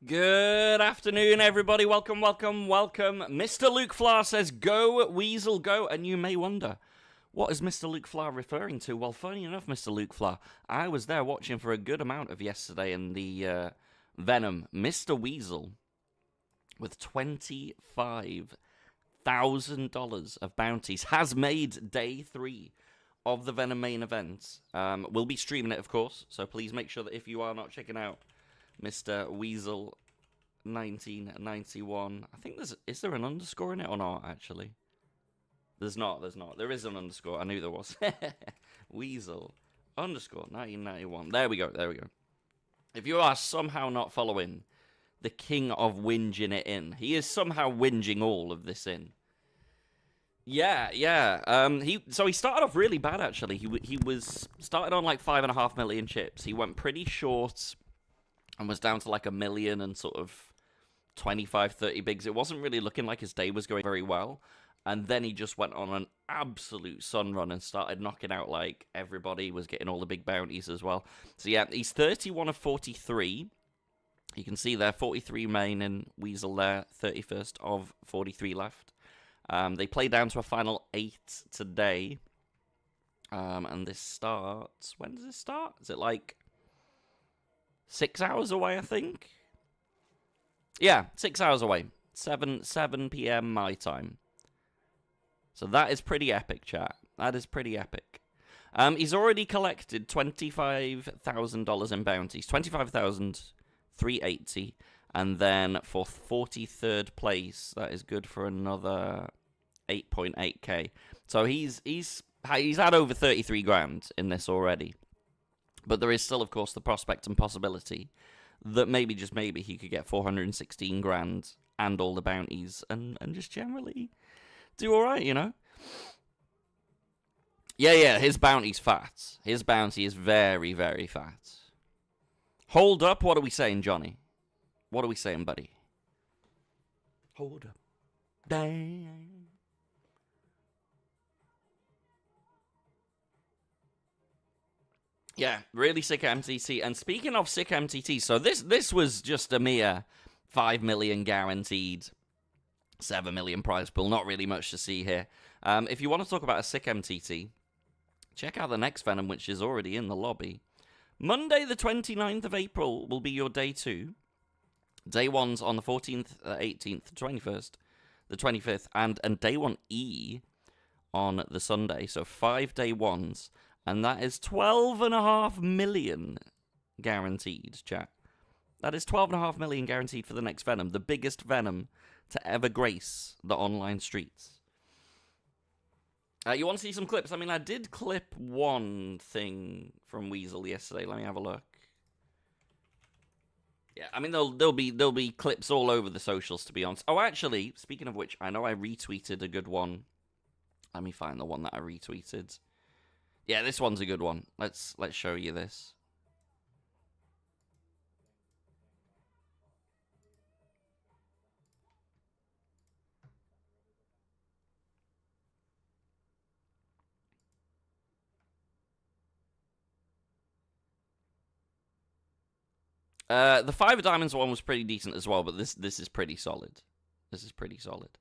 Good afternoon, everybody. Welcome, welcome, welcome. Mr. Luke Flar says, go, Weasel, go. And you may wonder, what is Mr. Luke Flar referring to? Well, funny enough, Mr. Luke Flar, I was there watching for a good amount of yesterday in the Venom. Mr. Weasel, with $25,000 of bounties, has made day 3 of the Venom main event. We'll be streaming it, of course, so please make sure that if you are not checking out Mr. Weasel 1991. I think is there an underscore in it or not, actually? There's not. There is an underscore. I knew there was. Weasel underscore 1991. There we go. If you are somehow not following the king of whinging it in, he is somehow whinging all of this in. Yeah. He started off really bad, actually. He was started on like 5.5 million chips. He went pretty short and was down to like 1 million and sort of 25, 30 bigs. It wasn't really looking like his day was going very well. And then he just went on an absolute sun run and started knocking out like everybody, was getting all the big bounties as well. So yeah, he's 31 of 43. You can see there, 43 main and Weasel there, 31st of 43 left. They play down to a final 8 today. And this starts, when does this start? Is it like 6 hours away, I think? Yeah, 6 hours away. 7 p.m. my time. So that is pretty epic, chat. That is pretty epic. He's already collected $25,000 in bounties. 25,380. And then for 43rd place, that is good for another 8.8k. So he's had over 33 grand in this already. But there is still, of course, the prospect and possibility that maybe, just maybe, he could get 416 grand and all the bounties and just generally do all right, you know? Yeah, his bounty's fat. His bounty is very, very fat. Hold up, what are we saying, Johnny? What are we saying, buddy? Hold up. Dang. Yeah, really sick MTT. And speaking of sick MTT, so this was just a mere 5 million guaranteed, 7 million prize pool. Not really much to see here. If you want to talk about a sick MTT, check out the next Venom, which is already in the lobby. Monday, the 29th of April, will be your day 2. Day 1's on the 14th, 18th, 21st, the 25th, and day 1E on the Sunday. So 5 day 1s. And that is 12.5 million guaranteed, chat. That is 12.5 million guaranteed for the next Venom. The biggest Venom to ever grace the online streets. You want to see some clips? I mean, I did clip one thing from Weasel yesterday. Let me have a look. Yeah, I mean, there'll be clips all over the socials, to be honest. Oh, actually, speaking of which, I know I retweeted a good one. Let me find the one that I retweeted. Yeah, this one's a good one. Let's show you this. The 5 of Diamonds one was pretty decent as well, but this is pretty solid. This is pretty solid.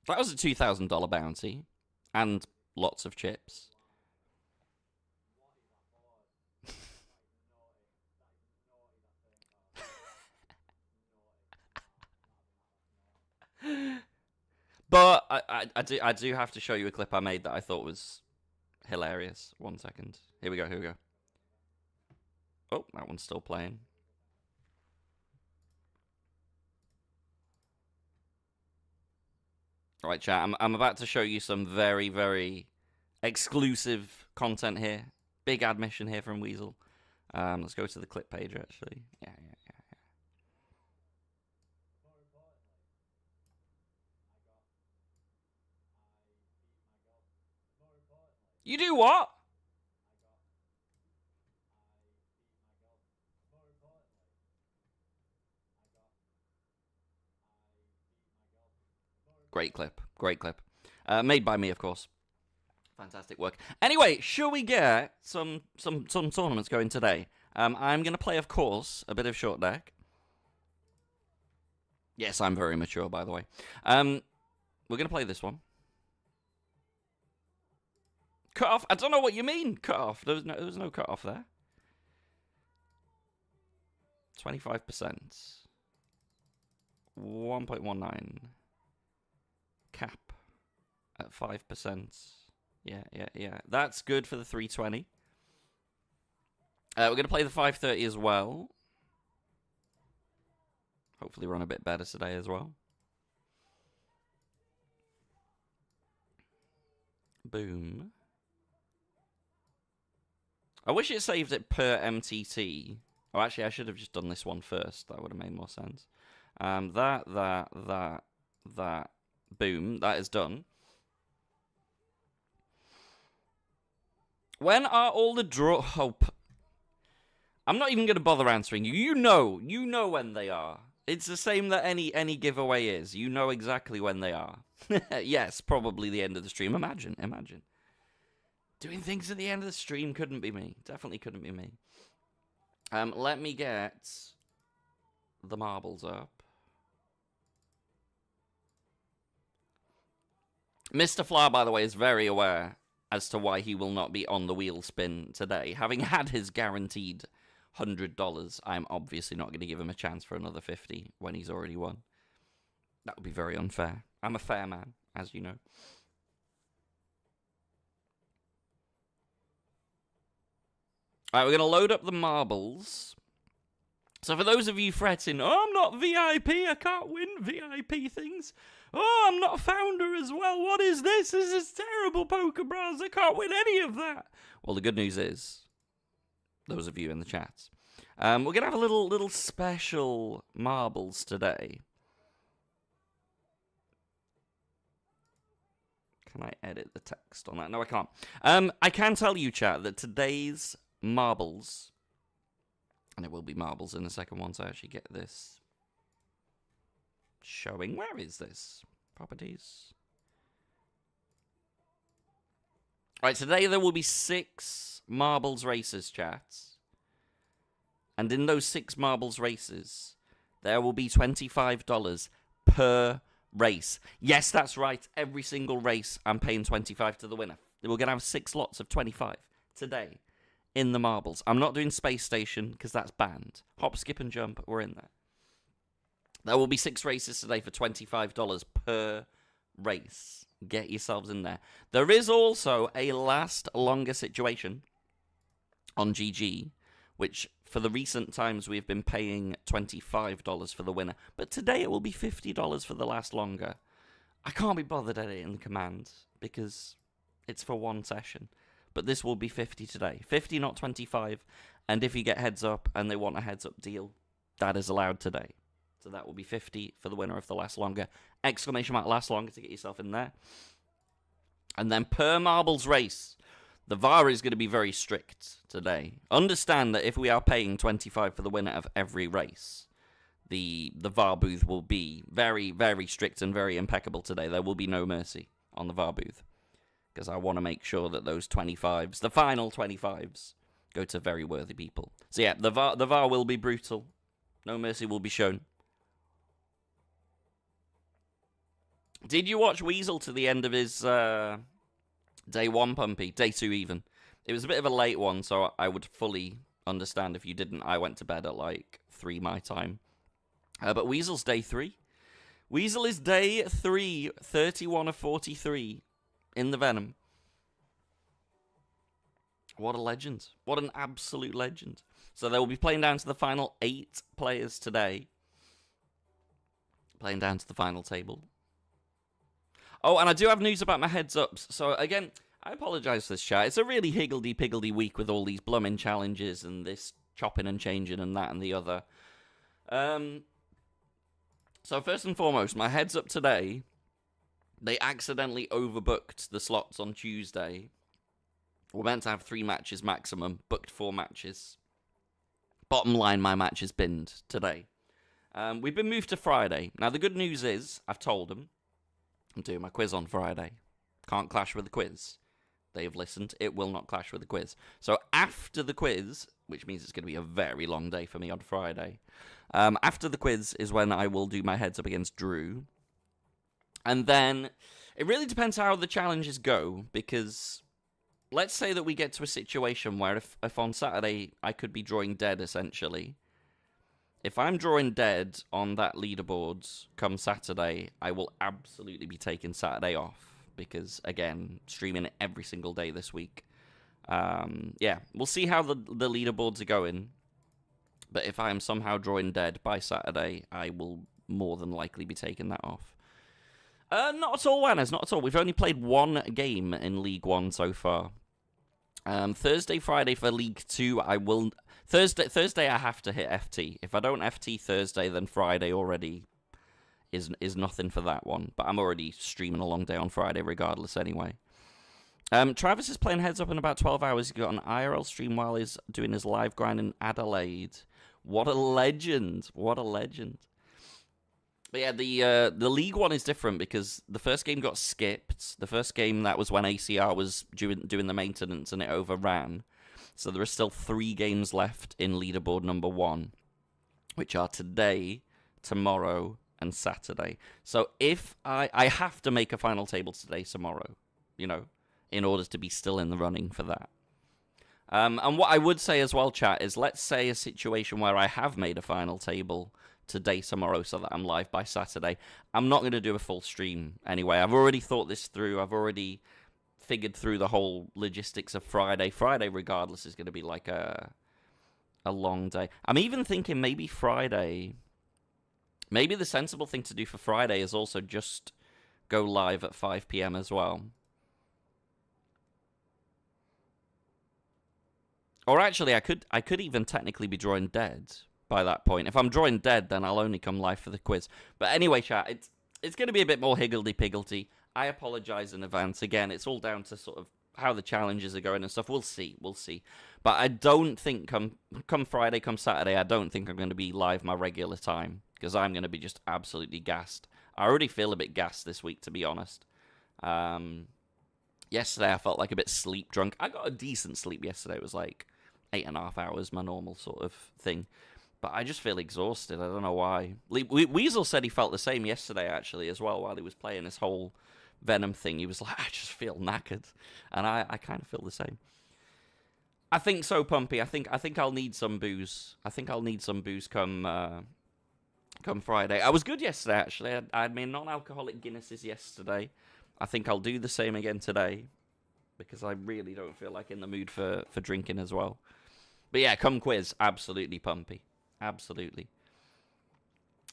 That was a $2,000 bounty. And lots of chips. But I do have to show you a clip I made that I thought was hilarious. 1 second. Here we go. Oh, that one's still playing. Alright, chat, I'm about to show you some very, very exclusive content here. Big admission here from Weasel. Let's go to the clip page, actually. Yeah. You do what? Great clip. Great clip. Made by me, of course. Fantastic work. Anyway, shall we get some tournaments going today? I'm going to play, of course, a bit of short deck. Yes, I'm very mature, by the way. We're going to play this one. Cut off? I don't know what you mean, cut off. There was no cut off there. 25%. 1.19. Cap at 5%. Yeah. That's good for the 320. We're going to play the 530 as well. Hopefully run a bit better today as well. Boom. I wish it saved it per MTT. Oh, actually, I should have just done this one first. That would have made more sense. That. Boom. That is done. When are all the draw... Oh, I'm not even going to bother answering you. You know when they are. It's the same that any giveaway is. You know exactly when they are. Yes, probably the end of the stream. Imagine. Doing things at the end of the stream couldn't be me. Definitely couldn't be me. Let me get the marbles up. Mr. Flower, by the way, is very aware as to why he will not be on the wheel spin today. Having had his guaranteed $100, I'm obviously not going to give him a chance for another 50 when he's already won. That would be very unfair. I'm a fair man, as you know. Alright, we're going to load up the marbles. So for those of you fretting, oh, I'm not VIP, I can't win VIP things. Oh, I'm not a founder as well. What is this? This is terrible, Poker Bros. I can't win any of that. Well, the good news is, those of you in the chats, we're going to have a little special marbles today. Can I edit the text on that? No, I can't. I can tell you, chat, that today's marbles, and it will be marbles in a second once I actually get this showing. Where is this? Properties. Right, today there will be 6 marbles races, chats. And in those 6 marbles races, there will be $25 per race. Yes, that's right. Every single race, I'm paying 25 to the winner. We're going to have 6 lots of 25 today in the marbles. I'm not doing Space Station because that's banned. Hop, skip, and jump, we're in there. There will be 6 races today for $25 per race. Get yourselves in there. There is also a last longer situation on GG, which for the recent times we've been paying $25 for the winner. But today it will be $50 for the last longer. I can't be bothered editing the command because it's for one session. But this will be 50 today. 50, not 25. And if you get heads up and they want a heads up deal, that is allowed today. So that will be 50 for the winner of the last longer. Exclamation mark last longer to get yourself in there. And then per marbles race, the VAR is going to be very strict today. Understand that if we are paying 25 for the winner of every race, the VAR booth will be very, very strict and very impeccable today. There will be no mercy on the VAR booth. Because I want to make sure that those 25s, the final 25s, go to very worthy people. So yeah, the VAR will be brutal. No mercy will be shown. Did you watch Weasel to the end of his day 1 pumpy? Day 2 even. It was a bit of a late one, so I would fully understand if you didn't. I went to bed at like 3 my time. But Weasel's day 3. Weasel is day 3, 31 of 43 in the Venom. What a legend. What an absolute legend. So they will be playing down to the final 8 players today. Playing down to the final table. Oh, and I do have news about my heads-ups. So, again, I apologise for this chat. It's a really higgledy-piggledy week with all these blooming challenges and this chopping and changing and that and the other. So, first and foremost, my heads-up today, they accidentally overbooked the slots on Tuesday. We're meant to have 3 matches maximum, booked 4 matches. Bottom line, my match is binned today. We've been moved to Friday. Now, the good news is, I've told them, I'm doing my quiz on Friday. Can't clash with the quiz. They have listened. It will not clash with the quiz. So after the quiz, which means it's going to be a very long day for me on Friday, after the quiz is when I will do my heads up against Drew. And then it really depends how the challenges go, because let's say that we get to a situation where if on Saturday I could be drawing dead, essentially. If I'm drawing dead on that leaderboard come Saturday, I will absolutely be taking Saturday off. Because, again, streaming it every single day this week. Yeah, we'll see how the leaderboards are going. But if I am somehow drawing dead by Saturday, I will more than likely be taking that off. Not at all, Wanners, not at all. We've only played one game in League 1 so far. Thursday, Friday for League 2, I will... Thursday I have to hit FT. If I don't FT Thursday, then Friday already... is nothing for that one, but I'm already streaming a long day on Friday regardless anyway. Travis is playing Heads Up in about 12 hours. He got an IRL stream while he's doing his live grind in Adelaide. What a legend. What a legend. But yeah, the League One is different because the first game got skipped. The first game, that was when ACR was doing the maintenance and it overran. So there are still 3 games left in leaderboard number 1, which are today, tomorrow, and Saturday. So if I have to make a final table today, tomorrow, you know, in order to be still in the running for that. And what I would say as well, chat, is let's say a situation where I have made a final table today, tomorrow, so that I'm live by Saturday. I'm not going to do a full stream anyway. I've already thought this through. I've already figured through the whole logistics of Friday. Friday, regardless, is going to be like a long day. I'm even thinking maybe Friday... Maybe the sensible thing to do for Friday is also just go live at 5 PM as well. Or actually, I could even technically be drawing dead by that point. If I'm drawing dead, then I'll only come live for the quiz. But anyway, chat, it's going to be a bit more higgledy-piggledy. I apologize in advance. Again, it's all down to sort of how the challenges are going and stuff. We'll see. But I don't think come Friday, come Saturday, I don't think I'm going to be live my regular time. Because I'm going to be just absolutely gassed. I already feel a bit gassed this week, to be honest. Yesterday, I felt like a bit sleep drunk. I got a decent sleep yesterday. It was like 8.5 hours, my normal sort of thing. But I just feel exhausted. I don't know why. Weasel said he felt the same yesterday, actually, as well, while he was playing this whole Venom thing. He was like, I just feel knackered. And I kind of feel the same. I think so, Pumpy. I think I'll need some booze. I think I'll need some booze come Friday. I was good yesterday, actually. I had my non-alcoholic Guinnesses yesterday. I think I'll do the same again today, because I really don't feel like in the mood for drinking as well. But yeah, come quiz. Absolutely, Pumpy. Absolutely.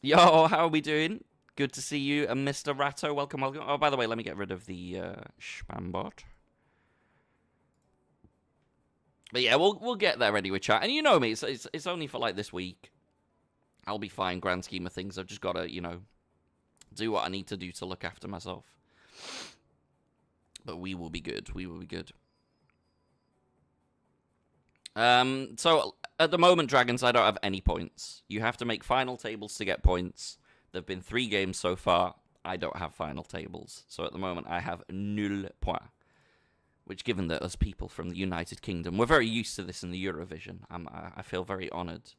Yo, how are we doing? Good to see you, and Mr. Ratto. Welcome. Oh, by the way, let me get rid of the spam bot. But yeah, we'll get there anyway, chat. And you know me, it's only for like this week. I'll be fine, grand scheme of things. I've just got to, you know, do what I need to do to look after myself. But we will be good. We will be good. So, at the moment, Dragons, I don't have any points. You have to make final tables to get points. There have been 3 games so far. I don't have final tables. So, at the moment, I have 0 points. Which, given that us people from the United Kingdom, we're very used to this in the Eurovision. I feel very honoured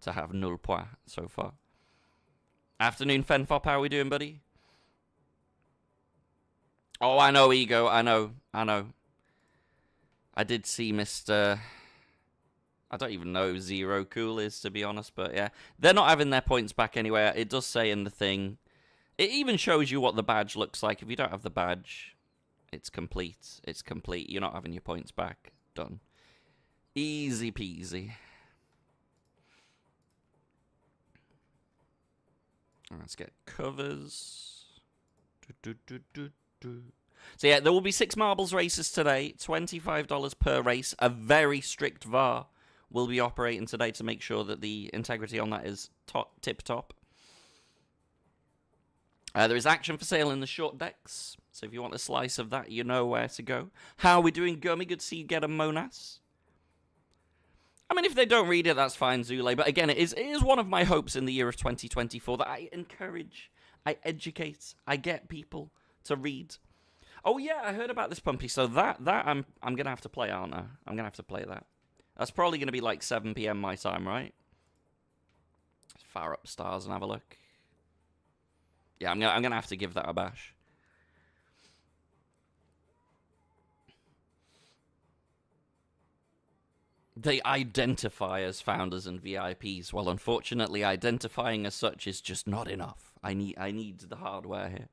to have 0 points so far. Afternoon, Fenfop, how are we doing, buddy? Oh, I know, Ego, I know. I did see Mr... I don't even know who Zero Cool is, to be honest, but yeah. They're not having their points back anyway. It does say in the thing. It even shows you what the badge looks like. If you don't have the badge, it's complete. It's complete. You're not having your points back. Done. Easy peasy. Let's get covers. So yeah, there will be 6 marbles races today. $25 per race. A very strict VAR will be operating today to make sure that the integrity on that is tip-top. There is action for sale in the short decks. So if you want a slice of that, you know where to go. How are we doing, Gummy? Good to see you get a Monas. I mean, if they don't read it, that's fine, Zule. But again, it is one of my hopes in the year of 2024 that I encourage, I educate, I get people to read. Oh yeah, I heard about this, Pumpy. So that I'm gonna have to play, aren't I? I'm gonna have to play that. That's probably gonna be like 7 p.m. my time, right? Let's fire up stars and have a look. Yeah, I'm gonna have to give that a bash. They identify as founders and VIPs. Well, unfortunately, identifying as such is just not enough. I need the hardware here.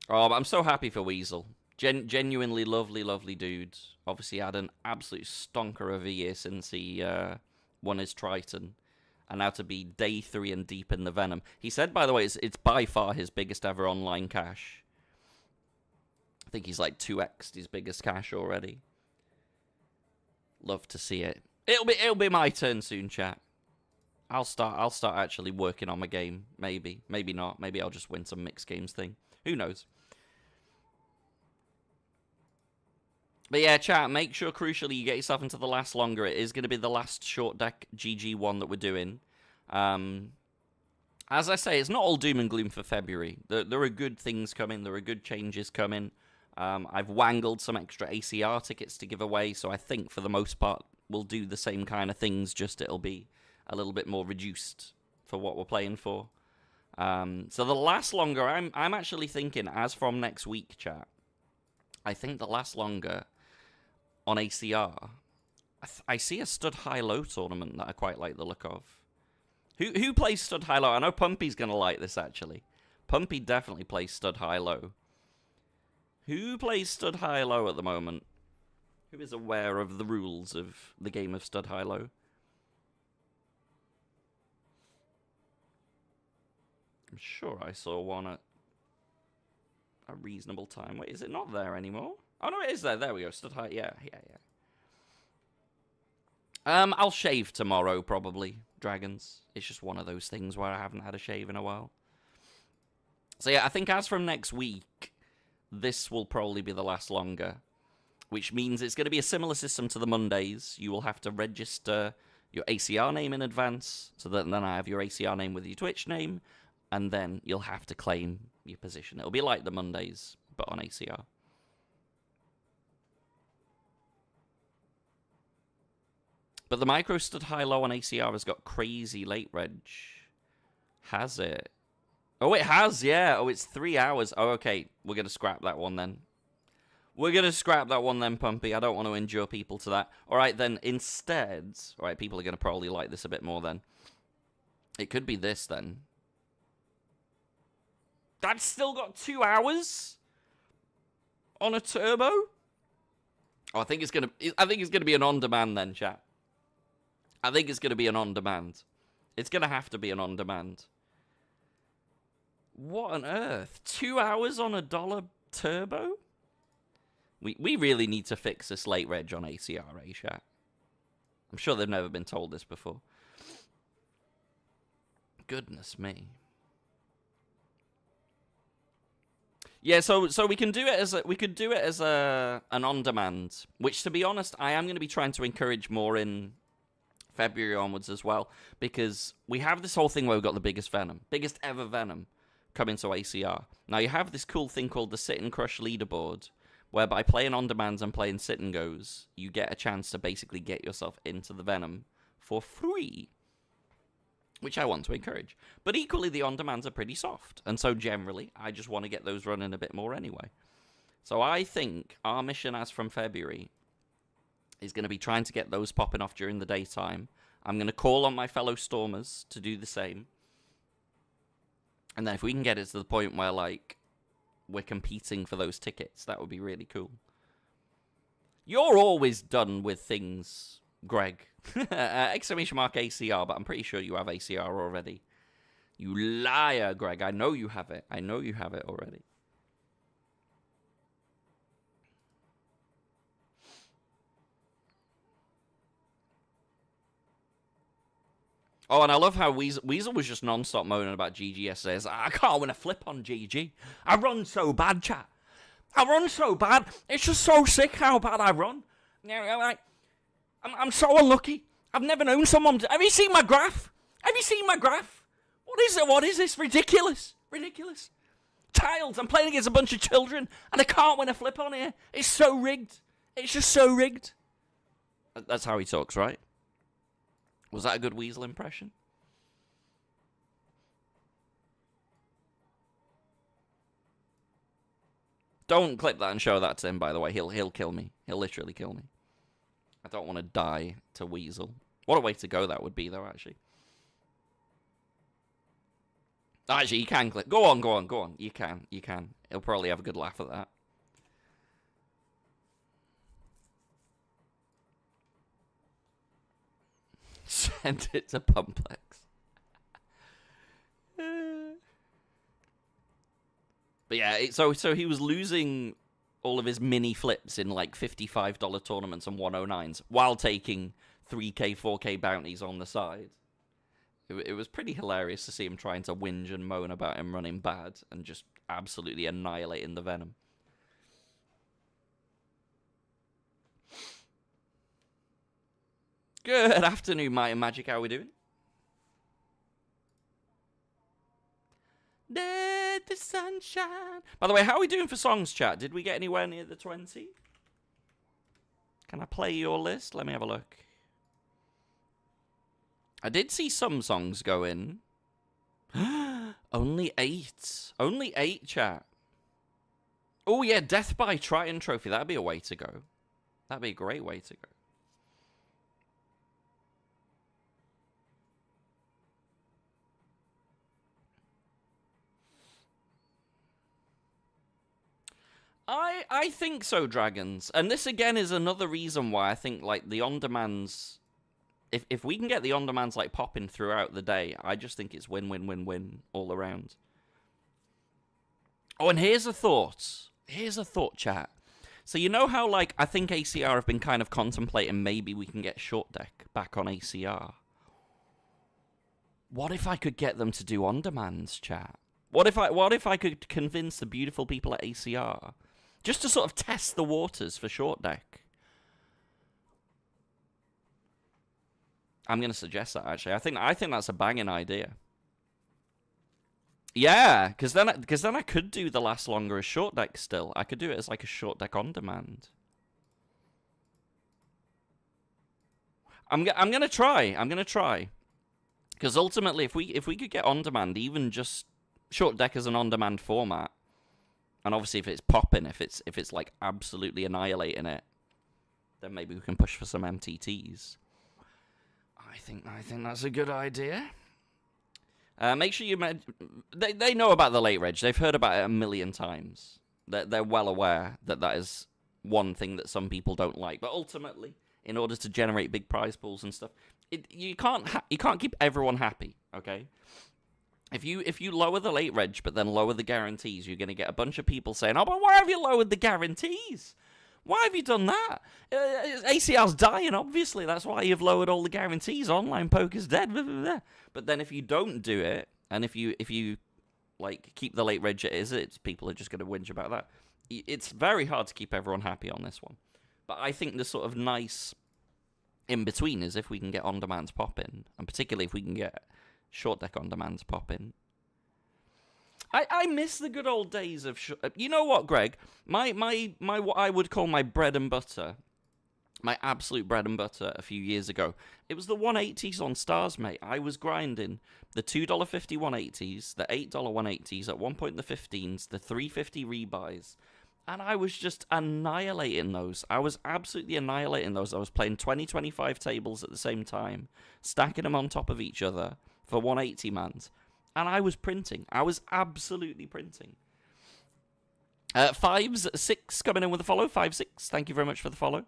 Oh, but I'm so happy for Weasel. Genuinely lovely dude. Obviously had an absolute stonker of a year since he won his Triton. And now to be day 3 and deep in the Venom. He said, by the way, it's by far his biggest ever online cash. I think he's like 2x'd his biggest cash already. Love to see it. It'll be my turn soon, chat. I'll start actually working on my game. Maybe not. Maybe I'll just win some mixed games thing. Who knows? But yeah, chat, make sure, crucially, you get yourself into the last longer. It is going to be the last short deck GG1 that we're doing. As I say, it's not all doom and gloom for February. There are good things coming. There are good changes coming. I've wangled some extra ACR tickets to give away, so I think, for the most part, we'll do the same kind of things, just it'll be a little bit more reduced for what we're playing for. So the last longer, I'm actually thinking, as from next week, chat, I think the last longer on ACR, I see a stud high-low tournament that I quite like the look of. Who plays stud high-low? I know Pumpy's going to like this, actually. Pumpy definitely plays stud high-low. Who plays stud high-low at the moment? Who is aware of the rules of the game of stud high-low? I'm sure I saw one at a reasonable time. Wait, is it not there anymore? Oh, no, it is there. There we go. Stud high. Yeah. I'll shave tomorrow, probably. Dragons. It's just one of those things where I haven't had a shave in a while. So yeah, I think as from next week, this will probably be the last longer. Which means it's going to be a similar system to the Mondays. You will have to register your ACR name in advance, so that then I have your ACR name with your Twitch name, and then you'll have to claim your position. It'll be like the Mondays, but on ACR. But the micro stud high-low on ACR has got crazy late reg. Has it? Oh, it has, yeah. Oh, it's 3 hours. Oh, okay. We're going to scrap that one then. We're going to scrap that one then, Pumpy. I don't want to endure people to that. All right, then, instead... All right, people are going to probably like this a bit more then. It could be this, then. That's still got 2 hours? On a turbo? Oh, I think it's going to be an on-demand then, chat. I think it's going to be an on-demand. It's going to have to be an on-demand. What on earth? 2 hours on a $1 turbo? We really need to fix this late reg on ACR, chat. I'm sure they've never been told this before. Goodness me. Yeah, so we can do it as an on-demand, which, to be honest, I am going to be trying to encourage more in February onwards as well, because we have this whole thing where we've got the biggest ever Venom coming to ACR. Now, you have this cool thing called the Sit and Crush leaderboard, where by playing on-demands and playing sit and goes, you get a chance to basically get yourself into the Venom for free, which I want to encourage. But equally, the on-demands are pretty soft, and so generally, I just want to get those running a bit more anyway. So I think our mission as from February is going to be trying to get those popping off during the daytime. I'm going to call on my fellow Stormers to do the same. And then if we can get it to the point where, like, we're competing for those tickets, that would be really cool. You're always done with things, Greg. Exclamation mark ACR, but I'm pretty sure you have ACR already. You liar, Greg. I know you have it. I know you have it already. Oh, and I love how Weasel was just non-stop moaning about GG yesterday. I can't win a flip on GG. I run so bad, chat. I run so bad. It's just so sick how bad I run. I'm so unlucky. I've never known someone... Have you seen my graph? Have you seen my graph? What is it? What is this? Ridiculous. Ridiculous. Tiles. I'm playing against a bunch of children, and I can't win a flip on here. It's so rigged. It's just so rigged. That's how he talks, right? Was that a good Weasel impression? Don't clip that and show that to him, by the way. He'll kill me. He'll literally kill me. I don't want to die to Weasel. What a way to go that would be, though, actually. Actually, you can clip. Go on, go on, go on. You can, you can. He'll probably have a good laugh at that. Send it to Pumplex. But yeah, so he was losing all of his mini flips in like $55 tournaments and 109s while taking 3K, 4K bounties on the side. It was pretty hilarious to see him trying to whinge and moan about him running bad and just absolutely annihilating the Venom. Good afternoon, Might and Magic. How are we doing? Let the sunshine. By the way, how are we doing for songs, chat? Did we get anywhere near the 20? Can I play your list? Let me have a look. I did see some songs go in. Only 8. Only 8, chat. Oh, yeah, Death by Triton Trophy. That'd be a way to go. That'd be a great way to go. I think so, Dragons. And this, again, is another reason why I think, like, the on-demands... If we can get the on-demands, like, popping throughout the day, I just think it's win-win-win-win all around. Oh, and here's a thought. Here's a thought, chat. So you know how, like, I think ACR have been kind of contemplating maybe we can get short deck back on ACR? What if I could get them to do on-demands, chat? What if I could convince the beautiful people at ACR just to sort of test the waters for short deck? I'm going to suggest that, actually. I think that's a banging idea. Yeah, because then I could do the last longer as short deck still. I could do it as like a short deck on demand. I'm going to try. I'm going to try. Because ultimately, if we could get on demand, even just short deck as an on demand format, and obviously if it's popping, if it's like absolutely annihilating it, then maybe we can push for some MTTs. I think that's a good idea. Make sure you... They know about the late reg. They've heard about it a million times. They're well aware that that is one thing that some people don't like. But ultimately, in order to generate big prize pools and stuff, you can't keep everyone happy, okay? If you lower the late reg but then lower the guarantees, you're going to get a bunch of people saying, oh, but why have you lowered the guarantees? Why have you done that? ACR's dying, obviously. That's why you've lowered all the guarantees. Online poker's dead. Blah, blah, blah. But then if you don't do it, and if you like keep the late reg as it is, people are just going to whinge about that. It's very hard to keep everyone happy on this one. But I think the sort of nice in-between is if we can get on-demands pop-in, and particularly if we can get short deck on-demands pop-in. I miss the good old days of... You know what, Greg? My what I would call my bread and butter, my absolute bread and butter a few years ago, it was the 180s on Stars, mate. I was grinding the $2.50 180s, the $8 180s, at one point the 15s, the $3.50 rebuys, and I was just annihilating those. I was absolutely annihilating those. I was playing 20-25 tables at the same time, stacking them on top of each other for 180 mans. And I was printing. I was absolutely printing. 5-6 coming in with a follow. 5-6. Thank you very much for the follow.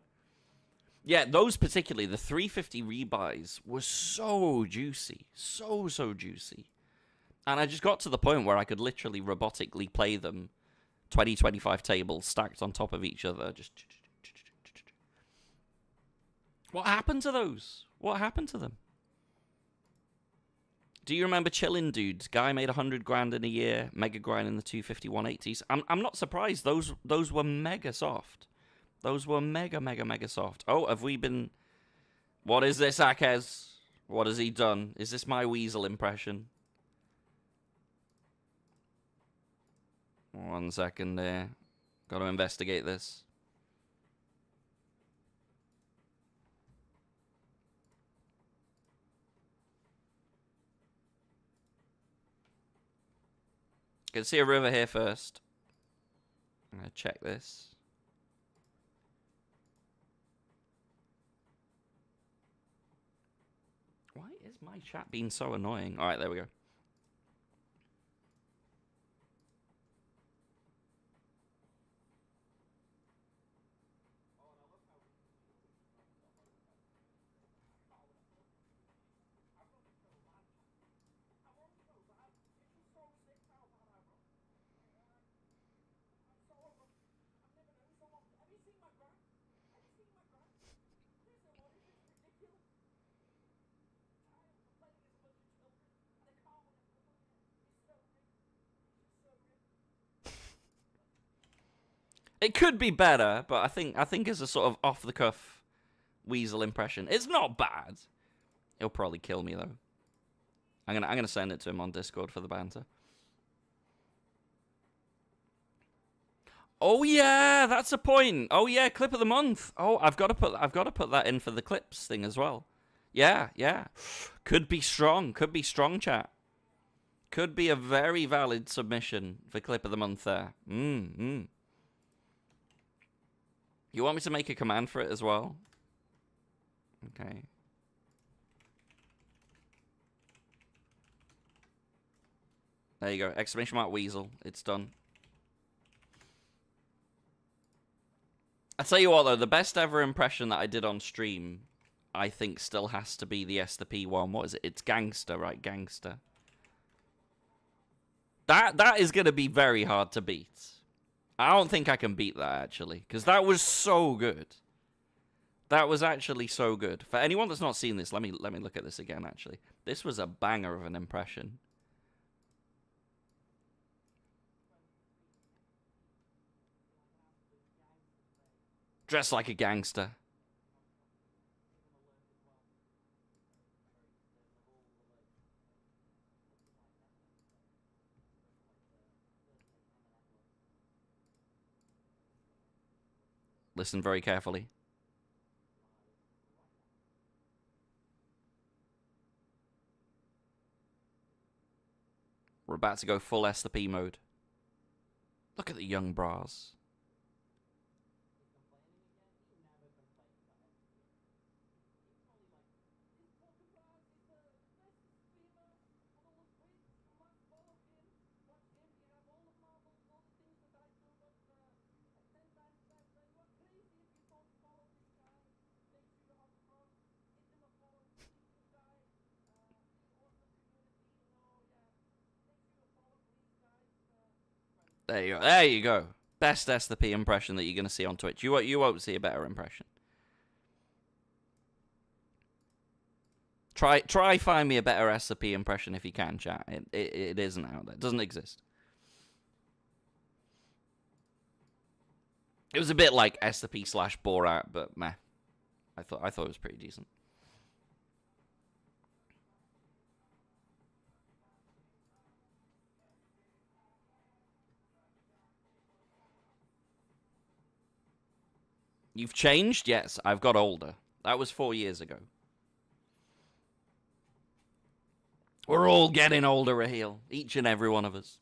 Yeah, those particularly, the 350 rebuys were so juicy. So juicy. And I just got to the point where I could literally robotically play them 20-25 tables stacked on top of each other. Just... What happened to those? What happened to them? Do you remember Chillin' Dudes? Guy made 100 grand in a year, mega grind in the 250 180s. I'm not surprised. Those were mega soft. Those were mega soft. Oh, have we been... What is this, Akez? What has he done? Is this my Weasel impression? 1 second there. Got to investigate this. Can see a river here first. I'm going to check this. Why is my chat being so annoying? Alright, there we go. It could be better, but I think as a sort of off the cuff Weasel impression, it's not bad. He'll probably kill me though. I'm gonna send it to him on Discord for the banter. Oh yeah, that's a point. Oh yeah, clip of the month. Oh, I've got to put that in for the clips thing as well. Yeah, yeah. Could be strong, chat. Could be a very valid submission for clip of the month there. You want me to make a command for it as well? Okay. There you go. Exclamation mark Weasel. It's done. I tell you what though, the best ever impression that I did on stream, I think still has to be the S to P one. What is it? It's Gangster, right? Gangster. That is going to be very hard to beat. I don't think I can beat that, actually, because that was so good. That was actually so good. For anyone that's not seen this, let me look at this again, actually. This was a banger of an impression. Dressed like a gangster. Listen very carefully. We're about to go full S to P mode. Look at the young bras. There you go. There you go. Best S to P impression that you're going to see on Twitch. You won't see a better impression. Try find me a better S to P impression if you can, chat. It isn't out there. It doesn't exist. It was a bit like S to P / Borat, but meh. I thought it was pretty decent. You've changed? Yes, I've got older. That was 4 years ago. We're all getting older, Raheel. Each and every one of us.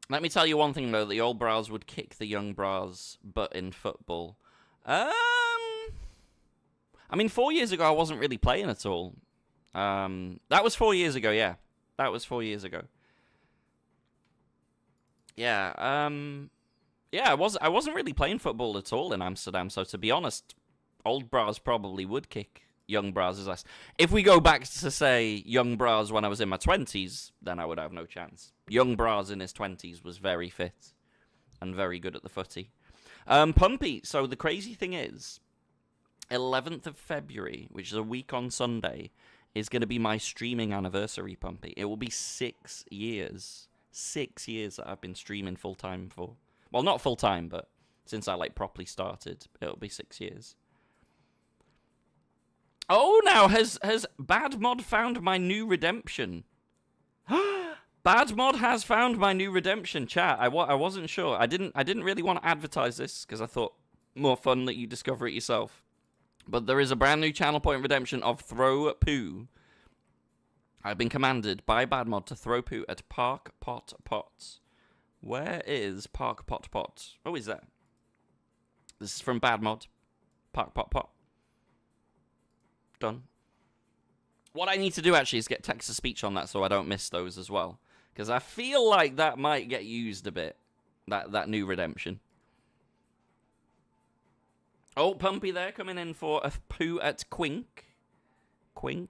Let me tell you one thing, though. The old bras would kick the young bras' butt in football. I mean, 4 years ago, I wasn't really playing at all. That was 4 years ago, yeah. That was 4 years ago. Yeah, yeah, I wasn't really playing football at all in Amsterdam, so to be honest, old bras probably would kick young bras' ass. If we go back to, say, young bras when I was in my 20s, then I would have no chance. Young bras in his 20s was very fit and very good at the footy. Pumpy, so the crazy thing is, 11th of February, which is a week on Sunday, is going to be my streaming anniversary, Pumpy. It will be 6 years. 6 years that I've been streaming full-time for. Well, not full-time, but since I, properly started, it'll be 6 years. Oh, now has Bad Mod found my new redemption? Bad Mod has found my new redemption, chat. I wasn't sure. I didn't really want to advertise this because I thought more fun that you discover it yourself. But there is a brand new channel point redemption of Throw Poo. I've been commanded by Bad Mod to throw poo at Park Pot Pot. Where is Park Pot Pot? Oh, is that? This is from Bad Mod. Park Pot Pot. Done. What I need to do actually is get text-to-speech on that so I don't miss those as well. Because I feel like that might get used a bit. That new redemption. Oh, Pumpy there coming in for a poo at Quink. Quink.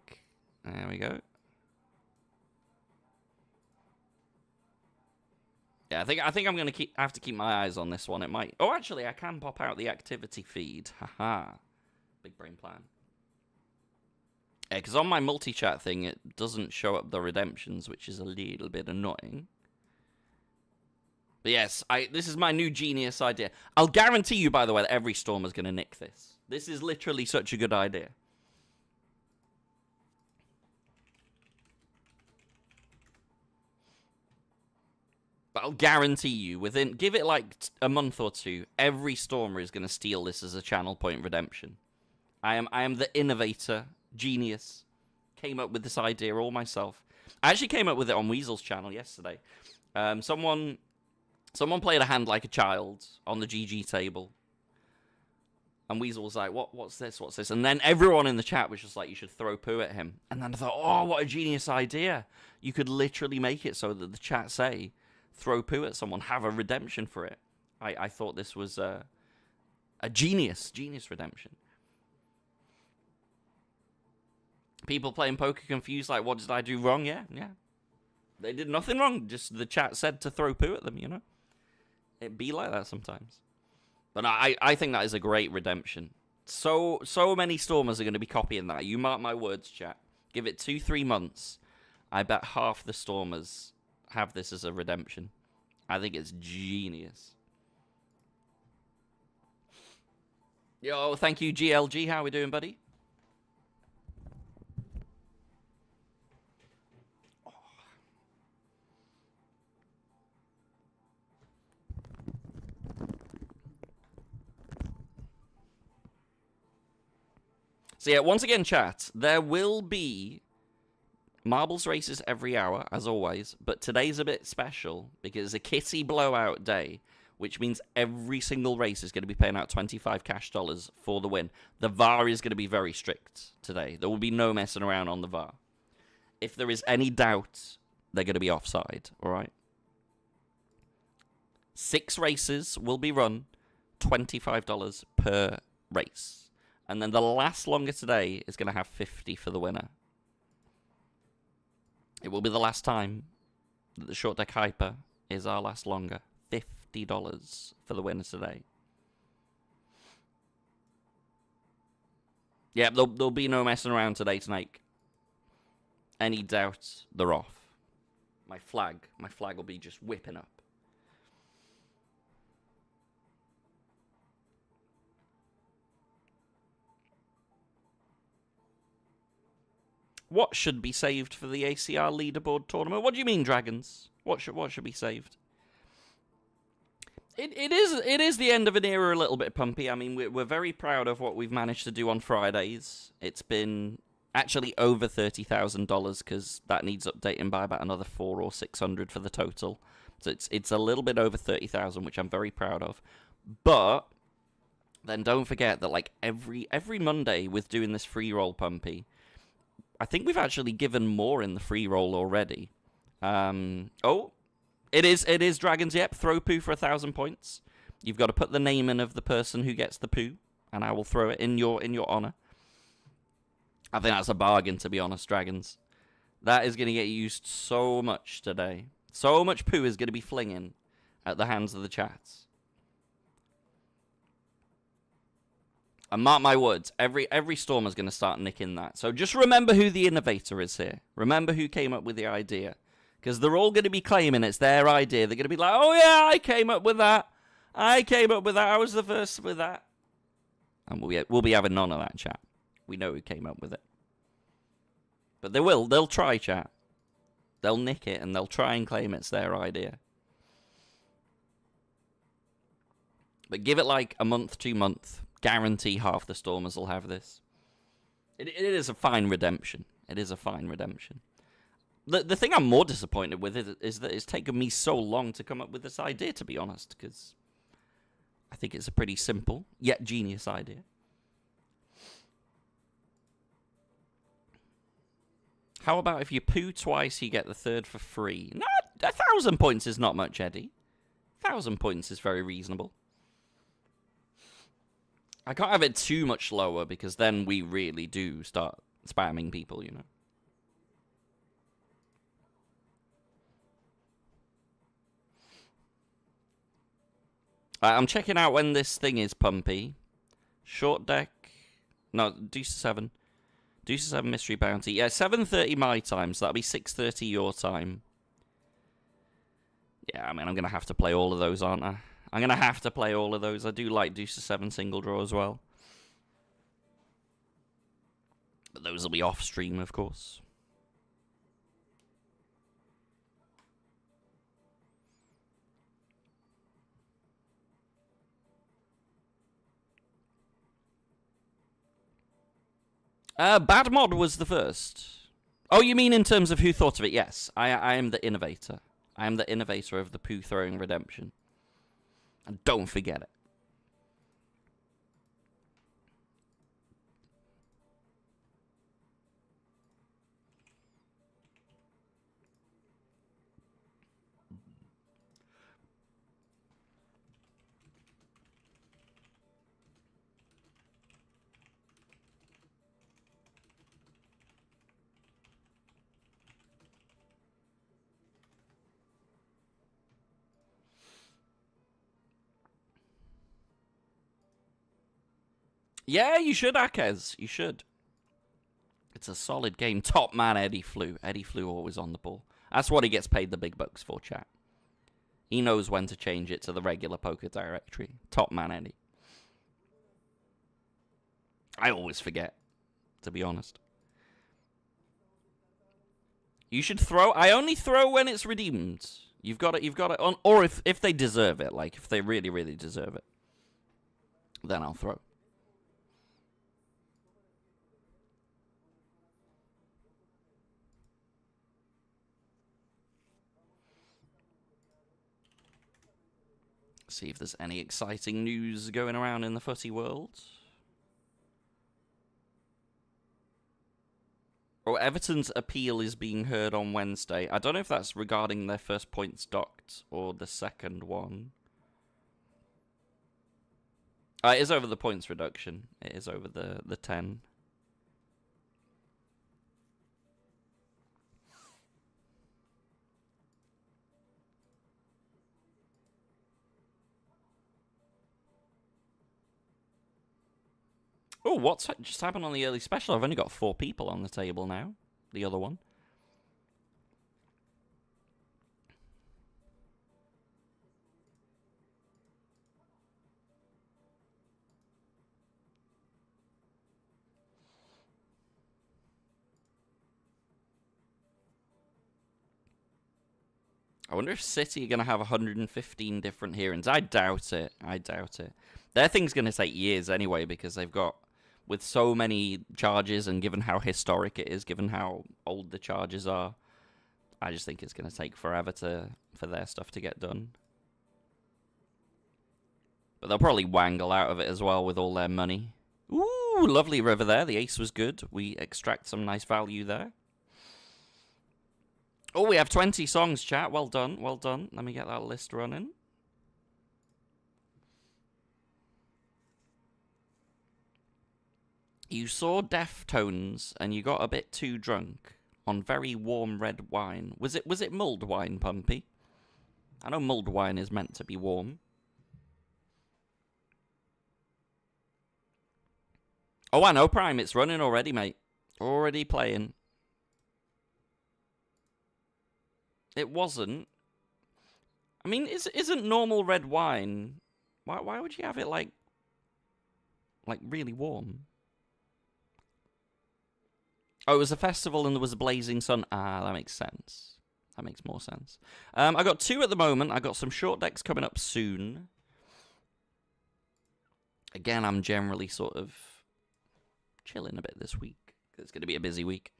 There we go. Yeah, I think I'm gonna have to keep my eyes on this one. It might. Oh, actually, I can pop out the activity feed. Haha. Big brain plan. Yeah, because on my multi-chat thing, it doesn't show up the redemptions, which is a little bit annoying. But yes, this is my new genius idea. I'll guarantee you, by the way, that every Stormer's going to nick this. This is literally such a good idea. But I'll guarantee you, give it like a month or two, every Stormer is going to steal this as a channel point redemption. I am the innovator, genius. Came up with this idea all myself. I actually came up with it on Weasel's channel yesterday. Someone played a hand like a child on the GG table. And Weasel was like, what's this? What's this? And then everyone in the chat was just like, you should throw poo at him. And then I thought, oh, what a genius idea. You could literally make it so that the chat say, throw poo at someone, have a redemption for it. I thought this was a genius redemption. People playing poker confused, like, what did I do wrong? Yeah. They did nothing wrong. Just the chat said to throw poo at them, you know? It be like that sometimes. But I think that is a great redemption. So many Stormers are going to be copying that. You mark my words, chat. Give it 2-3 months. I bet half the Stormers have this as a redemption. I think it's genius. Yo, thank you, GLG. How we doing, buddy? So yeah, once again, chat, there will be marbles races every hour, as always, but today's a bit special because it's a kitty blowout day, which means every single race is going to be paying out 25 cash dollars for the win. The VAR is going to be very strict today. There will be no messing around on the VAR. If there is any doubt, they're going to be offside, all right? 6 races will be run, $25 per race. And then the last longer today is going to have 50 for the winner. It will be the last time that the short deck hyper is our last longer. $50 for the winner today. Yeah, there'll be no messing around today, Snake. Any doubt, they're off. My flag will be just whipping up. What should be saved for the ACR leaderboard tournament? What do you mean, Dragons? What should be saved? It is the end of an era a little bit, Pumpy. I mean, we're very proud of what we've managed to do on Fridays. It's been actually over $30,000 because that needs updating by about another 400 or 600 for the total. So it's a little bit over 30,000, which I'm very proud of. But then don't forget that like every Monday with doing this free roll, Pumpy, I think we've actually given more in the free roll already. Oh, it is Dragons. Yep, throw poo for 1,000 points. You've got to put the name in of the person who gets the poo, and I will throw it in your honor. I think that's a bargain, to be honest, Dragons. That is going to get used so much today. So much poo is going to be flinging at the hands of the chats. And mark my words, every Stormer's going to start nicking that. So just remember who the innovator is here. Remember who came up with the idea. Because they're all going to be claiming it's their idea. They're going to be like, oh yeah, I came up with that. I was the first with that. And we'll be having none of that, chat. We know who came up with it. But they will. They'll try, chat. They'll nick it and they'll try and claim it's their idea. But give it like a month, 2 months. Guarantee half the Stormers will have this. It is a fine redemption. It is a fine redemption. The thing I'm more disappointed with is that it's taken me so long to come up with this idea, to be honest, because I think it's a pretty simple, yet genius idea. How about if you poo twice, you get the third for free? No, 1,000 points is not much, Eddie. 1,000 points is very reasonable. I can't have it too much lower, because then we really do start spamming people, you know. I'm checking out when this thing is, Pumpy. Short deck. No, Deuce 7. Deuce 7 Mystery Bounty. Yeah, 7:30 my time, so that'll be 6:30 your time. Yeah, I mean, I'm going to have to play all of those, aren't I? I'm going to have to play all of those. I do like Deuce 7 single draw as well. But those will be off stream, of course. Bad Mod was the first. Oh, you mean in terms of who thought of it? Yes, I am the innovator. I am the innovator of the poo throwing redemption. And don't forget it. Yeah, you should, Akez. You should. It's a solid game. Top man, Eddie Flew. Eddie Flew always on the ball. That's what he gets paid the big bucks for, chat. He knows when to change it to the regular poker directory. Top man, Eddie. I always forget, to be honest. You should throw. I only throw when it's redeemed. You've got it on, or if they deserve it, like if they really, really deserve it, then I'll throw. See if there's any exciting news going around in the footy world. Oh, Everton's appeal is being heard on Wednesday. I don't know if that's regarding their first points docked or the second one. It is over the points reduction. It is over the 10. Oh, what's just happened on the early special? I've only got 4 people on the table now. The other one. I wonder if City are going to have 115 different hearings. I doubt it. I doubt it. Their thing's going to take years anyway, because they've got... With so many charges, and given how historic it is, given how old the charges are, I just think it's going to take forever for their stuff to get done. But they'll probably wangle out of it as well with all their money. Ooh, lovely river there. The ace was good. We extract some nice value there. Oh, we have 20 songs, chat. Well done, well done. Let me get that list running. You saw Deftones and you got a bit too drunk on very warm red wine. Was it mulled wine, Pumpy? I know mulled wine is meant to be warm. Oh, I know, Prime. It's running already, mate. Already playing. It wasn't. I mean, isn't normal red wine... Why would you have it, like really warm? Oh, it was a festival and there was a blazing sun. Ah, that makes sense. That makes more sense. I got 2 at the moment. I got some short decks coming up soon. Again, I'm generally sort of chilling a bit this week. It's going to be a busy week.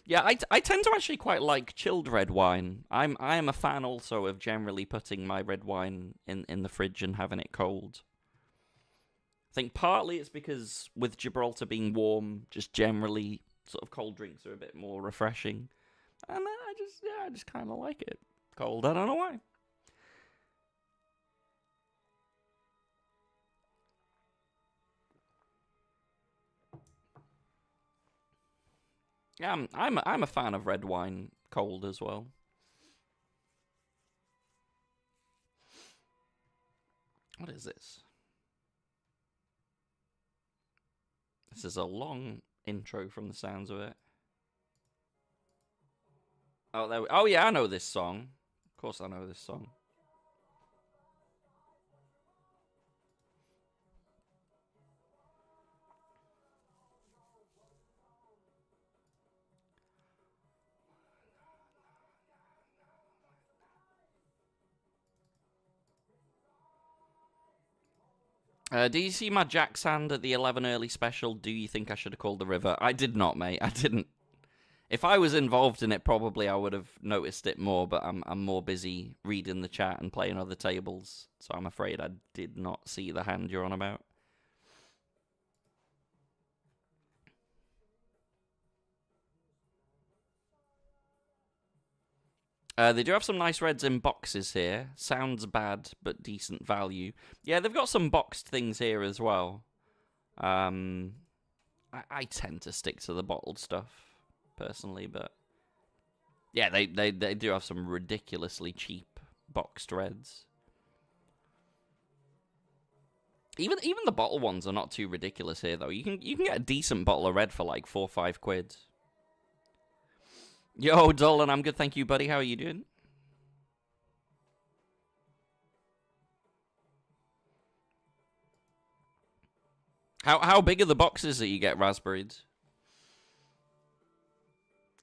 Yeah, I tend to actually quite like chilled red wine. I am a fan also of generally putting my red wine in the fridge and having it cold. I think partly it's because with Gibraltar being warm, just generally sort of cold drinks are a bit more refreshing. And I just kind of like it cold. I don't know why. Yeah, I'm a fan of red wine cold as well. What is this? This is a long intro from the sounds of it. Oh, oh yeah, I know this song. Of course I know this song. Do you see my Jack Sand at the 11 early special? Do you think I should have called the river? I did not, mate. I didn't. If I was involved in it, probably I would have noticed it more, but I'm more busy reading the chat and playing other tables, so I'm afraid I did not see the hand you're on about. They do have some nice reds in boxes here. Sounds bad, but decent value. Yeah, they've got some boxed things here as well. I tend to stick to the bottled stuff, personally, but... Yeah, they do have some ridiculously cheap boxed reds. Even the bottle ones are not too ridiculous here, though. You can get a decent bottle of red for like 4 or 5 quid. Yo, Dolan, I'm good, thank you, buddy. How are you doing? How big are the boxes that you get, raspberries?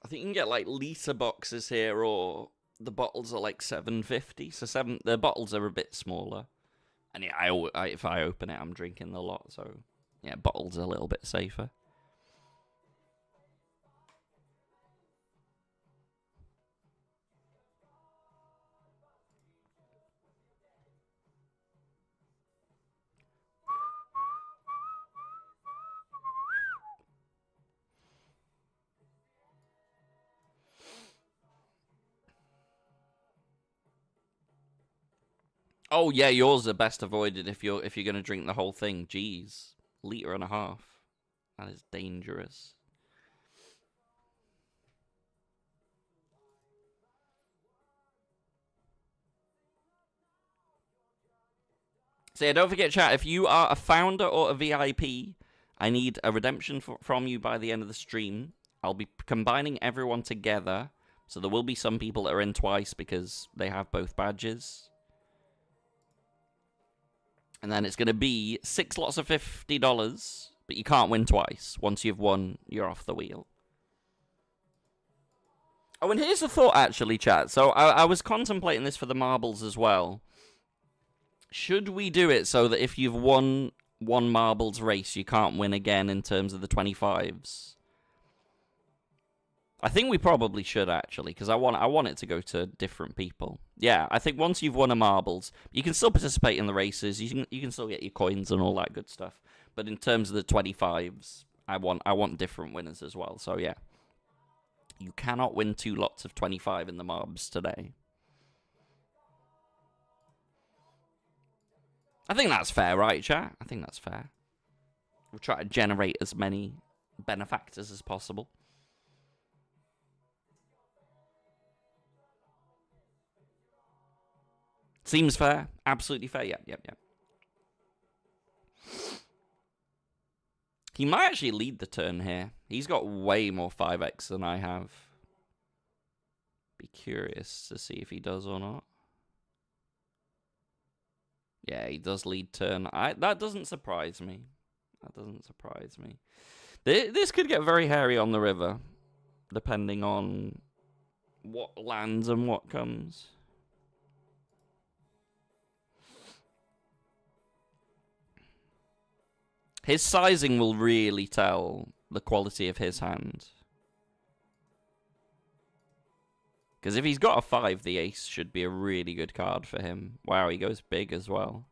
I think you can get like liter boxes here, or the bottles are like $7.50. So the bottles are a bit smaller. And yeah, if I open it, I'm drinking a lot. So yeah, bottles are a little bit safer. Oh yeah, yours are best avoided if you're gonna drink the whole thing. Jeez, 1.5 liters. That is dangerous. So yeah, don't forget, chat. If you are a founder or a VIP, I need a redemption from you by the end of the stream. I'll be combining everyone together, so there will be some people that are in twice because they have both badges. And then it's going to be 6 lots of $50, but you can't win twice. Once you've won, you're off the wheel. Oh, and here's the thought, actually, chat. So I was contemplating this for the marbles as well. Should we do it so that if you've won one marbles race, you can't win again in terms of the 25s? I think we probably should, actually, because I want it to go to different people. Yeah, I think once you've won a marbles, you can still participate in the races. You can still get your coins and all that good stuff. But in terms of the 25s, I want different winners as well. So yeah, you cannot win 2 lots of 25 in the marbs today. I think that's fair, right, chat? I think that's fair. We'll try to generate as many benefactors as possible. Seems fair. Absolutely fair. Yep. He might actually lead the turn here. He's got way more 5x than I have. Be curious to see if he does or not. Yeah, he does lead turn. That doesn't surprise me. That doesn't surprise me. This could get very hairy on the river, depending on what lands and what comes. His sizing will really tell the quality of his hand. Because if he's got a 5, the ace should be a really good card for him. Wow, he goes big as well.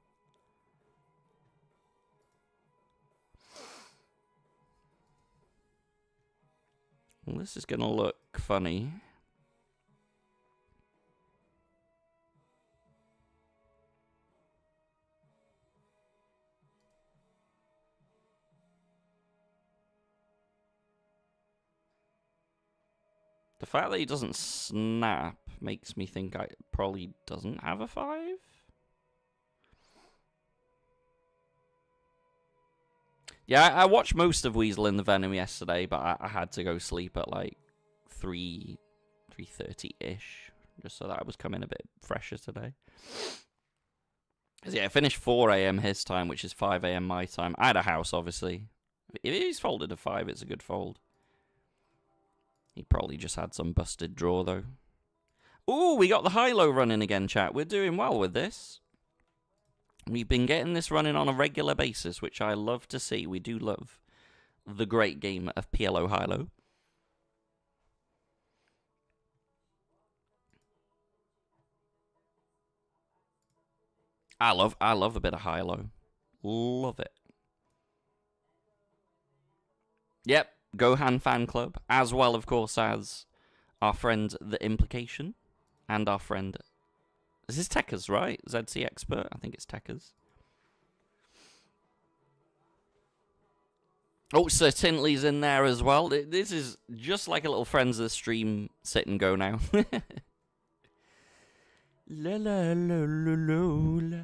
Well, this is going to look funny. The fact that he doesn't snap makes me think I probably doesn't have a 5. Yeah, I watched most of Weasel in the Venom yesterday, but I had to go sleep at like 3:30-ish, just so that I was coming a bit fresher today. Because yeah, I finished 4 a.m. his time, which is 5 a.m. my time. I had a house, obviously. If he's folded a 5, it's a good fold. He probably just had some busted draw, though. Ooh, we got the high-low running again, chat. We're doing well with this. We've been getting this running on a regular basis, which I love to see. We do love the great game of PLO high-low. I love a bit of high-low. Love it. Yep, Gohan Fan Club, as well, of course, as our friend The Implication, and our friend... This is Tekka's, right? ZC Expert? I think it's Tekka's. Oh, Sir Tintley's in there as well. This is just like a little Friends of the Stream sit and go now. La la la la la la.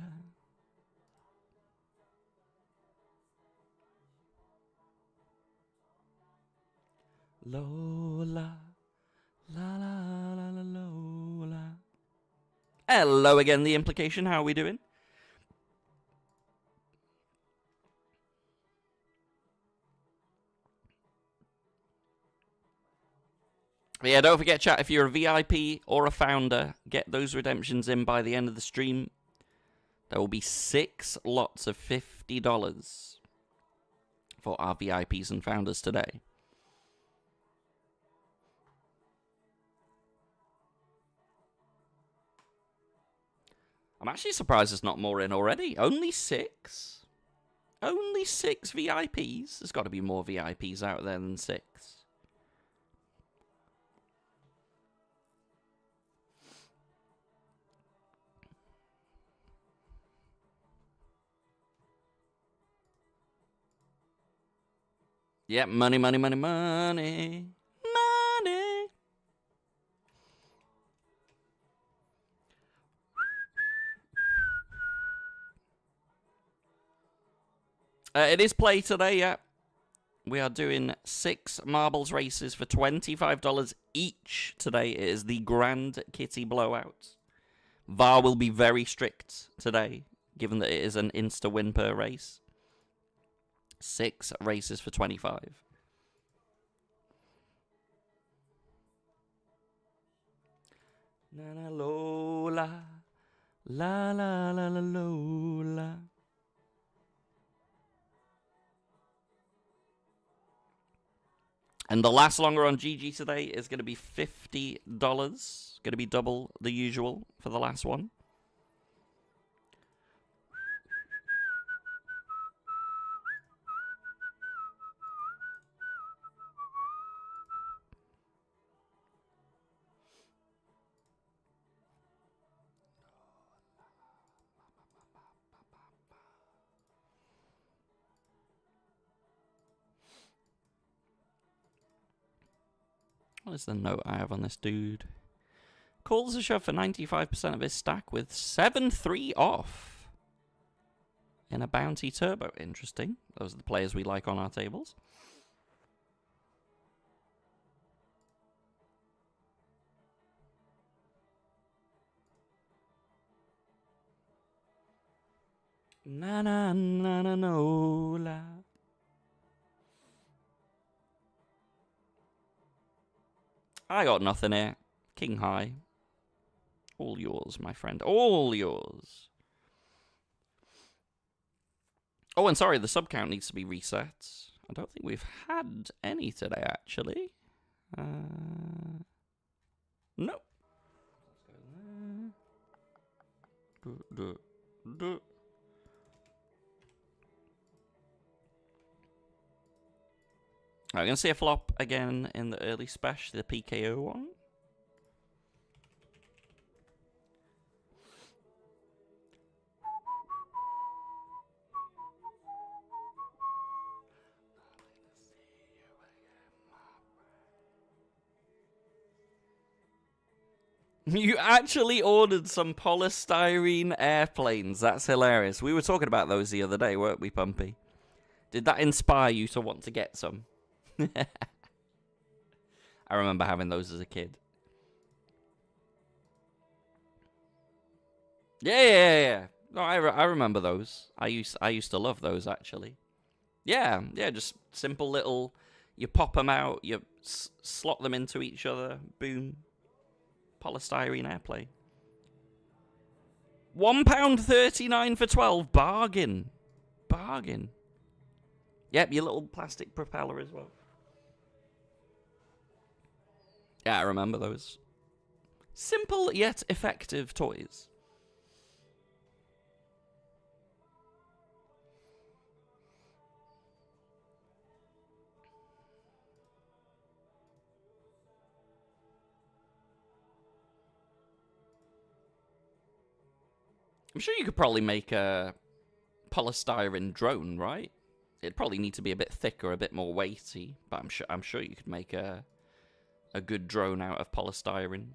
Lola. La la la la Lola. Hello again, The Implication. How are we doing? But yeah, don't forget, chat, if you're a VIP or a founder, get those redemptions in by the end of the stream. There will be 6 lots of $50 for our VIPs and founders today. I'm actually surprised there's not more in already. Only 6? Only 6 VIPs? There's got to be more VIPs out there than 6. Yep, money, money, money, money. Money. It is play today, yeah. We are doing 6 marbles races for $25 each today. It is the Grand Kitty Blowout. VAR will be very strict today, given that it is an insta-win per race. 6 races for 25. Na na Lola, la la la la Lola. And the last longer on GG today is going to be $50. Going to be double the usual for the last one. What is the note I have on this dude? Calls a shove for 95% of his stack with 7-3 off. In a bounty turbo. Interesting. Those are the players we like on our tables. Na na na na no la. I got nothing here. King high. All yours, my friend. All yours. Oh, and sorry, the sub count needs to be reset. I don't think we've had any today, actually. Nope. I'm going to see a flop again in the early special, the PKO one. You actually ordered some polystyrene airplanes. That's hilarious. We were talking about those the other day, weren't we, Pumpy? Did that inspire you to want to get some? I remember having those as a kid. Yeah. No, I remember those. I used to love those, actually. Yeah, just simple little... You pop them out, you slot them into each other, boom. Polystyrene airplane. £1.39 for 12. Bargain. Bargain. Yep, your little plastic propeller as well. Yeah, I remember those. Simple yet effective toys. I'm sure you could probably make a polystyrene drone, right? It'd probably need to be a bit thicker, a bit more weighty, but I'm sure you could make a good drone out of polystyrene.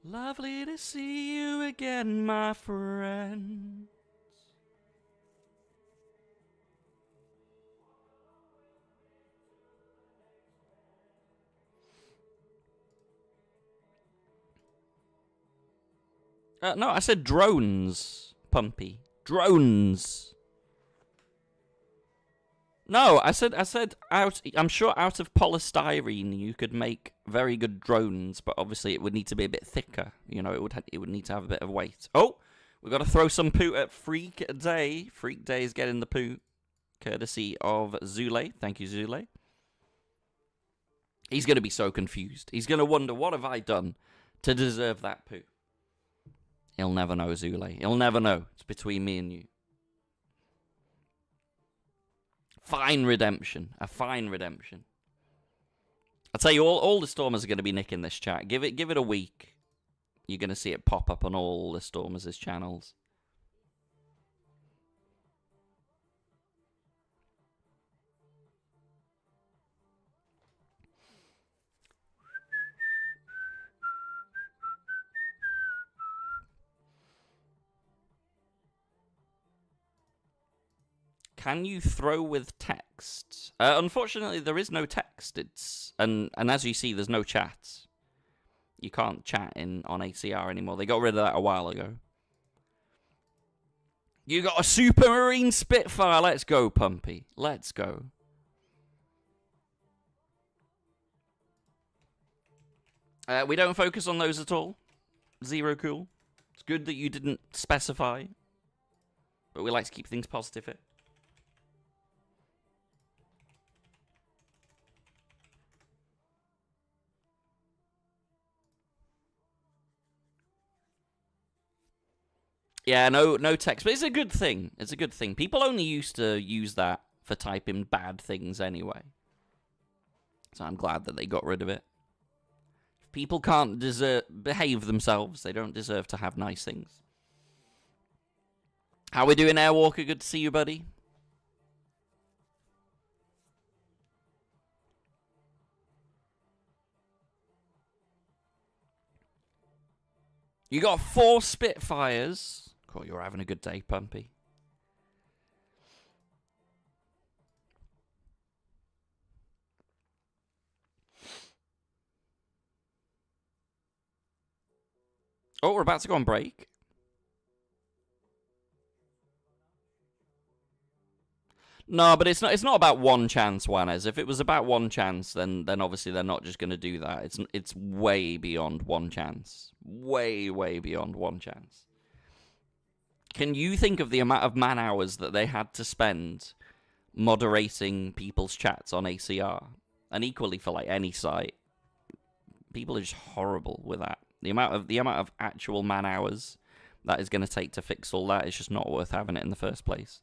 Lovely to see you again, my friend. No, I said drones, Pumpy. Drones. No, I said out. I'm sure out of polystyrene you could make very good drones, but obviously it would need to be a bit thicker. You know, it would need to have a bit of weight. Oh, we got to throw some poo at Freak Day. Freak Day is getting the poo, courtesy of Zule. Thank you, Zule. He's gonna be so confused. He's gonna wonder, what have I done to deserve that poo? He'll never know, Zule. He'll never know. It's between me and you. Fine redemption. A fine redemption. I'll tell you, all the Stormers are going to be nicking this chat. Give it a week. You're going to see it pop up on all the Stormers' channels. Can you throw with text? Unfortunately, there is no text. And as you see, there's no chat. You can't chat on ACR anymore. They got rid of that a while ago. You got a Supermarine Spitfire. Let's go, Pumpy. Let's go. We don't focus on those at all. Zero cool. It's good that you didn't specify. But we like to keep things positive here. Yeah, no text, but it's a good thing. It's a good thing. People only used to use that for typing bad things anyway. So I'm glad that they got rid of it. If people can't behave themselves, they don't deserve to have nice things. How we doing, Airwalker? Good to see you, buddy. You got 4 Spitfires. Cool, you're having a good day, Pumpy. Oh, we're about to go on break. No, but it's not about one chance, Juanes. If it was about one chance, then obviously they're not just going to do that. It's way beyond one chance. Way beyond one chance. Can you think of the amount of man hours that they had to spend moderating people's chats on ACR? And equally for like any site. People are just horrible with that. The amount of actual man hours that is going to take to fix all that is just not worth having it in the first place.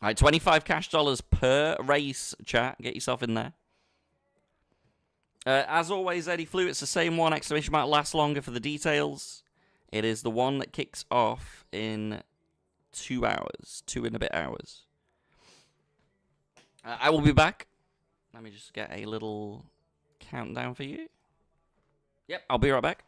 All right, 25 cash dollars per race, chat. Get yourself in there. As always, Eddie Flew, it's the same one, exclamation mark, last longer for the details. It is the one that kicks off in 2 hours, 2 and a bit hours. I will be back. Let me just get a little countdown for you. Yep, I'll be right back.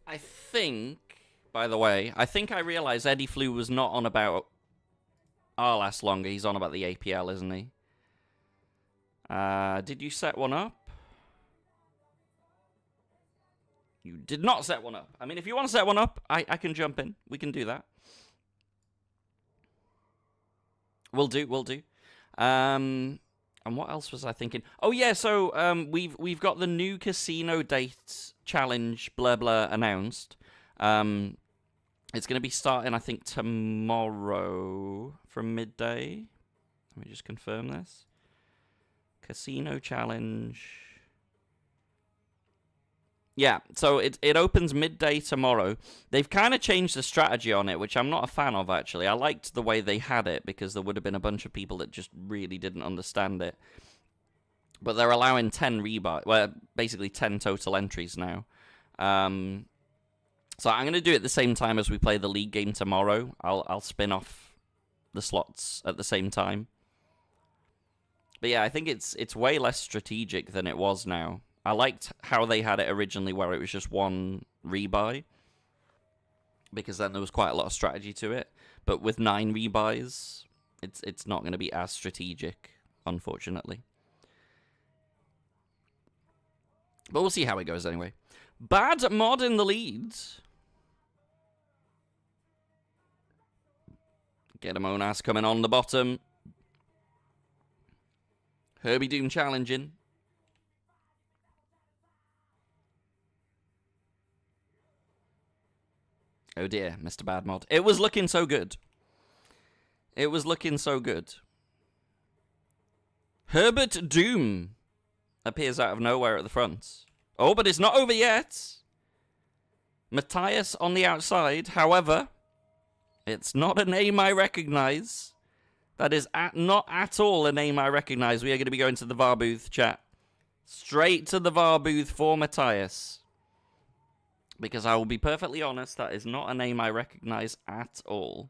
I think, by the way, I realized Eddie Flew was not on about our last longer. He's on about the APL, isn't he? Did you set one up? You did not set one up. I mean, if you want to set one up, I can jump in. We can do that. We'll do. And what else was I thinking? Oh yeah, so we've got the new casino date challenge blah blah announced. It's going to be starting, I think, tomorrow from midday. Let me just confirm this. Casino challenge. Yeah, so it opens midday tomorrow. They've kind of changed the strategy on it, which I'm not a fan of, actually. I liked the way they had it, because there would have been a bunch of people that just really didn't understand it. But they're allowing 10 rebuy, well, basically 10 total entries now. So I'm going to do it at the same time as we play the league game tomorrow. I'll spin off the slots at the same time. But yeah, I think it's way less strategic than it was now. I liked how they had it originally, where it was just one rebuy, because then there was quite a lot of strategy to it. But with 9 rebuys, it's not going to be as strategic, unfortunately. But we'll see how it goes anyway. Bad Mod in the lead. Get a Monas coming on the bottom. Herbie Doom challenging. Oh dear, Mr. Bad Mod. It was looking so good. It was looking so good. Herbert Doom appears out of nowhere at the front. Oh, but it's not over yet. Matthias on the outside. However, it's not a name I recognize. That is not at all a name I recognize. We are going to be going to the VAR booth, chat. Straight to the VAR booth for Matthias. Because I will be perfectly honest, that is not a name I recognize at all.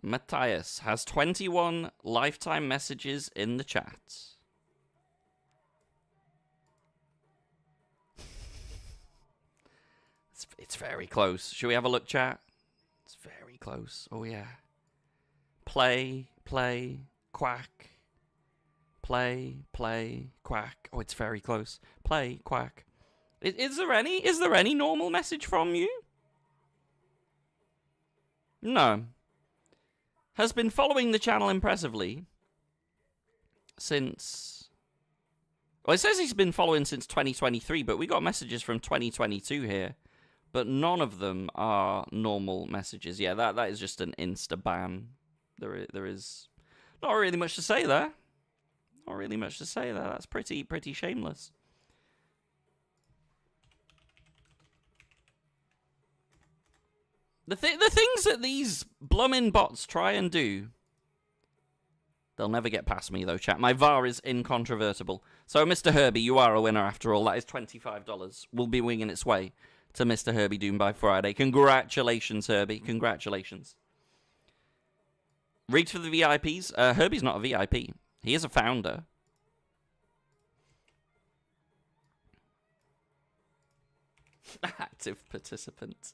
Matthias has 21 lifetime messages in the chat. It's very close. Should we have a look, chat? It's very close. Oh, yeah. Play, quack. Play, quack. Oh, it's very close. Play, quack. Is there any normal message from you? No. Has been following the channel impressively since... Well, it says he's been following since 2023, but we got messages from 2022 here. But none of them are normal messages. Yeah, that is just an insta-ban. There is not really much to say there. Not really much to say there. That's pretty shameless. The things that these bloomin' bots try and do, they'll never get past me, though, chat. My VAR is incontrovertible. So, Mr. Herbie, you are a winner after all. That is $25. We'll be winging its way to Mr. Herbie Doom by Friday. Congratulations, Herbie. Congratulations. Rigged for the VIPs. Herbie's not a VIP. He is a founder. Active participant.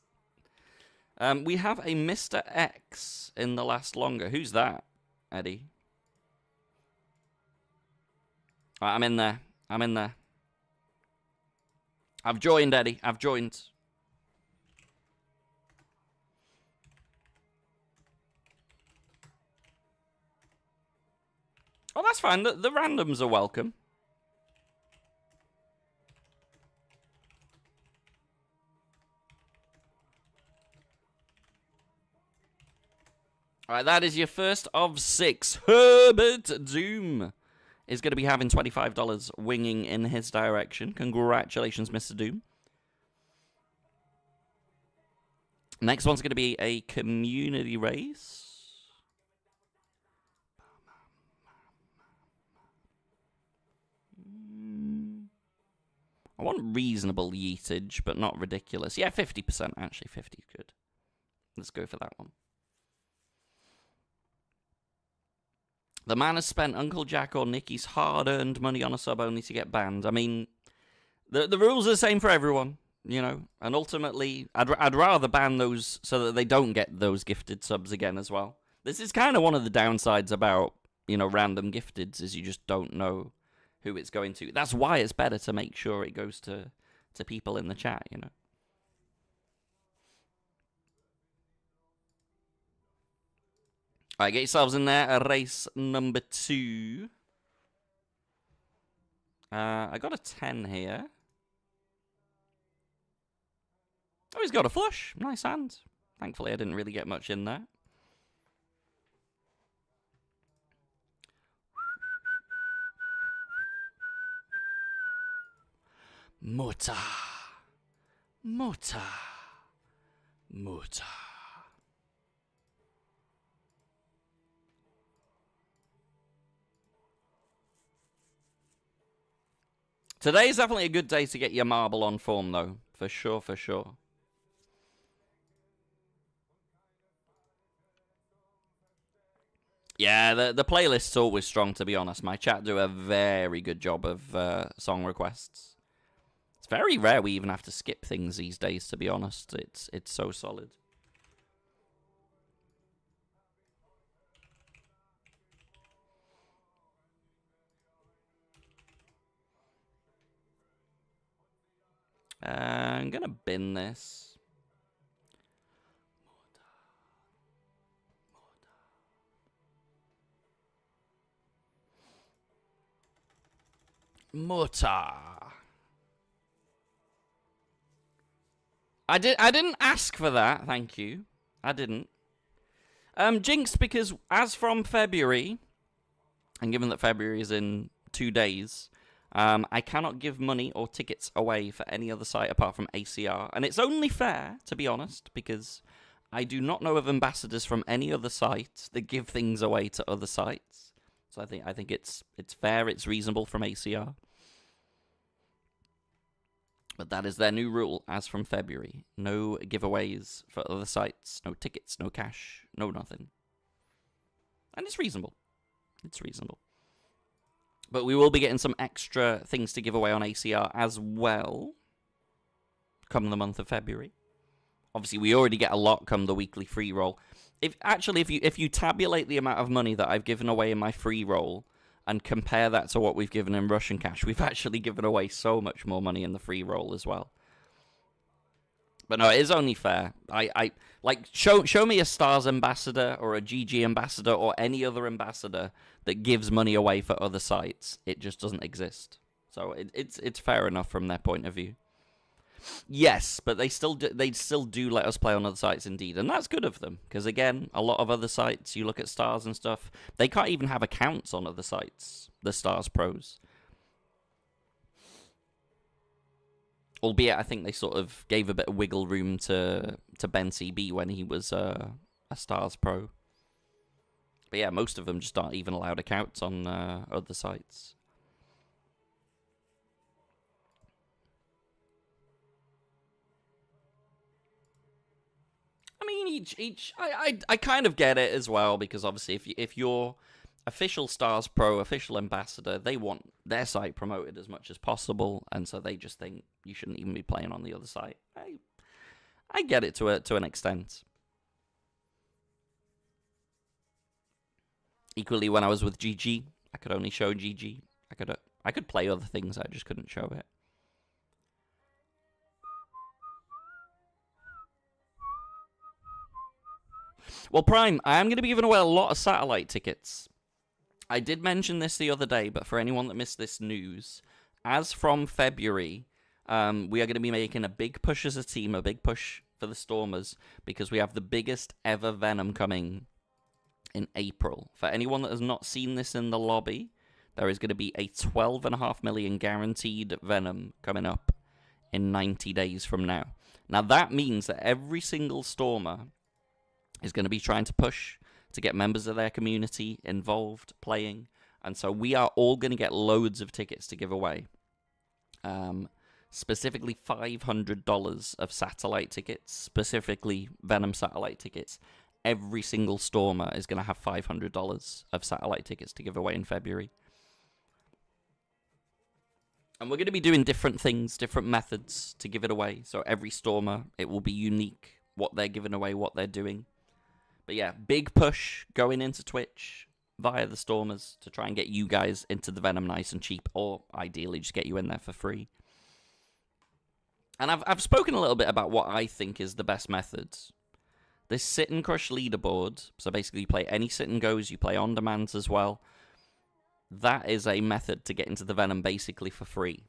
We have a Mr. X in the last longer. Who's that, Eddie? Right, I'm in there. I've joined, Eddie. I've joined. Oh, that's fine. The randoms are welcome. All right, that is your first of 6. Herbert Doom is going to be having $25 winging in his direction. Congratulations, Mr. Doom. Next one's going to be a community race. I want reasonable yeetage, but not ridiculous. Yeah, 50%, actually. 50 is good. Let's go for that one. The man has spent Uncle Jack or Nicky's hard-earned money on a sub only to get banned. I mean, the rules are the same for everyone, you know. And ultimately, I'd rather ban those so that they don't get those gifted subs again as well. This is kind of one of the downsides about, you know, random gifteds, is you just don't know who it's going to. That's why it's better to make sure it goes to people in the chat, you know. Alright, get yourselves in there. Race number 2. I got a 10 here. Oh, he's got a flush. Nice hand. Thankfully, I didn't really get much in there. Muta. Today is definitely a good day to get your marble on form, though. For sure. Yeah, the playlist's always strong, to be honest. My chat do a very good job of song requests. It's very rare we even have to skip things these days, to be honest. It's so solid. I'm gonna bin this. Muta. I didn't ask for that, thank you. I didn't. Jinxed because as from February, and given that February is in 2 days, I cannot give money or tickets away for any other site apart from ACR. And it's only fair, to be honest, because I do not know of ambassadors from any other site that give things away to other sites. So I think it's fair, it's reasonable from ACR. But that is their new rule as from February. No giveaways for other sites, no tickets, no cash, no nothing. And it's reasonable. It's reasonable. But we will be getting some extra things to give away on ACR as well come the month of February. Obviously, we already get a lot come the weekly free roll. If you tabulate the amount of money that I've given away in my free roll and compare that to what we've given in Russian cash, we've actually given away so much more money in the free roll as well. But no, it is only fair. Show me a Stars ambassador or a GG ambassador or any other ambassador that gives money away for other sites. It just doesn't exist. So it's fair enough from their point of view. Yes, but they still do let us play on other sites indeed, and that's good of them, because again, a lot of other sites, you look at Stars and stuff, they can't even have accounts on other sites, the Stars pros. Albeit, I think they sort of gave a bit of wiggle room to Ben CB when he was a Stars pro. But yeah, most of them just aren't even allowed accounts on other sites. I mean, I kind of get it as well, because obviously if you're official Stars Pro, official ambassador, they want their site promoted as much as possible, and so they just think you shouldn't even be playing on the other site. I get it to an extent. Equally, when I was with GG, I could only show GG. I could play other things, I just couldn't show it. Well, Prime, I am going to be giving away a lot of satellite tickets. I did mention this the other day, but for anyone that missed this news, as from February, we are going to be making a big push as a team, a big push for the Stormers, because we have the biggest ever Venom coming in April. For anyone that has not seen this in the lobby, there is going to be a 12.5 million guaranteed Venom coming up in 90 days from now. Now, that means that every single Stormer is going to be trying to push to get members of their community involved, playing. And so we are all going to get loads of tickets to give away. Specifically $500 of satellite tickets, specifically Venom satellite tickets. Every single Stormer is going to have $500 of satellite tickets to give away in February. And we're going to be doing different things, different methods to give it away. So every Stormer, it will be unique, what they're giving away, what they're doing. But yeah, big push going into Twitch via the Stormers to try and get you guys into the Venom nice and cheap, or ideally just get you in there for free. And I've spoken a little bit about what I think is the best method. This sit and crush leaderboard, so basically you play any sit and goes, you play on demands as well. That is a method to get into the Venom basically for free.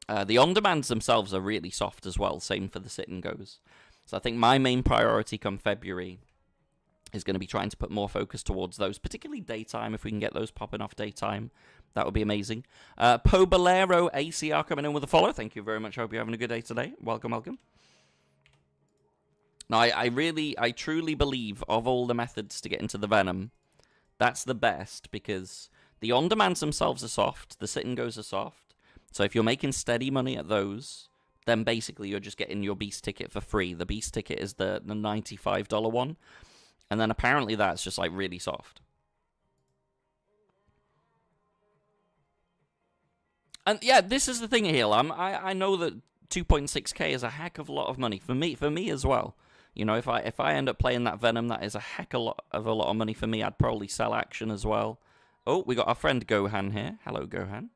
The on demands themselves are really soft as well, same for the sit and goes. So I think my main priority come February is going to be trying to put more focus towards those, particularly daytime. If we can get those popping off daytime, that would be amazing. Pobolero ACR coming in with a follow. Thank you very much. Hope you're having a good day today. Welcome, welcome. Now, I truly believe of all the methods to get into the Venom, that's the best, because the on-demands themselves are soft, the sit-and-goes are soft, so if you're making steady money at those, then basically you're just getting your Beast ticket for free. The Beast ticket is the $95 one. And then apparently that's just like really soft. And yeah, this is the thing here. I know that 2.6k is a heck of a lot of money for me as well. You know, if I end up playing that Venom, that is a heck of a lot of money for me. I'd probably sell action as well. Oh, we got our friend Gohan here. Hello, Gohan.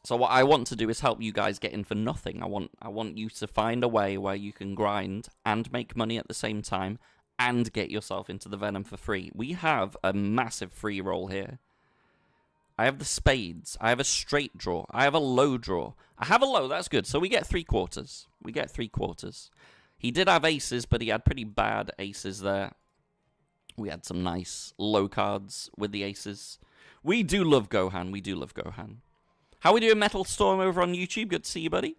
So what I want to do is help you guys get in for nothing. I want you to find a way where you can grind and make money at the same time and get yourself into the Venom for free. We have a massive free roll here. I have the spades. I have a straight draw. I have a low draw. I have a low. That's good. So we get 3/4. We get 3/4. He did have aces, but he had pretty bad aces there. We had some nice low cards with the aces. We do love Gohan. We do love Gohan. How we doing, Metal Storm, over on YouTube? Good to see you, buddy.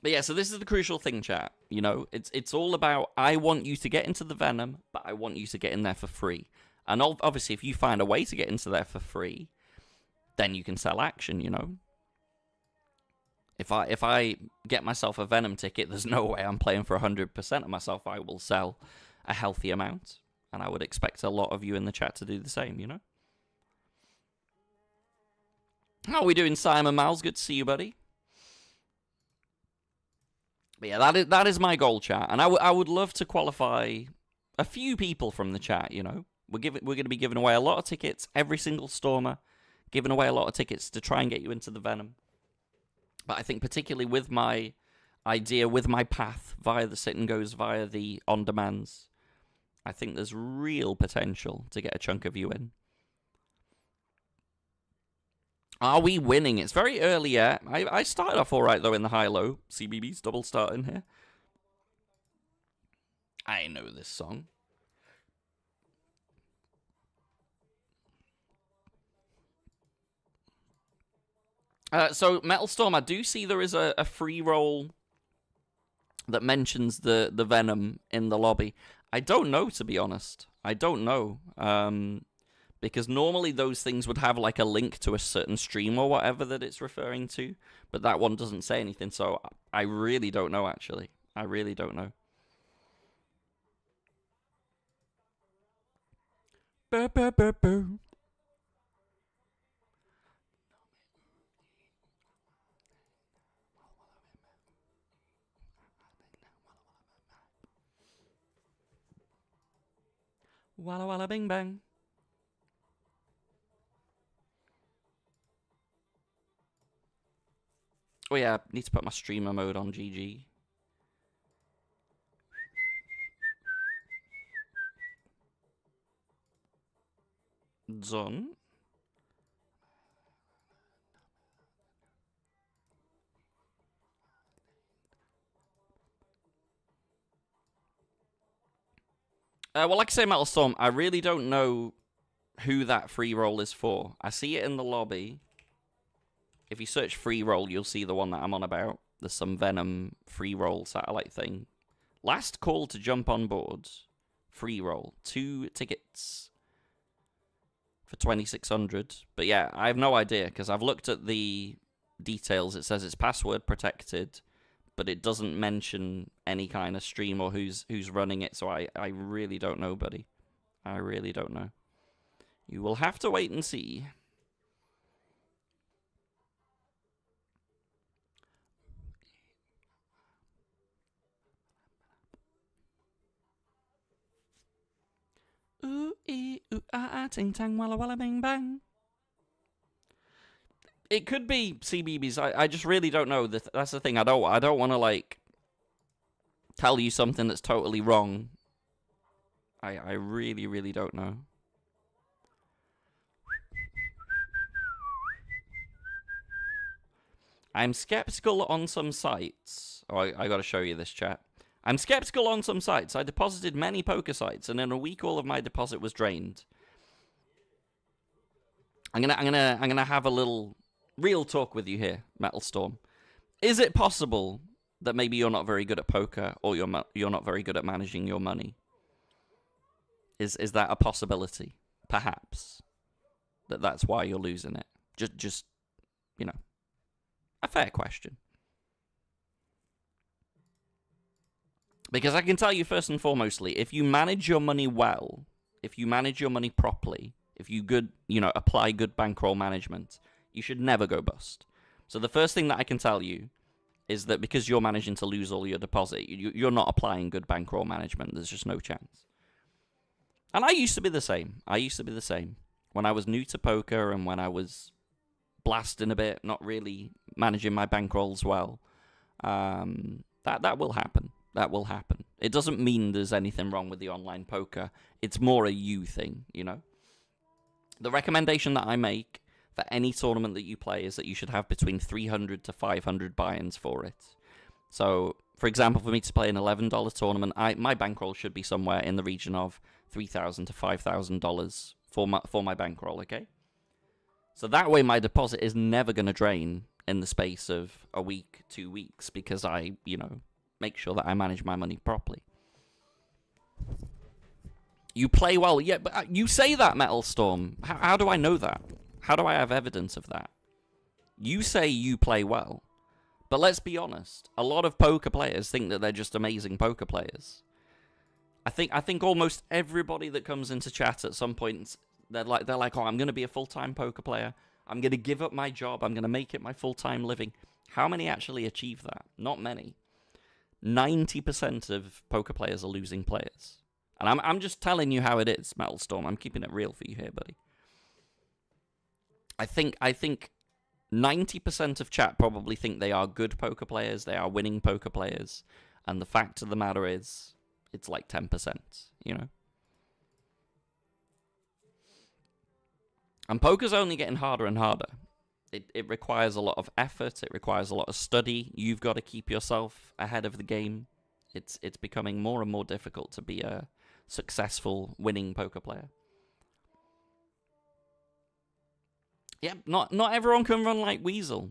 But yeah, so this is the crucial thing, chat. You know, it's all about, I want you to get into the Venom, but I want you to get in there for free. And obviously, if you find a way to get into there for free, then you can sell action, you know. If I get myself a Venom ticket, there's no way I'm playing for 100% of myself. I will sell a healthy amount. And I would expect a lot of you in the chat to do the same, you know. How are we doing, Simon Miles? Good to see you, buddy. But yeah, that is my goal, chat. And I would love to qualify a few people from the chat, you know. We're going to be giving away a lot of tickets, every single Stormer, giving away a lot of tickets to try and get you into the Venom. But I think particularly with my idea, with my path via the sit and goes, via the on-demands, I think there's real potential to get a chunk of you in. Are we winning? It's very early yet. I started off all right, though, in the high-low. CBB's double starting here. I know this song. So, Metal Storm, I do see there is a free roll that mentions the Venom in the lobby. I don't know, to be honest. I don't know. Because normally those things would have like a link to a certain stream or whatever that it's referring to. But that one doesn't say anything, so I really don't know, actually. I really don't know. Burr, burr, burr, burr. Walla walla bing bang. Oh yeah, need to put my streamer mode on GG. Done. Well, like I say, Metal Storm, I really don't know who that free roll is for. I see it in the lobby. If you search free roll, you'll see the one that I'm on about. There's some Venom free roll satellite thing. Last call to jump on board. Free roll. 2 tickets for 2,600. But yeah, I have no idea because I've looked at the details. It says it's password protected, but it doesn't mention any kind of stream or who's running it. So I really don't know, buddy. I really don't know. You will have to wait and see. Ooh, ee, ooh, ah, ah, ting, tang, walla, walla, bing, bang. It could be CBBS. I just really don't know. That's the thing. I don't want to, like, tell you something that's totally wrong. I really, really don't know. I'm skeptical on some sites. Oh, I gotta show you this, chat. I'm skeptical on some sites. I deposited many poker sites, and in a week, all of my deposit was drained. I'm gonna have a little real talk with you here, Metal Storm. Is it possible that maybe you're not very good at poker, or you're not very good at managing your money? Is that a possibility? Perhaps that's why you're losing it. Just you know, a fair question. Because I can tell you first and foremostly, if you manage your money well, if you manage your money properly, if you apply good bankroll management, you should never go bust. So the first thing that I can tell you is that because you're managing to lose all your deposit, you're not applying good bankroll management. There's just no chance. And I used to be the same. When I was new to poker and when I was blasting a bit, not really managing my bankrolls well, that will happen. That will happen. It doesn't mean there's anything wrong with the online poker. It's more a you thing, you know? The recommendation that I make for any tournament that you play is that you should have between 300 to 500 buy-ins for it. So, for example, for me to play an $11 tournament, my bankroll should be somewhere in the region of $3,000 to $5,000 for my bankroll, okay? So that way my deposit is never going to drain in the space of a week, 2 weeks, because I, make sure that I manage my money properly. You play well, yeah, but you say that, Metal Storm. How do I know that? How do I have evidence of that? You say you play well, but let's be honest. A lot of poker players think that they're just amazing poker players. I think almost everybody that comes into chat at some point, they're like, oh, I'm going to be a full-time poker player. I'm going to give up my job. I'm going to make it my full-time living. How many actually achieve that? Not many. 90% of poker players are losing players. And I'm just telling you how it is, Metal Storm. I'm keeping it real for you here, buddy. I think 90% of chat probably think they are good poker players. They are winning poker players. And the fact of the matter is, it's like 10%, And poker's only getting harder and harder. It requires a lot of effort. It requires a lot of study. You've got to keep yourself ahead of the game. It's becoming more and more difficult to be a successful winning poker player. Yeah, not everyone can run like Weasel,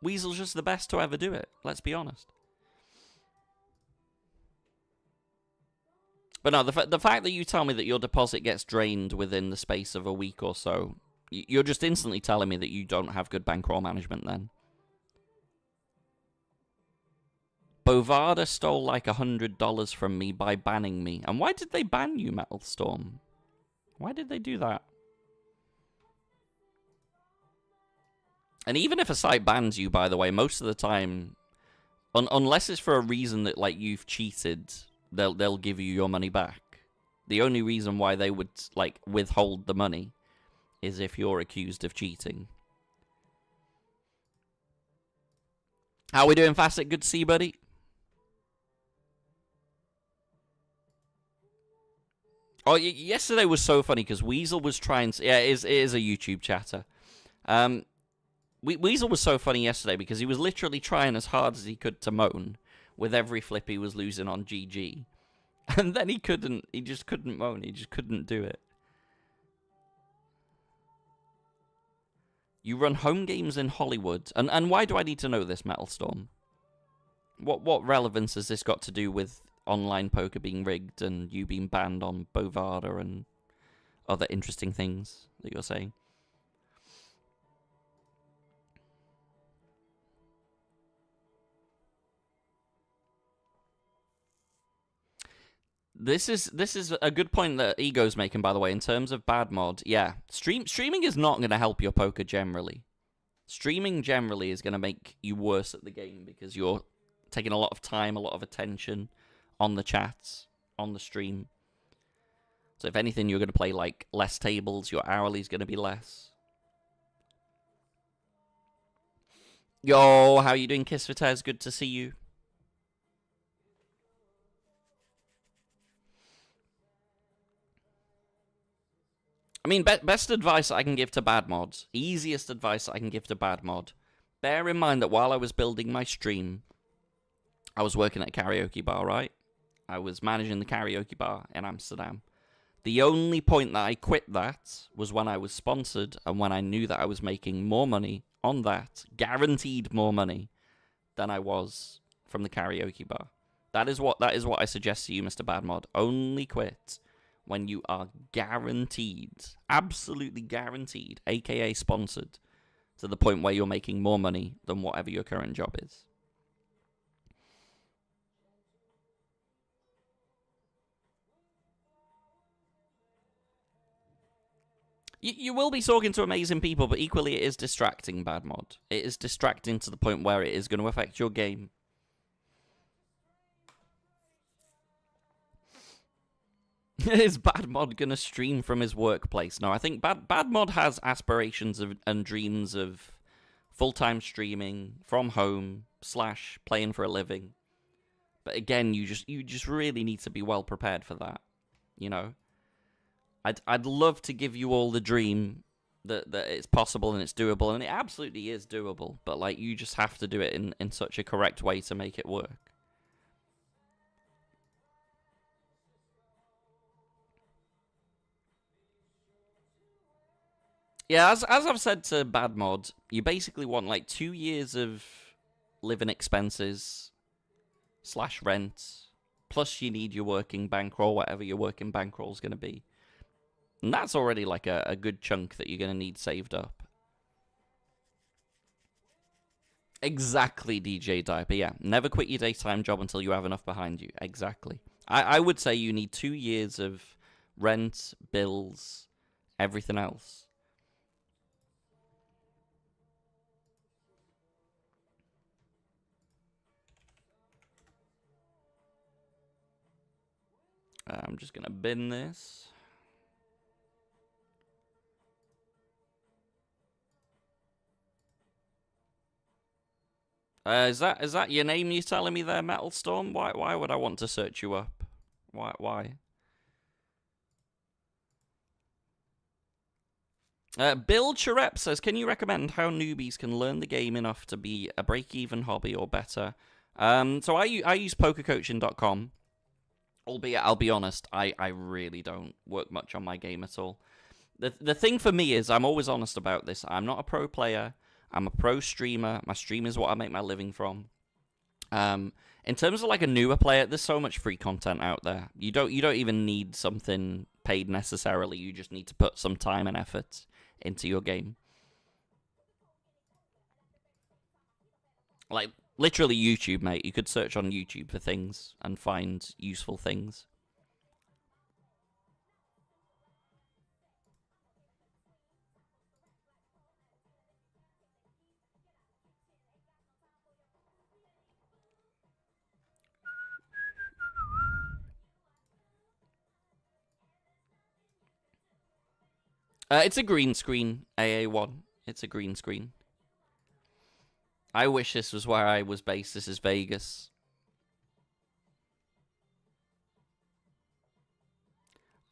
Weasel's just the best to ever do it, let's be honest. But no, the fact that you tell me that your deposit gets drained within the space of a week or so, you're just instantly telling me that you don't have good bankroll management then. Bovada stole like $100 from me by banning me. And why did they ban you, Metal Storm? Why did they do that? And even if a site bans you, by the way, most of the time, unless it's for a reason that like you've cheated, they'll give you your money back. The only reason why they would like withhold the money is if you're accused of cheating. How we doing, Facet? Good to see you, buddy. Oh, yesterday was so funny because Weasel was trying to... Yeah, it is a YouTube chatter. Weasel was so funny yesterday because he was literally trying as hard as he could to moan with every flip he was losing on GG. And then he just couldn't moan. He just couldn't do it. You run home games in Hollywood. And why do I need to know this, Metal Storm? What relevance has this got to do with online poker being rigged and you being banned on Bovada and other interesting things that you're saying? This is a good point that Ego's making, by the way, in terms of bad mod. Yeah, streaming is not going to help your poker generally. Streaming generally is going to make you worse at the game because you're taking a lot of time, a lot of attention on the chats, on the stream. So if anything, you're going to play like less tables, your hourly's going to be less. Yo, how you doing, Kiss for Tez? Good to see you. I mean, best advice I can give to bad mods, easiest advice I can give to bad mod, bear in mind that while I was building my stream, I was working at a karaoke bar, right? I was managing the karaoke bar in Amsterdam. The only point that I quit that was when I was sponsored and when I knew that I was making more money on that, guaranteed more money, than I was from the karaoke bar. That is what I suggest to you, Mr. Badmod. Only quit when you are guaranteed, absolutely guaranteed, aka sponsored, to the point where you're making more money than whatever your current job is. You will be talking to amazing people, but equally it is distracting, bad mod. It is distracting to the point where it is going to affect your game. Is bad mod going to stream from his workplace? No, I think bad mod has aspirations and dreams of full-time streaming from home / playing for a living. But again, you just really need to be well prepared for that, you know. I'd love to give you all the dream that it's possible and it's doable, and it absolutely is doable, but like you just have to do it in such a correct way to make it work. Yeah, as I've said to Bad Mod, you basically want like 2 years of living expenses / rent, plus you need your working bankroll, whatever your working bankroll is going to be. And that's already like a good chunk that you're going to need saved up. Exactly, DJ Diaper, yeah. Never quit your daytime job until you have enough behind you. Exactly. I would say you need 2 years of rent, bills, everything else. I'm just going to bin this. Is that your name you're telling me there, Metal Storm? Why would I want to search you up? Why? Bill Charep says, can you recommend how newbies can learn the game enough to be a break-even hobby or better? So I use pokercoaching.com. Albeit, I'll be honest, I really don't work much on my game at all. The thing for me is, I'm always honest about this. I'm not a pro player. I'm a pro streamer. My stream is what I make my living from. In terms of like a newer player, there's so much free content out there. You don't even need something paid necessarily. You just need to put some time and effort into your game. Like, literally YouTube, mate. You could search on YouTube for things and find useful things. It's a green screen, AA1. It's a green screen. I wish this was where I was based. This is Vegas.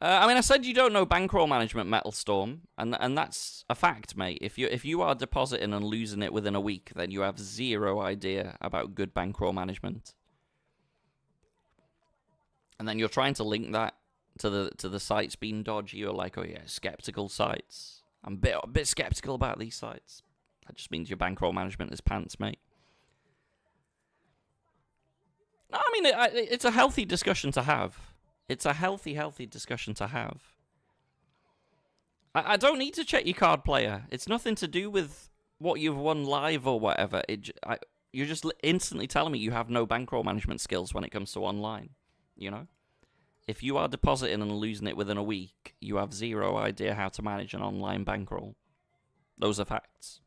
I mean, I said you don't know bankroll management, Metal Storm, and that's a fact, mate. If you are depositing and losing it within a week, then you have zero idea about good bankroll management. And then you're trying to link that to the sites being dodgy. You're like, oh yeah, skeptical sites. I'm a bit skeptical about these sites. That just means your bankroll management is pants, mate. I mean, it's a healthy discussion to have. It's a healthy discussion to have. I don't need to check your card player. It's nothing to do with what you've won live or whatever. You're just instantly telling me you have no bankroll management skills when it comes to online. You know? If you are depositing and losing it within a week, you have zero idea how to manage an online bankroll. Those are facts.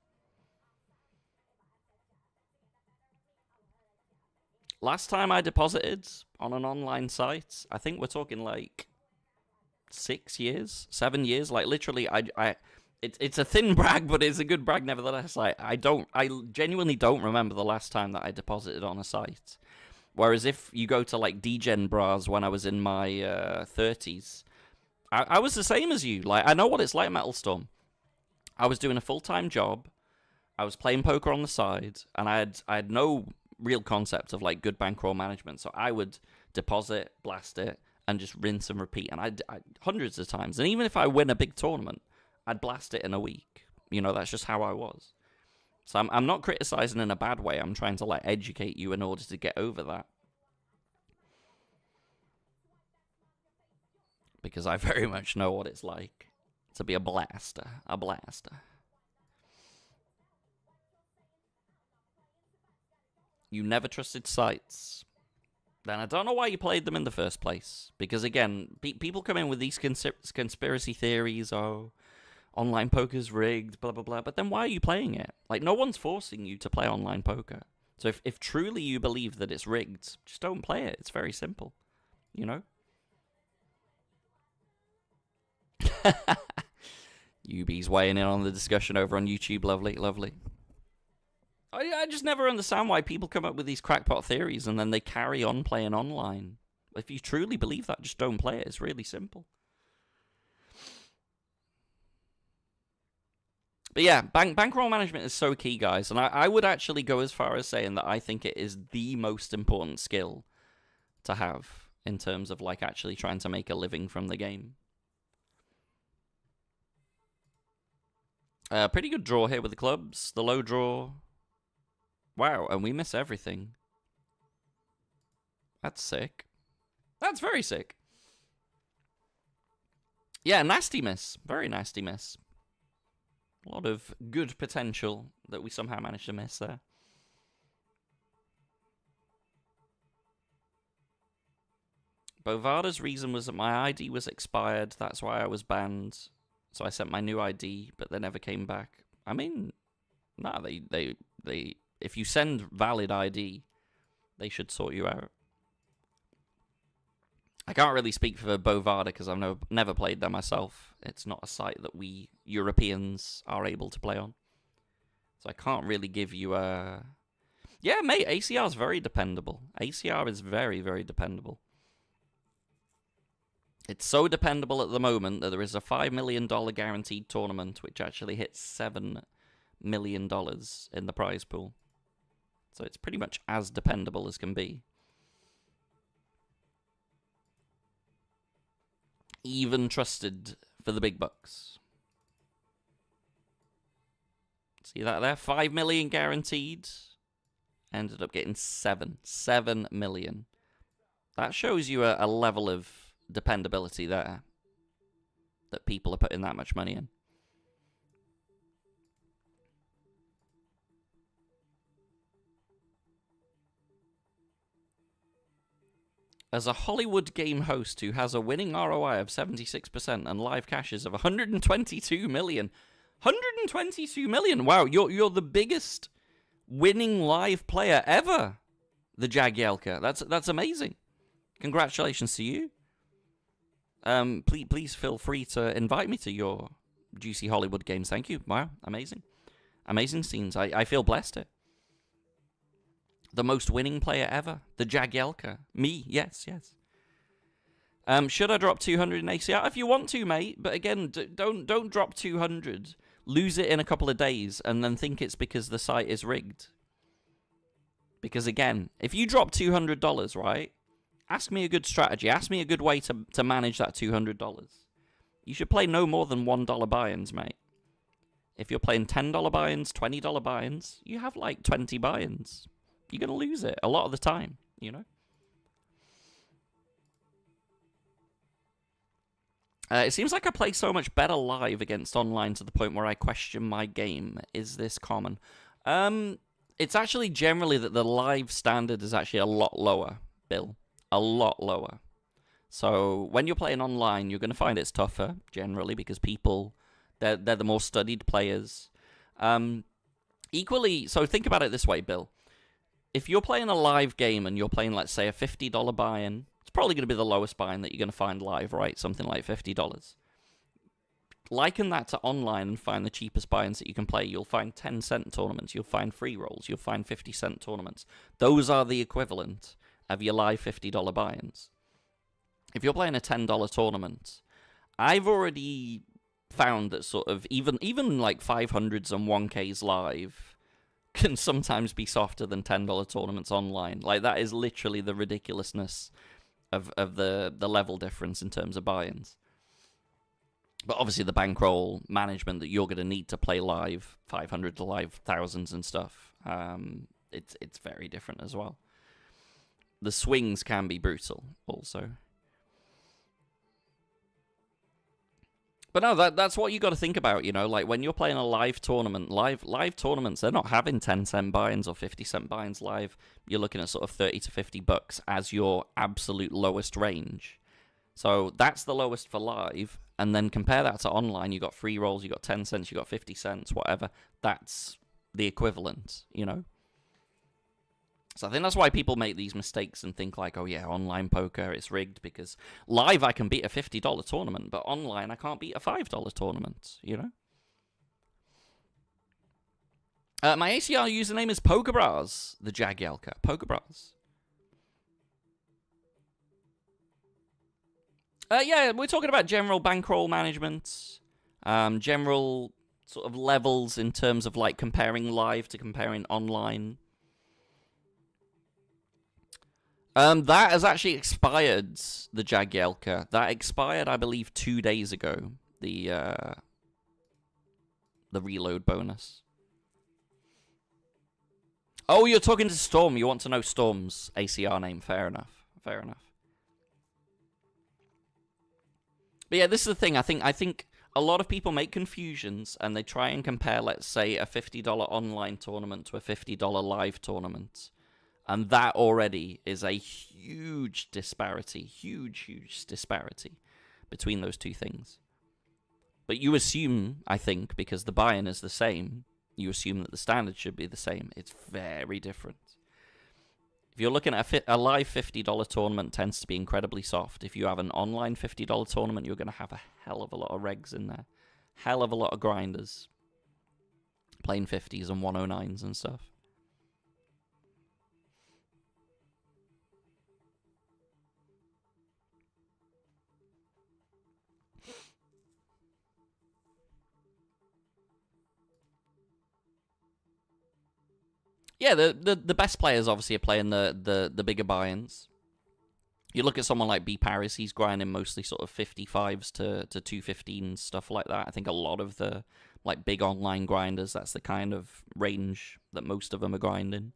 Last time I deposited on an online site, I think we're talking like 6 years, 7 years. Like literally, it's a thin brag, but it's a good brag nevertheless. Like I genuinely don't remember the last time that I deposited on a site. Whereas if you go to like Degen Bras when I was in my 30s, I was the same as you. Like I know what it's like, Metal Storm. I was doing a full-time job. I was playing poker on the side, and I had no real concept of like good bankroll management. So I would deposit, blast it, and just rinse and repeat. And I hundreds of times. And even if I win a big tournament, I'd blast it in a week. You know, that's just how I was. So I'm not criticizing in a bad way. I'm trying to like educate you in order to get over that. Because I very much know what it's like to be a blaster. A blaster. You never trusted sites. Then I don't know why you played them in the first place. Because again, people come in with these conspiracy theories, oh, online poker's rigged, blah, blah, blah. But then why are you playing it? Like, no one's forcing you to play online poker. So if truly you believe that it's rigged, just don't play it. It's very simple. You know? UB's weighing in on the discussion over on YouTube. Lovely, lovely. I just never understand why people come up with these crackpot theories and then they carry on playing online. If you truly believe that, just don't play it. It's really simple. But yeah, bankroll management is so key, guys. And I would actually go as far as saying that I think it is the most important skill to have in terms of like actually trying to make a living from the game. Pretty good draw here with the clubs. The low draw. Wow, and we miss everything. That's sick. That's very sick. Yeah, nasty miss. Very nasty miss. A lot of good potential that we somehow managed to miss there. Bovada's reason was that my ID was expired. That's why I was banned. So I sent my new ID, but they never came back. I mean, nah, they if you send valid ID, they should sort you out. I can't really speak for Bovada because I've never played there myself. It's not a site that we Europeans are able to play on. So I can't really give you a... Yeah, mate, ACR is very dependable. ACR is very, very dependable. It's so dependable at the moment that there is a $5 million guaranteed tournament, which actually hits $7 million in the prize pool. So it's pretty much as dependable as can be. Even trusted for the big bucks. See that there? 5 million guaranteed. Ended up getting 7 million. That shows you a level of dependability there. That people are putting that much money in. As a Hollywood game host who has a winning ROI of 76% and live cashes of 122 million. 122 million! Wow, you're the biggest winning live player ever, the Jagielka. That's amazing. Congratulations to you. Please feel free to invite me to your juicy Hollywood games. Thank you. Wow, amazing. Amazing scenes. I feel blessed here. The most winning player ever. The Jagielka. Me. Yes. Should I drop 200 in ACR? If you want to, mate. But again, don't drop 200. Lose it in a couple of days and then think it's because the site is rigged. Because again, if you drop $200, right? Ask me a good strategy. Ask me a good way to manage that $200. You should play no more than $1 buy-ins, mate. If you're playing $10 buy-ins, $20 buy-ins, you have like 20 buy-ins. You're going to lose it a lot of the time, you know? It seems like I play so much better live against online to the point where I question my game. Is this common? It's actually generally that the live standard is actually a lot lower, Bill. A lot lower. So when you're playing online, you're going to find it's tougher, generally, because people, they're the more studied players. Equally, so think about it this way, Bill. If you're playing a live game and you're playing, let's say, a $50 buy-in, it's probably going to be the lowest buy-in that you're going to find live, right? Something like $50. Liken that to online and find the cheapest buy-ins that you can play. You'll find 10-cent tournaments. You'll find free rolls. You'll find 50-cent tournaments. Those are the equivalent of your live $50 buy-ins. If you're playing a $10 tournament, I've already found that sort of even like 500s and 1Ks live can sometimes be softer than $10 tournaments online. Like, that is literally the ridiculousness of the level difference in terms of buy-ins. But obviously the bankroll management that you're going to need to play live, 500 to live thousands and stuff, it's very different as well. The swings can be brutal also. But no, that's what you got to think about, you know, like when you're playing a live tournament, live tournaments, they're not having 10-cent buy-ins or 50-cent buy-ins live. You're looking at sort of 30 to 50 bucks as your absolute lowest range. So that's the lowest for live, and then compare that to online. You got free rolls, you got 10 cents, you got 50 cents, whatever. That's the equivalent, you know. So I think that's why people make these mistakes and think like, oh yeah, online poker, it's rigged, because live I can beat a $50 tournament, but online I can't beat a $5 tournament, you know? My ACR username is Pokerbras, the Jagielka. Pokerbras. Yeah, we're talking about general bankroll management, general sort of levels in terms of like comparing live to comparing online. That has actually expired, the Jagielka. That expired, I believe, 2 days ago. The the reload bonus. Oh, you're talking to Storm. You want to know Storm's ACR name. Fair enough. Fair enough. But yeah, this is the thing. I think a lot of people make confusions and they try and compare, let's say, a $50 online tournament to a $50 live tournament. And that already is a huge disparity. Huge disparity between those two things. But you assume, I think, because the buy-in is the same, you assume that the standard should be the same. It's very different. If you're looking at a live $50 tournament, tends to be incredibly soft. If you have an online $50 tournament, you're going to have a hell of a lot of regs in there. Hell of a lot of grinders. Playing 50s and 109s and stuff. Yeah, the best players obviously are playing the bigger buy-ins. You look at someone like B Paris, he's grinding mostly sort of 55s to 215s, stuff like that. I think a lot of the like big online grinders, that's the kind of range that most of them are grinding.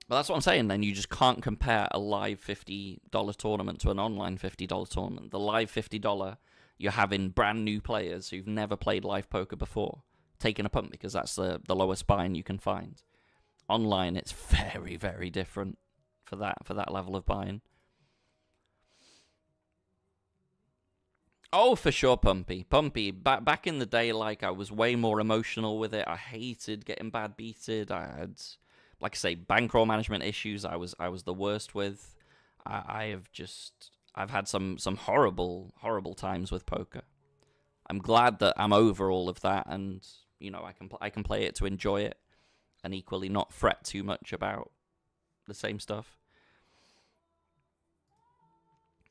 But that's what I'm saying then, you just can't compare a live $50 tournament to an online $50 tournament. The live $50, you're having brand new players who've never played live poker before taking a punt because that's the lowest buy-in you can find. Online, it's very different for that level of buy-in. Oh, for sure, Pumpy. Back in the day, like, I was way more emotional with it. I hated getting bad beated. I had, like I say, bankroll management issues I was the worst with. I've had some horrible times with poker. I'm glad that I'm over all of that, and you know, I can play it to enjoy it, and equally not fret too much about the same stuff.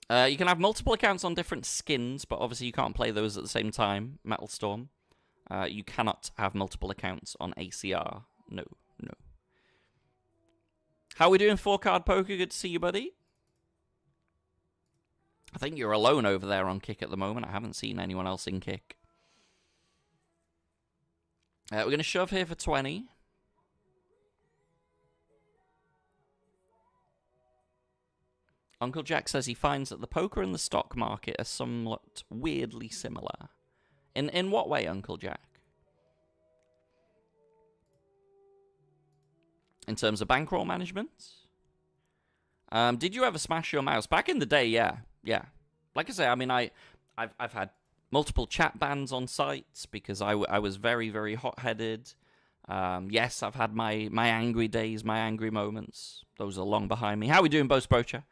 You can have multiple accounts on different skins, but obviously you can't play those at the same time. Metal Storm. You cannot have multiple accounts on ACR. No. How are we doing 4-card poker? Good to see you, buddy. I think you're alone over there on Kick at the moment. I haven't seen anyone else in Kick. We're going to shove here for 20. Uncle Jack says he finds that the poker and the stock market are somewhat weirdly similar. In what way, Uncle Jack? In terms of bankroll management? Did you ever smash your mouse? Back in the day, yeah. Like I say, I mean, I've had multiple chat bans on sites because I was very hot-headed. Yes, I've had my angry days, my angry moments. Those are long behind me. How are we doing, Boast Broacher?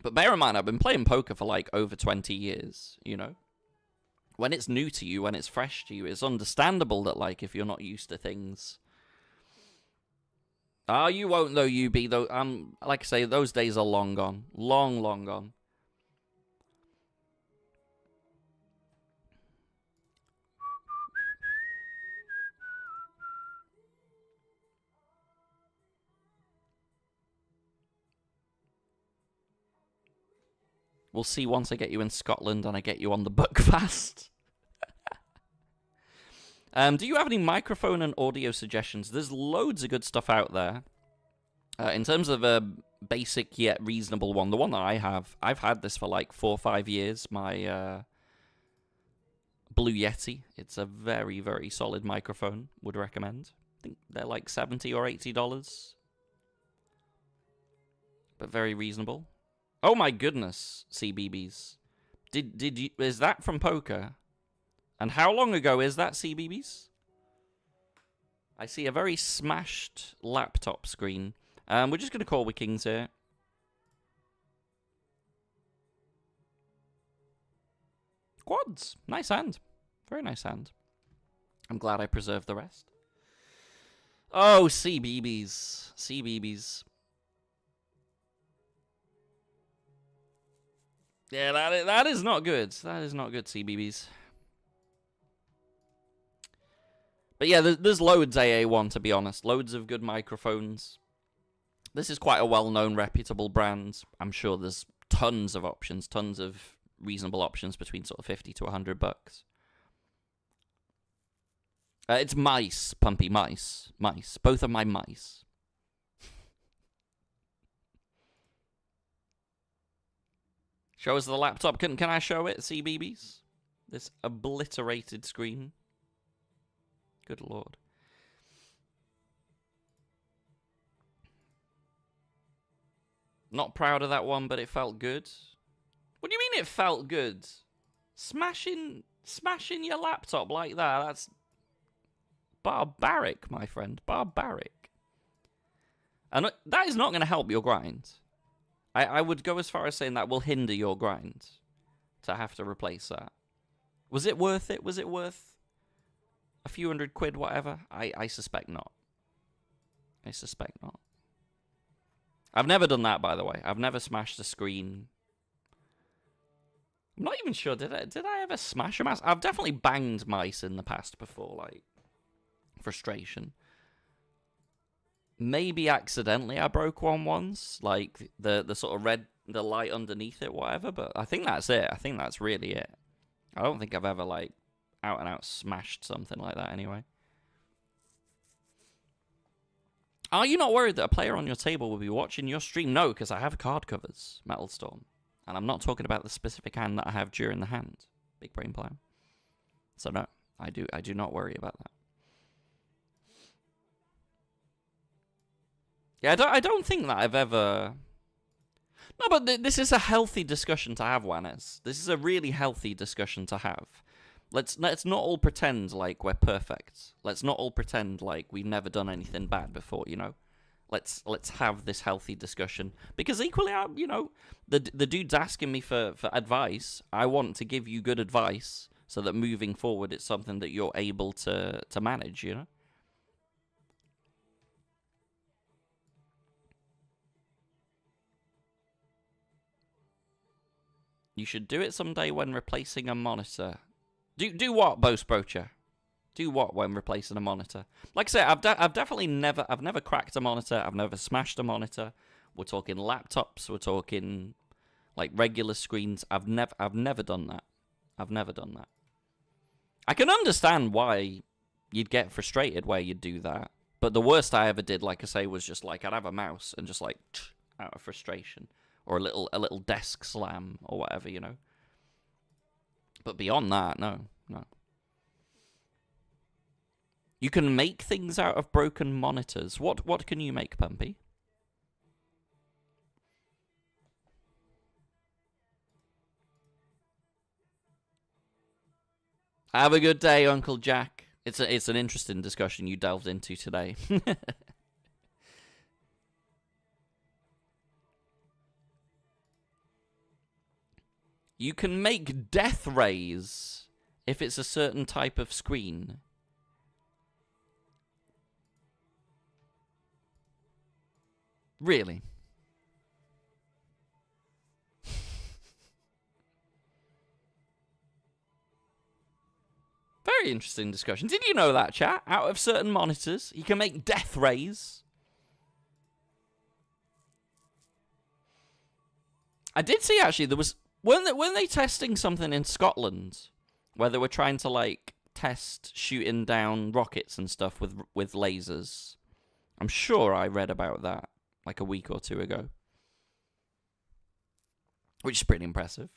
But bear in mind, I've been playing poker for like over 20 years, you know? When it's new to you, when it's fresh to you, it's understandable that, like, if you're not used to things... you won't, though, you be, though. Like I say, those days are long gone. Long gone. We'll see once I get you in Scotland and I get you on the book fast. Do you have any microphone and audio suggestions? There's loads of good stuff out there. In terms of a basic yet reasonable one, the one that I've had this for like 4 or 5 years, my Blue Yeti. It's a very solid microphone, would recommend. I think they're like $70 or $80. But very reasonable. Oh my goodness, CBBS. Did you, is that from poker? And how long ago is that, CBBS? I see a very smashed laptop screen. We're just going to call with kings here. Quads. Nice hand. Very nice hand. I'm glad I preserved the rest. Oh, CBBS. CBBS. Yeah, that is not good. That is not good, CBBS. But yeah, there's loads AA1, to be honest. Loads of good microphones. This is quite a well-known, reputable brand. I'm sure there's tons of options, tons of reasonable options between sort of 50 to $100. It's mice, Pumpy, mice. Both of my mice. Show us the laptop. Can I show it, CBBS? This obliterated screen. Good lord. Not proud of that one, but it felt good. What do you mean it felt good? Smashing your laptop like that, that's barbaric, my friend. Barbaric. And that is not going to help your grind. I would go as far as saying that will hinder your grind to have to replace that. Was it worth it? Was it worth a few £100, whatever? I suspect not. I suspect not. I've never done that, by the way. I've never smashed a screen. I'm not even sure. Did I ever smash a mouse? I've definitely banged mice in the past before, like frustration. Maybe accidentally I broke one once, like the sort of red, the light underneath it, whatever. But I think that's it. I think that's really it. I don't think I've ever like out and out smashed something like that anyway. Are you not worried that a player on your table will be watching your stream? No, because I have card covers, Metal Storm. And I'm not talking about the specific hand that I have during the hand. Big brain player. So no, I do not worry about that. Yeah, I don't think that I've ever... No, but this is a healthy discussion to have, Juanes. This is a really healthy discussion to have. Let's not all pretend like we're perfect. Let's not all pretend like we've never done anything bad before, you know? Let's have this healthy discussion. Because equally, you know, the dude's asking me for advice. I want to give you good advice so that moving forward it's something that you're able to manage, you know? You should do it someday when replacing a monitor. Do what, Bosprocha? Do what when replacing a monitor? Like I say, I've definitely never cracked a monitor. I've never smashed a monitor. We're talking laptops. We're talking like regular screens. I've never done that. I've never done that. I can understand why you'd get frustrated where you'd do that. But the worst I ever did, like I say, was just like I'd have a mouse and just like out of frustration. Or a little desk slam or whatever, you know. But beyond that, no. You can make things out of broken monitors. What can you make, Pumpy? Have a good day, Uncle Jack. It's an interesting discussion you delved into today. You can make death rays if it's a certain type of screen. Really? Very interesting discussion. Did you know that, chat? Out of certain monitors, you can make death rays. I did see, actually, there was... Weren't they testing something in Scotland where they were trying to, like, test shooting down rockets and stuff with lasers? I'm sure I read about that, like, a week or two ago. Which is pretty impressive.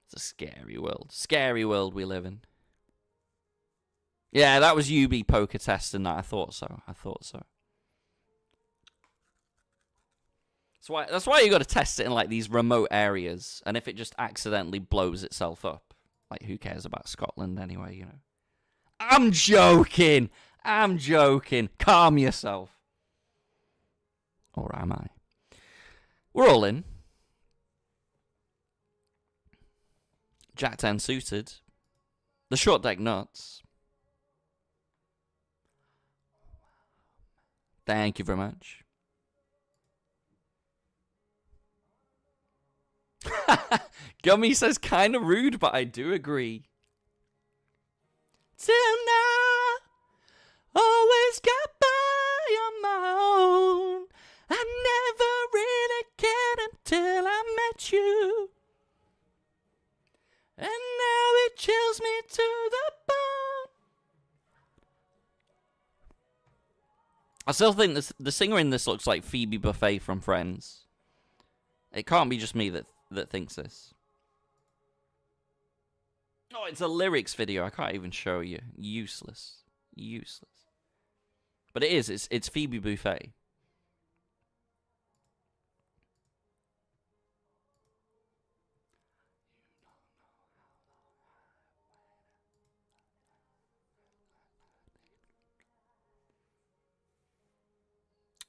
It's a scary world. Scary world we live in. Yeah, that was UB Poker testing that. I thought so. That's why you got to test it in like these remote areas, and if it just accidentally blows itself up, like who cares about Scotland anyway, you know? I'm joking. Calm yourself. Or am I? We're all in. Jack 10 suited. The short deck nuts. Thank you very much. Gummy says kind of rude, but I do agree. Till now, always got by on my own. I never really cared till I met you. And now it chills me to the bone. I still think the singer in this looks like Phoebe Buffay from Friends. It can't be just me that thinks this. Oh, it's a lyrics video. I can't even show you. Useless. Useless. But it is. It's Phoebe Buffay.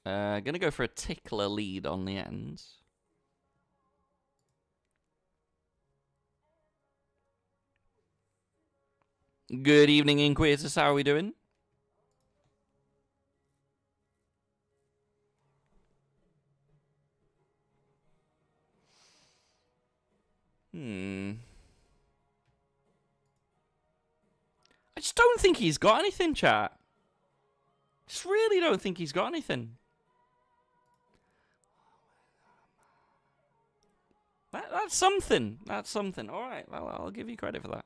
Gonna go for a tickler lead on the end. Good evening, Inquisitors. How are we doing? I just don't think he's got anything, chat. Just really don't think he's got anything. That's something. That's something. All right. Well, I'll give you credit for that.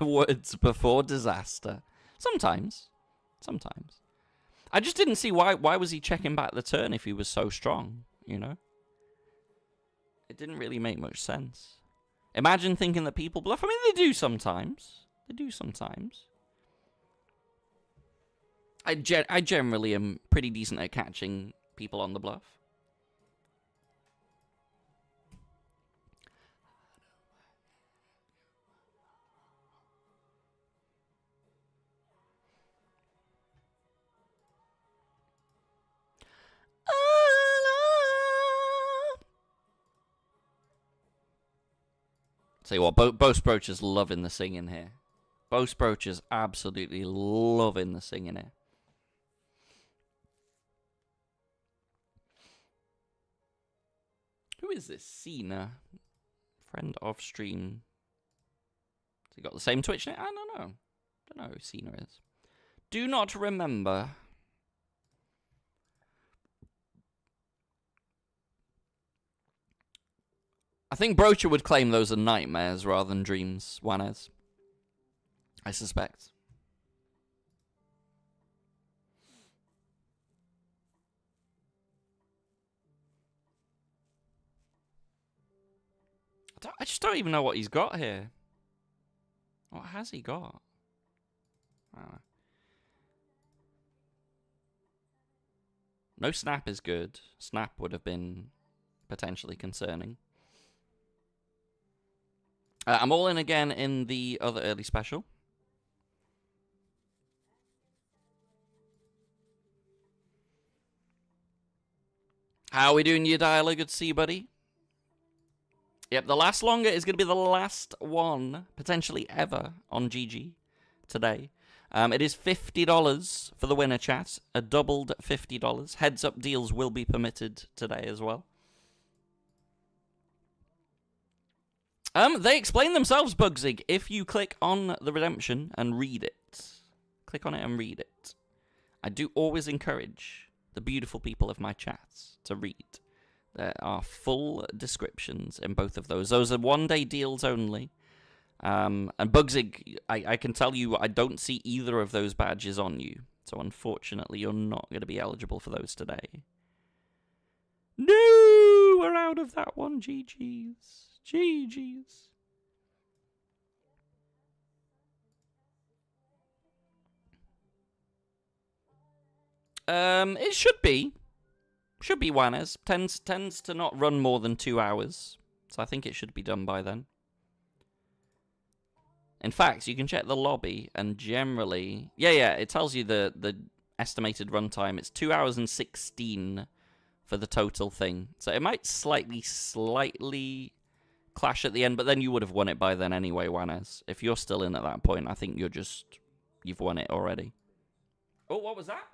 Words before disaster. Sometimes. Sometimes. I just didn't see why was he checking back the turn if he was so strong, you know? It didn't really make much sense. Imagine thinking that people bluff. I mean, they do sometimes. They do sometimes. I generally am pretty decent at catching people on the bluff. Tell you what, Bo Sprocher's loving the singing here. Bo Sprocher's absolutely loving the singing here. Who is this? Cena. Friend of stream. Has he got the same Twitch name? I don't know. Don't know who Cena is. Do not remember. I think Brocher would claim those are nightmares rather than dreams, Juanes. I suspect. I just don't even know what he's got here. What has he got? I don't know. No snap is good. Snap would have been potentially concerning. I'm all in again in the other early special. How are we doing, you dialogue? Good to see you, buddy. Yep, the last longer is going to be the last one, potentially ever, on GG today. It is $50 for the winner, chat. A doubled $50. Heads-up deals will be permitted today as well. They explain themselves, Bugsig, if you click on the redemption and read it. Click on it and read it. I do always encourage the beautiful people of my chats to read. There are full descriptions in both of those. Those are one-day deals only. And Bugsig, I can tell you I don't see either of those badges on you. So unfortunately, you're not going to be eligible for those today. No! We're out of that one. GG's. GG's. It should be. Should be Juanes. Tends to not run more than 2 hours. So I think it should be done by then. In fact, you can check the lobby and generally... Yeah, it tells you the estimated runtime. It's 2 hours and 16 for the total thing. So it might slightly clash at the end, but then you would have won it by then anyway, Juanes. If you're still in at that point, I think you've won it already. Oh, what was that?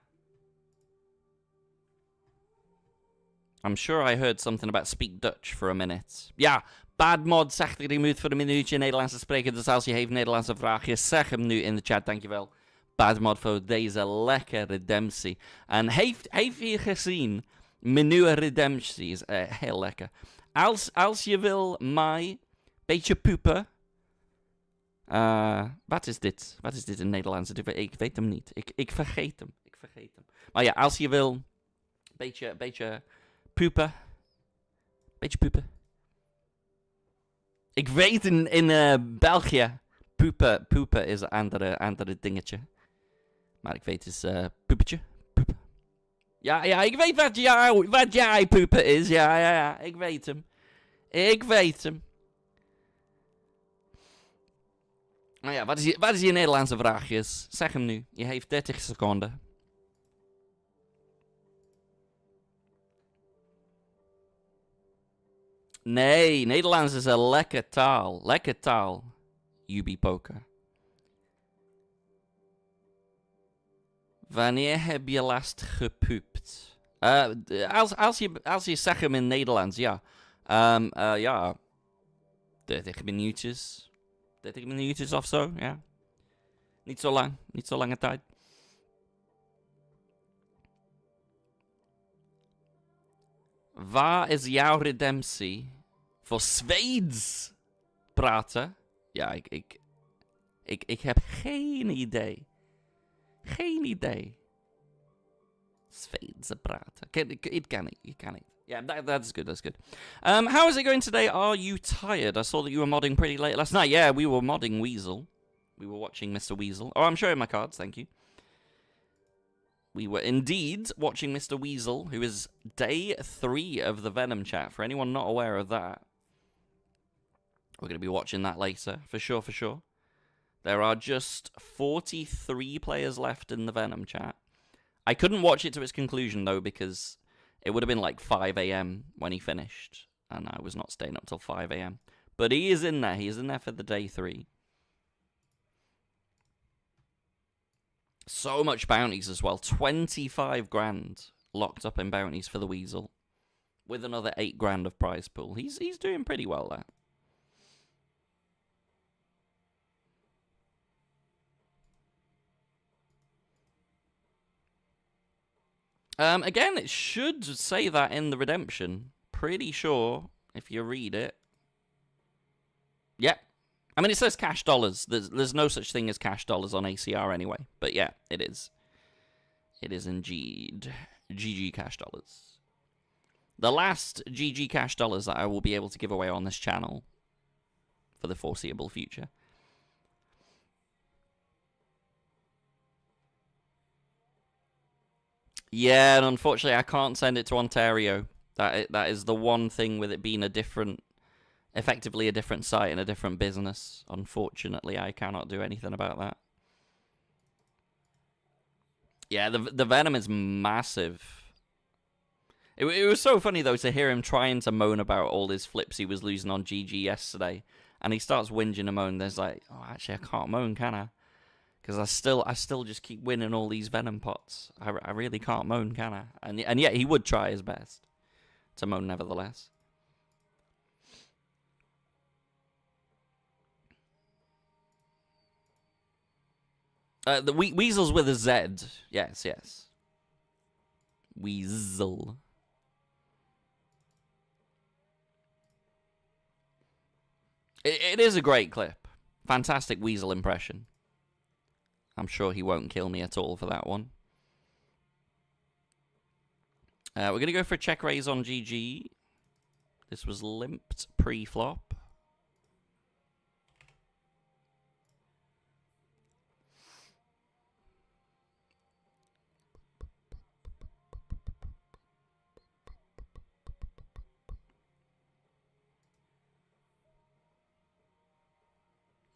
I'm sure I heard something about speak Dutch for a minute. Yeah, Bad Mod zegt dat hij moet voor een minuutje Nederlands te spreken. Dus als je heeft Nederlandse vraagjes, zeg hem nu in de chat. Dankjewel. Bad Mod voor deze lekkere redemptie. En heeft hier gezien, menu redemptie is heel lekker. Als je wil mij beetje poepen. Wat is dit? Wat is dit in Nederlands? Ik weet hem niet. Ik vergeet hem. Maar ja, als je wil beetje poepen. Beetje poepen. Ik weet in België, poepen is een andere dingetje. Maar ik weet is poepetje. Poepen. Ja, ik weet wat jij poepen is. Ja, ik weet hem. Nou ja, wat is je Nederlandse vraagjes? Zeg hem nu. Je heeft 30 seconden. Nee, Nederlands is een lekker taal. UB Poker. Wanneer heb je laatst gepoept? Als je zegt hem in Nederlands, ja. Ja. 30 minuutjes. 30 minuutjes of zo, ja. Niet zo lang. Niet zo lange tijd. Waar is jouw redemptie voor Zweeds praten? Ja, ik heb geen idee. Geen idee. Zweedse praten. It can. Yeah, that's good. How is it going today? Are you tired? I saw that you were modding pretty late last night. Yeah, we were modding Weasel. We were watching Mr. Weasel. Oh, I'm showing my cards, thank you. We were indeed watching Mr. Weasel, who is day 3 of the Venom chat. For anyone not aware of that, we're going to be watching that later, for sure. There are just 43 players left in the Venom chat. I couldn't watch it to its conclusion, though, because it would have been like 5 a.m. when he finished, and I was not staying up till 5 a.m. But he is in there. He is in there for the day 3. So much bounties as well. 25 grand locked up in bounties for the Weasel, with another 8 grand of prize pool. He's doing pretty well there. Again, it should say that in the redemption. Pretty sure, if you read it. Yep. I mean, it says cash dollars. There's no such thing as cash dollars on ACR anyway. But yeah, it is. It is indeed GG cash dollars. The last GG cash dollars that I will be able to give away on this channel for the foreseeable future. Yeah, and unfortunately I can't send it to Ontario. That is the one thing with it being effectively a different site and a different business. Unfortunately, I cannot do anything about that. Yeah, the Venom is massive. It was so funny, though, to hear him trying to moan about all his flips he was losing on GG yesterday. And he starts whinging and moaning. There's like, oh, actually, I can't moan, can I? Because I still just keep winning all these Venom pots. I really can't moan, can I? And yet he would try his best to moan nevertheless. The Weasel's with a Z. Yes. Weasel. It is a great clip. Fantastic Weasel impression. I'm sure he won't kill me at all for that one. We're going to go for a check raise on GG. This was limped pre-flop.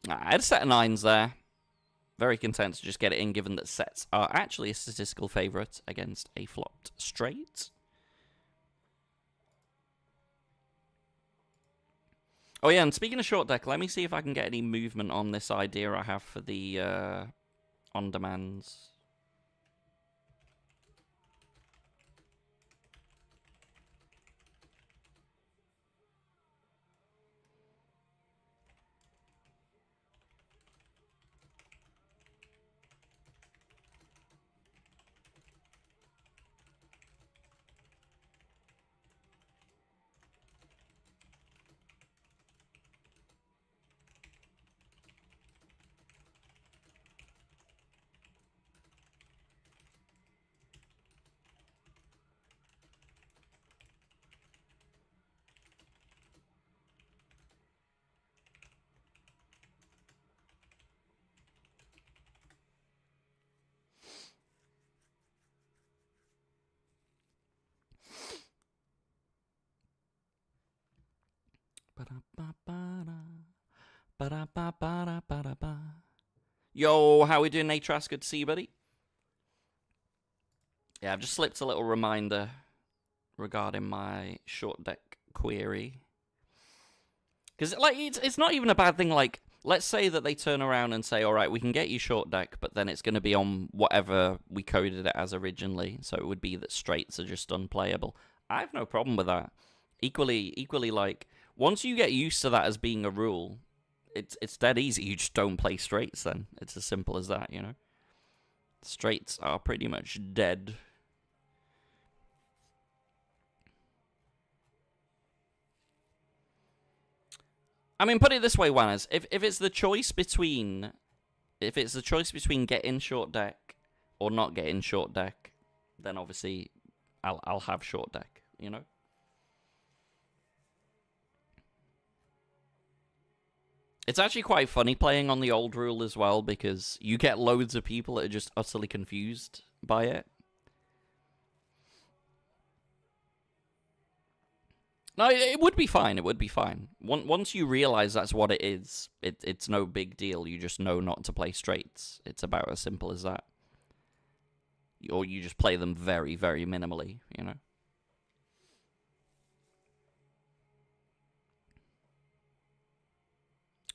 I had a set of 9s there. Very content to just get it in, given that sets are actually a statistical favourite against a flopped straight. Oh yeah, and speaking of short deck, let me see if I can get any movement on this idea I have for the on-demands. Yo, how we doing, Natras? Good to see you, buddy. Yeah, I've just slipped a little reminder regarding my short deck query. Because, like, it's not even a bad thing. Like, let's say that they turn around and say, all right, we can get you short deck, but then it's going to be on whatever we coded it as originally. So it would be that straights are just unplayable. I have no problem with that. Equally, like, once you get used to that as being a rule, it's dead easy. You just don't play straights then. It's as simple as that, you know? Straights are pretty much dead. I mean, put it this way, Wanners. If it's the choice between getting short deck or not getting short deck, then obviously I'll have short deck, you know? It's actually quite funny playing on the old rule as well, because you get loads of people that are just utterly confused by it. No, it would be fine. It would be fine. Once you realize that's what it is, it's no big deal. You just know not to play straights. It's about as simple as that. Or you just play them very, very minimally, you know?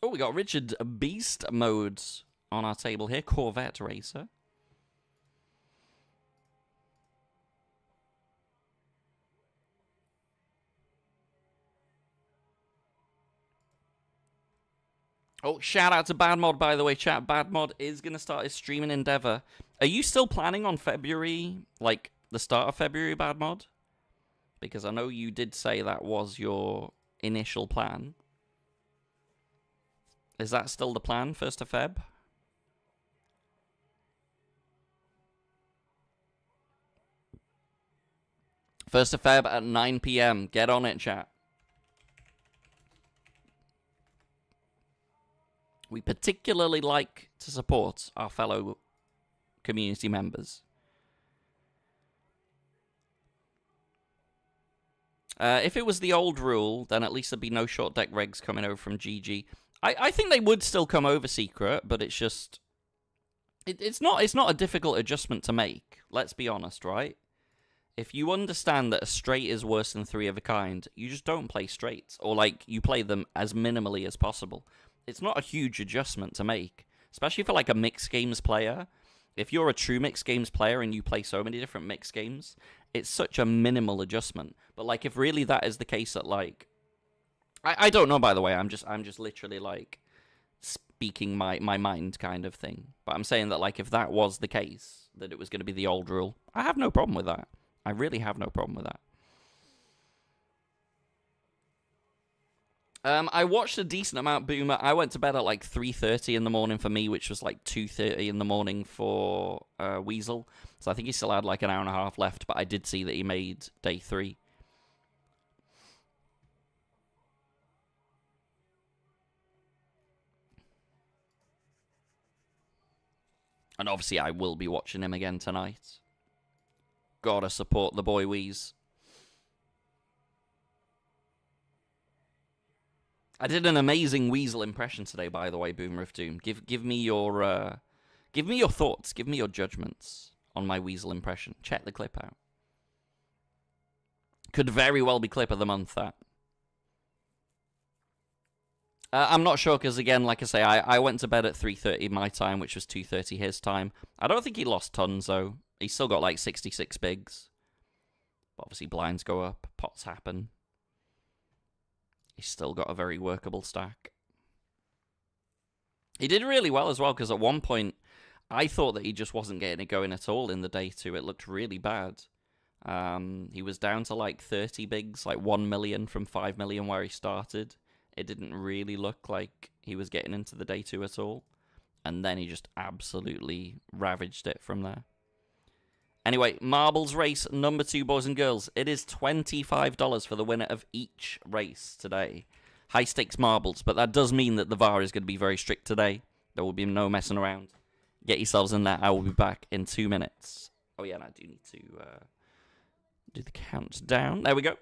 Oh, we got Richard Beast mode on our table here. Corvette Racer. Oh, shout out to Badmod, by the way, chat. Badmod is going to start his streaming endeavor. Are you still planning on February, like the start of February, Badmod? Because I know you did say that was your initial plan. Is that still the plan, 1st of Feb? First of Feb at 9 PM. Get on it, chat. We particularly like to support our fellow community members. If it was the old rule, then at least there'd be no short deck regs coming over from GG. I think they would still come over Secret, but it's just... It's not a difficult adjustment to make. Let's be honest, right? If you understand that a straight is worse than 3 of a kind, you just don't play straights. Or, like, you play them as minimally as possible. It's not a huge adjustment to make. Especially for, like, a mixed games player. If you're a true mixed games player and you play so many different mixed games, it's such a minimal adjustment. But, like, if really that is the case at, like... I don't know, by the way. I'm just literally, like, speaking my mind kind of thing. But I'm saying that, like, if that was the case, that it was going to be the old rule, I have no problem with that. I really have no problem with that. I watched a decent amount, Boomer. I went to bed at, like, 3:30 in the morning for me, which was, like, 2:30 in the morning for Weasel. So I think he still had, like, an hour and a half left, but I did see that he made day 3. And obviously I will be watching him again tonight. Gotta support the boy Weez. I did an amazing Weasel impression today, by the way, Boomer of Doom. Give me your thoughts, give me your judgments on my Weasel impression. Check the clip out. Could very well be clip of the month, that. I'm not sure, because, again, like I say, I went to bed at 3:30 my time, which was 2:30 his time. I don't think he lost tons, though. He's still got, like, 66 bigs. But obviously, blinds go up, pots happen. He's still got a very workable stack. He did really well as well, because at one point, I thought that he just wasn't getting it going at all in the day 2. It looked really bad. He was down to, like, 30 bigs, like 1 million from 5 million where he started. It didn't really look like he was getting into the day 2 at all. And then he just absolutely ravaged it from there. Anyway, marbles race number 2, boys and girls. It is $25 for the winner of each race today. High stakes marbles, but that does mean that the VAR is going to be very strict today. There will be no messing around. Get yourselves in there. I will be back in 2 minutes. Oh yeah, and I do need to do the countdown. There we go.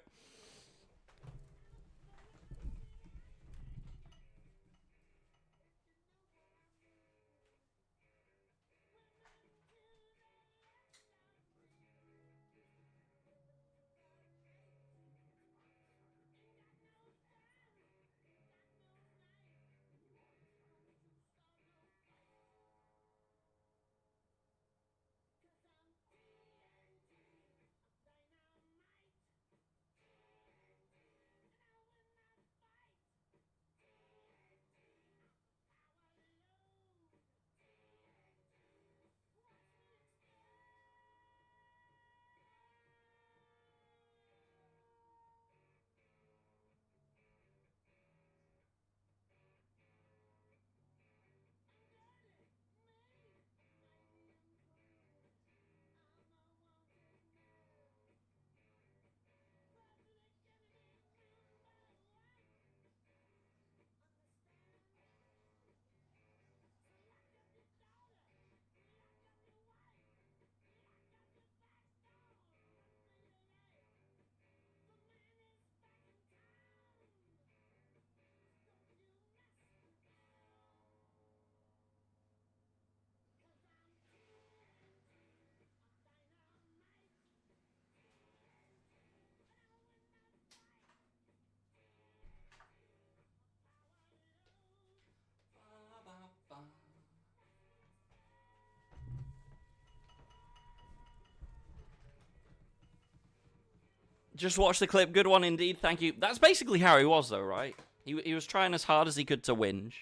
Just watch the clip. Good one indeed. Thank you. That's basically how he was, though, right? He was trying as hard as he could to whinge,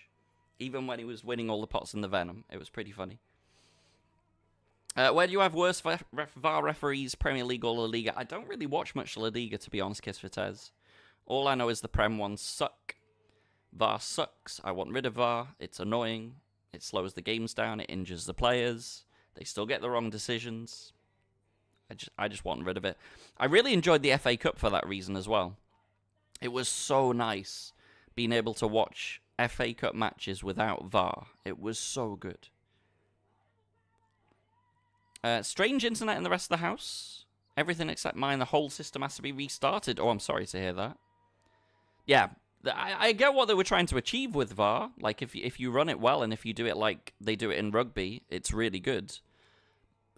even when he was winning all the pots in the Venom. It was pretty funny. Where do you have worse VAR referees, Premier League or La Liga? I don't really watch much La Liga, to be honest, Kiss for Tez. All I know is the Prem ones suck. VAR sucks. I want rid of VAR. It's annoying. It slows the games down. It injures the players. They still get the wrong decisions. I just want rid of it. I really enjoyed the FA Cup for that reason as well. It was so nice being able to watch FA Cup matches without VAR. It was so good. Strange internet in the rest of the house. Everything except mine. The whole system has to be restarted. Oh, I'm sorry to hear that. Yeah, I get what they were trying to achieve with VAR. Like, if you run it well and if you do it like they do it in rugby, it's really good.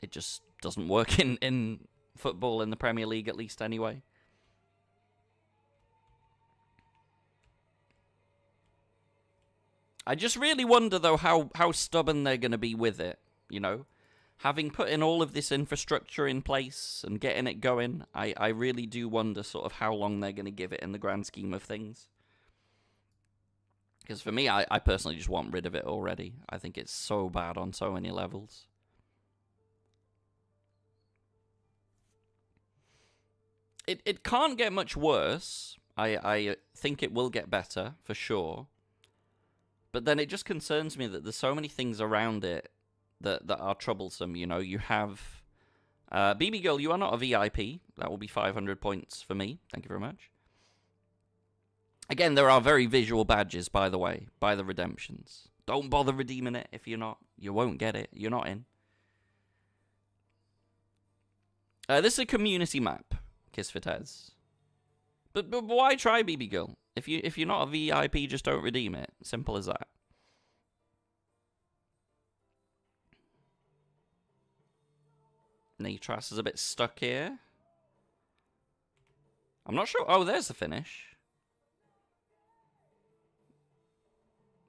It just doesn't work in football in the Premier League, at least anyway. I just really wonder, though, how stubborn they're going to be with it, you know? Having put in all of this infrastructure in place and getting it going, I really do wonder sort of how long they're going to give it in the grand scheme of things. Because for me, I personally just want rid of it already. I think it's so bad on so many levels. It can't get much worse. I think it will get better, for sure. But then it just concerns me that there's so many things around it that are troublesome, you know. You have... BB Girl, you are not a VIP. That will be 500 points for me. Thank you very much. Again, there are very visual badges, by the way, by the redemptions. Don't bother redeeming it if you're not. You won't get it. You're not in. This is a community map, Kiss for Tez. But why try BB Girl? If you're not a VIP, just don't redeem it. Simple as that. Natras is a bit stuck here. I'm not sure. Oh, there's the finish.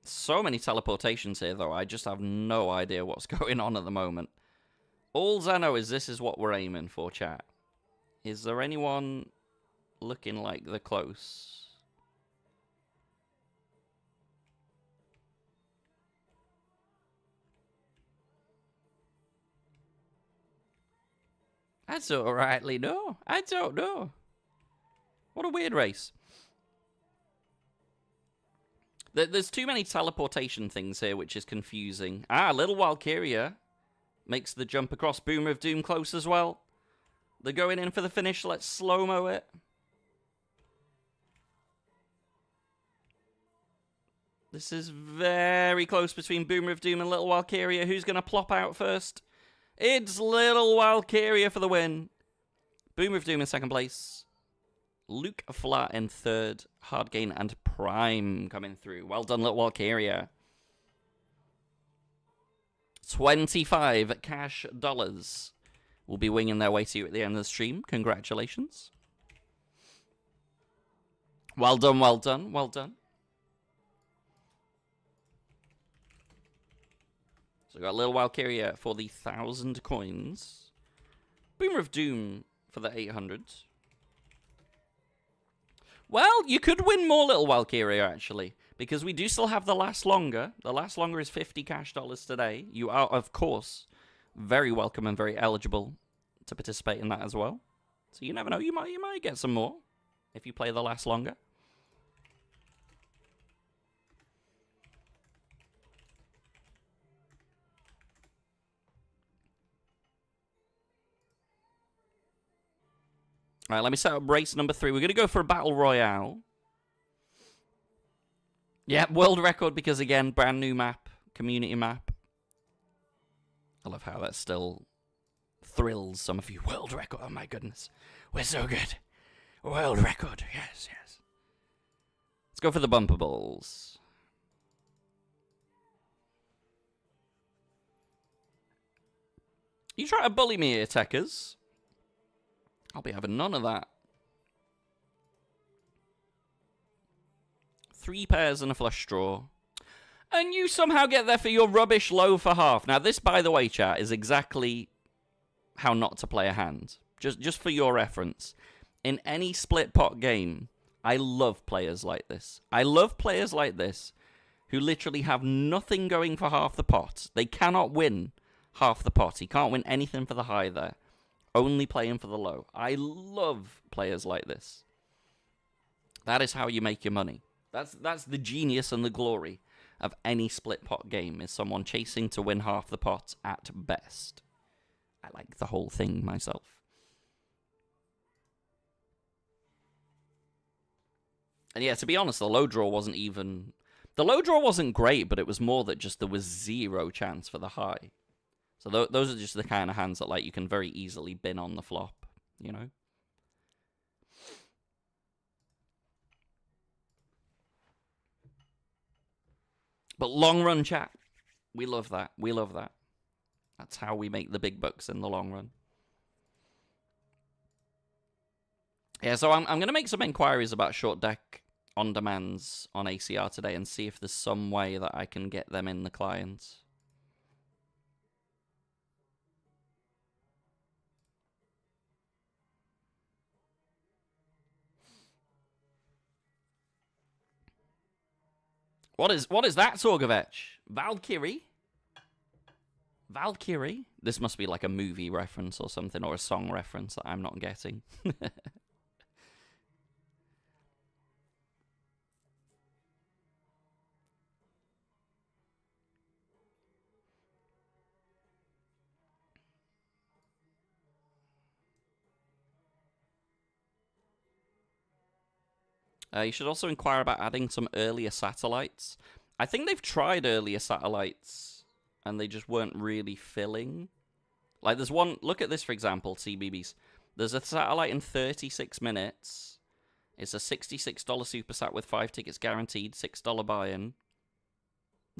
So many teleportations here, though. I just have no idea what's going on at the moment. All I know is this is what we're aiming for, chat. Is there anyone looking like they're close? I don't rightly know. I don't know. What a weird race. There's too many teleportation things here, which is confusing. Ah, Little Valkyria makes the jump across. Boomer of Doom close as well. They're going in for the finish. Let's slow-mo it. This is very close between Boomer of Doom and Little Valkyria. Who's going to plop out first? It's Little Valkyria for the win. Boomer of Doom in second place. Luke Flat in third. Hardgain and Prime coming through. Well done, Little Valkyria. 25 cash dollars will be winging their way to you at the end of the stream. Congratulations. Well done, well done, well done. So we've got Little Valkyria for the 1,000 coins. Boomer of Doom for the 800. Well, you could win more Little Valkyria, actually, because we do still have the Last Longer. The Last Longer is 50 cash dollars today. You are, of course, very welcome and very eligible to participate in that as well. So you never know, you might get some more if you play the Last Longer. All right, let me set up race number 3. We're going to go for a Battle Royale. Yeah, world record because, again, brand new map, community map. I love how that still thrills some of you. World record, oh my goodness. We're so good. World record, yes, yes. Let's go for the bumper balls. You try to bully me here, techers. I'll be having none of that. 3 pairs and a flush straw. And you somehow get there for your rubbish low for half. Now, this, by the way, chat, is exactly how not to play a hand. Just for your reference. in any split pot game, I love players like this. I love players like this who literally have nothing going for half the pot. They cannot win half the pot. He can't win anything for the high there. Only playing for the low. I love players like this. That is how you make your money. That's the genius and the glory of any split pot game, is someone chasing to win half the pot at best. I like the whole thing myself. And yeah, to be honest, the low draw wasn't even... The low draw wasn't great, but it was more that just there was zero chance for the high. So those are just the kind of hands that like you can very easily bin on the flop, you know? But long run chat, we love that. We love that. That's how we make the big bucks in the long run. Yeah, so I'm going to make some inquiries about short deck on-demands on ACR today and see if there's some way that I can get them in the clients. What is that, Sorgovech? Valkyrie? Valkyrie? This must be like a movie reference or something, or a song reference that I'm not getting. You should also inquire about adding some earlier satellites. I think they've tried earlier satellites, and they just weren't really filling. Like, there's one... Look at this, for example, CBBS. There's a satellite in 36 minutes. It's a $66 super sat with 5 tickets guaranteed, $6 buy-in.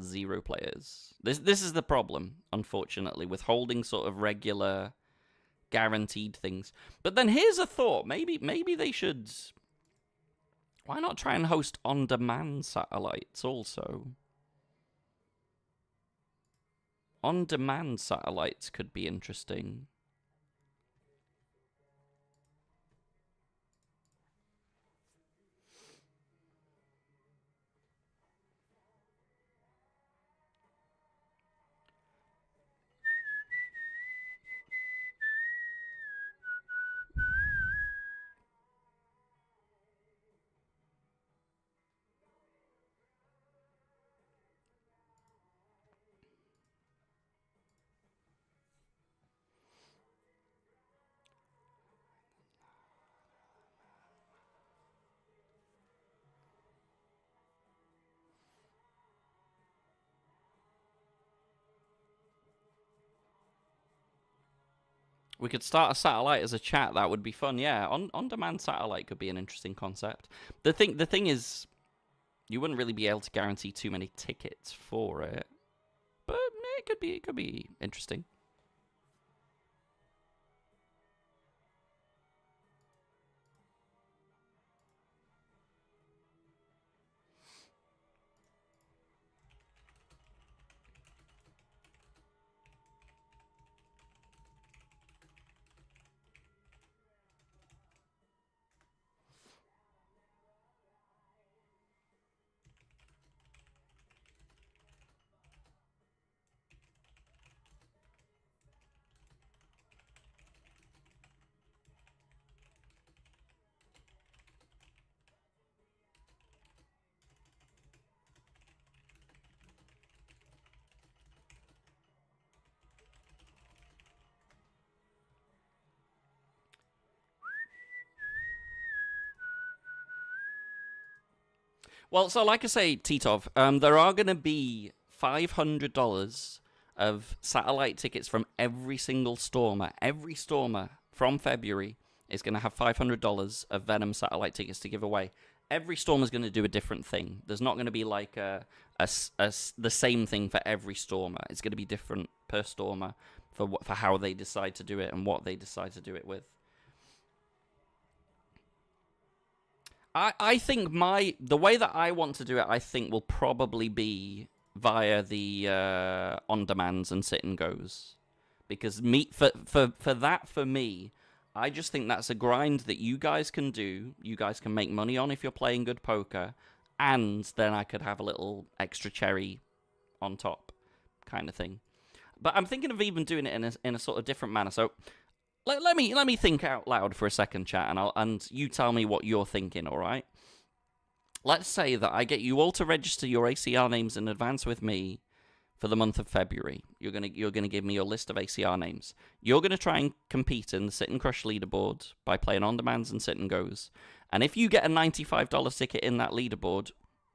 0 players. This is the problem, unfortunately, with holding sort of regular, guaranteed things. But then here's a thought. Maybe they should... Why not try and host on-demand satellites also? On-demand satellites could be interesting. We could start a satellite as a chat. That would be fun. Yeah, on-demand satellite could be an interesting concept. The thing is, you wouldn't really be able to guarantee too many tickets for it, but it could be interesting. Well, so like I say, Titov, there are going to be $500 of satellite tickets from every single Stormer. Every Stormer from February is going to have $500 of Venom satellite tickets to give away. Every Stormer is going to do a different thing. There's not going to be like the same thing for every Stormer. It's going to be different per Stormer for how they decide to do it and what they decide to do it with. I think the way that I want to do it, I think, will probably be via the on-demands and sit-and-goes. Because for me, I just think that's a grind that you guys can do. You guys can make money on if you're playing good poker. And then I could have a little extra cherry on top kind of thing. But I'm thinking of even doing it in a sort of different manner. So let me think out loud for a second, chat, and you tell me what you're thinking, all right? Let's say that I get you all to register your ACR names in advance with me for the month of February. You're gonna give me your list of ACR names. You're gonna try and compete in the Sit and Crush leaderboard by playing on demands and sit and goes. And if you get a $95 ticket in that leaderboard,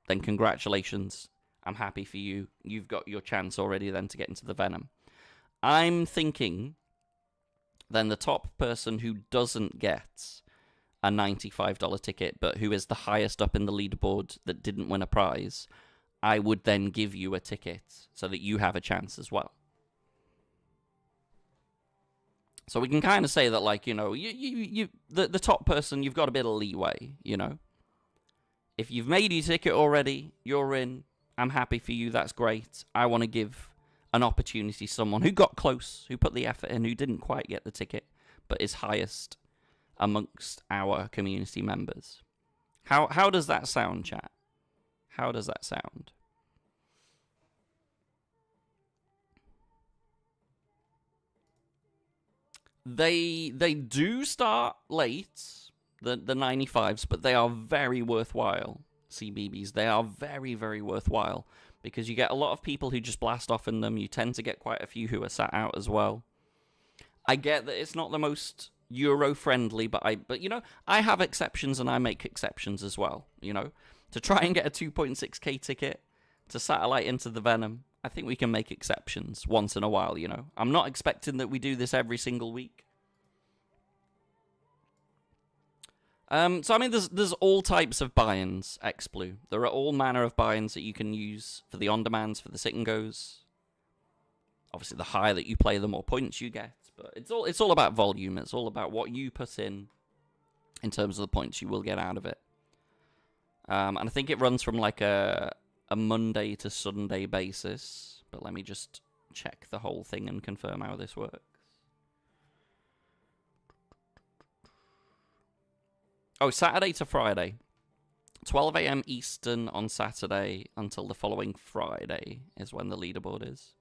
then congratulations. I'm happy for you. You've got your chance already then to get into the Venom. I'm thinking then the top person who doesn't get a $95 ticket, but who is the highest up in the leaderboard that didn't win a prize, I would then give you a ticket so that you have a chance as well. So we can kind of say that, like, you know, the top person, you've got a bit of leeway, you know. If you've made your ticket already, you're in. I'm happy for you. That's great. I want to give an opportunity to someone who got close, who put the effort in, who didn't quite get the ticket, but is highest amongst our community members. How does that sound, chat? How does that sound? They do start late, the 95s, but they are very worthwhile, CBBs. They are very, very worthwhile, because you get a lot of people who just blast off in them. You tend to get quite a few who are sat out as well. I get that it's not the most Euro-friendly, but you know, I have exceptions and I make exceptions as well, you know. To try and get a 2.6k ticket to satellite into the Venom, I think we can make exceptions once in a while, you know. I'm not expecting that we do this every single week. So, I mean, there's all types of buy-ins, XBlue. There are all manner of buy-ins that you can use for the on-demands, for the sit-and-goes. Obviously, the higher that you play, the more points you get. But it's all about volume. It's all about what you put in terms of the points you will get out of it. And I think it runs from like a Monday to Sunday basis. But let me just check the whole thing and confirm how this works. Oh, Saturday to Friday. 12 a.m. Eastern on Saturday until the following Friday is when the leaderboard is.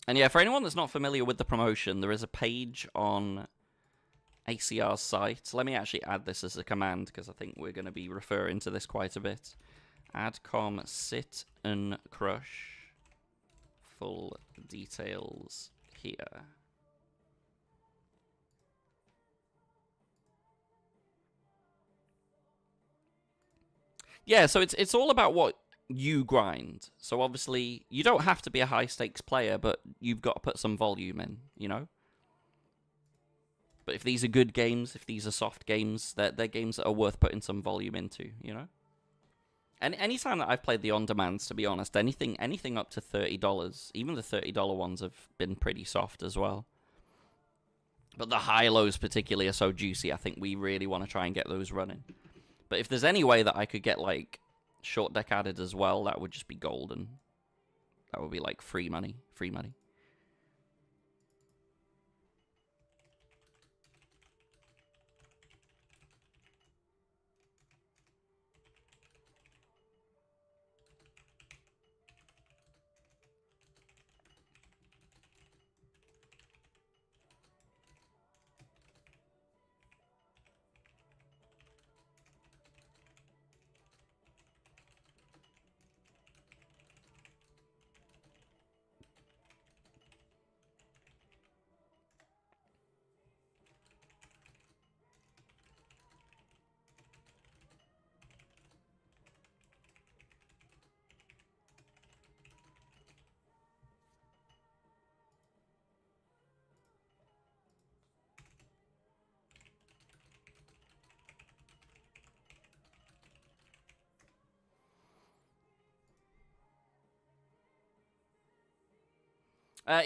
And yeah, for anyone that's not familiar with the promotion, there is a page on ACR's site. Let me actually add this as a command, because I think we're going to be referring to this quite a bit. Adcom sit and crush. Full details here. Yeah, so it's all about what you grind. So obviously, you don't have to be a high-stakes player, but you've got to put some volume in, you know? But if these are good games, if these are soft games, they're games that are worth putting some volume into, you know? And any time that I've played the on-demands, to be honest, anything up to $30, even the $30 ones have been pretty soft as well. But the high-lows particularly are so juicy, I think we really want to try and get those running. But if there's any way that I could get, like, short deck added as well, that would just be golden. That would be, like, free money. Free money.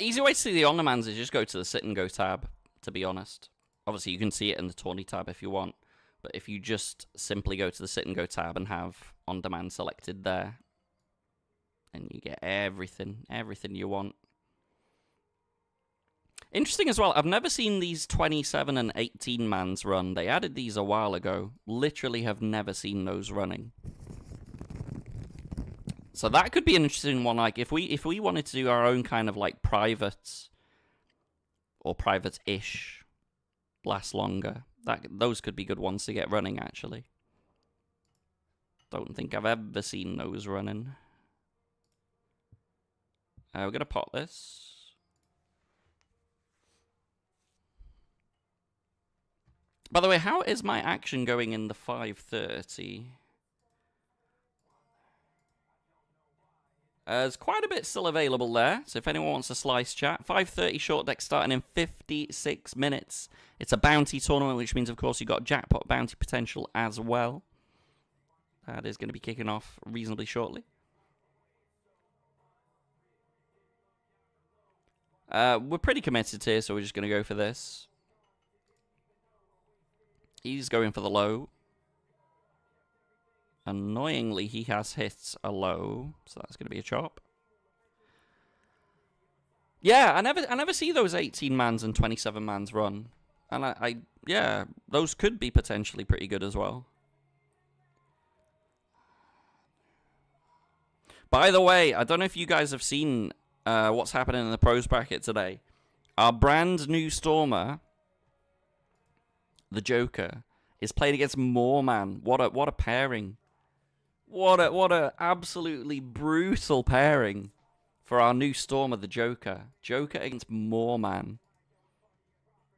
Easy way to see the on-demands is just go to the sit and go tab, to be honest. Obviously, you can see it in the tourney tab if you want. But if you just simply go to the sit and go tab and have on-demand selected there, and you get everything you want. Interesting as well, I've never seen these 27 and 18 mans run. They added these a while ago. Literally have never seen those running. So that could be an interesting one. Like if we wanted to do our own kind of like private or private-ish last longer, those could be good ones to get running actually. Don't think I've ever seen those running. We're gonna pot this. By the way, how is my action going in the 5:30? There's quite a bit still available there, so if anyone wants to slice chat, 5:30 short deck starting in 56 minutes. It's a bounty tournament, which means, of course, you've got jackpot bounty potential as well. That is going to be kicking off reasonably shortly. We're pretty committed here, so we're just going to go for this. He's going for the low. Annoyingly, he has hit a low, so that's going to be a chop. Yeah, I never see those 18 mans and 27 mans run, and yeah, those could be potentially pretty good as well. By the way, I don't know if you guys have seen what's happening in the pros bracket today. Our brand new Stormer, the Joker, is playing against Moorman. What a pairing! What a absolutely brutal pairing for our new Stormer, the Joker. Joker against Moorman.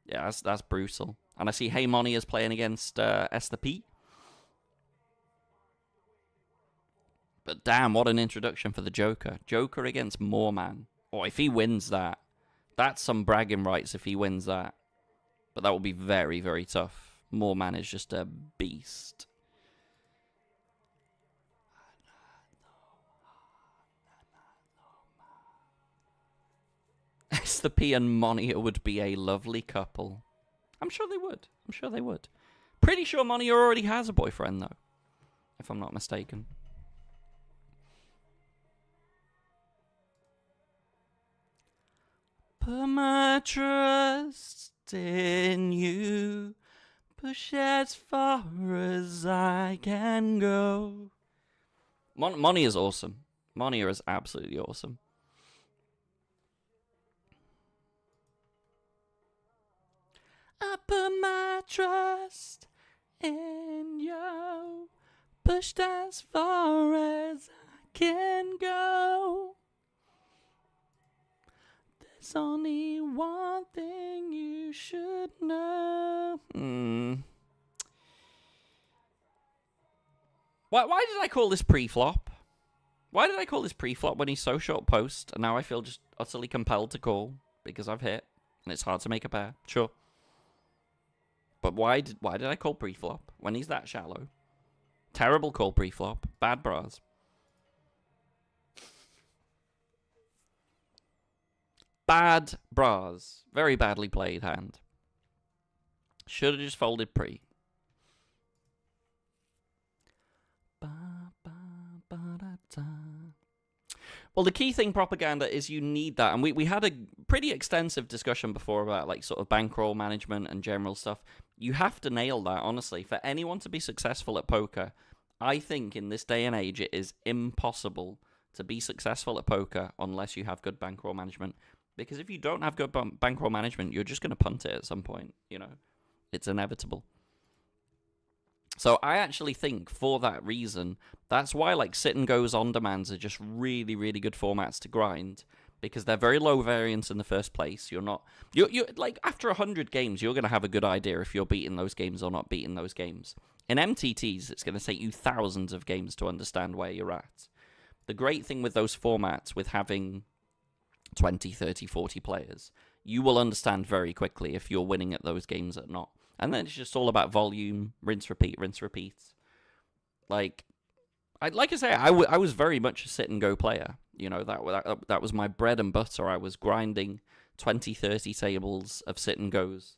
Yeah, that's brutal. And I see Hey Money is playing against Esther P. But damn, what an introduction for the Joker. Joker against Moorman. Oh, if he wins that, that's some bragging rights if he wins that. But that will be very, very tough. Moorman is just a beast. Esther P and Monia would be a lovely couple. I'm sure they would. I'm sure they would. Pretty sure Monia already has a boyfriend, though. If I'm not mistaken. Put my trust in you. Push as far as I can go. Monia is awesome. Monia is absolutely awesome. I put my trust in you. Pushed as far as I can go. There's only one thing you should know. Why did I call this pre-flop? Why did I call this pre-flop when he's so short post, and now I feel just utterly compelled to call because I've hit, and it's hard to make a pair. Sure. But why did I call pre-flop when he's that shallow? Terrible call pre-flop. Bad bras. Bad bras. Very badly played hand. Should have just folded pre. Well, the key thing, propaganda, is you need that. And we had a pretty extensive discussion before about like sort of bankroll management and general stuff. You have to nail that, honestly. For anyone to be successful at poker, I think in this day and age it is impossible to be successful at poker unless you have good bankroll management. Because if you don't have good bankroll management, you're just going to punt it at some point, you know. It's inevitable. So I actually think for that reason, that's why like sit and goes on demands are just really, really good formats to grind, because they're very low variance in the first place. You're like after 100 games, you're going to have a good idea if you're beating those games or not beating those games. In MTTs, it's going to take you thousands of games to understand where you're at. The great thing with those formats, with having 20, 30, 40 players, you will understand very quickly if you're winning at those games or not. And then it's just all about volume, rinse, repeat, rinse, repeat. Like I say, I was very much a sit-and-go player. You know, that was my bread and butter. I was grinding 20, 30 tables of sit-and-goes.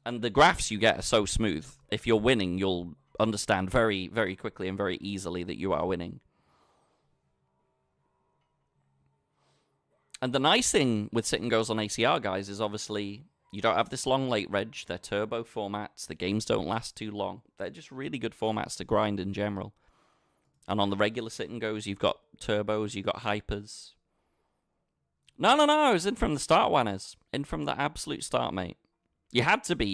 And the graphs you get are so smooth. If you're winning, you'll understand very, very quickly and very easily that you are winning. And the nice thing with sit and goes on ACR, guys, is obviously you don't have this long late reg. They're turbo formats. The games don't last too long. They're just really good formats to grind in general. And on the regular sit and goes, you've got turbos, you've got hypers. No, I was in from the start, Wanners. In from the absolute start, mate. You had to be,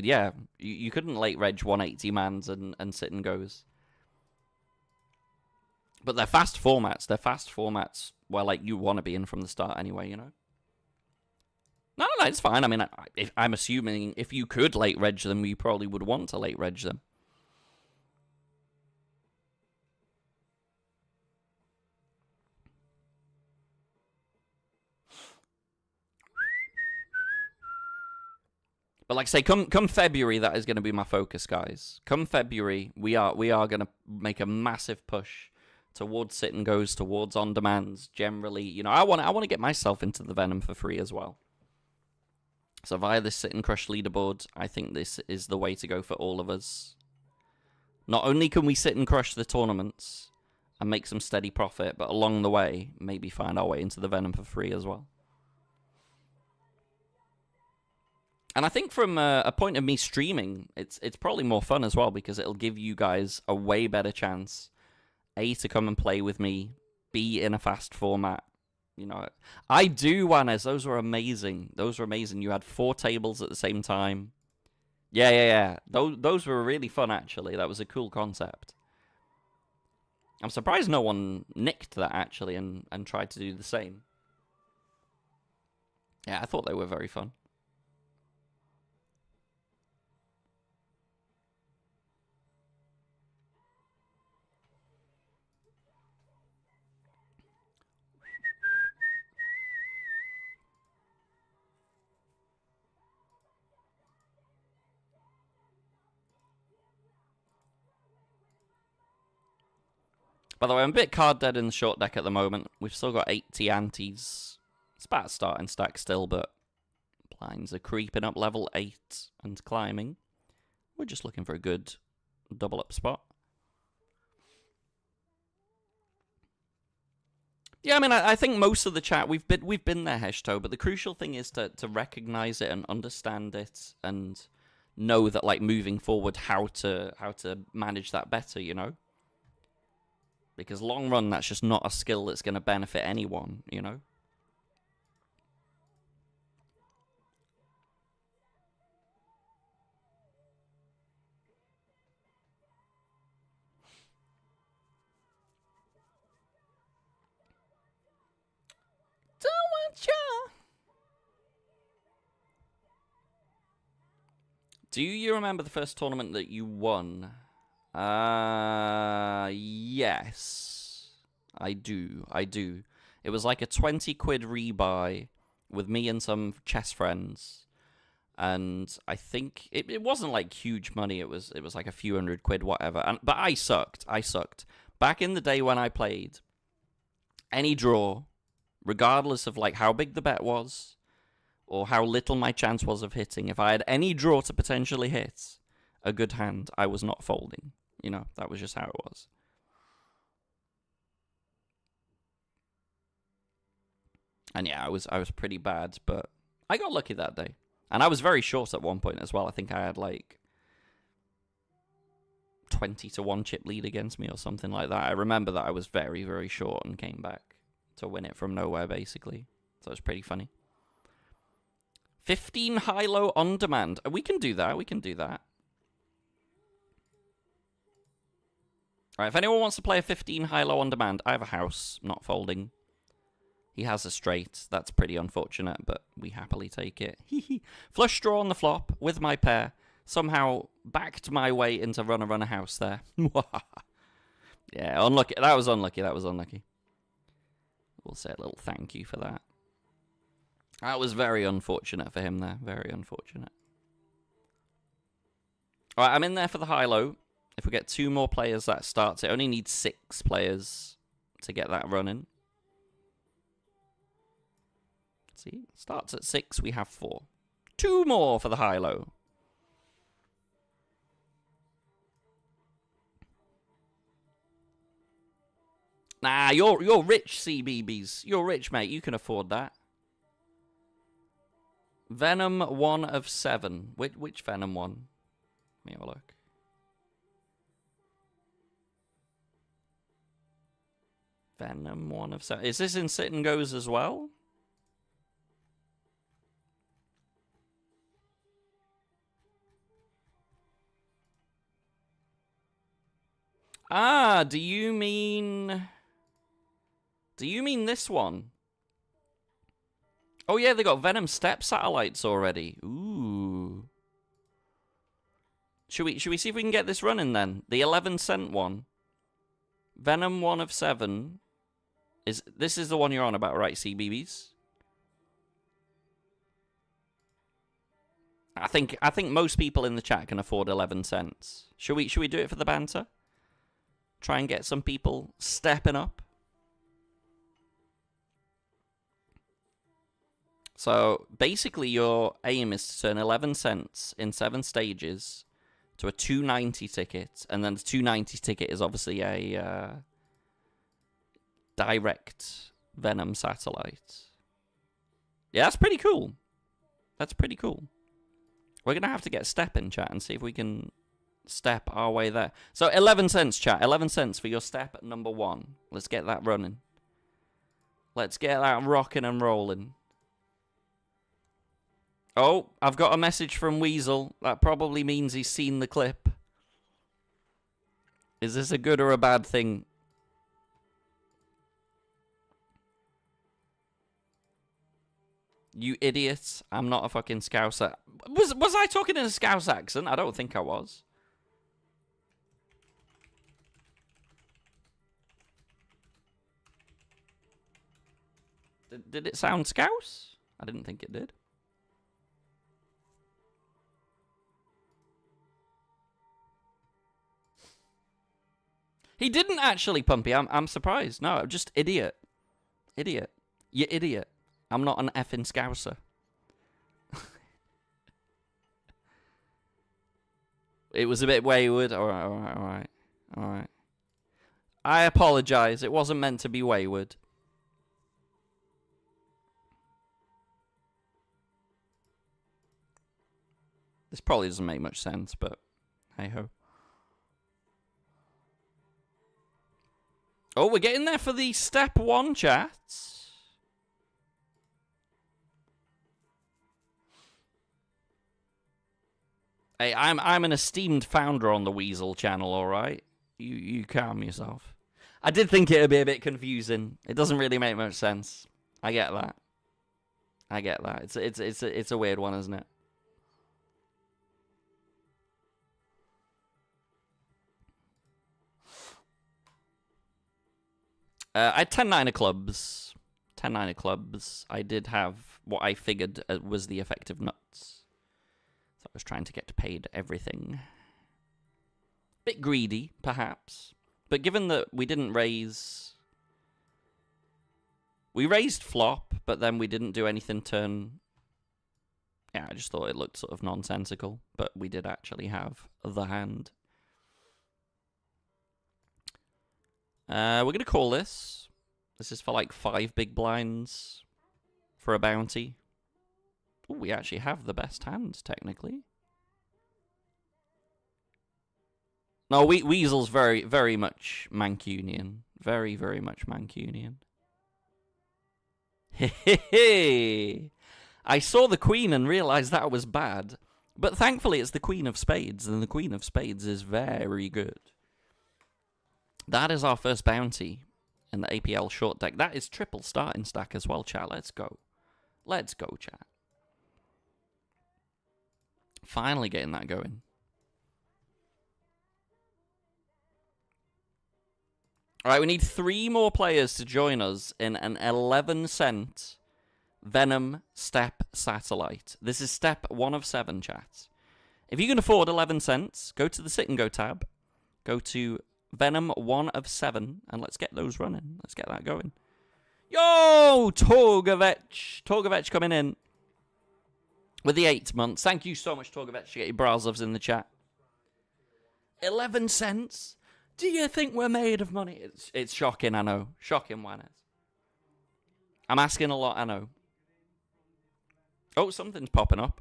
yeah. You couldn't late reg 180 mans and sit and goes. But they're fast formats. They're fast formats where, like, you want to be in from the start anyway, you know? No, it's fine. I mean, I'm assuming if you could late reg them, you probably would want to late reg them. But like I say, come February, that is going to be my focus, guys. Come February, we are going to make a massive push towards sit and goes, towards on demands. Generally, you know, I want to get myself into the Venom for free as well. So via this sit and crush leaderboard, I think this is the way to go for all of us. Not only can we sit and crush the tournaments and make some steady profit, but along the way, maybe find our way into the Venom for free as well. And I think from a point of me streaming, it's probably more fun as well, because it'll give you guys a way better chance, A, to come and play with me, B, in a fast format. You know, I do, Wanners. Those were amazing. Those were amazing. You had 4 tables at the same time. Yeah. Those were really fun, actually. That was a cool concept. I'm surprised no one nicked that, actually, and tried to do the same. Yeah, I thought they were very fun. By the way, I'm a bit card dead in the short deck at the moment. We've still got 80 antes. It's about starting stack still, but blinds are creeping up level 8 and climbing. We're just looking for a good double up spot. Yeah, I mean, I think most of the chat, we've been there, Heshto, but the crucial thing is to recognize it and understand it and know that, like, moving forward, how to manage that better, you know? Because long run, that's just not a skill that's going to benefit anyone, you know? Don't want ya. Do you remember the first tournament that you won? Yes. I do. It was like a 20 quid rebuy with me and some chess friends. And I think it wasn't like huge money. It was like a few hundred quid, whatever. But I sucked. Back in the day when I played, any draw, regardless of like how big the bet was or how little my chance was of hitting, if I had any draw to potentially hit a good hand, I was not folding. You know, that was just how it was. And yeah, I was pretty bad, but I got lucky that day. And I was very short at one point as well. I think I had like 20 to 1 chip lead against me or something like that. I remember that I was very, very short and came back to win it from nowhere, basically. So it was pretty funny. 15 high-low on demand. We can do that. Alright, if anyone wants to play a 15 high-low on demand, I have a house, not folding. He has a straight. That's pretty unfortunate, but we happily take it. Flush draw on the flop with my pair. Somehow backed my way into runner house there. Yeah, unlucky. That was unlucky. We'll say a little thank you for that. That was very unfortunate for him there. Very unfortunate. Alright, I'm in there for the high-low. If we get 2 more players, that starts. It only needs 6 players to get that running. See, starts at 6, we have 4. 2 more for the high-low. Nah, you're rich, CBBs. You're rich, mate. You can afford that. Venom 1 of 7. Which Venom one? Let me have a look. Venom 1 of 7. Is this in sit and goes as well? Ah, do you mean this one? Oh yeah, they got Venom step satellites already. Ooh. Should we see if we can get this running then? The 11-cent one. Venom 1 of 7. This is the one you're on about, right, CBBs? I think most people in the chat can afford 11 cents. Should we do it for the banter? Try and get some people stepping up. So basically your aim is to turn 11 cents in 7 stages to a 290 ticket, and then the 290 ticket is obviously a direct Venom satellite. Yeah, that's pretty cool. That's pretty cool. We're going to have to get step in chat and see if we can step our way there. So 11 cents, chat. 11 cents for your step number 1. Let's get that running. Let's get that rocking and rolling. Oh, I've got a message from Weasel. That probably means he's seen the clip. Is this a good or a bad thing? You idiots. I'm not a fucking Scouser. Was I talking in a Scouse accent? I don't think I was. Did it sound Scouse? I didn't think it did. He didn't actually, Pumpy. I'm surprised. No, just idiot. Idiot. You idiot. I'm not an effing Scouser. It was a bit wayward. Alright. I apologize. It wasn't meant to be wayward. This probably doesn't make much sense, but hey-ho. Oh, we're getting there for the step 1 chats. Hey, I'm an esteemed founder on the Weasel channel, alright? You calm yourself. I did think it would be a bit confusing. It doesn't really make much sense. I get that. It's a weird one, isn't it? I had 10 of clubs. 10 of clubs. I did have what I figured was the effective nuts. So I was trying to get paid everything. Bit greedy, perhaps. But given that we didn't raise... We raised flop, but then we didn't do anything turn... Yeah, I just thought it looked sort of nonsensical. But we did actually have the hand. We're going to call this. This is for like 5 big blinds for a bounty. Ooh, we actually have the best hand, technically. No, Weasel's very, very much Mancunian. Very, very much Mancunian. Hehehe! I saw the Queen and realised that was bad. But thankfully it's the Queen of Spades, and the Queen of Spades is very good. That is our first bounty in the APL short deck. That is triple starting stack as well, chat. Let's go. Let's go, chat. Finally getting that going. Alright, we need 3 more players to join us in an 11-cent Venom step satellite. This is step 1 of 7, chat. If you can afford 11 cents, go to the sit and go tab. Go to Venom 1 of 7, and let's get those running. Let's get that going. Yo, Torgovec. Torgovec coming in with the 8 months. Thank you so much, Torgovec, to get your Brazovs in the chat. 11 cents Do you think we're made of money? It's shocking, I know. Shocking, Juanes. I'm asking a lot, I know. Oh, something's popping up.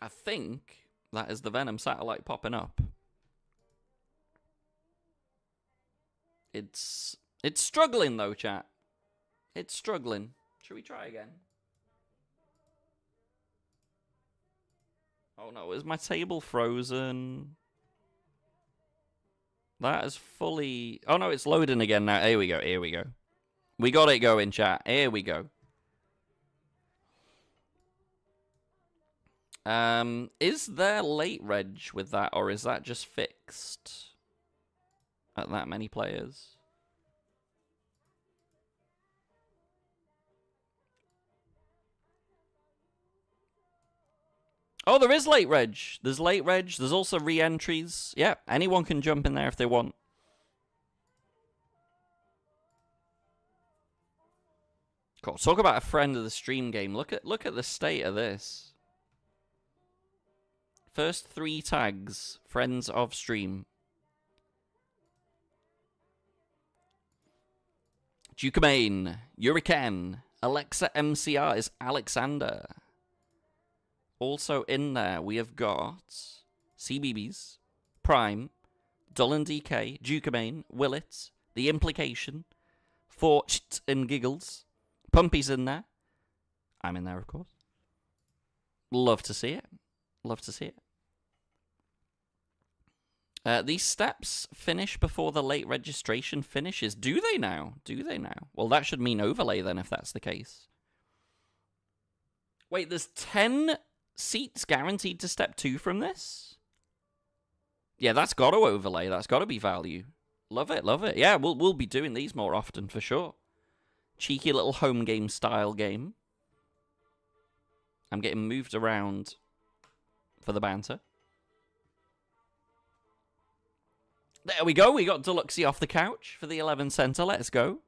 I think that is the Venom satellite popping up. It's struggling though, chat. It's struggling. Should we try again? Oh no, is my table frozen? That is fully... Oh no, it's loading again now. Here we go, here we go. We got it going, chat. Here we go. Is there late reg with that, or is that just fixed at that many players? Oh, there is late reg. There's late reg. There's also re-entries. Yeah, anyone can jump in there if they want. Cool. Talk about a friend of the stream game. Look at the state of this. First 3 tags, friends of stream. Duke-a-Main, Hurricane, Alexa MCR is Alexander. Also in there, we have got CBBS, Prime, Dolan DK, Duke-a-Main, Willett, The Implication, Forched and Giggles, Pumpy's in there. I'm in there, of course. Love to see it. Love to see it. These steps finish before the late registration finishes. Do they now? Do they now? Well, that should mean overlay then, if that's the case. Wait, there's 10 seats guaranteed to step 2 from this? Yeah, that's got to overlay. That's got to be value. Love it, love it. Yeah, we'll be doing these more often, for sure. Cheeky little home game style game. I'm getting moved around for the banter. There we go. We got Deluxey off the couch for the 11 center. Let's go.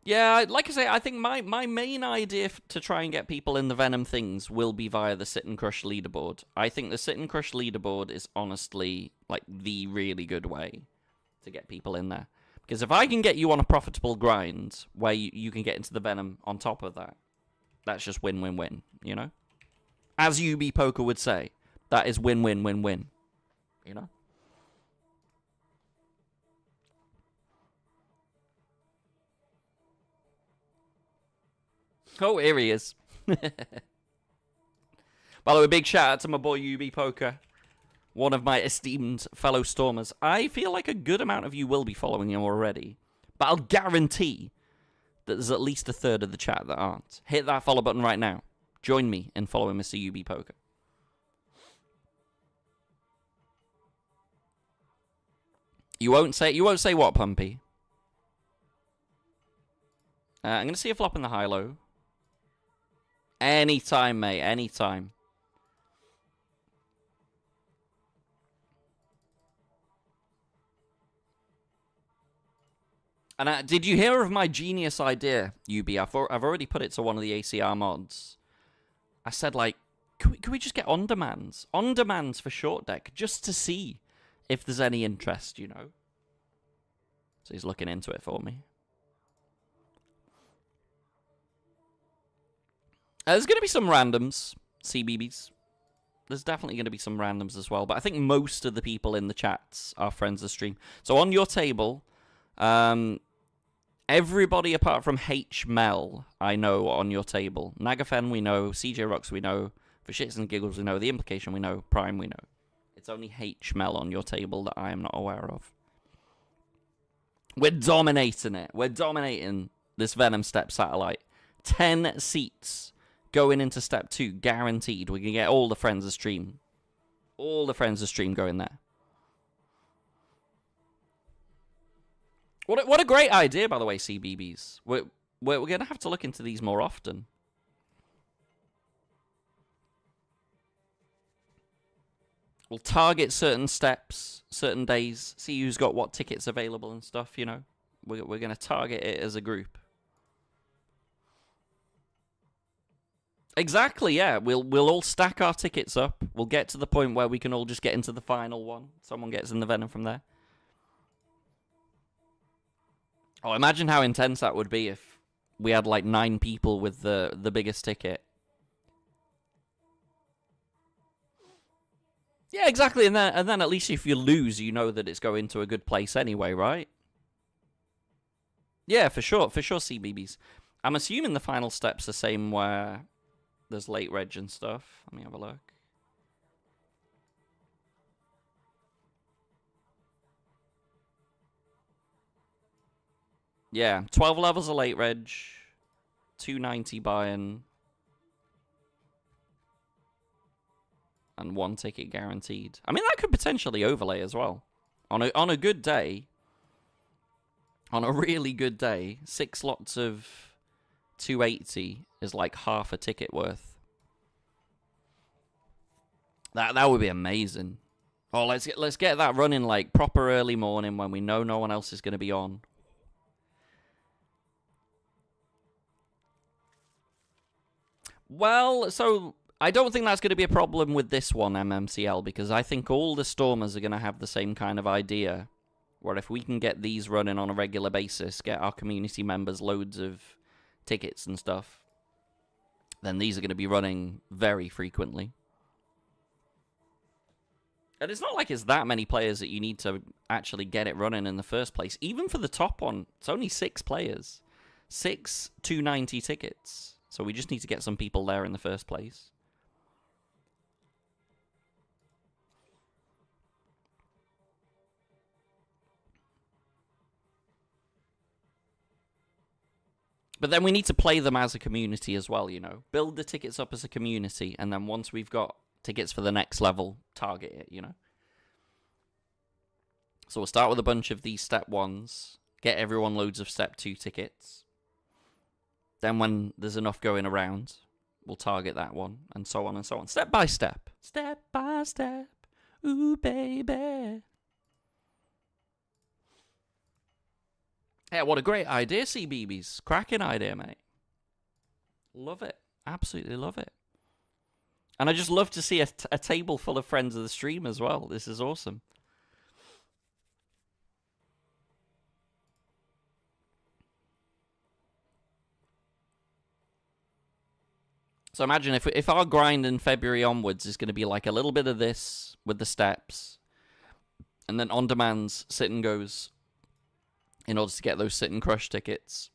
Yeah, like I say, I think my main idea to try and get people in the Venom things will be via the Sit and Crush leaderboard. I think the Sit and Crush leaderboard is honestly like the really good way to get people in there. Because if I can get you on a profitable grind where you can get into the Venom on top of that, that's just win-win-win, you know? As UB Poker would say, that is win-win-win-win, you know? Oh, here he is. By the way, big shout out to my boy UB Poker, one of my esteemed fellow Stormers. I feel like a good amount of you will be following him already, but I'll guarantee that there's at least a third of the chat that aren't. Hit that follow button right now. Join me in following Mr. UB Poker. You won't say what, Pumpy? I'm going to see a flop in the high-low. Anytime, mate. Anytime. And did you hear of my genius idea, UB? I've already put it to one of the ACR mods. I said, like, can we just get on-demands? On-demands for short deck, just to see if there's any interest, you know? So he's looking into it for me. There's going to be some randoms, CBBs. There's definitely going to be some randoms as well. But I think most of the people in the chats are friends of the stream. So on your table, everybody apart from H-Mel, I know on your table. Nagafen, we know. CJ Rocks, we know. For Shits and Giggles, we know. The Implication, we know. Prime, we know. It's only H-Mel on your table that I am not aware of. We're dominating it. We're dominating this Venom Step satellite. 10 seats going into Step 2, guaranteed. We can get all the friends of stream. All the friends of stream going there. What a great idea, by the way, CBBs. We're going to have to look into these more often. We'll target certain steps, certain days, see who's got what tickets available and stuff, you know. We're going to target it as a group. Exactly, yeah. We'll all stack our tickets up. We'll get to the point where we can all just get into the final one. Someone gets in the Venom from there. Oh, imagine how intense that would be if we had like 9 people with the biggest ticket. Yeah, exactly. And then at least if you lose, you know that it's going to a good place anyway, right? Yeah, for sure, CBBS. I'm assuming the final step's the same where there's late reg and stuff. Let me have a look. Yeah, 12 levels of late reg, 290 buy-in, and 1 ticket guaranteed. I mean, that could potentially overlay as well. On a good day, on a really good day, 6 lots of 280 is like half a ticket worth. That would be amazing. Oh, let's get that running like proper early morning when we know no one else is going to be on. Well, so I don't think that's going to be a problem with this one, MMCL, because I think all the Stormers are going to have the same kind of idea, where if we can get these running on a regular basis, get our community members loads of tickets and stuff, then these are going to be running very frequently. And it's not like it's that many players that you need to actually get it running in the first place. Even for the top one, it's only 6 players. 6 290 tickets. So we just need to get some people there in the first place. But then we need to play them as a community as well, you know. Build the tickets up as a community, and then once we've got tickets for the next level, target it, you know. So we'll start with a bunch of these step 1s, get everyone loads of step 2 tickets. Then when there's enough going around, we'll target that one, and so on and so on. Step by step. Step by step. Ooh, baby. Yeah, what a great idea, CBBS. Cracking idea, mate. Love it. Absolutely love it. And I just love to see a table full of friends of the stream as well. This is awesome. So imagine if our grind in February onwards is going to be like a little bit of this with the steps, and then on demands sit and goes in order to get those sit and crush tickets.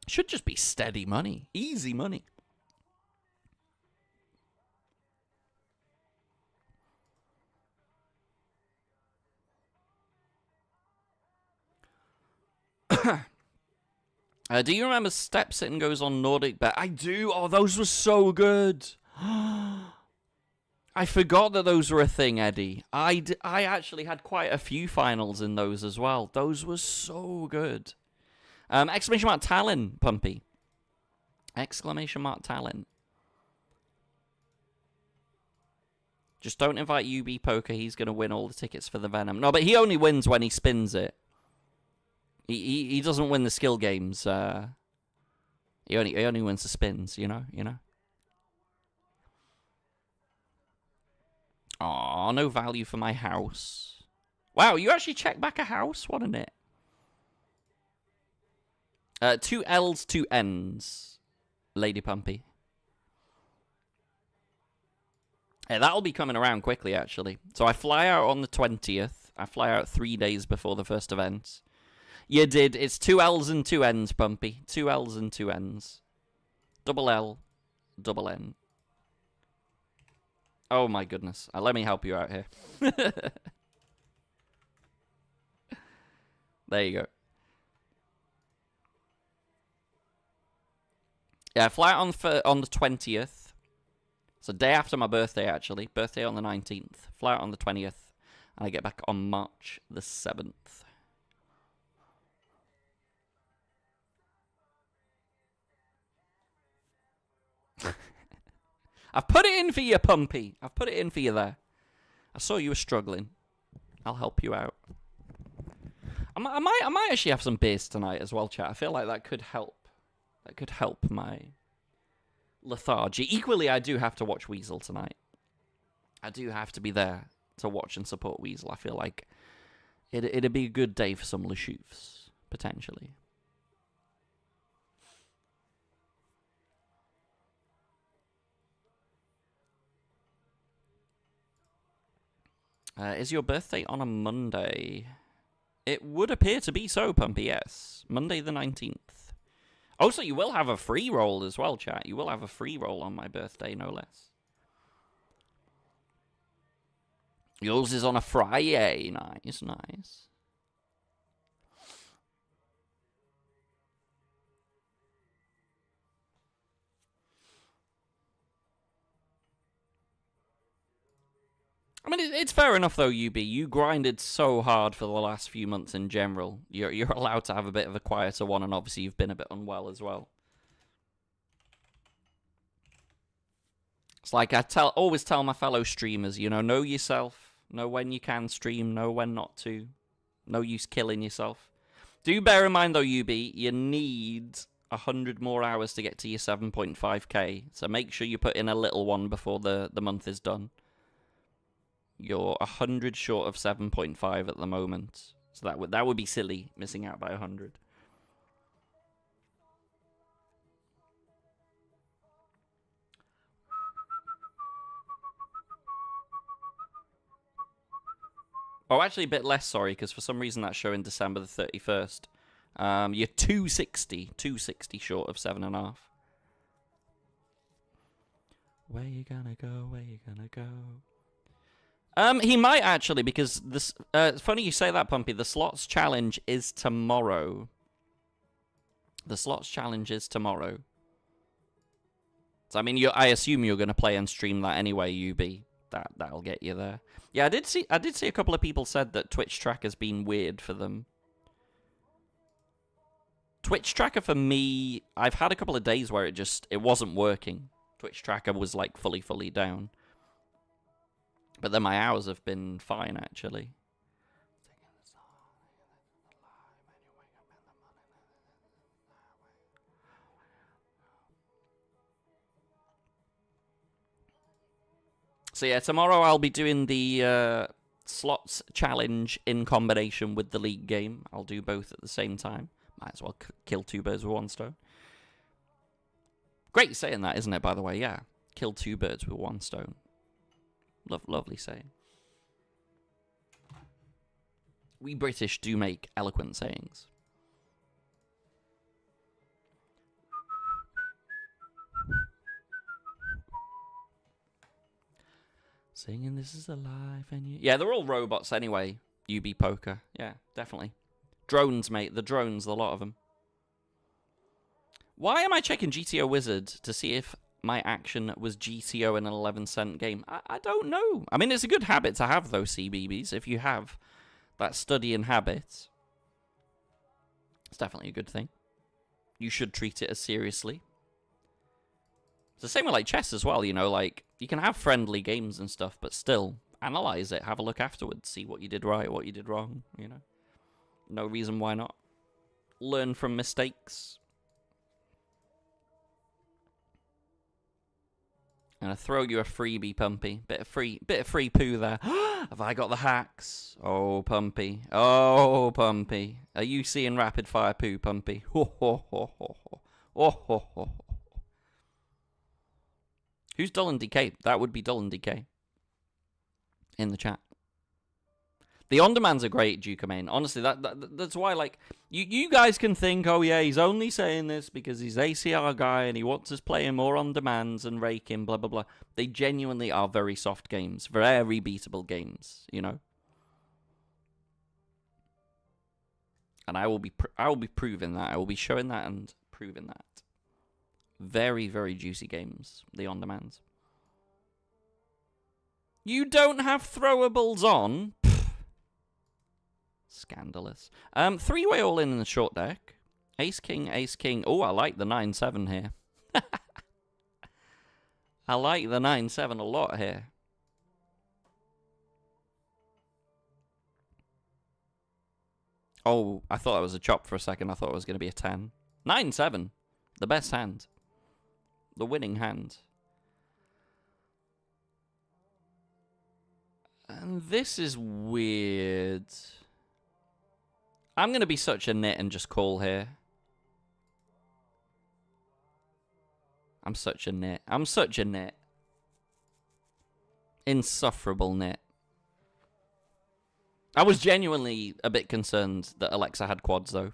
Should just be steady money, easy money. Do you remember Step Sit and Goes on Nordic Bet? I do. Oh, those were so good. I forgot that those were a thing, Eddie. I actually had quite a few finals in those as well. Those were so good. Exclamation mark Talon, Pumpy. Exclamation mark Talon. Just don't invite UB Poker. He's going to win all the tickets for the Venom. No, but he only wins when he spins it. He doesn't win the skill games. He only wins the spins, you know. Aw, no value for my house. Wow, you actually checked back a house? What a nit. 2 L's, 2 N's, Lady Pumpy. Yeah, that'll be coming around quickly, actually. So I fly out on the 20th. I fly out 3 days before the first event. You did. It's 2 L's and 2 N's, Pumpy. 2 L's and 2 N's. Double L, double N. Oh my goodness. Let me help you out here. There you go. Yeah, I fly out on the 20th. It's a day after my birthday, actually. Birthday on the 19th. Fly out on the 20th. And I get back on March the 7th. I've put it in for you, Pumpy. I've put it in for you there. I saw you were struggling. I'll help you out. I might actually have some beers tonight as well, chat. I feel like that could help. That could help my lethargy. Equally, I do have to watch Weasel tonight. I do have to be there to watch and support Weasel. I feel like it'd be a good day for some Lashoots, potentially. Is your birthday on a Monday? It would appear to be so, Pumpy, yes. Monday the 19th. Oh, so you will have a free roll as well, chat. You will have a free roll on my birthday, no less. Yours is on a Friday. Nice, nice. I mean, it's fair enough, though, UB. You grinded so hard for the last few months in general. You're allowed to have a bit of a quieter one, and obviously you've been a bit unwell as well. It's like I always tell my fellow streamers, you know yourself. Know when you can stream, know when not to. No use killing yourself. Do bear in mind, though, UB, you need 100 more hours to get to your 7.5k. So make sure you put in a little one before the month is done. You're 100 short of 7.5 at the moment. So that would be silly, missing out by 100. Oh, actually a bit less, sorry, because for some reason that's showing December the 31st. You're 260 short of 7.5. Where you gonna go? Where you gonna go? He might actually, because this. It's funny you say that, Pumpy. The slots challenge is tomorrow. The slots challenge is tomorrow. So I mean, I assume you're gonna play and stream that anyway, UB. That'll get you there. Yeah, I did see a couple of people said that Twitch Tracker's been weird for them. Twitch Tracker for me, I've had a couple of days where it wasn't working. Twitch Tracker was like fully down. But then my hours have been fine, actually. So yeah, tomorrow I'll be doing the slots challenge in combination with the league game. I'll do both at the same time. Might as well kill two birds with one stone. Great saying that, isn't it, by the way? Yeah. Kill two birds with one stone. Lovely saying. We British do make eloquent sayings. Singing this is a life and you... Yeah, they're all robots anyway. UB Poker. Yeah, definitely. Drones, mate. The drones, a lot of them. Why am I checking GTO Wizard to see if my action was GTO in an 11-cent game? I don't know. I mean, it's a good habit to have, though, CBBs. If you have that study and habit, it's definitely a good thing. You should treat it as seriously. It's the same with, like, chess as well, you know? Like, you can have friendly games and stuff, but still, analyze it. Have a look afterwards. See what you did right, what you did wrong, you know? No reason why not. Learn from mistakes. I'm gonna throw you a freebie, Pumpy. Bit of free poo there. Have I got the hacks? Oh, Pumpy. Oh, Pumpy. Are you seeing rapid fire poo, Pumpy? Ho ho ho ho ho. Oh ho ho ho. Who's Dull and DK? That would be Dull and DK. In the chat. The on-demands are great, Duke Main. Honestly, that's why, like, you guys can think, oh yeah, he's only saying this because he's ACR guy and he wants us playing more on-demands and raking, blah, blah, blah. They genuinely are very soft games. Very beatable games, you know? And I will be proving that. I will be showing that and proving that. Very, very juicy games, the on-demands. You don't have throwables on? Scandalous. Three-way all-in the short deck. Ace-king, ace-king. Oh, I like the 9-7 here. I like the 9-7 a lot here. Oh, I thought that was a chop for a second. I thought it was going to be a 10. 9-7. The best hand. the winning hand. And this is weird. I'm going to be such a nit and just call here. I'm such a nit. I'm such a nit. Insufferable nit. I was genuinely a bit concerned that Alexa had quads, though.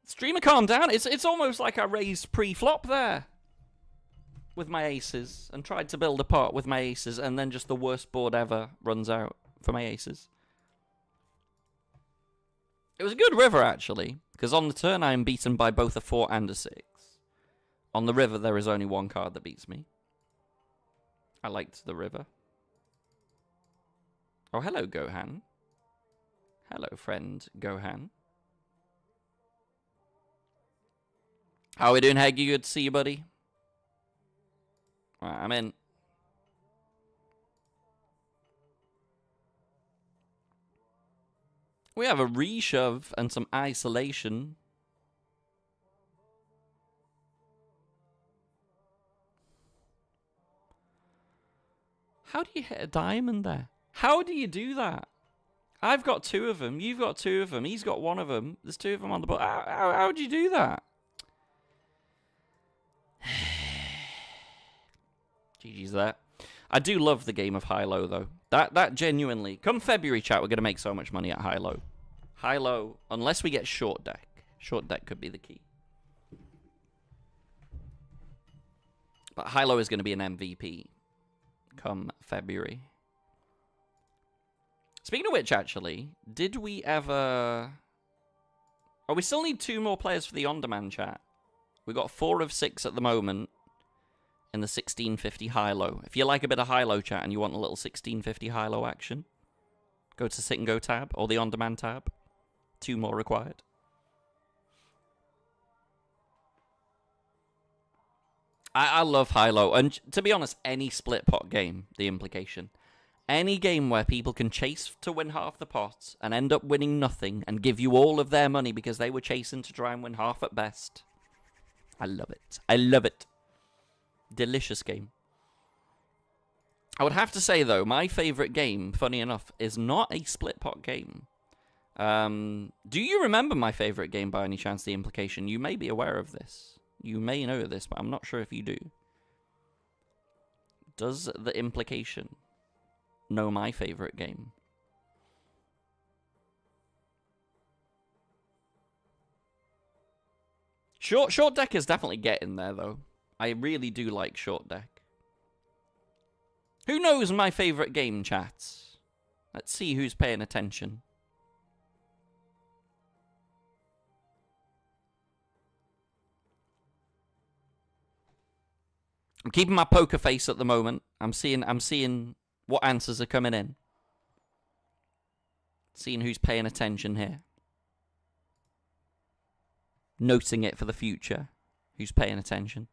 Streamer, calm down. It's almost like I raised pre-flop there with my aces and tried to build a pot with my aces, and then just the worst board ever runs out for my aces. It was a good river, actually, because on the turn I am beaten by both a 4 and a 6. On the river, there is only one card that beats me. I liked the river. Oh, hello, Gohan. Hello, friend Gohan. How are we doing, Heggy? Good to see you, buddy. Right, I'm in. We have a reshove and some isolation. How do you hit a diamond there? How do you do that? I've got 2 of them. You've got 2 of them. He's got 1 of them. There's 2 of them on the board. How do you do that? GG's there. I do love the game of high-low, though. That genuinely... Come February, chat, we're going to make so much money at high-low. High-low, unless we get short deck. Short deck could be the key. But high-low is going to be an MVP come February. Speaking of which, actually, did we ever... Oh, we still need 2 more players for the on-demand chat. We've got 4 of 6 at the moment in the 1650 high-low. If you like a bit of high-low chat and you want a little 1650 high-low action, go to Sit and Go tab or the on-demand tab. 2 more required. I love high-low. And to be honest, any split pot game, the implication. Any game where people can chase to win half the pot and end up winning nothing and give you all of their money because they were chasing to try and win half at best. I love it. I love it. Delicious game. I would have to say, though, my favourite game, funny enough, is not a split pot game. Do you remember my favourite game by any chance, the implication? You may be aware of this. You may know this, but I'm not sure if you do. Does the implication know my favourite game? Short deck is definitely getting there, though. I really do like short deck. Who knows my favourite game, chats? Let's see who's paying attention. I'm keeping my poker face at the moment. I'm seeing what answers are coming in. Seeing who's paying attention here. Noting it for the future. Who's paying attention.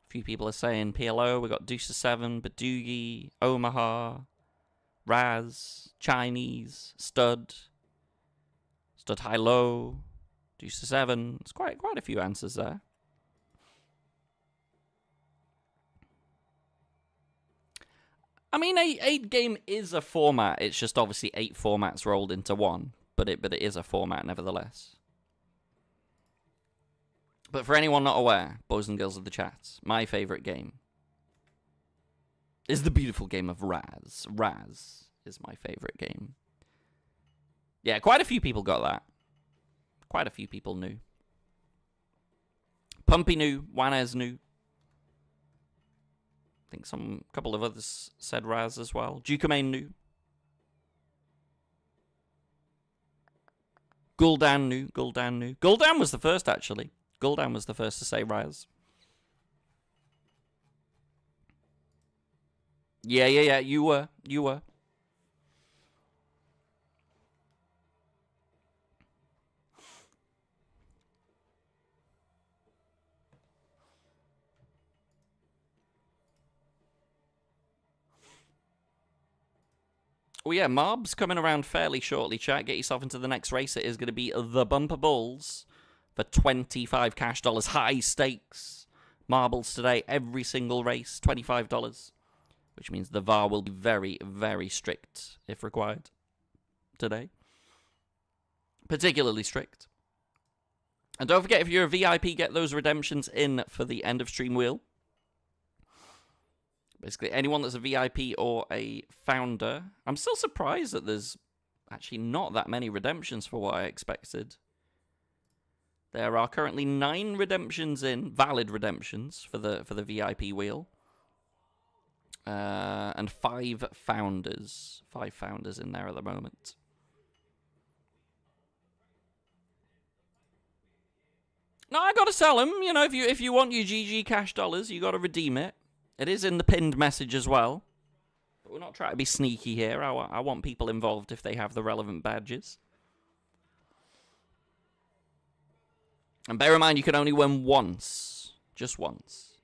A few people are saying PLO. We got Deuce 7, Badoogie, Omaha, Raz, Chinese, Stud High Low, Deuce 7. There's quite a few answers there. I mean, 8 game is a format. It's just obviously 8 formats rolled into one, but it is a format nevertheless. But for anyone not aware, boys and girls of the chat, my favourite game is the beautiful game of Raz. Raz is my favourite game. Yeah, quite a few people got that. Quite a few people knew. Pumpy knew. Juanez knew. I think a couple of others said Raz as well. Ducamain knew. Gul'dan knew. Gul'dan knew. Gul'dan was the first, actually. Gul'dan was the first to say Raz. Yeah. You were. Well, yeah, Mob's coming around fairly shortly, chat. Get yourself into the next race. It is going to be the Bumper Bulls for 25 cash dollars. High stakes marbles today. Every single race, $25. Which means the VAR will be very, very strict if required today. Particularly strict. And don't forget, if you're a VIP, get those redemptions in for the end of stream wheel. Basically, anyone that's a VIP or a founder. I'm still surprised that there's actually not that many redemptions for what I expected. There are currently 9 redemptions in, valid redemptions for the VIP wheel. And 5 founders. 5 founders in there at the moment. No, I gotta sell them. You know, if you want your GG cash dollars, you gotta redeem it. It is in the pinned message as well. But we're not trying to be sneaky here. I want people involved if they have the relevant badges. And bear in mind, you can only win once. Just once.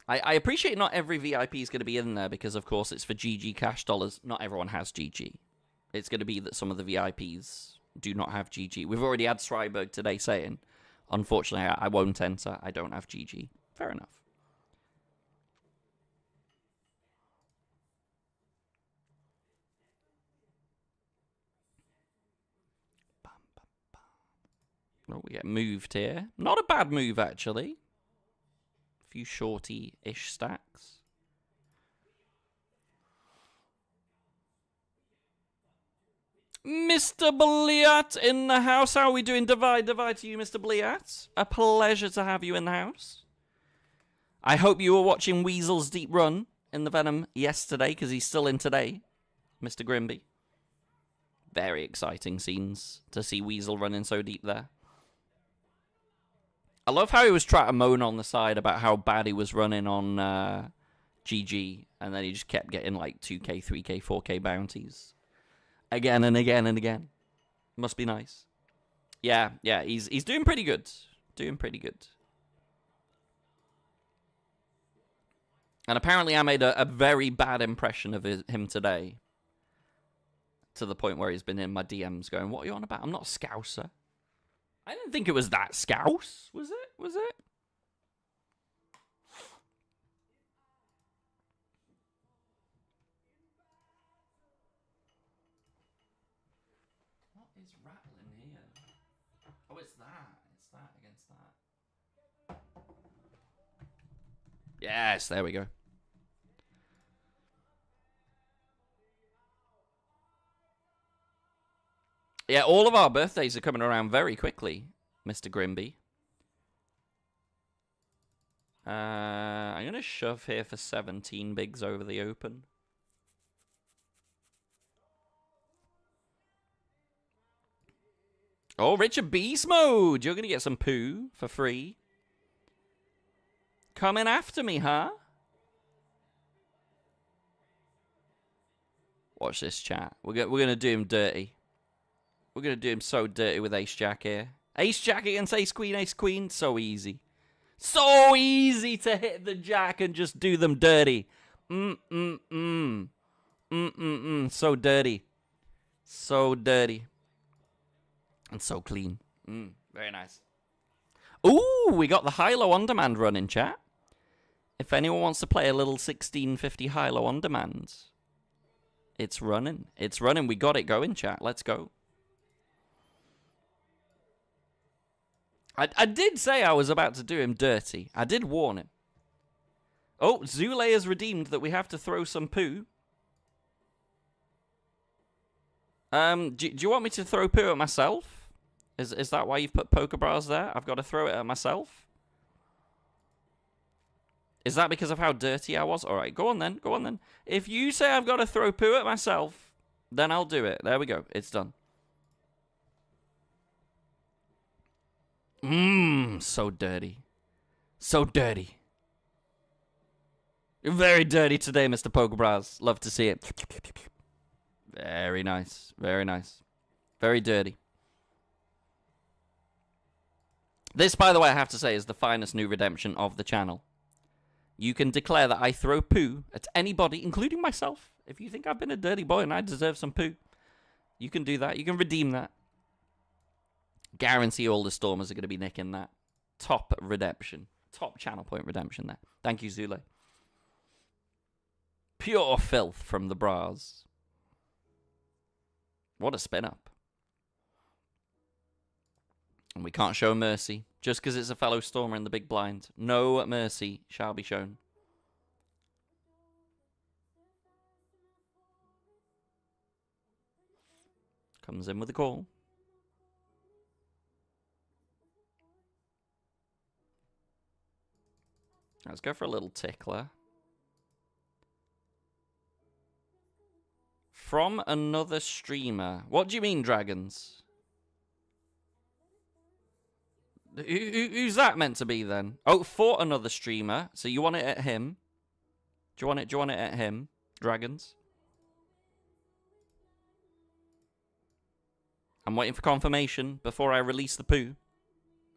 I appreciate not every VIP is going to be in there because, of course, it's for GG cash dollars. Not everyone has GG. It's going to be that some of the VIPs do not have GG. We've already had Stryberg today saying, unfortunately, I won't enter. I don't have GG. Fair enough. Oh, we get moved here. Not a bad move, actually. A few shorty-ish stacks. Mr. Bliat in the house. How are we doing? Divide to you, Mr. Bliat. A pleasure to have you in the house. I hope you were watching Weasel's deep run in the Venom yesterday, because he's still in today, Mr. Grimby. Very exciting scenes to see Weasel running so deep there. I love how he was trying to moan on the side about how bad he was running on GG, and then he just kept getting like 2k, 3k, 4k bounties. Again and again and again. Must be nice. Yeah, he's doing pretty good. Doing pretty good. And apparently I made a very bad impression of him today. To the point where he's been in my DMs going, what are you on about? I'm not a Scouser. I didn't think it was that Scouse. Was it? Was it? What is rattling here? Oh, it's that. It's that against that. Yes, there we go. Yeah, all of our birthdays are coming around very quickly, Mr. Grimby. I'm going to shove here for 17 bigs over the open. Oh, Richard Beast Mode! You're going to get some poo for free. Coming after me, huh? Watch this, chat. We're going to do him dirty. We're going to do him so dirty with Ace Jack here. Ace Jack against Ace Queen. So easy. So easy to hit the Jack and just do them dirty. So dirty. So dirty. And so clean. Very nice. Ooh, we got the high-low on-demand run in chat. If anyone wants to play a little 1650 high-low on-demand, it's running. It's running. We got it going, chat. Let's go. I did say I was about to do him dirty. I did warn him. Oh, Zule has redeemed that we have to throw some poo. Do you want me to throw poo at myself? Is that why you've put poker bras there? I've got to throw it at myself? Is that because of how dirty I was? Alright, go on then. Go on then. If you say I've got to throw poo at myself, then I'll do it. There we go. It's done. So dirty. So dirty. You're very dirty today, Mr. Pokebras. Love to see it. Very nice. Very nice. Very dirty. This, by the way, I have to say, is the finest new redemption of the channel. You can declare that I throw poo at anybody, including myself. If you think I've been a dirty boy and I deserve some poo, you can do that. You can redeem that. Guarantee all the Stormers are going to be nicking that. Top redemption. Top channel point redemption there. Thank you, Zule. Pure filth from the bras. What a spin up. And we can't show mercy just because it's a fellow Stormer in the big blind. No mercy shall be shown. Comes in with a call. Let's go for a little tickler. From another streamer. What do you mean, dragons? Who's that meant to be then? Oh, for another streamer. So you want it at him? Do you want it at him? Dragons? I'm waiting for confirmation before I release the poo.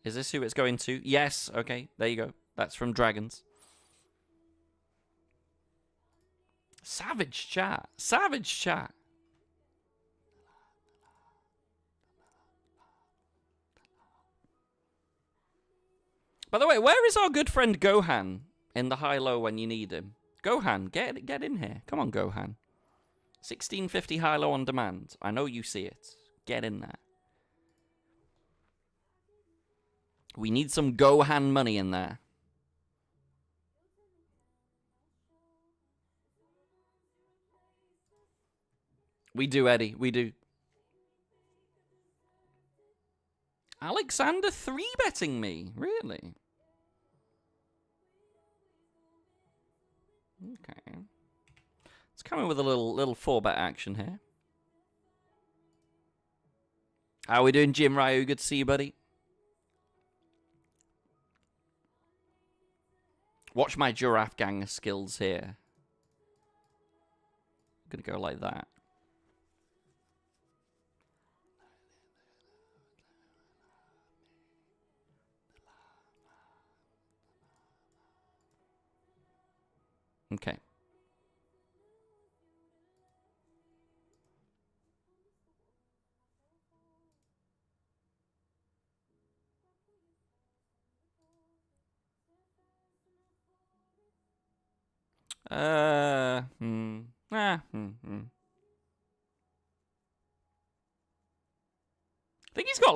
Is this who it's going to? Yes. Okay, there you go. That's from Dragons. Savage chat. Savage chat. By the way, where is our good friend Gohan in the high-low when you need him? Gohan, get in here. Come on, Gohan. 1650 high-low on demand. I know you see it. Get in there. We need some Gohan money in there. We do, Eddie. We do. Alexander 3-betting me. Really? Okay. Let's come in with a little 4-bet action here. How we doing, Jim Ryu? Good to see you, buddy. Watch my giraffe gang skills here. I'm gonna go like that. Okay.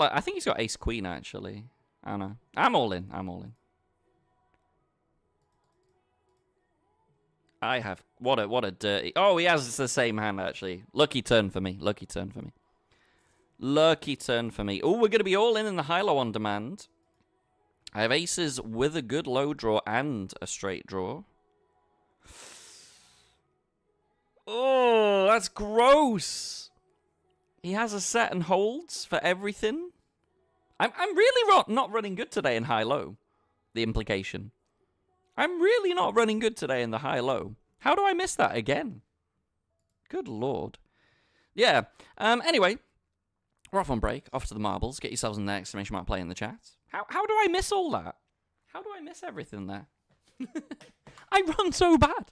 I think he's got ace queen actually. I don't know. I'm all in. I have what a dirty. Oh, he has the same hand actually. Lucky turn for me. Lucky turn for me. Oh, we're gonna be all in the high-low on demand. I have aces with a good low draw and a straight draw. Oh, that's gross. He has a set and holds for everything. I'm really not running good today in high-low. The implication. I'm really not running good today in the high-low. How do I miss that again? Good lord. Yeah. Anyway, we're off on break. Off to the marbles. Get yourselves an exclamation mark play in the chat. How do I miss all that? How do I miss everything there? I run so bad.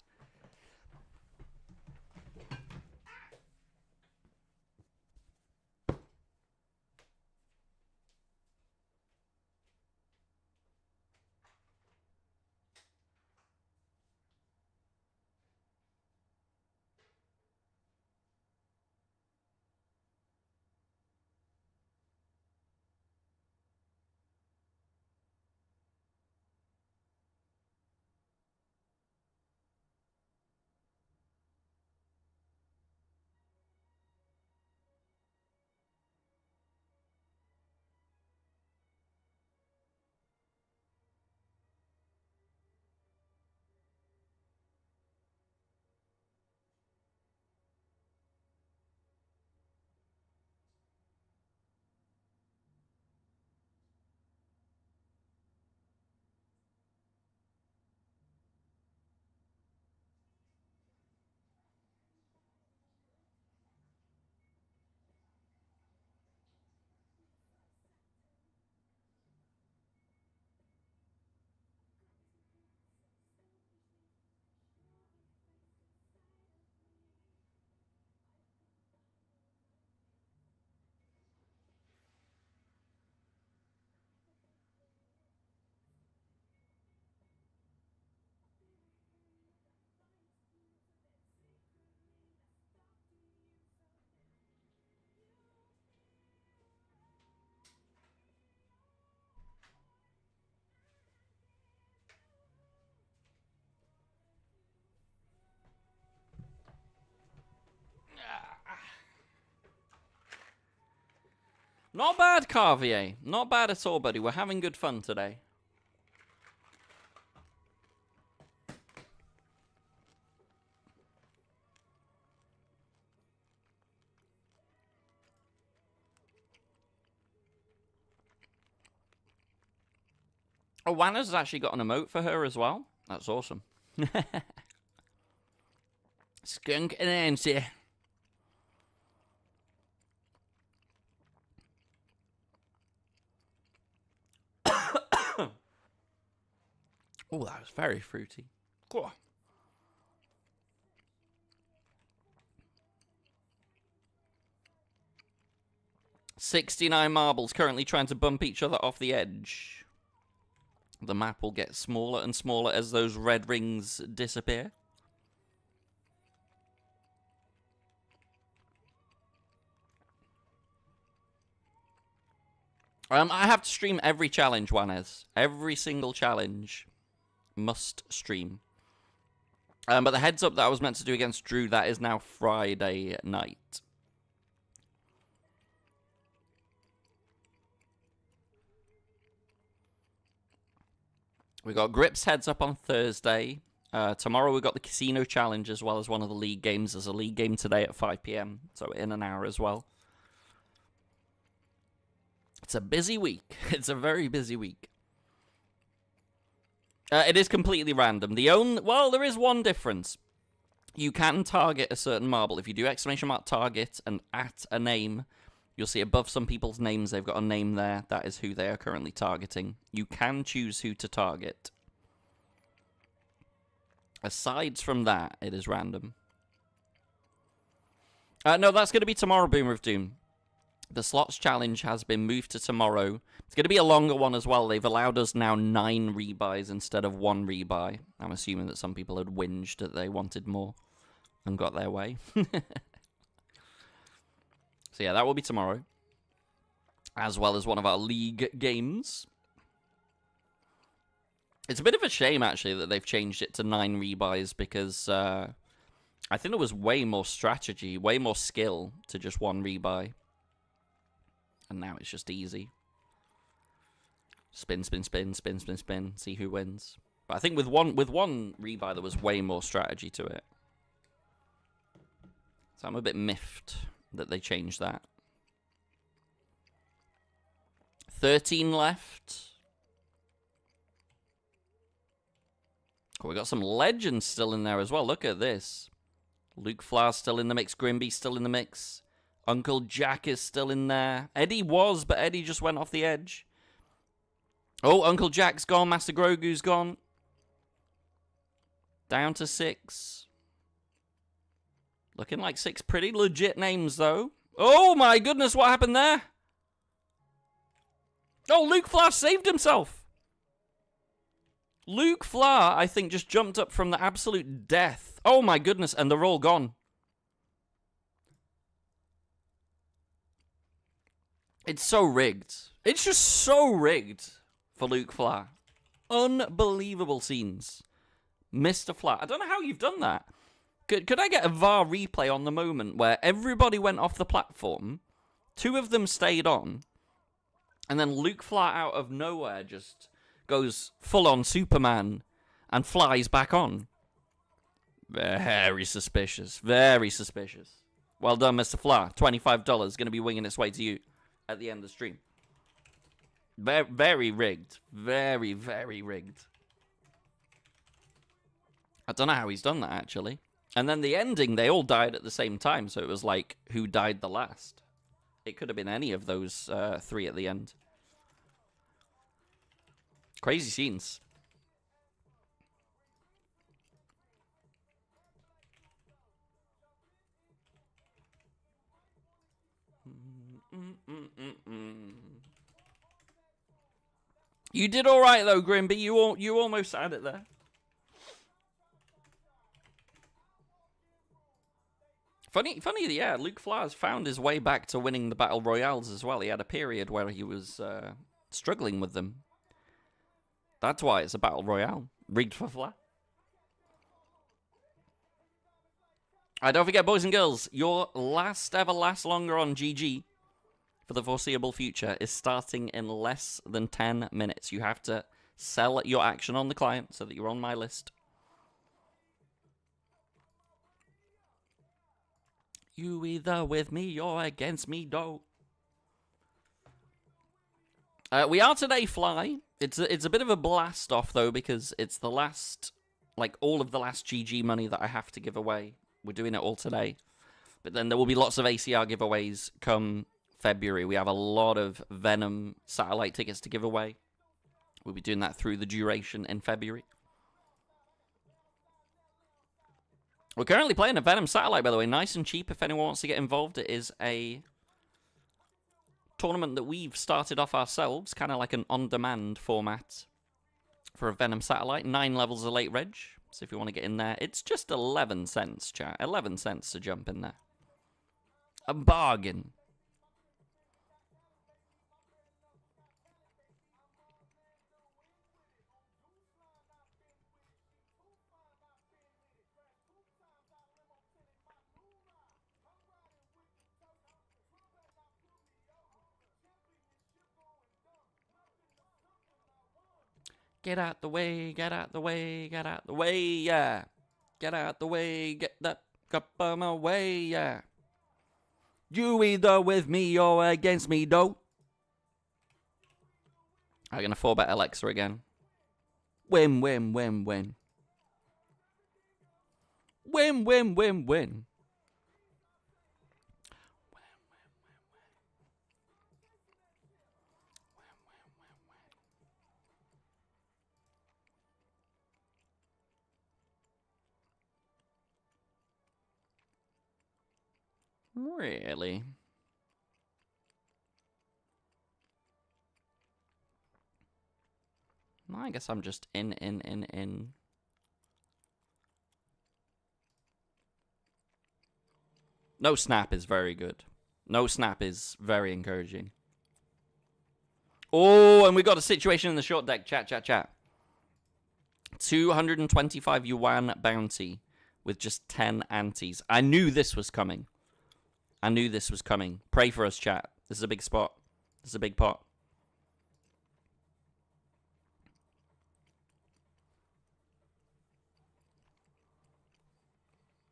Not bad, Carvier. Not bad at all, buddy. We're having good fun today. Oh, Wanna's actually got an emote for her as well. That's awesome. Skunk and Nancy. Oh, that was very fruity. Cool. $69 marbles currently trying to bump each other off the edge. The map will get smaller and smaller as those red rings disappear. I have to stream every challenge, Juanes. Every single challenge must stream. But the heads up that I was meant to do against Drew, that is now Friday night. We got Grips heads up on Thursday. Tomorrow we got the Casino Challenge as well as one of the league games. There's a league game today at 5 PM, so in an hour as well. It's a busy week. It's a very busy week. It is completely random. Well, there is one difference. You can target a certain marble. If you do exclamation mark target and at a name, you'll see above some people's names, they've got a name there. That is who they are currently targeting. You can choose who to target. Aside from that, it is random. No, that's going to be tomorrow, Boomer of Doom. The slots challenge has been moved to tomorrow. It's going to be a longer one as well. They've allowed us now 9 rebuys instead of 1 rebuy. I'm assuming that some people had whinged that they wanted more and got their way. So yeah, that will be tomorrow. As well as one of our league games. It's a bit of a shame, actually, that they've changed it to 9 rebuys because I think there was way more strategy, way more skill to just 1 rebuy. And now it's just easy. Spin, spin, spin, spin, spin, spin. See who wins. But I think with one rebuy, there was way more strategy to it. So I'm a bit miffed that they changed that. 13 left. Oh, we got some legends still in there as well. Look at this. Luke Fla's still in the mix. Grimby's still in the mix. Uncle Jack is still in there. Eddie was, but Eddie just went off the edge. Oh, Uncle Jack's gone. Master Grogu's gone. Down to 6. Looking like 6 pretty legit names, though. Oh, my goodness, what happened there? Oh, Luke Fla saved himself. Luke Fla, I think, just jumped up from the absolute death. Oh, my goodness, and they're all gone. It's so rigged. It's just so rigged for Luke Fla. Unbelievable scenes. Mr. Fla. I don't know how you've done that. Could I get a VAR replay on the moment where everybody went off the platform, 2 of them stayed on, and then Luke Fla out of nowhere just goes full-on Superman and flies back on? Very suspicious. Very suspicious. Well done, Mr. Fla. $25 going to be winging its way to you at the end of the stream. Very, very rigged. Very, very rigged. I don't know how he's done that, actually. And then the ending, they all died at the same time, so it was like, who died the last? It could have been any of those 3 at the end. Crazy scenes. You did all right though, Grimby. You almost had it there. Funny, yeah. Luke Flowers found his way back to winning the battle royales as well. He had a period where he was struggling with them. That's why it's a battle royale rigged for Fla. Don't forget, boys and girls, your last ever last longer on GG for the foreseeable future is starting in less than 10 minutes. You have to sell your action on the client so that you're on my list. You either with me or against me, don't. We are today fly. It's a bit of a blast off though, because it's the last, like all of the last GG money that I have to give away. We're doing it all today. But then there will be lots of ACR giveaways come February. We have a lot of Venom satellite tickets to give away. We'll be doing that through the duration in February. We're currently playing a Venom satellite, by the way. Nice and cheap if anyone wants to get involved. It is a tournament that we've started off ourselves, kind of like an on-demand format for a Venom satellite. 9 levels of late reg, so if you want to get in there, it's just 11 cents, chat. 11 cents to jump in there. A bargain. Get out the way, get out the way, get out the way, yeah. Get out the way, get that cup of my way, yeah. You either with me or against me, though. I'm gonna 4-bet Alexa again. Win, win, win, win. Win, win, win, win. Really? I guess I'm just in. No snap is very good. No snap is very encouraging. Oh, and we got a situation in the short deck. Chat. 225 yuan bounty with just 10 antes. I knew this was coming. Pray for us, chat. This is a big spot. This is a big pot.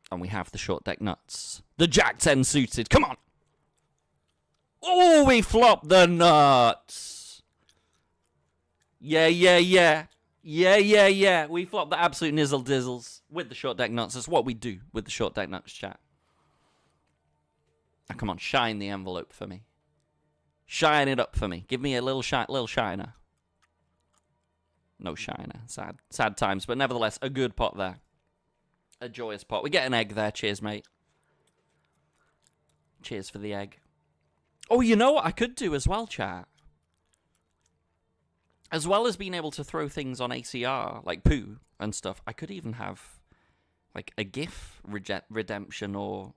And we have the short deck nuts. The Jack 10 suited. Come on. Oh, we flopped the nuts. Yeah. We flopped the absolute nizzle dizzles with the short deck nuts. That's what we do with the short deck nuts, chat. Now, come on, shine the envelope for me. Shine it up for me. Give me a little shiner. No shiner. Sad times, but nevertheless, a good pot there. A joyous pot. We get an egg there. Cheers, mate. Cheers for the egg. Oh, you know what I could do as well, chat? As well as being able to throw things on ACR, like poo and stuff, I could even have, like, a GIF redemption or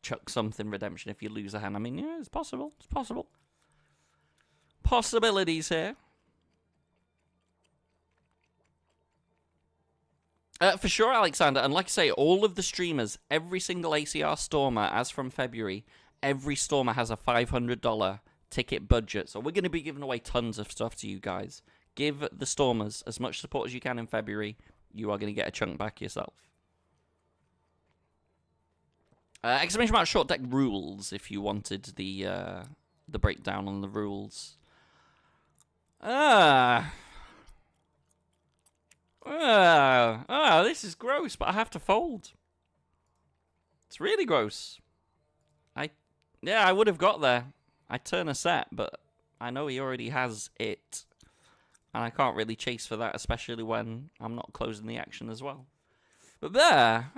chuck something redemption if you lose a hand. I mean, yeah, it's possible. It's possible. Possibilities here. For sure, Alexander. And like I say, all of the streamers, every single ACR Stormer, as from February, every Stormer has a $500 ticket budget. So we're going to be giving away tons of stuff to you guys. Give the Stormers as much support as you can in February. You are going to get a chunk back yourself. Exclamation mark short deck rules if you wanted the breakdown on the rules. This is gross, but I have to fold. It's really gross. I would have got there. I turn a set, but I know he already has it. And I can't really chase for that, especially when I'm not closing the action as well. But there.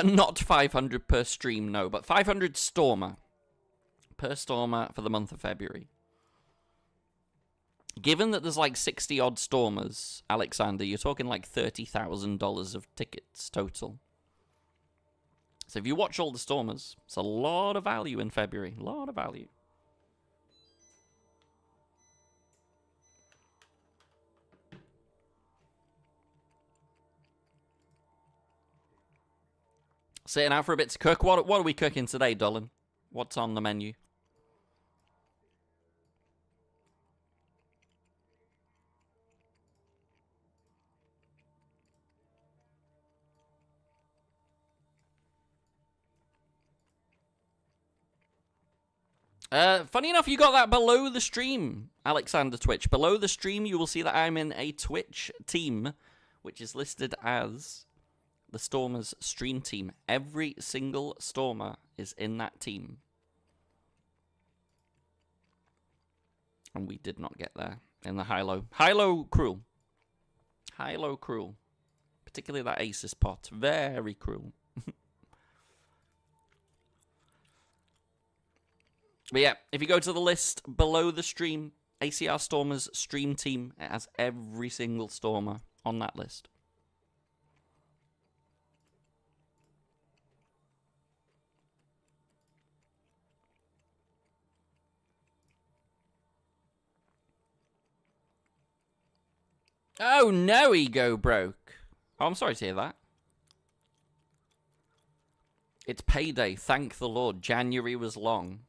Not 500 per stream, no, but 500 Stormer. Per Stormer for the month of February. Given that there's like 60 odd Stormers, Alexander, you're talking like $30,000 of tickets total. So if you watch all the Stormers, it's a lot of value in February. A lot of value. Sitting out for a bit to cook. What are we cooking today, Dolan? What's on the menu? Funny enough, you got that below the stream, Alexander Twitch. Below the stream, you will see that I'm in a Twitch team, which is listed as the Stormers stream team. Every single Stormer is in that team. And we did not get there in the high-low. High-low cruel. High-low cruel. Particularly that Aces pot. Very cruel. But yeah, if you go to the list below the stream, ACR Stormers stream team, it has every single Stormer on that list. Oh no, Ego broke. Oh, I'm sorry to hear that. It's payday, thank the Lord. January was long.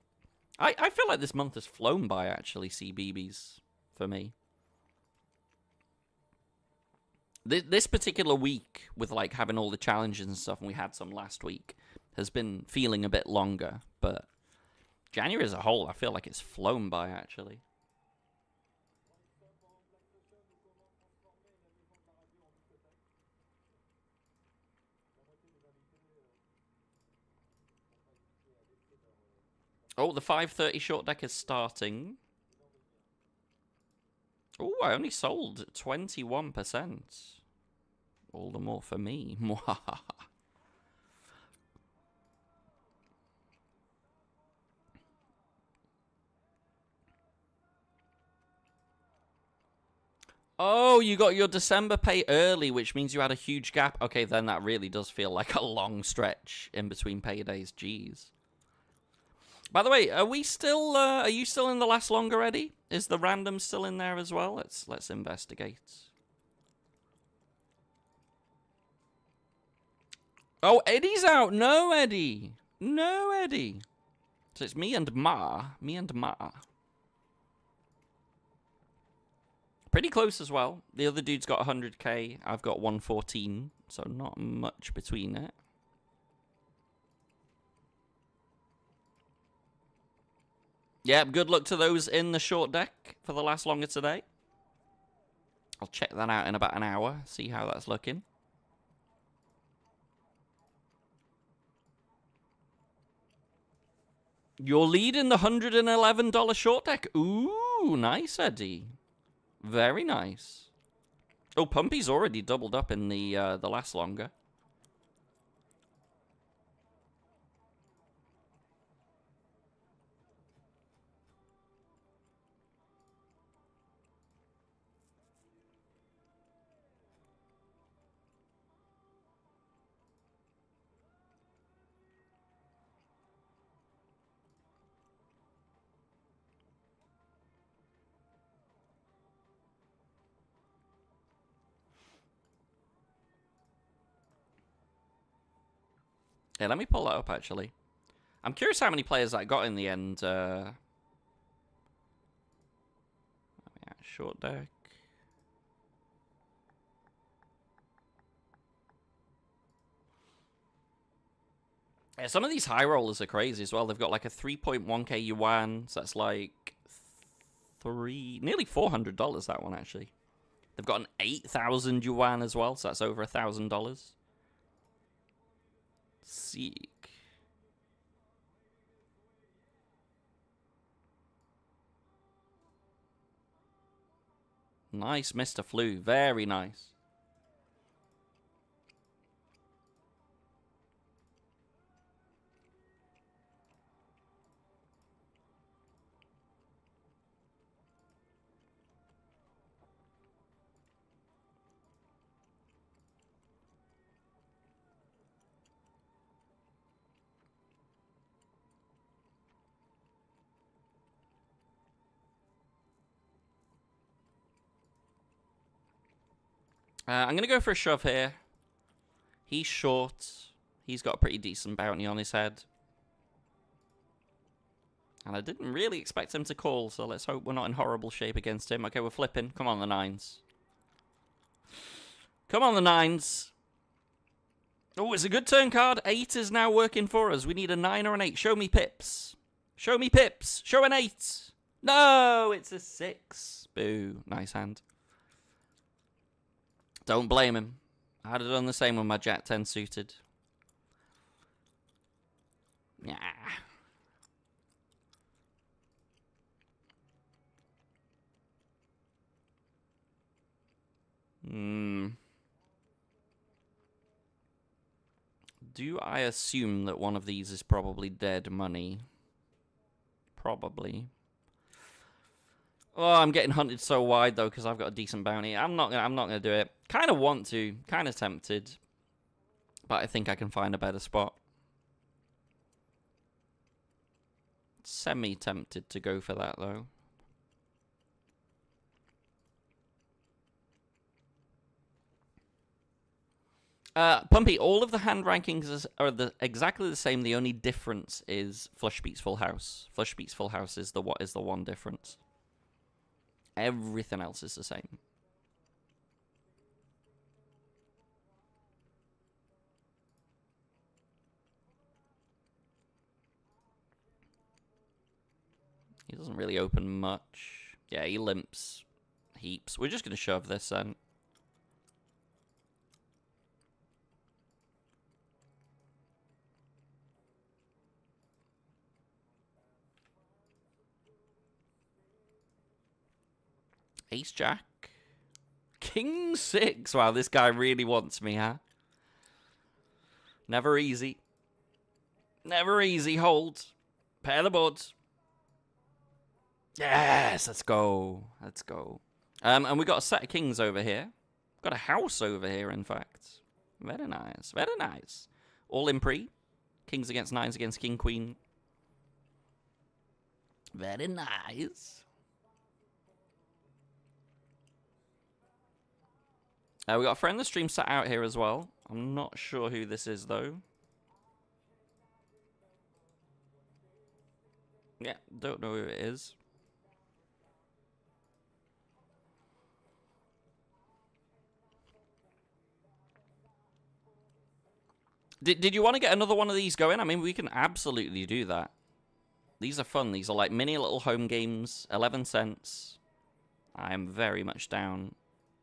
I feel like this month has flown by, actually, CBBS, for me. This particular week, with, like, having all the challenges and stuff, and we had some last week, has been feeling a bit longer. But January as a whole, I feel like it's flown by, actually. Oh, the 5:30 short deck is starting. Oh, I only sold 21%. All the more for me. Oh, you got your December pay early, which means you had a huge gap. Okay, then that really does feel like a long stretch in between paydays. Jeez. By the way, are we still? Are you still in the last longer, Eddie? Is the random still in there as well? Let's investigate. Oh, Eddie's out. No, Eddie. No, Eddie. So it's me and Ma. Me and Ma. Pretty close as well. The other dude's got 100k. I've got 114. So not much between it. Yep, good luck to those in the short deck for the last longer today. I'll check that out in about an hour, see how that's looking. You're leading the $111 short deck. Ooh, nice, Eddie. Very nice. Oh, Pumpy's already doubled up in the last longer. Yeah, let me pull that up, actually. I'm curious how many players I got in the end. Yeah, short deck. Yeah, some of these high rollers are crazy as well. They've got like a 3.1k yuan, so that's like nearly $400, that one, actually. They've got an 8,000 yuan as well, so that's over $1,000. Seek. Nice, Mr. Flu. Very nice. I'm going to go for a shove here. He's short. He's got a pretty decent bounty on his head. And I didn't really expect him to call, so let's hope we're not in horrible shape against him. Okay, we're flipping. Come on, the 9s. Come on, the 9s. Oh, it's a good turn card. 8 is now working for us. We need a 9 or an 8. Show me pips. Show me pips. Show an 8. No, it's a 6. Boo. Nice hand. Don't blame him. I'd have done the same with my Jack 10 suited. Yeah. Do I assume that one of these is probably dead money? Probably. Oh, I'm getting hunted so wide though because I've got a decent bounty. I'm not gonna do it. Kind of want to, kind of tempted, but I think I can find a better spot. Semi-tempted to go for that though. Pumpy, all of the hand rankings are exactly the same. The only difference is flush beats full house. Flush beats full house is the one difference. Everything else is the same. He doesn't really open much. Yeah, he limps heaps. We're just going to shove this then. Ace Jack. King 6. Wow, this guy really wants me, huh? Never easy. Never easy. Hold. Pair the boards. Yes, let's go. Let's go. And we got a set of kings over here. Got a house over here, in fact. Very nice. Very nice. All in pre. Kings against 9s against king, queen. Very nice. We got a friend of the stream sat out here as well. I'm not sure who this is, though. Yeah, don't know who it is. Did you want to get another one of these going? I mean, we can absolutely do that. These are fun. These are like mini little home games. 11 cents. I am very much down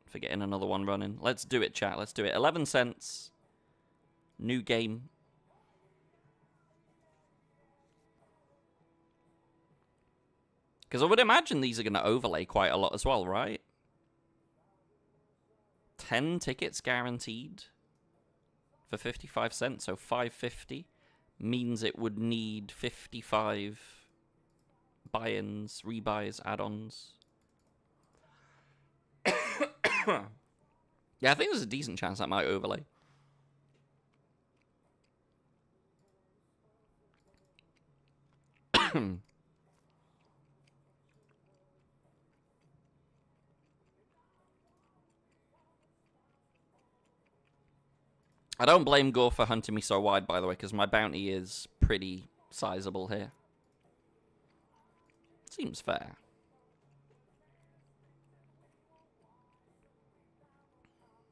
for getting another one running. Let's do it, chat. Let's do it. 11 cents. New game. Because I would imagine these are going to overlay quite a lot as well, right? 10 tickets guaranteed for 55 cents, so 5.50 means it would need 55 buy-ins, rebuys, add-ons. Yeah, I think there's a decent chance that might overlay. I don't blame Gore for hunting me so wide, by the way, because my bounty is pretty sizable here. Seems fair.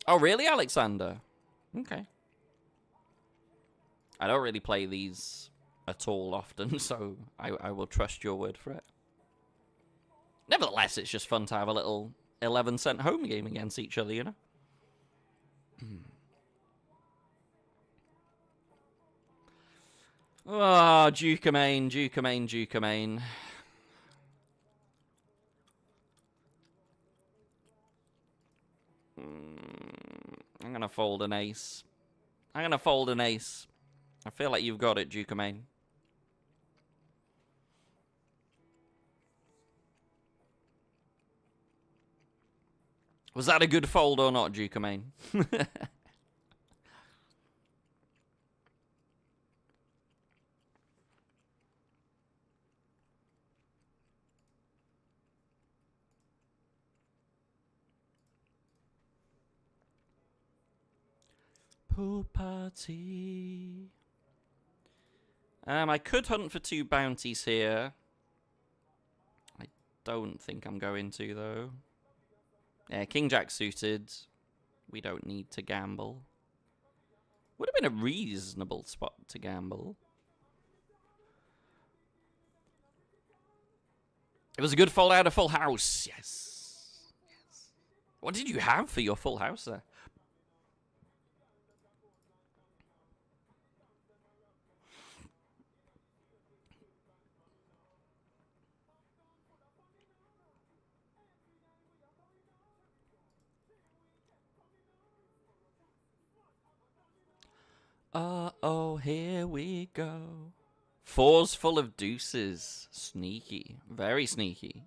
Oh, really, Alexander? Okay. I don't really play these at all often, so I will trust your word for it. Nevertheless, it's just fun to have a little 11-cent home game against each other, you know? Oh, Duke-a-main, Duke-a-main, Duke-a-main. I'm going to fold an ace. I'm going to fold an ace. I feel like you've got it, Duke-a-main. Was that a good fold or not, Duke-a-main? Pool party. I could hunt for 2 bounties here. I don't think I'm going to, though. Yeah, King Jack suited. We don't need to gamble. Would have been a reasonable spot to gamble. It was a good fold out of full house. Yes. Yes. What did you have for your full house there? Uh-oh, here we go. 4's full of deuces. Sneaky. Very sneaky.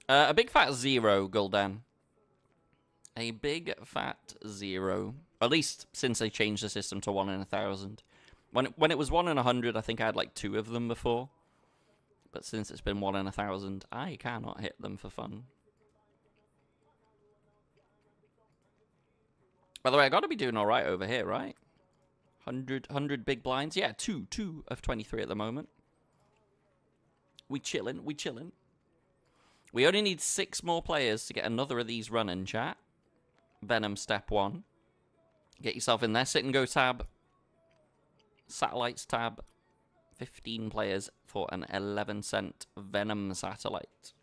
A big fat 0, Gul'dan. A big fat 0. At least since they changed the system to 1 in 1,000. When it was 1 in 100, I think I had like 2 of them before. But since it's been 1 in 1,000, I cannot hit them for fun. By the way, I got to be doing all right over here, right? 100 big blinds. Yeah, 2 of 23 at the moment. We chillin', we chillin'. We only need 6 more players to get another of these running, chat. Venom step 1. Get yourself in there. Sit and go tab. Satellites tab. 15 players for an 11-cent Venom satellite.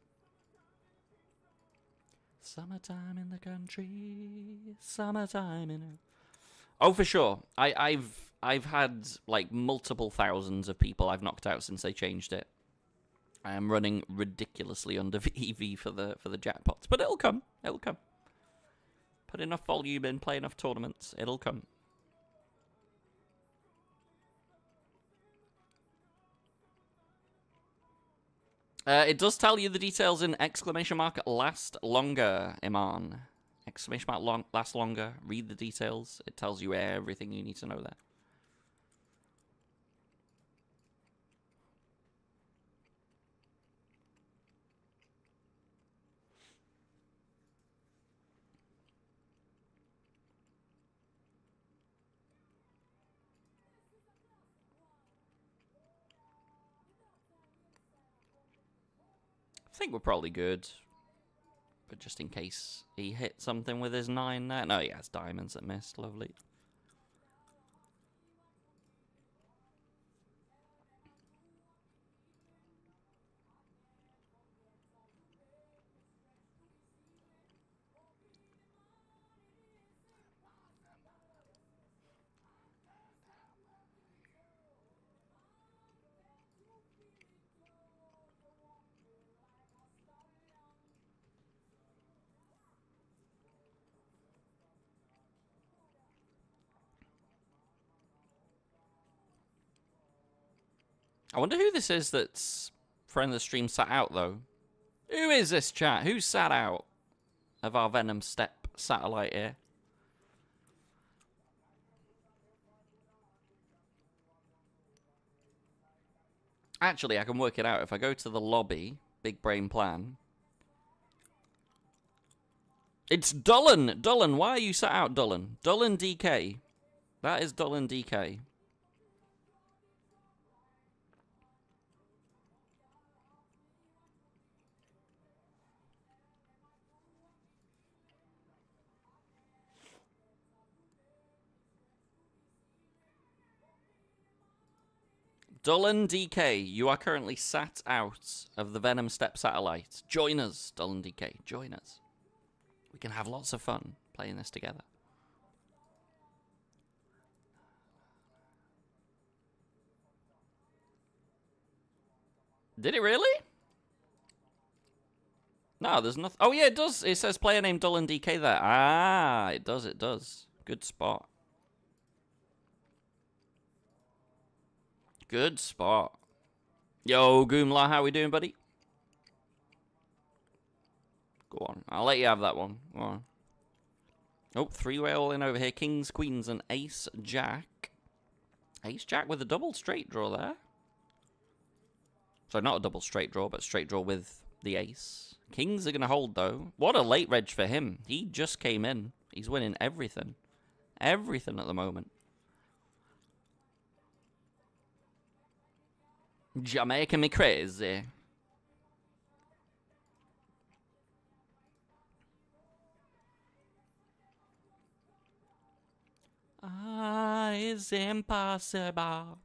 Summertime in the country. Summertime in a... Oh, for sure. I've had like multiple thousands of people I've knocked out since they changed it. I am running ridiculously under EV for the jackpots, but it'll come. It'll come. Put enough volume in, play enough tournaments, it'll come. It does tell you the details in exclamation mark last longer, Iman. Exclamation mark last longer. Read the details. It tells you everything you need to know there. I think we're probably good. But just in case he hit something with his 9 there. No, he has diamonds that missed. Lovely. I wonder who this is that's friend of the stream sat out, though. Who is this, chat? Who sat out of our Venom Step satellite here? Actually, I can work it out. If I go to the lobby, big brain plan. It's Dullen! Dullen, why are you sat out, Dullen? Dullen DK. That is Dullen DK. Dullen DK, you are currently sat out of the Venom Step satellite. Join us, Dullen DK. Join us. We can have lots of fun playing this together. Did it really? No, there's nothing. Oh, yeah, it does. It says player name Dullen DK there. Ah, it does, it does. Good spot. Good spot. Yo, Goomla, how we doing, buddy? Go on. I'll let you have that one. Go on. Oh, three-way all in over here. Kings, queens, and ace, jack. Ace, jack with a double straight draw there. So not a double straight draw, but straight draw with the ace. Kings are going to hold, though. What a late reg for him. He just came in. He's winning everything. Everything at the moment. Jamaica me crazy. It's impossible.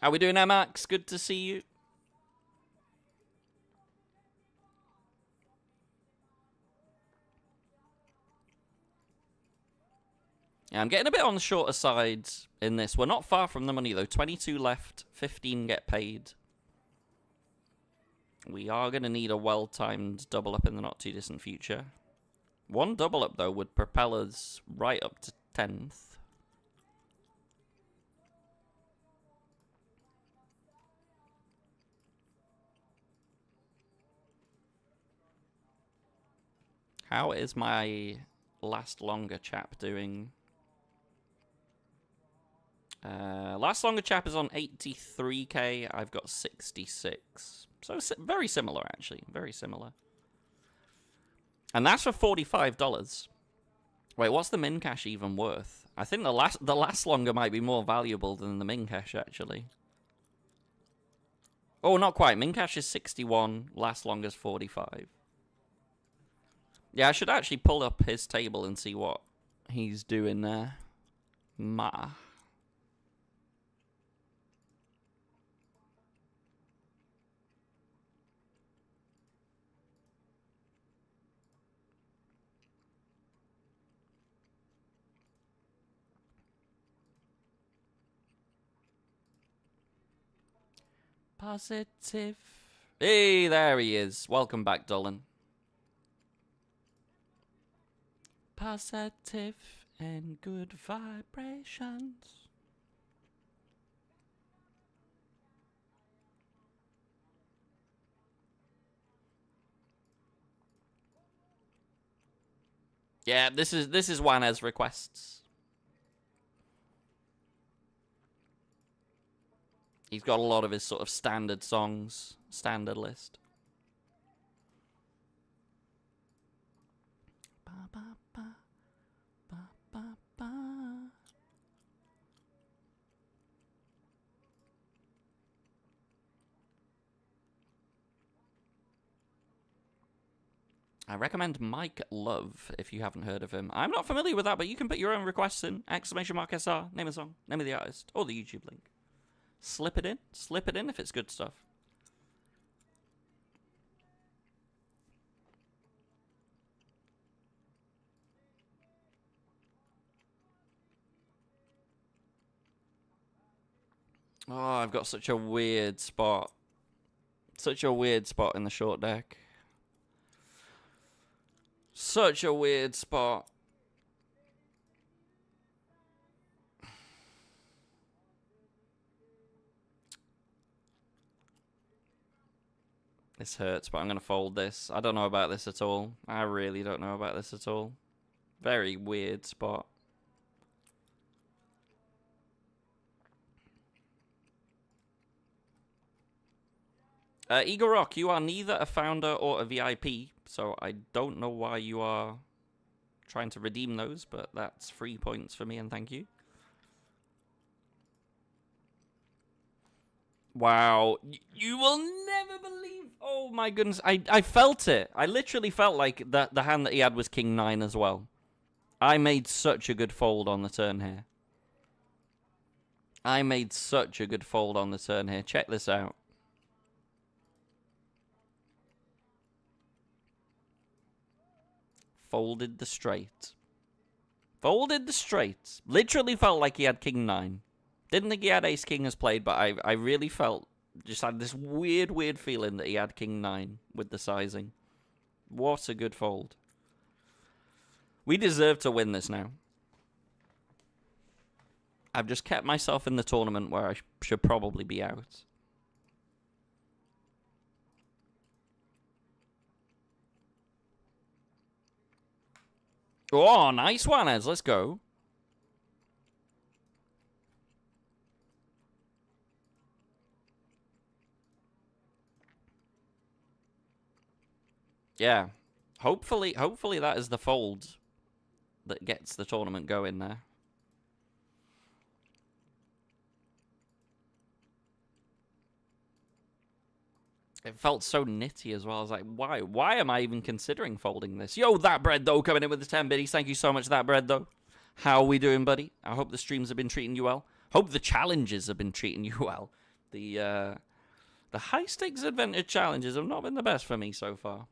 How we doing there, Max? Good to see you. Yeah, I'm getting a bit on the shorter side in this. We're not far from the money, though. 22 left, 15 get paid. We are going to need a well-timed double up in the not-too-distant future. One double up, though, would propel us right up to 10th. How is my last longer chap doing? Last longer chap is on 83k. I've got 66. So very similar, actually. Very similar. And that's for $45. Wait, what's the min cash even worth? I think the last longer might be more valuable than the min cash, actually. Oh, not quite. Min cash is 61. Last longer's 45. Yeah, I should actually pull up his table and see what he's doing there. Positive. Hey, there he is. Welcome back, Dolan. Positive and good vibrations. Yeah, this is Juan's requests. He's got a lot of his sort of standard songs, standard list. Ba, ba, ba, ba, ba, ba. I recommend Mike Love if you haven't heard of him. I'm not familiar with that, but you can put your own requests in. !SR, name of the song, name of the artist, or the YouTube link. Slip it in if it's good stuff. Oh, I've got such a weird spot. Such a weird spot in the short deck. Such a weird spot. This hurts, but I'm going to fold this. I don't know about this at all. I really don't know about this at all. Very weird spot. Eagle Rock, you are neither a founder or a VIP, so I don't know why you are trying to redeem those, but that's 3 points for me, and thank you. Wow. You will never believe... Oh, my goodness. I felt it. I literally felt like the hand that he had was King 9 as well. I made such a good fold on the turn here. I made such a good fold on the turn here. Check this out. Folded the straight. Folded the straight. Literally felt like he had King 9. Didn't think he had Ace King as played, but I really felt, just had this weird feeling that he had King 9 with the sizing. What a good fold. We deserve to win this now. I've just kept myself in the tournament where I should probably be out. Oh, nice one, Ez. Let's go. Yeah. Hopefully that is the fold that gets the tournament going there. It felt so nitty as well. I was like, why? Why am I even considering folding this? Yo, That Bread, though, coming in with the 10 biddies. Thank you so much, That Bread, though. How are we doing, buddy? I hope the streams have been treating you well. Hope the challenges have been treating you well. The high-stakes adventure challenges have not been the best for me so far.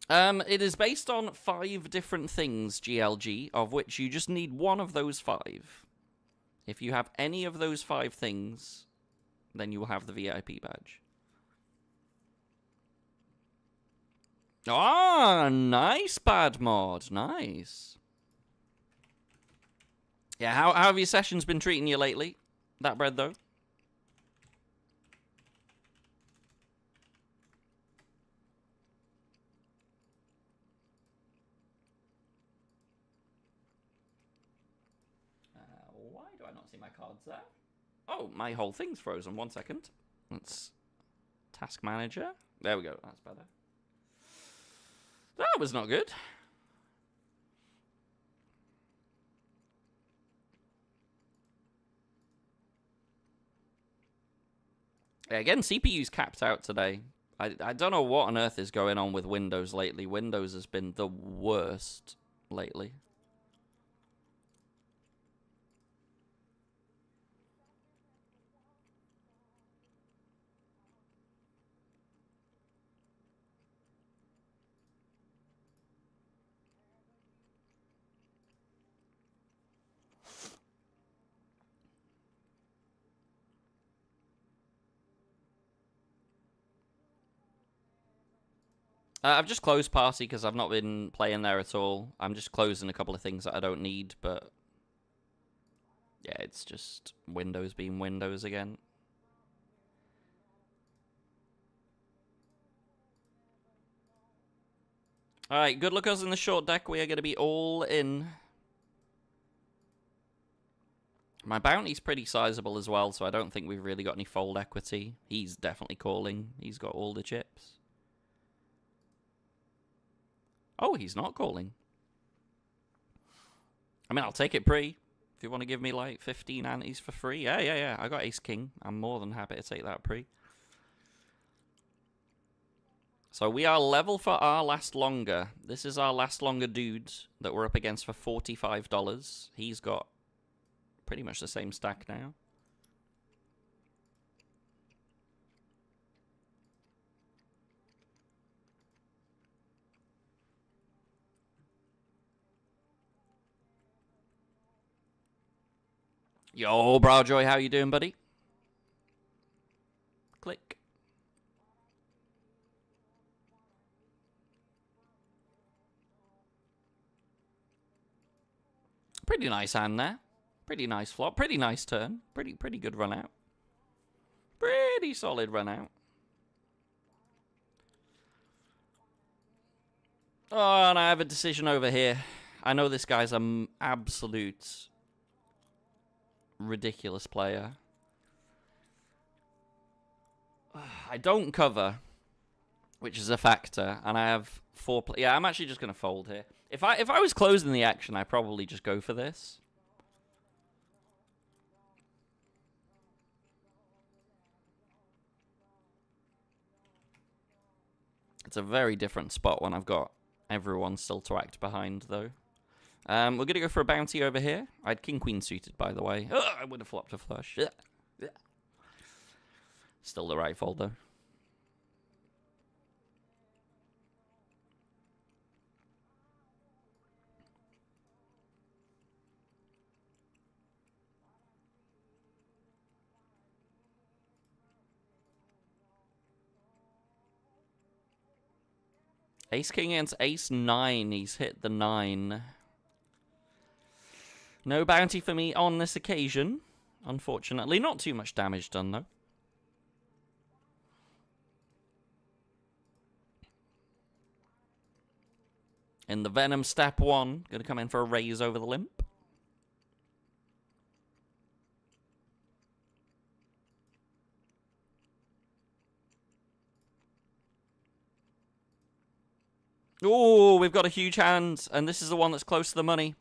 It is based on 5 different things, GLG, of which you just need one of those 5. If you have any of those 5 things, then you will have the VIP badge. Ah, nice, Bad Mod. Nice. Yeah, how have your sessions been treating you lately? That Bread, though? Why do I not see my cards there? Oh, my whole thing's frozen. 1 second. Let's task manager. There we go. That's better. That was not good. Yeah, again, CPU's capped out today. I don't know what on earth is going on with Windows lately. Windows has been the worst lately. I've just closed Party because I've not been playing there at all. I'm just closing a couple of things that I don't need, but yeah, it's just Windows being Windows again. Alright, good luck us in the short deck. We are going to be all in. My bounty's pretty sizable as well, so I don't think we've really got any fold equity. He's definitely calling. He's got all the chips. Oh, he's not calling. I mean, I'll take it pre. If you want to give me like 15 antes for free. Yeah. I got ace king. I'm more than happy to take that pre. So we are level for our last longer. This is our last longer dudes that we're up against for $45. He's got pretty much the same stack now. Yo, Browjoy, how you doing, buddy? Click. Pretty nice hand there. Pretty nice flop. Pretty nice turn. Pretty good run out. Pretty solid run out. Oh, and I have a decision over here. I know this guy's an absolute ridiculous player. I don't cover, which is a factor, and I have 4 yeah, I'm actually just going to fold here. If I was closing the action, I'd probably just go for this. It's a very different spot when I've got everyone still to act behind, though. We're going to go for a bounty over here. I had king-queen suited, by the way. Ugh, I would have flopped a flush. Ugh. Still the right fold, though. Ace-king against ace-9. He's hit the 9. No bounty for me on this occasion, unfortunately. Not too much damage done, though. In the Venom step 1, going to come in for a raise over the limp. Oh, we've got a huge hand, and this is the one that's close to the money.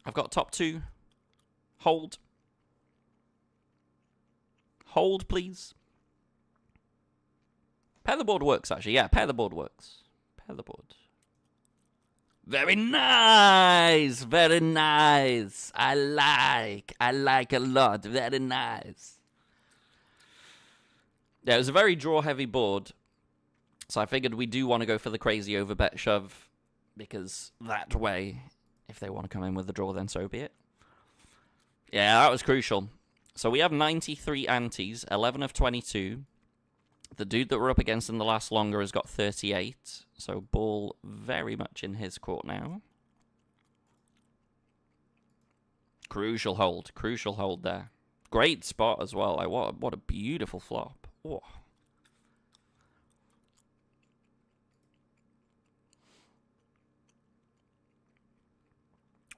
I've got top 2. Hold. Hold, please. Pair the board works, actually. Yeah, pair the board works. Pair the board. Very nice. Very nice. I like a lot. Very nice. Yeah, it was a very draw-heavy board. So I figured we do want to go for the crazy overbet shove, because that way, if they want to come in with the draw, then so be it. Yeah, that was crucial. So we have 93 antes, 11 of 22. The dude that we're up against in the last longer has got 38. So ball very much in his court now. Crucial hold there. Great spot as well. Like, what a beautiful flop. Oh.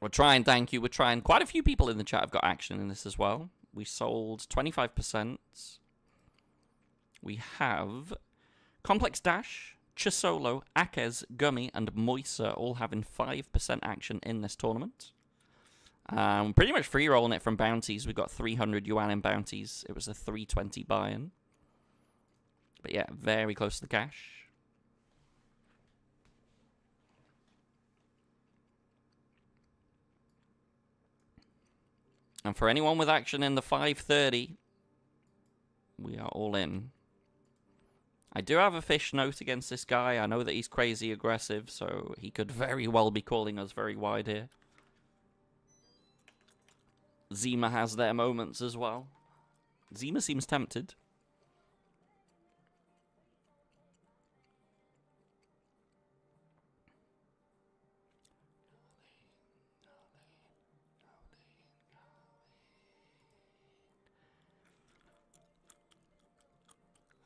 We're trying, thank you. We're trying. Quite a few people in the chat have got action in this as well. We sold 25%. We have Complex Dash, Chisolo, Akez, Gummy, and Moisa all having 5% action in this tournament. Pretty much free rolling it from bounties. We got 300 yuan in bounties. It was a 320 buy-in. But yeah, very close to the cash. And for anyone with action in the 530, we are all in. I do have a fish note against this guy. I know that he's crazy aggressive, so he could very well be calling us very wide here. Zima has their moments as well. Zima seems tempted.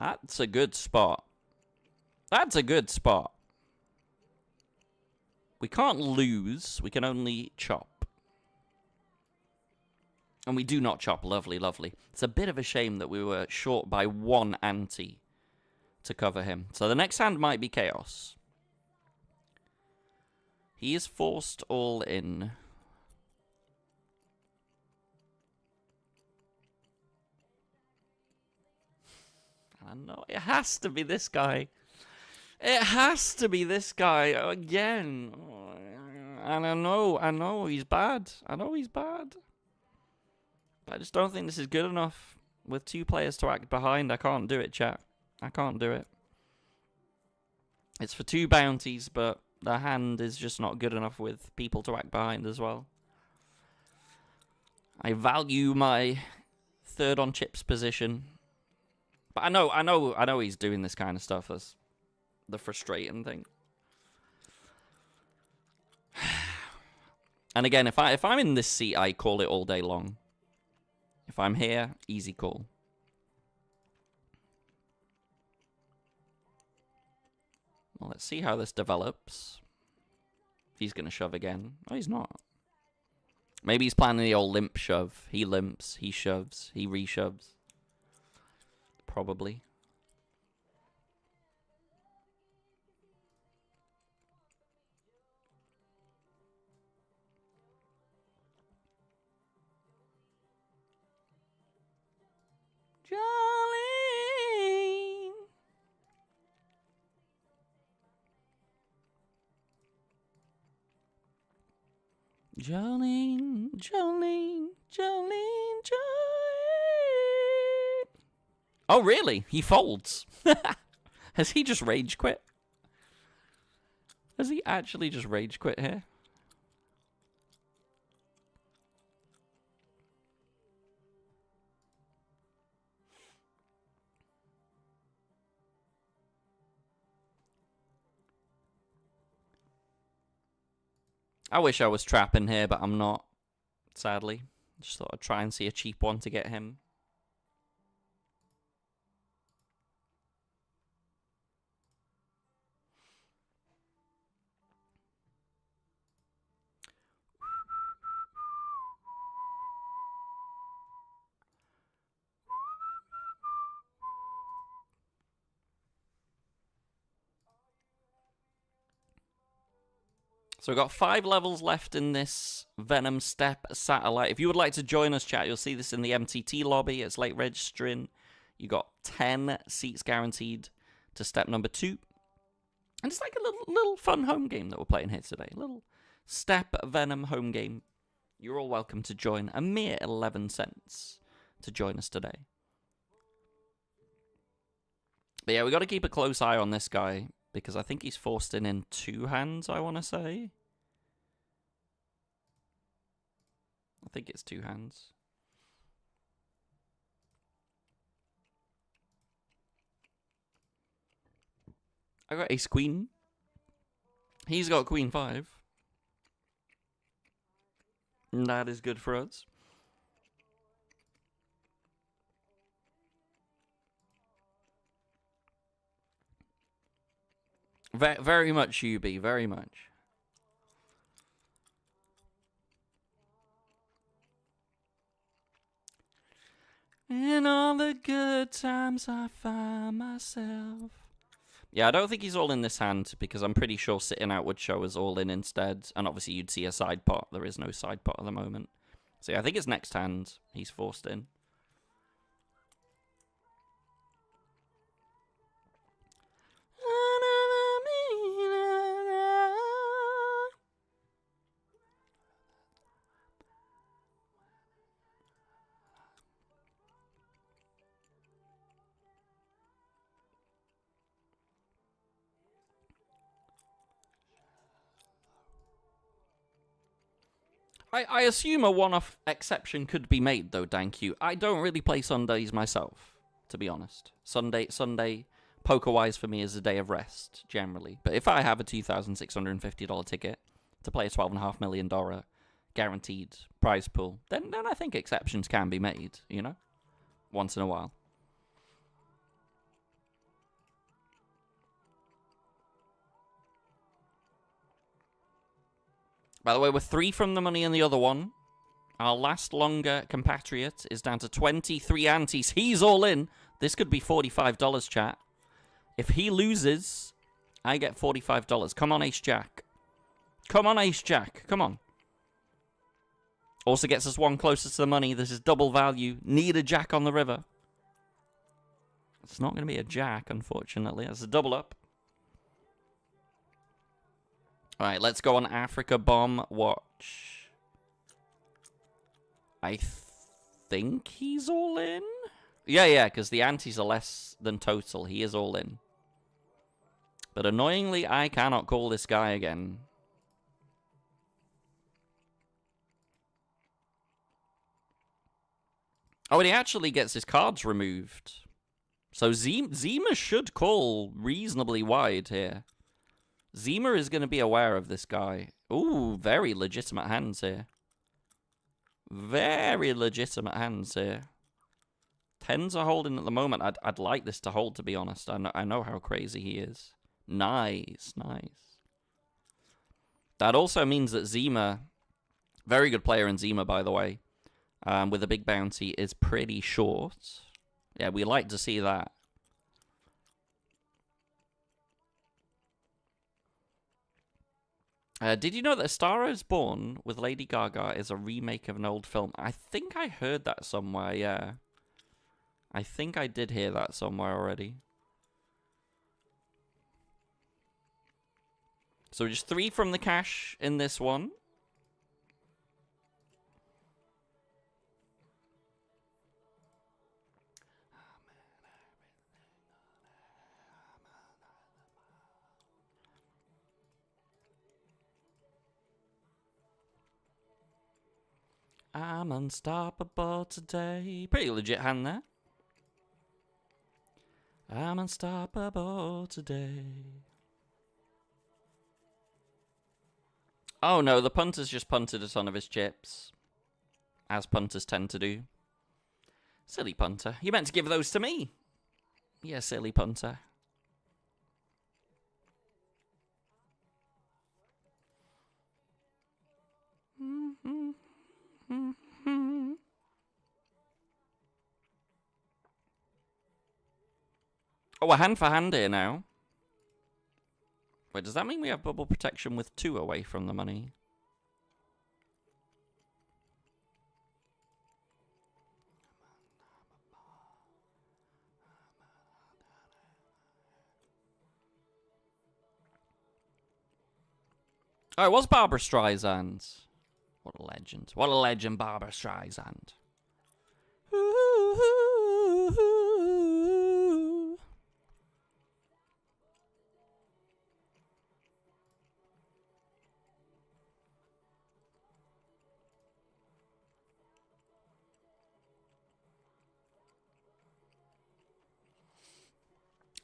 That's a good spot. That's a good spot. We can't lose. We can only chop. And we do not chop. Lovely, lovely. It's a bit of a shame that we were short by 1 ante to cover him. So the next hand might be chaos. He is forced all in. I know it has to be this guy. It has to be this guy again. And I know he's bad. I know he's bad. But I just don't think this is good enough. With 2 players to act behind, I can't do it, chat. I can't do it. It's for 2 bounties, but the hand is just not good enough with people to act behind as well. I value my 3rd on chips position. But I know he's doing this kind of stuff. That's the frustrating thing. And again, if I'm in this seat, I call it all day long. If I'm here, easy call. Well, let's see how this develops. He's going to shove again. Oh, he's not. Maybe he's planning the old limp shove. He limps, he shoves, he reshoves. Probably. Jolene. Jolene, Jolene, Jolene, Jolene. Oh, really? He folds. Has he just rage quit? Has he actually just rage quit here? I wish I was trapping here, but I'm not, sadly. Just thought I'd try and see a cheap one to get him. So we've got 5 levels left in this Venom Step Satellite. If you would like to join us, chat, you'll see this in the MTT lobby. It's late registering. You got 10 seats guaranteed to step number 2. And it's like a little fun home game that we're playing here today. A little Step Venom home game. You're all welcome to join. A mere 11 cents to join us today. But yeah, we got to keep a close eye on this guy, because I think he's forced in 2 hands, I want to say. I think it's 2 hands. I got ace queen. He's got queen 5. And that is good for us. Very much, UB, very much. In all the good times I find myself. Yeah, I don't think he's all in this hand, because I'm pretty sure sitting out would show us all in instead. And obviously you'd see a side pot. There is no side pot at the moment. So yeah, I think it's next hand he's forced in. I assume a one-off exception could be made, though, Danq. I don't really play Sundays myself, to be honest. Sunday, poker-wise, for me, is a day of rest, generally. But if I have a $2,650 ticket to play a $12.5 million guaranteed prize pool, then I think exceptions can be made, you know? Once in a while. By the way, we're 3 from the money in the other one. Our last longer compatriot is down to 23 antes. He's all in. This could be $45, chat. If he loses, I get $45. Come on, Ace-Jack. Come on, Ace-Jack. Come on. Also gets us 1 closer to the money. This is double value. Need a jack on the river. It's not going to be a jack, unfortunately. That's a double up. Alright, let's go on Africa Bomb Watch. I think he's all in? Yeah, because the antes are less than total. He is all in. But annoyingly, I cannot call this guy again. Oh, and he actually gets his cards removed. So Zima should call reasonably wide here. Zima is going to be aware of this guy. Ooh, very legitimate hands here. Very legitimate hands here. 10s are holding at the moment. I'd like this to hold, to be honest. I know how crazy he is. Nice, nice. That also means that Zima, very good player in Zima, by the way, with a big bounty, is pretty short. Yeah, we like to see that. Did you know that A Star Is Born with Lady Gaga is a remake of an old film? I think I heard that somewhere, yeah. I think I did hear that somewhere already. So just 3 from the cash in this one. I'm unstoppable today. Pretty legit hand there. I'm unstoppable today. Oh no, the punter's just punted a ton of his chips. As punters tend to do. Silly punter. You meant to give those to me. Yeah, silly punter. Oh, a hand for hand here now. Wait, does that mean we have bubble protection with 2 away from the money? Oh, it was Barbara Streisand. What a legend. What a legend, Barbara Streisand.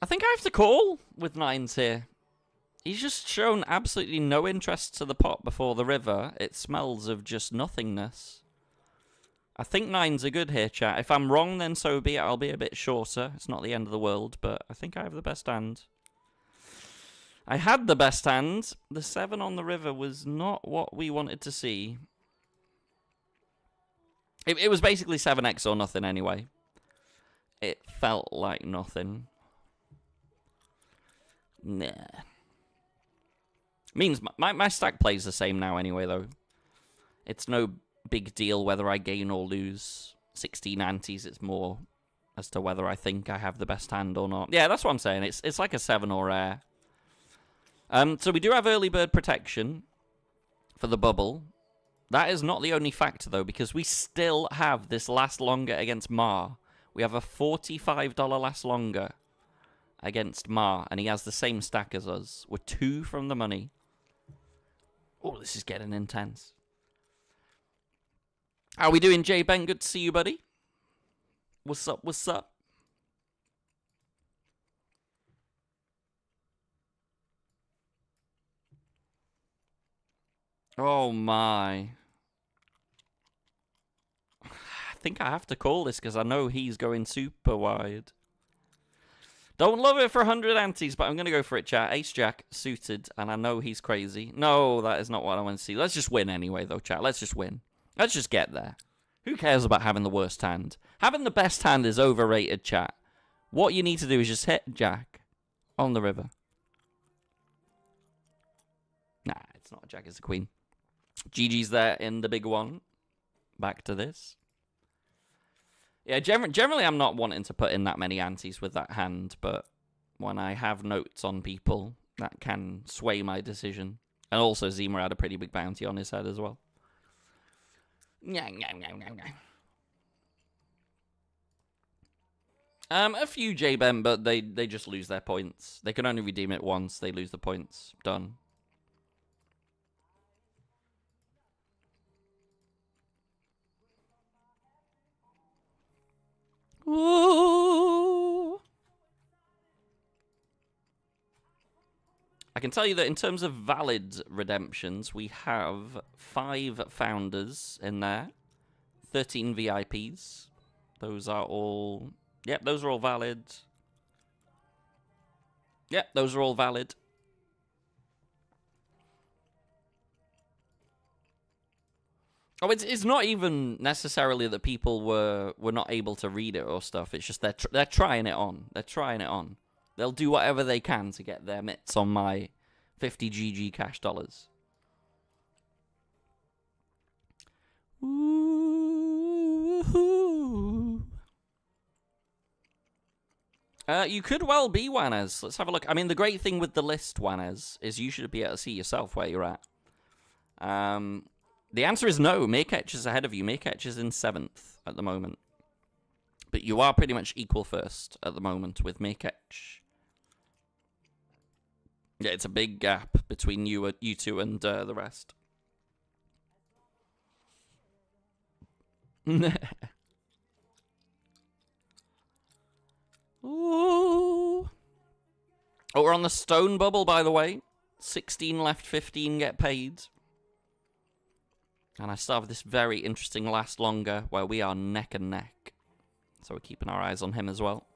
I think I have to call with 9s here. He's just shown absolutely no interest to the pot before the river. It smells of just nothingness. I think 9s are good here, chat. If I'm wrong, then so be it. I'll be a bit shorter. It's not the end of the world, but I think I have the best hand. I had the best hand. The 7 on the river was not what we wanted to see. It was basically 7x or nothing anyway. It felt like nothing. Nah. Means my stack plays the same now anyway, though. It's no big deal whether I gain or lose 16 antes. It's more as to whether I think I have the best hand or not. Yeah, that's what I'm saying. It's like a 7 or rare. So we do have early bird protection for the bubble. That is not the only factor, though, because we still have this last longer against Mar. We have a $45 last longer against Mar, and he has the same stack as us. We're 2 from the money. Oh, this is getting intense. How we doing, Jay Ben? Good to see you, buddy. What's up? What's up? Oh, my. I think I have to call this because I know he's going super wide. Don't love it for 100 antes, but I'm going to go for it, chat. Ace-Jack, suited, and I know he's crazy. No, that is not what I want to see. Let's just win anyway, though, chat. Let's just win. Let's just get there. Who cares about having the worst hand? Having the best hand is overrated, chat. What you need to do is just hit Jack on the river. Nah, it's not a Jack, it's a Queen. GG's there in the big one. Back to this. Yeah, generally I'm not wanting to put in that many antes with that hand, but when I have notes on people, that can sway my decision. And also Zima had a pretty big bounty on his head as well. A few J-Ben, but they just lose their points. They can only redeem it once, they lose the points. Done. Ooh. I can tell you that in terms of valid redemptions, we have 5 founders in there, 13 VIPs. Those are all... Yep, those are all valid. Yep, those are all valid. Oh, it's not even necessarily that people were not able to read it or stuff. It's just they're trying it on. They're trying it on. They'll do whatever they can to get their mitts on my 50 GG cash dollars. Ooh. You could well be Juanes. Let's have a look. I mean, the great thing with the list, Juanes, is you should be able to see yourself where you're at. The answer is no. Maycatch is ahead of you. Maycatch is in 7th at the moment. But you are pretty much equal first at the moment with Maycatch. Yeah, it's a big gap between you two and the rest. Ooh. Oh, we're on the stone bubble, by the way. 16 left, 15 get paid. And I still have this very interesting last longer where we are neck and neck. So we're keeping our eyes on him as well.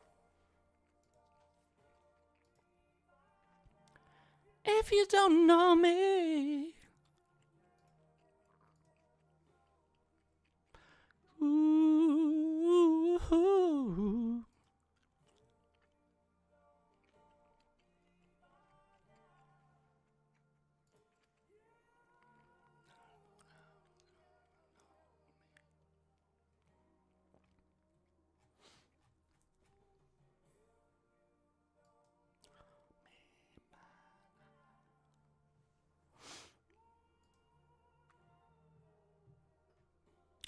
If you don't know me. Ooh.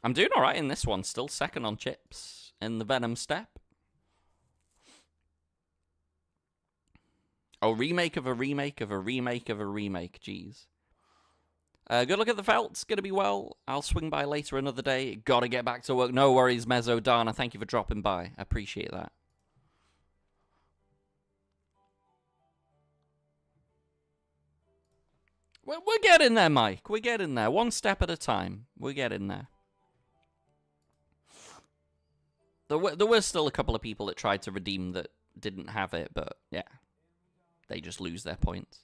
I'm doing all right in this one. Still second on chips in the Venom step. Oh, remake of a remake of a remake of a remake. Jeez. Good luck at the felts. Gonna be well. I'll swing by later another day. Gotta get back to work. No worries, Mezzo Dana. Thank you for dropping by. I appreciate that. We're getting there, Mike. We're getting there. One step at a time. We're getting there. There were still a couple of people that tried to redeem that didn't have it, but yeah. They just lose their points.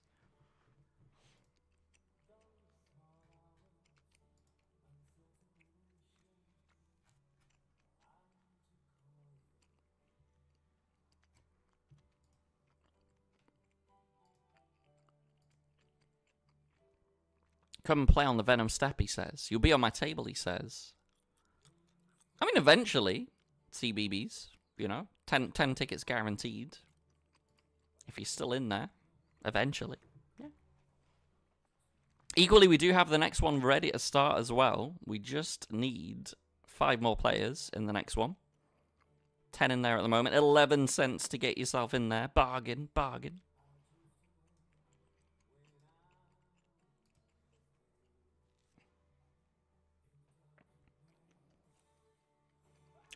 Come and play on the Venom step, he says. You'll be on my table, he says. I mean, eventually, CBBS, you know, 10 tickets guaranteed. If he's still in there, eventually. Yeah. Equally, we do have the next one ready to start as well. We just need 5 more players in the next one. 10 in there at the moment. 11 cents to get yourself in there. Bargain, bargain.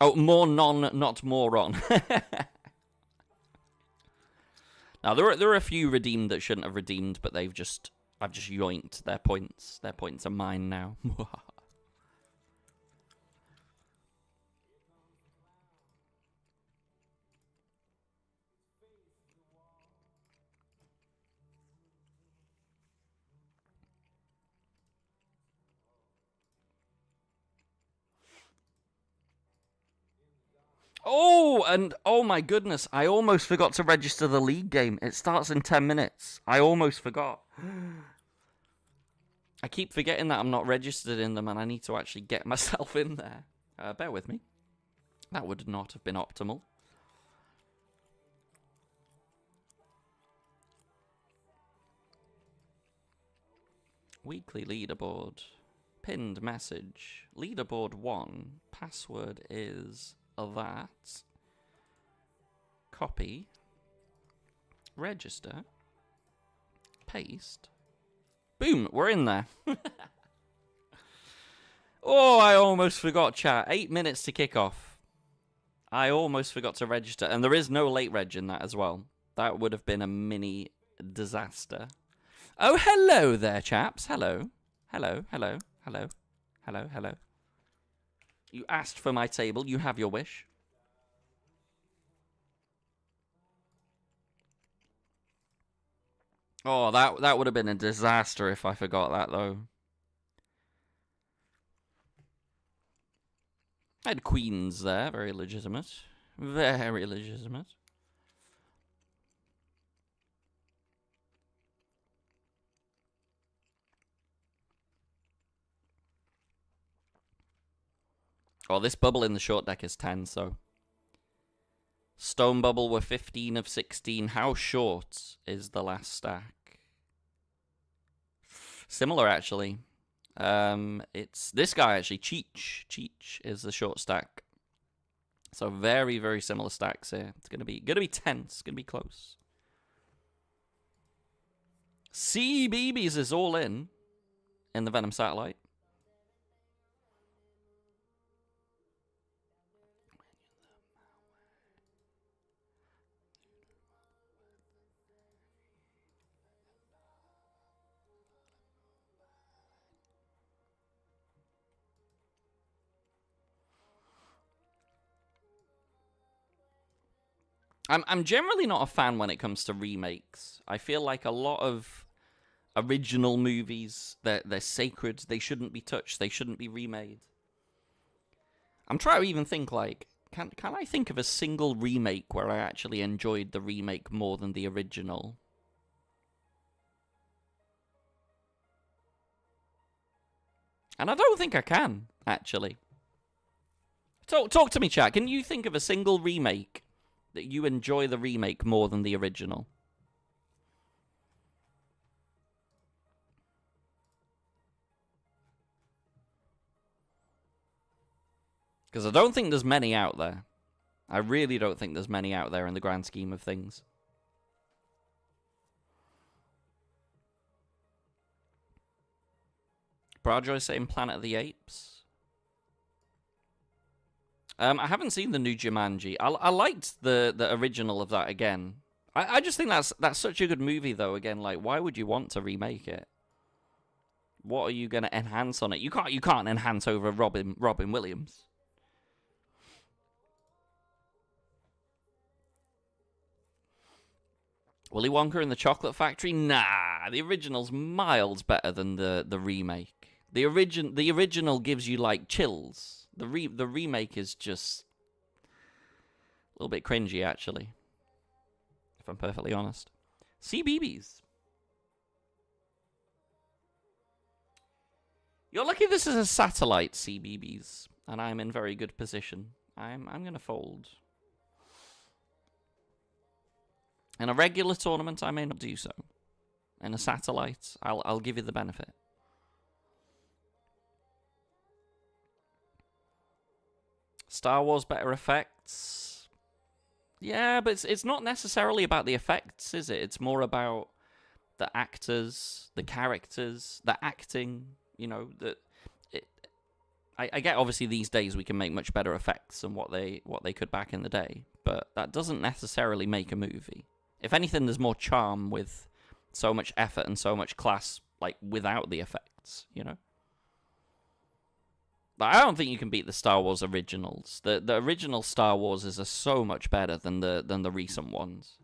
Oh, more non, not moron. Now, there are a few redeemed that shouldn't have redeemed, but I've just yoinked their points. Their points are mine now. Oh, and oh my goodness, I almost forgot to register the league game. It starts in 10 minutes. I almost forgot. I keep forgetting that I'm not registered in them and I need to actually get myself in there. Bear with me. That would not have been optimal. Weekly leaderboard. Pinned message. Leaderboard 1. Password is that. Copy. Register. Paste. Boom, we're in there. Oh, I almost forgot, chat. 8 minutes to kick off. I almost forgot to register. And there is no late reg in that as well. That would have been a mini disaster. Oh, hello there, chaps. Hello. Hello, hello, hello. Hello, hello. You asked for my table. You have your wish. Oh, that would have been a disaster if I forgot that, though. I had queens there. Very legitimate. Very legitimate. Oh, this bubble in the short deck is 10, so... Stone bubble were 15 of 16. How short is the last stack? Similar, actually. It's this guy, actually. Cheech. Cheech is the short stack. So very, very similar stacks here. It's gonna be tense. It's gonna be close. CBeebies is all in the Venom Satellite. I'm generally not a fan when it comes to remakes. I feel like a lot of original movies, they're sacred. They shouldn't be touched. They shouldn't be remade. I'm trying to even think, like, can I think of a single remake where I actually enjoyed the remake more than the original? And I don't think I can, actually. Talk to me, chat. Can you think of a single remake that you enjoy the remake more than the original? Because I don't think there's many out there. I really don't think there's many out there in the grand scheme of things. Brajoy saying Planet of the Apes. I haven't seen the new Jumanji. I liked the original of that again. I just think that's such a good movie, though. Again, like, why would you want to remake it? What are you going to enhance on it? You can't enhance over Robin Williams. Willy Wonka and the Chocolate Factory? Nah, the original's miles better than the remake. The original gives you like chills. The remake is just a little bit cringy, actually, if I'm perfectly honest. CBeebies. You're lucky this is a satellite, CBeebies, and I'm in very good position. I'm gonna fold. In a regular tournament, I may not do so. In a satellite, I'll give you the benefit. Star Wars better effects? Yeah, but it's not necessarily about the effects, is it? It's more about the actors, the characters, the acting. You know, I get obviously these days we can make much better effects than what they could back in the day, but that doesn't necessarily make a movie. If anything, there's more charm with so much effort and so much class, like, without the effects, you know? But I don't think you can beat the Star Wars originals. The original Star Wars is so much better than the recent ones.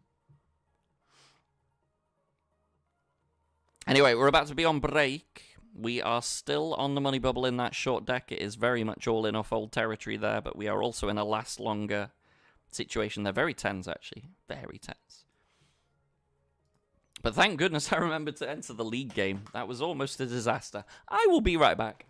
Anyway, we're about to be on break. We are still on the money bubble in that short deck. It is very much all in off old territory there, but we are also in a last longer situation. They're very tense, actually. Very tense. But thank goodness I remembered to enter the league game. That was almost a disaster. I will be right back.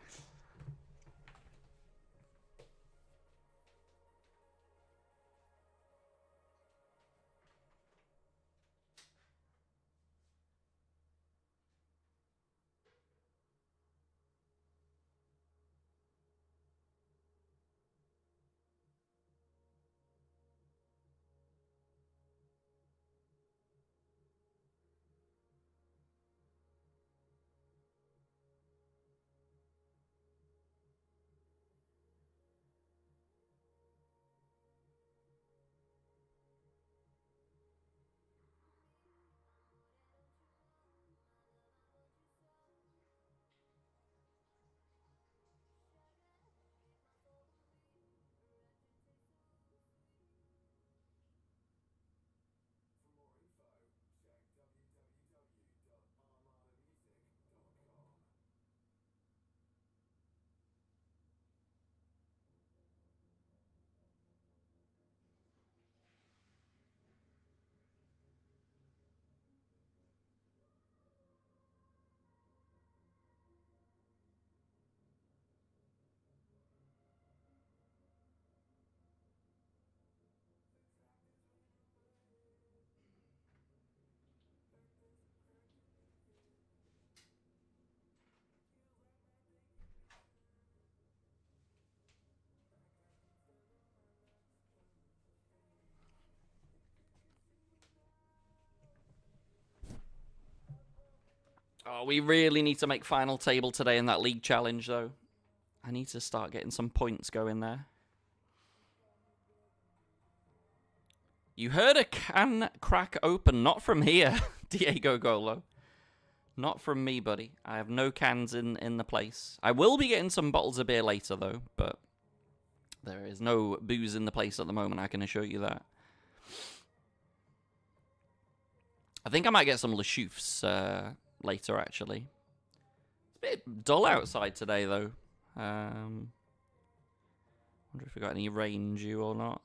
Oh, we really need to make final table today in that league challenge, though. I need to start getting some points going there. You heard a can crack open, not from here, Diego Golo. Not from me, buddy. I have no cans in the place. I will be getting some bottles of beer later, though, but there is no booze in the place at the moment, I can assure you that. I think I might get some Le Choufs later, actually. It's a bit dull outside today, though. Wonder if we got any rain due or not.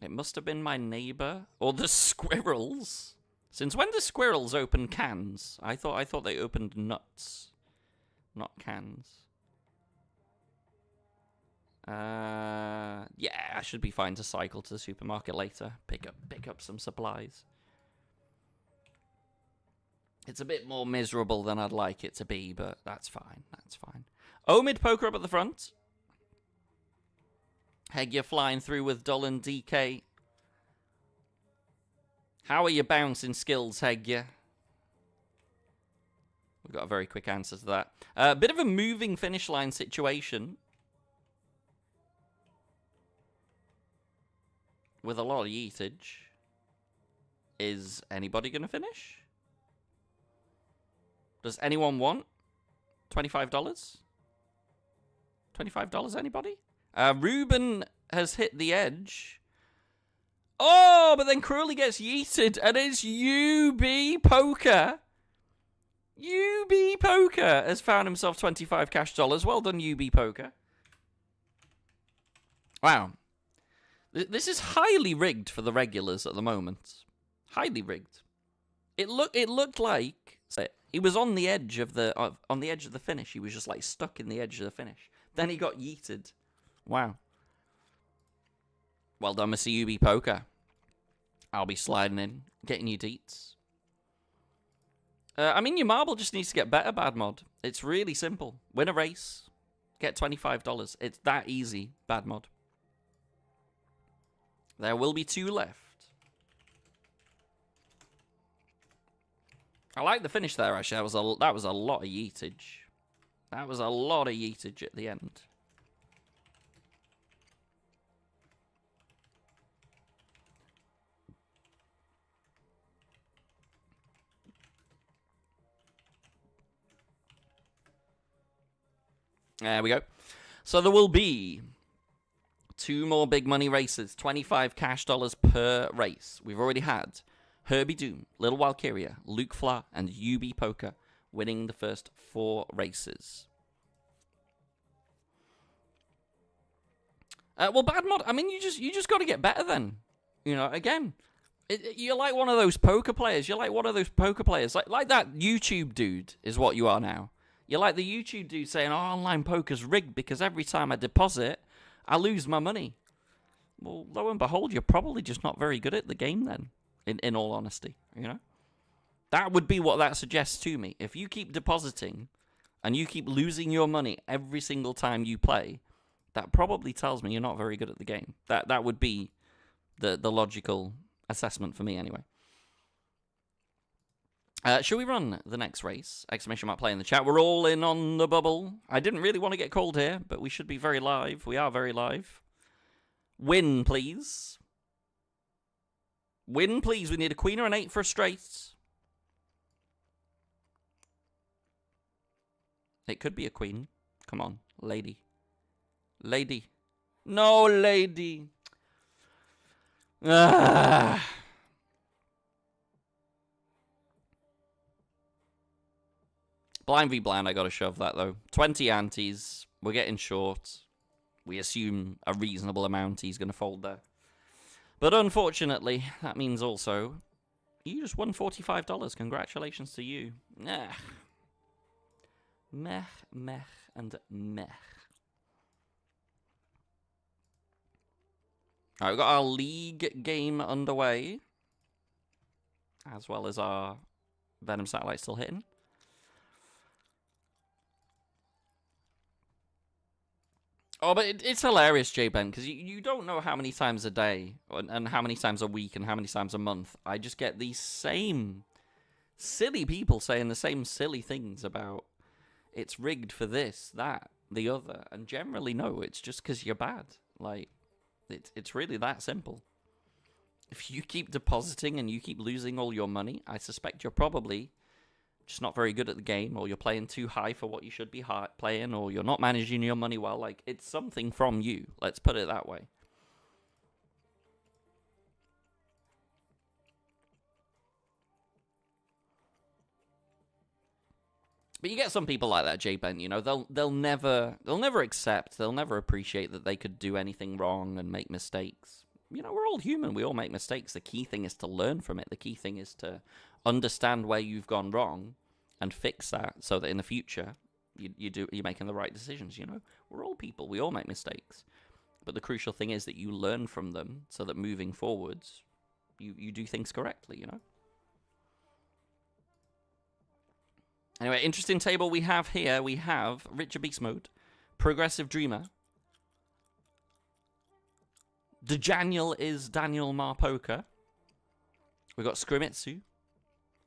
It must have been my neighbor or the squirrels. Since when do squirrels open cans? I thought they opened nuts, not cans. Yeah, I should be fine to cycle to the supermarket later. Pick up some supplies. It's a bit more miserable than I'd like it to be, but that's fine. That's fine. Omid Poker up at the front. Hegya flying through with Dolan DK. How are your bouncing skills, Hegya? We've got a very quick answer to that. A bit of a moving finish line situation. With a lot of yeetage. Is anybody going to finish? Does anyone want $25? $25, anybody? Ruben has hit the edge. Oh, but then Cruelly gets yeeted, and it's UB Poker. UB Poker has found himself 25 cash dollars. Well done, UB Poker. Wow. This is highly rigged for the regulars at the moment. Highly rigged. It looked like he was on the edge of the finish. He was just like stuck in the edge of the finish. Then he got yeeted. Wow. Well done, Mr. UB Poker. I'll be sliding in, getting you deets. I mean, your marble just needs to get better, Bad Mod. It's really simple. Win a race, get $25. It's that easy, Bad Mod. There will be 2 left. I like the finish there, actually. That was a lot of yeetage. That was a lot of yeetage at the end. There we go. So there will be 2 more big money races, 25 cash dollars per race. We've already had Herbie Doom, Little Valkyria, Luke Fla, and UB Poker winning the first 4 races. Well, Bad Mod, I mean, you just got to get better then. You know, again, you're like one of those poker players. You're like one of those poker players. Like that YouTube dude is what you are now. You're like the YouTube dude saying, oh, online poker's rigged because every time I deposit, I lose my money. Well, lo and behold, you're probably just not very good at the game then, in all honesty, you know? That would be what that suggests to me. If you keep depositing and you keep losing your money every single time you play, that probably tells me you're not very good at the game. That would be the logical assessment for me anyway. Should we run the next race? Exclamation mark play in the chat. We're all in on the bubble. I didn't really want to get called here, but we should be very live. We are very live. Win, please. Win, please. We need a queen or an 8 for a straight. It could be a queen. Come on, lady. Lady. No, lady. Ah. Blind v blind, I gotta shove that though. 20 antes. We're getting short. We assume a reasonable amount he's gonna fold there. But unfortunately, that means also you just won $45. Congratulations to you. Meh. Meh, meh, and meh. Alright, we've got our league game underway. As well as our Venom satellite still hitting. Oh, but it's hilarious, J-Ben, because you don't know how many times a day, and how many times a week, and how many times a month, I just get these same silly people saying the same silly things about it's rigged for this, that, the other, and generally, no, it's just because you're bad. Like, it's really that simple. If you keep depositing and you keep losing all your money, I suspect you're probably just not very good at the game, or you're playing too high for what you should be playing, or you're not managing your money well. Like, it's something from you. Let's put it that way. But you get some people like that, J-Ben, you know, they'll never accept, they'll never appreciate that they could do anything wrong and make mistakes. You know, we're all human, we all make mistakes. The key thing is to learn from it. The key thing is to understand where you've gone wrong and fix that so that in the future you're making the right decisions, you know. We're all people, we all make mistakes. But the crucial thing is that you learn from them so that moving forwards you do things correctly, you know. Anyway, interesting table we have here. We have Richard Beast Mode, Progressive Dreamer. Daniel is Daniel Marpoka. We've got Skrimitsu.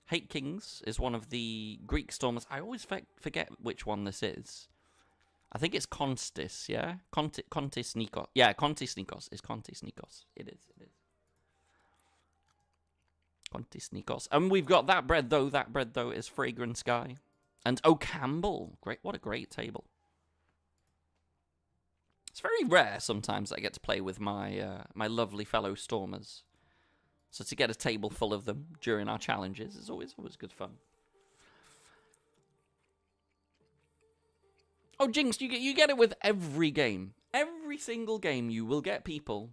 Hate Kings is one of the Greek stormers. I always forget which one this is. I think it's Konstis, yeah? Kontis Nikos. Yeah, Kontis Nikos. It's Kontis Nikos. It is. Kontis Nikos. And we've got That Bread Though. That Bread Though is Fragrant Sky. And Oh Campbell. Great. What a great table. It's very rare sometimes that I get to play with my my lovely fellow stormers. So to get a table full of them during our challenges is always good fun. Oh, Jinx, you get it with every game. Every single game you will get people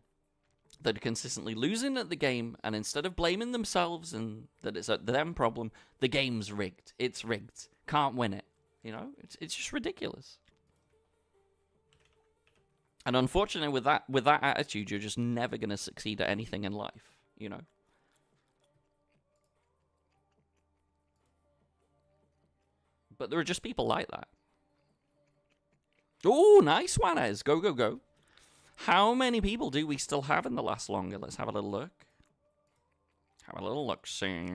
that are consistently losing at the game, and instead of blaming themselves and that it's a them problem, the game's rigged. It's rigged. Can't win it. You know? It's just ridiculous. And unfortunately, with that attitude, you're just never going to succeed at anything in life, you know. But there are just people like that. Oh, nice, Juanes. Go, go, go. How many people do we still have in the last longer? Let's have a little look. Have a little look, see.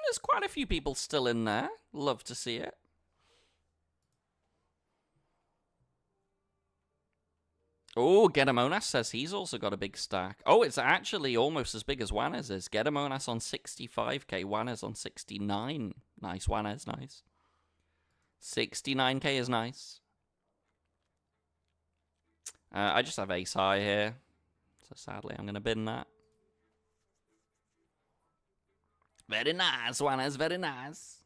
There's quite a few people still in there. Love to see it. Oh, Gedemonas says he's also got a big stack. Oh, it's actually almost as big as Juanes is. Gedemonas on 65k, Juanes on 69. Nice, Juanes, nice. 69k is nice. I just have ACR here. So sadly, I'm going to bin that. Very nice, Juanes, very nice.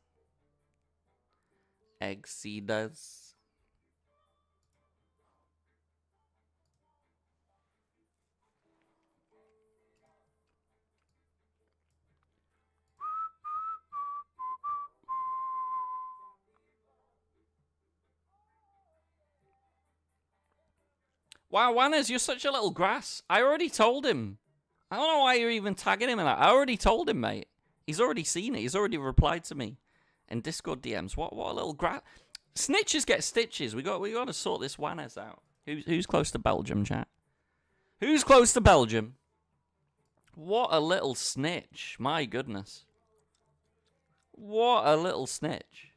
Exceeders. Wow, Juanes, you're such a little grass. I already told him. I don't know why you're even tagging him in that. I already told him, mate. He's already seen it. He's already replied to me in Discord DMs. What a little grass. Snitches get stitches. We got to sort this Juanes out. Who's close to Belgium, chat? Who's close to Belgium? What a little snitch. My goodness. What a little snitch.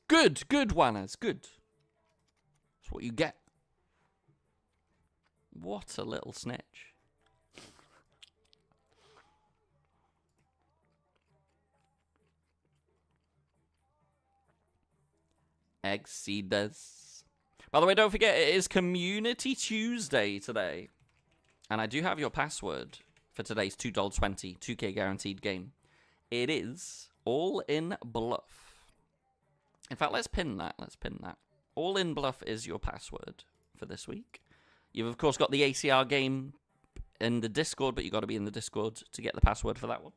Good, Juanes, good. That's what you get. What a little snitch. Exceeders. By the way, don't forget, it is Community Tuesday today. And I do have your password for today's $2.20, 2K guaranteed game. It is All In Bluff. In fact, let's pin that. All In Bluff is your password for this week. You've, of course, got the ACR game in the Discord, but you've got to be in the Discord to get the password for that one.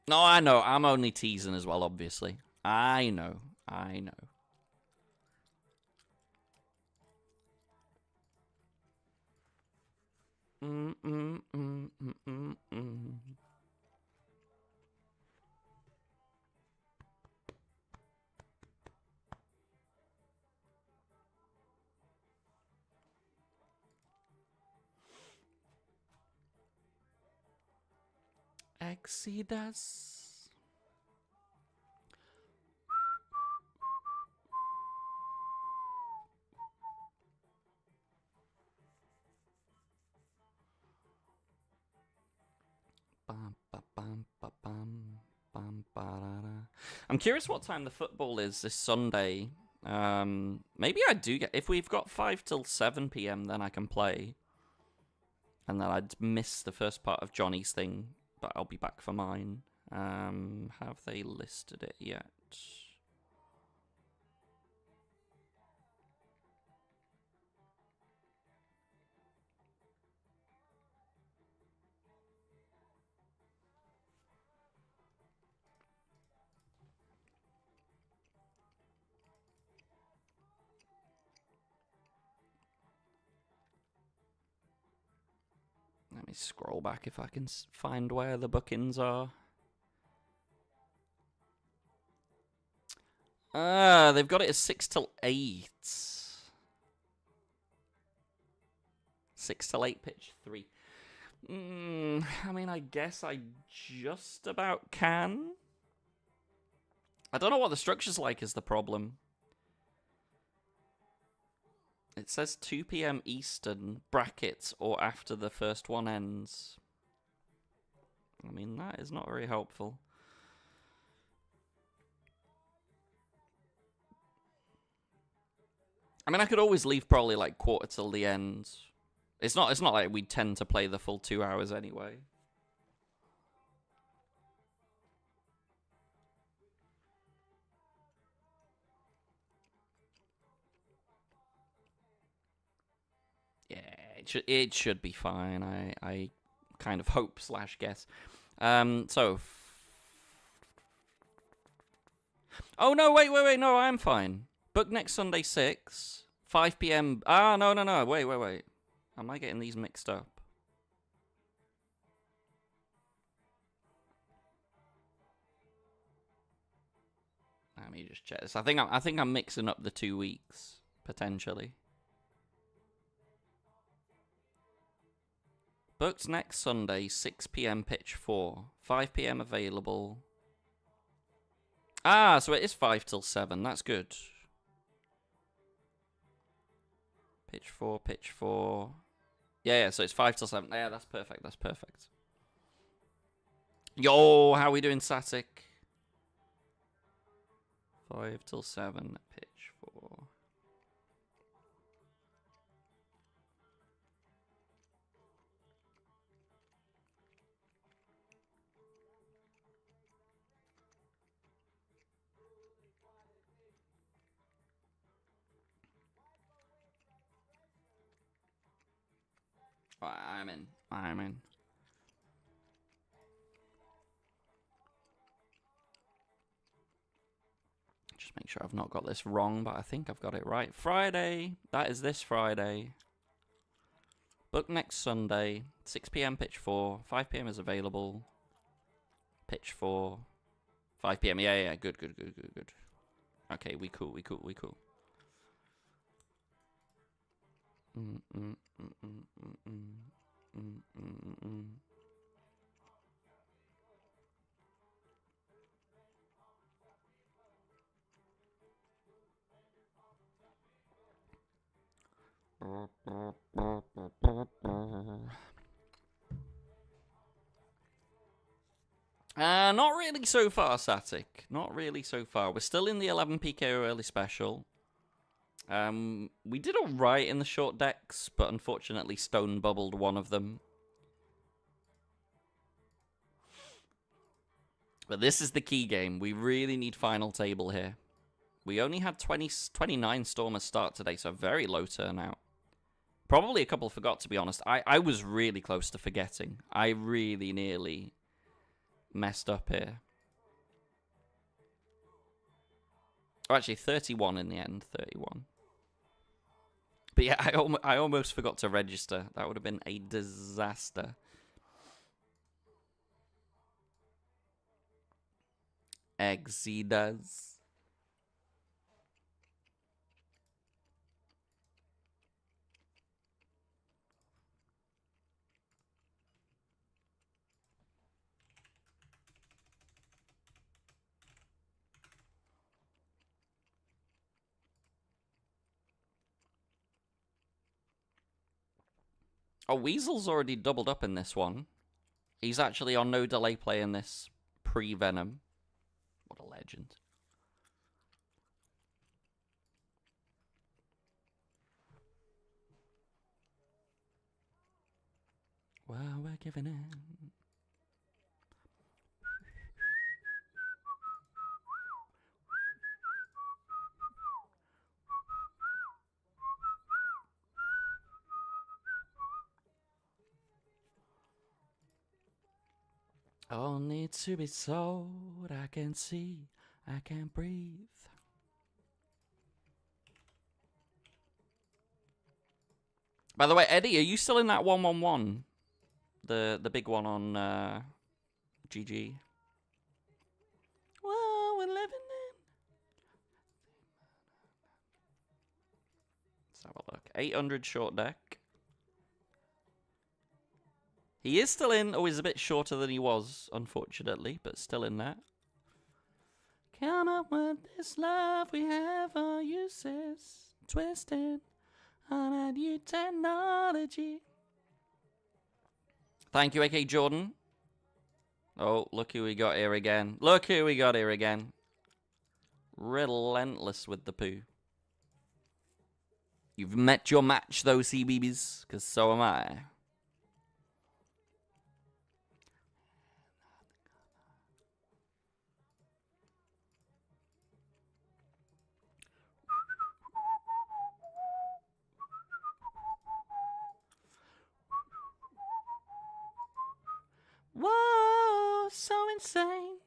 No, I know. I'm only teasing as well, obviously. I know. Exceedus. I'm curious what time the football is this Sunday Maybe I do get... If we've got 5 till 7 p.m, then I can play. And then I'd miss the first part of Johnny's thing, but I'll be back for mine. Have they listed it yet? Let me scroll back if I can find where the bookings are. They've got it as 6 till 8. 6 till 8, pitch 3. I mean, I guess I just about can. I don't know what the structure's like is the problem. It says 2 p.m. Eastern, brackets, or after the first one ends. I mean, that is not very helpful. I mean, I could always leave probably like quarter till the end. It's not like we tend to play the full 2 hours anyway. Yeah, it should be fine. I kind of hope / guess. So. Oh no! Wait! No, I'm fine. Book next Sunday 6, 5 p.m. Ah, no. Wait. Am I getting these mixed up? Let me just check this. I think I'm mixing up the 2 weeks potentially. Booked next Sunday, 6 p.m. pitch 4, 5 p.m. available. Ah, so it is 5 till 7. That's good. Pitch 4. Yeah, so it's 5 till 7. Yeah, that's perfect. Yo, how we doing, Satic? 5 till 7, pitch 4. I'm in. Just make sure I've not got this wrong, but I think I've got it right. Friday. That is this Friday. Book next Sunday. 6 p.m. pitch 4. 5 p.m. is available. Pitch 4. 5 p.m. Yeah. Good. Okay, we cool. Not really so far, Satic. Not really so far. We're still in the 11 PKO early special. We did alright in the short decks, but unfortunately stone bubbled one of them. But this is the key game. We really need final table here. We only had 29 Stormers start today, so very low turnout. Probably a couple forgot, to be honest. I was really close to forgetting. I really nearly messed up here. Oh, actually, 31 in the end. 31. But yeah, I almost forgot to register. That would have been a disaster. Exidas. Oh, Weasel's already doubled up in this one. He's actually on no delay playing this pre-Venom. What a legend. Well, we're giving in. All needs to be sold. I can see, I can breathe. By the way, Eddie, are you still in that 111? The big one on GG. Well, we're living in. Let's have a look. 800 short deck. He is still in. Oh, he's a bit shorter than he was, unfortunately, but still in there. Come up with this love we have our uses. Twisted on our new technology. Thank you, AK Jordan. Oh, look who we got here again. Look who we got here again. Relentless with the poo. You've met your match, though, CBeebies, because so am I. Whoa, so insane.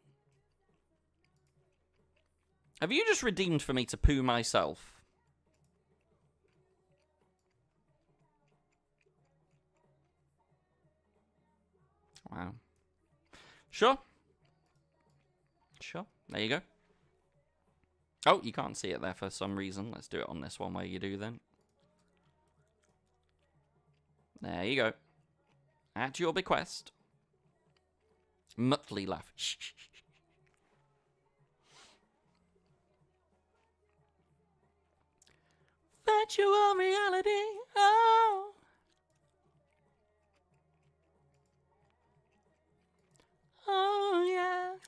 Have you just redeemed for me to poo myself? Wow. Sure. Sure. There you go. Oh, you can't see it there for some reason. Let's do it on this one where you do then. There you go. At your bequest. Muttley laugh. Virtual reality. Oh. Oh,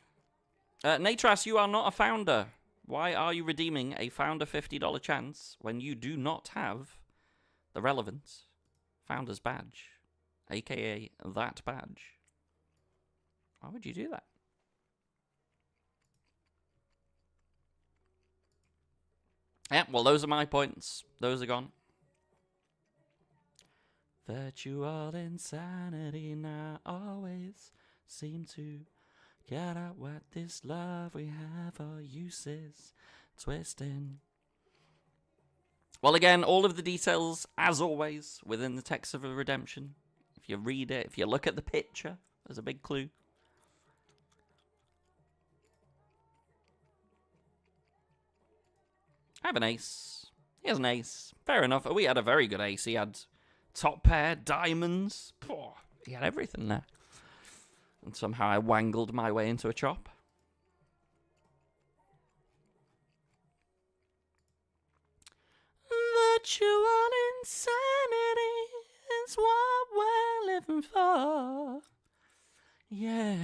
yeah. Natras, you are not a founder. Why are you redeeming a founder $50 chance when you do not have the relevant founder's badge? AKA that badge. Why would you do that? Yeah, well, those are my points. Those are gone. Virtual insanity now always seem to get out what this love we have our uses twisting. Well, again, all of the details, as always, within the text of a redemption. If you read it, if you look at the picture, there's a big clue. I have an ace. He has an ace. Fair enough. We had a very good ace. He had top pair, diamonds. He had everything there. And somehow I wangled my way into a chop. Virtual insanity is what we're living for. Yeah.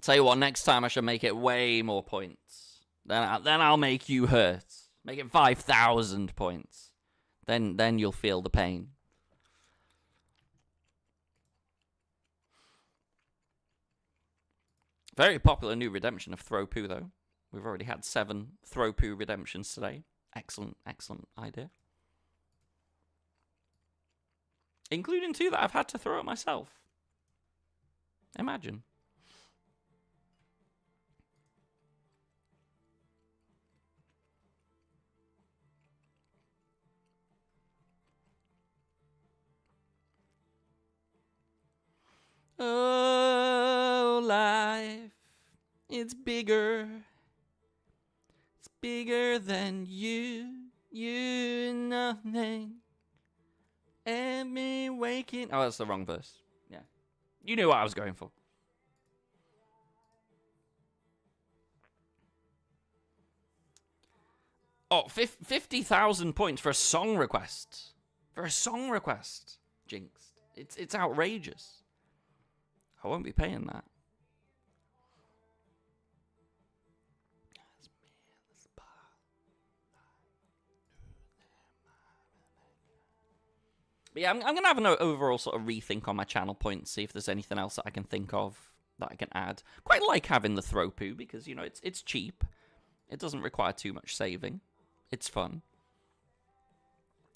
Tell you what, next time I should make it way more points. Then I'll make you hurt. Make it 5,000 points. Then you'll feel the pain. Very popular new redemption of Throw Poo, though. We've already had 7 Throw Poo redemptions today. Excellent, excellent idea. Including 2 that I've had to throw at myself. Imagine. Oh, life, it's bigger. It's bigger than you. You nothing. And me waking. Oh, that's the wrong verse. Yeah. You knew what I was going for. Oh, 50,000 points for a song request. For a song request. Jinxed. It's outrageous. I won't be paying that. But yeah, I'm going to have an overall sort of rethink on my channel points, see if there's anything else that I can think of that I can add. Quite like having the throw poo because, you know, it's cheap. It doesn't require too much saving. It's fun.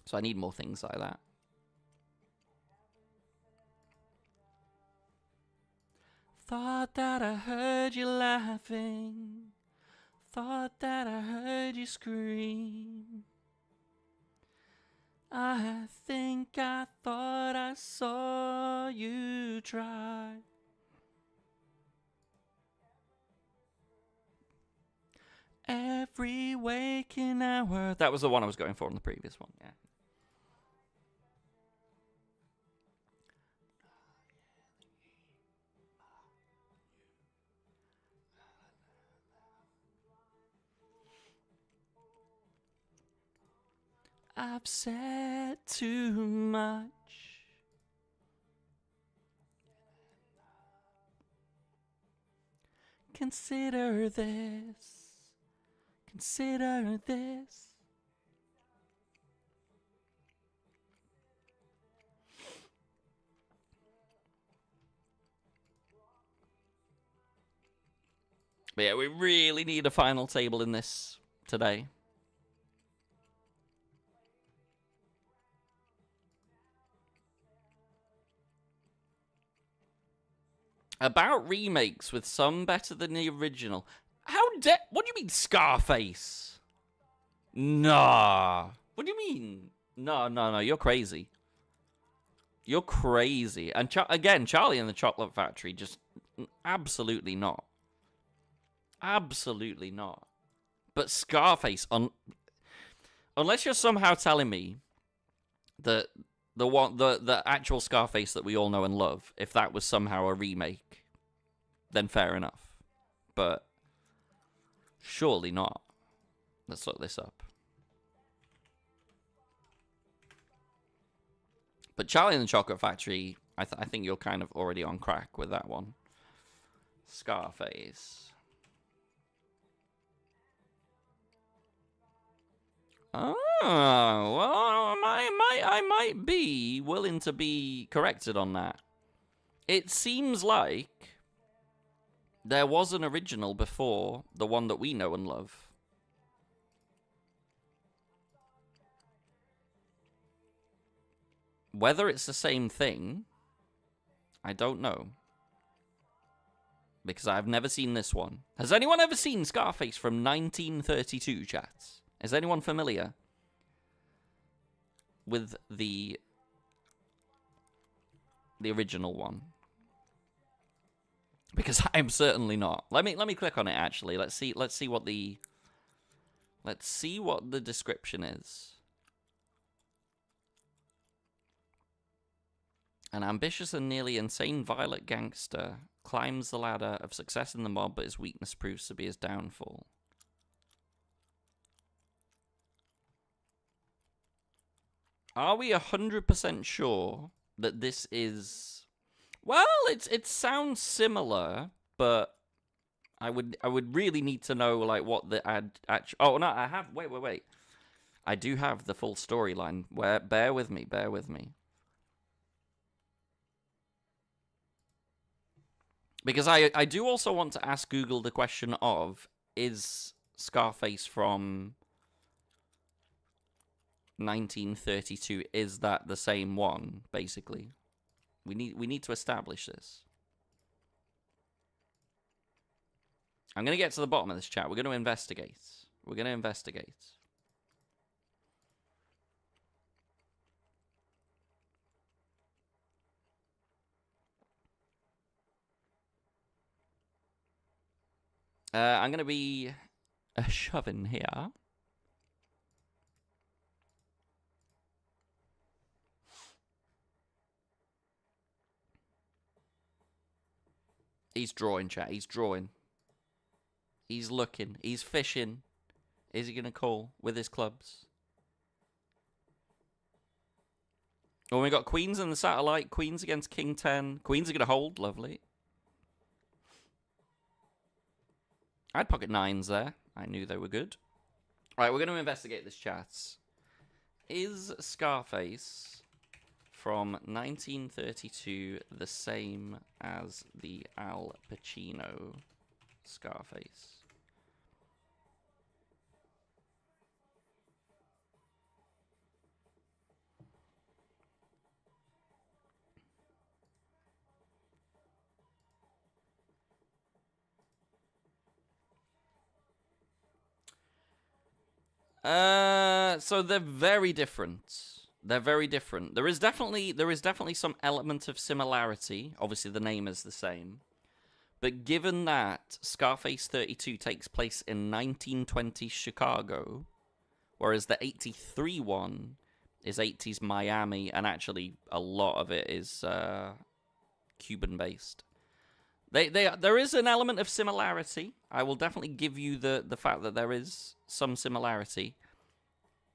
So I need more things like that. Thought that I heard you laughing. Thought that I heard you scream. I think I thought I saw you try. Every waking hour. That was the one I was going for in the previous one, yeah. I've said too much. Consider this. Consider this. But yeah, we really need a final table in this today. About remakes with some better than the original. What do you mean, Scarface? Nah. What do you mean? No, you're crazy. You're crazy. And again, Charlie and the Chocolate Factory, just absolutely not. Absolutely not. But Scarface, unless you're somehow telling me that the actual Scarface that we all know and love, if that was somehow a remake, then fair enough. But surely not. Let's look this up. But Charlie and the Chocolate Factory, I think you're kind of already on crack with that one. Scarface. Oh, well, I might be willing to be corrected on that. It seems like there was an original before the one that we know and love. Whether it's the same thing, I don't know. Because I've never seen this one. Has anyone ever seen Scarface from 1932, chats? Is anyone familiar with the original one? Because I'm certainly not. Let me click on it actually. Let's see what the description is. An ambitious and nearly insane violent gangster climbs the ladder of success in the mob, but his weakness proves to be his downfall. Are we 100% sure that this is... Well, it sounds similar, but I would really need to know like what the actual... Oh no, I have... Wait. I do have the full storyline. Bear with me. Because I do also want to ask Google the question of, is Scarface from 1932, is that the same one, basically? We need to establish this. I'm going to get to the bottom of this chat. We're going to investigate. I'm going to be shoving here. He's drawing, chat. He's drawing. He's looking. He's fishing. Is he going to call with his clubs? Well, we got queens in the satellite. Queens against king 10. Queens are going to hold. Lovely. I had pocket nines there. I knew they were good. All right, we're going to investigate this, chats. Is Scarface from 1932, the same as the Al Pacino Scarface. So they're very different. They're very different. There is definitely some element of similarity. Obviously, the name is the same. But given that Scarface 32 takes place in 1920 Chicago, whereas the 83 one is 80s Miami, and actually a lot of it is Cuban-based. There is an element of similarity. I will definitely give you the fact that there is some similarity.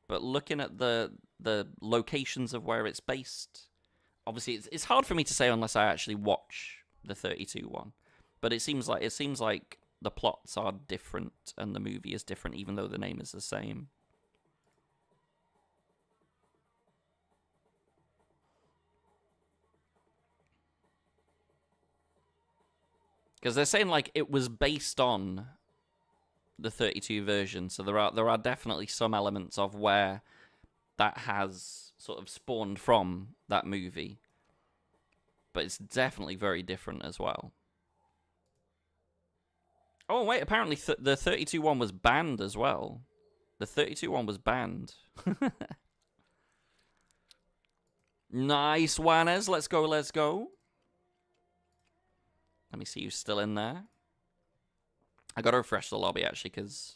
But looking at the locations of where it's based, obviously it's hard for me to say unless I actually watch the 32 one. But it seems like the plots are different and the movie is different, even though the name is the same. Because they're saying like it was based on the 32 version, so there are definitely some elements of where that has sort of spawned from that movie, but it's definitely very different as well. Oh wait, apparently the 32 one was banned as well. The 32 one was banned. Nice, Juanes. Let's go, let's go. Let me see who's still in there. I gotta refresh the lobby, actually, because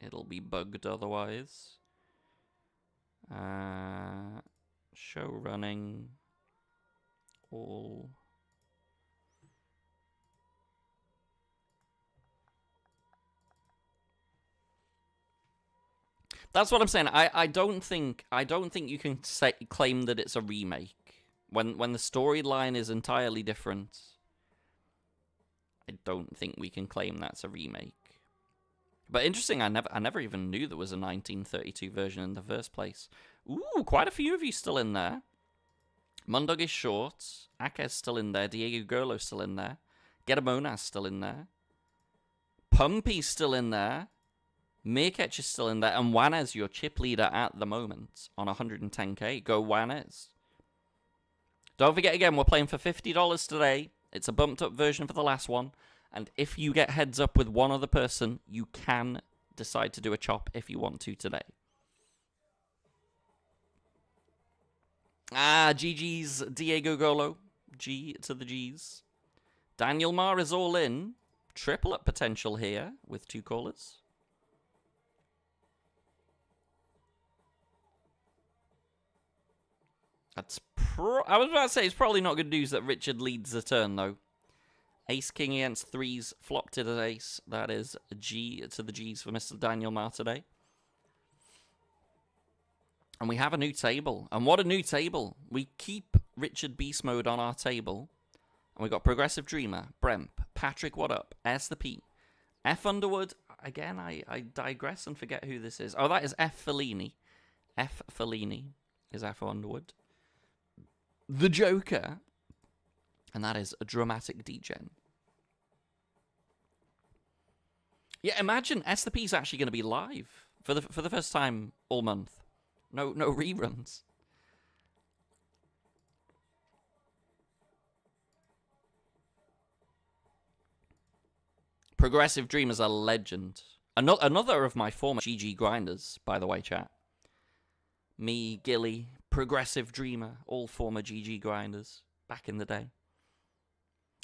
it'll be bugged otherwise. Show running. All. That's what I'm saying. I don't think you can claim that it's a remake when the storyline is entirely different. I don't think we can claim that's a remake. But interesting, I never even knew there was a 1932 version in the first place. Ooh, quite a few of you still in there. Mundug is short. Ake's still in there. Diego Gurlo's still in there. Getamona's still in there. Pumpy's still in there. Mirketch is still in there. And Juanes, your chip leader at the moment, on 110k. Go Juanes. Don't forget, again, we're playing for $50 today. It's a bumped up version for the last one. And if you get heads up with one other person, you can decide to do a chop if you want to today. GG's Diego Golo. G to the G's. Daniel Marr is all in. Triple up potential here with 2 callers. That's I was about to say, it's probably not good news that Richard leads the turn, though. Ace King against 3s, flopped it at ace. That is a G to the G's for Mr. Daniel Marr today. And we have a new table. And what a new table. We keep Richard Beast Mode on our table. And we got Progressive Dreamer, Bremp, Patrick What Up, S the P, F Underwood. Again, I digress and forget who this is. Oh, that is F Fellini. F Fellini is F Underwood. The Joker, and that is a Dramatic Degen. Yeah, imagine S the P's actually going to be live for the first time all month. No reruns. Progressive Dream is a legend. Another of my former GG grinders, by the way, chat. Me, Gilly, Progressive Dreamer, all former GG grinders back in the day.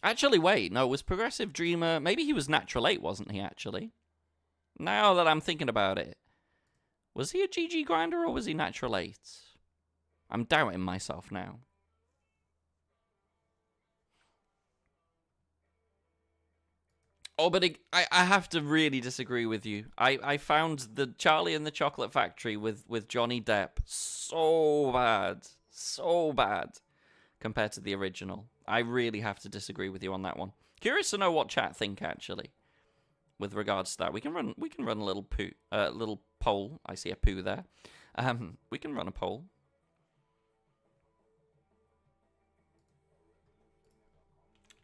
Actually, wait, no, was Progressive Dreamer... Maybe he was Natural 8, wasn't he, actually? Now that I'm thinking about it. Was he a GG grinder or was he Natural 8? I'm doubting myself now. Oh, but I have to really disagree with you. I found the Charlie and the Chocolate Factory with Johnny Depp so bad compared to the original. I really have to disagree with you on that one. Curious to know what chat think actually with regards to that. We can run a little little poll. I see a poo there. We can run a poll.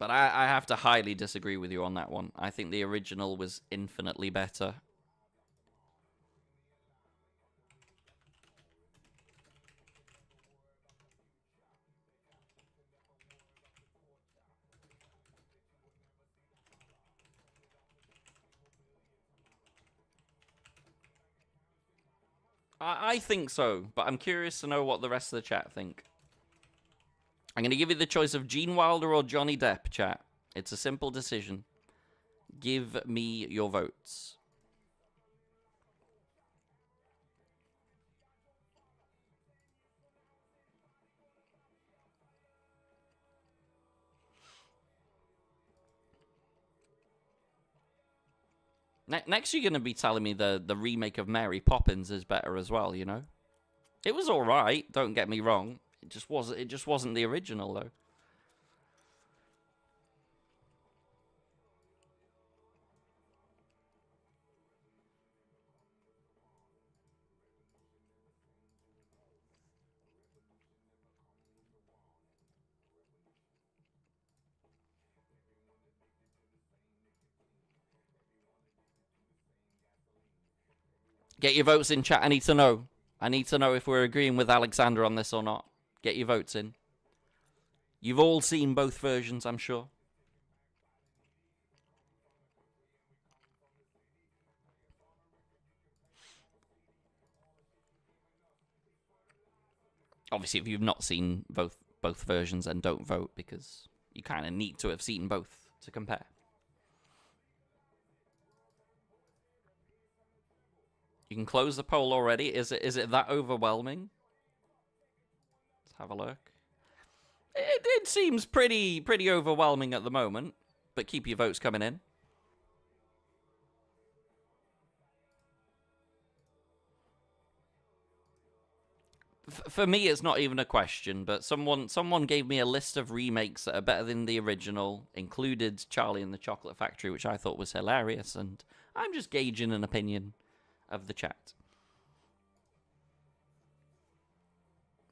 But I have to highly disagree with you on that one. I think the original was infinitely better. I think so, but I'm curious to know what the rest of the chat think. I'm going to give you the choice of Gene Wilder or Johnny Depp, chat. It's a simple decision. Give me your votes. Next, you're going to be telling me the remake of Mary Poppins is better as well, you know? It was all right, don't get me wrong. It just wasn't the original, though. Get your votes in, chat. I need to know. I need to know if we're agreeing with Alexander on this or not. Get your votes in. You've all seen both versions, I'm sure. Obviously, if you've not seen both versions, then don't vote, because you kind of need to have seen both to compare. You can close the poll already. Is it that overwhelming? Let's have a look. It seems pretty overwhelming at the moment, but keep your votes coming in. For me, it's not even a question, but someone gave me a list of remakes that are better than the original, included Charlie and the Chocolate Factory, which I thought was hilarious, and I'm just gauging an opinion of the chat.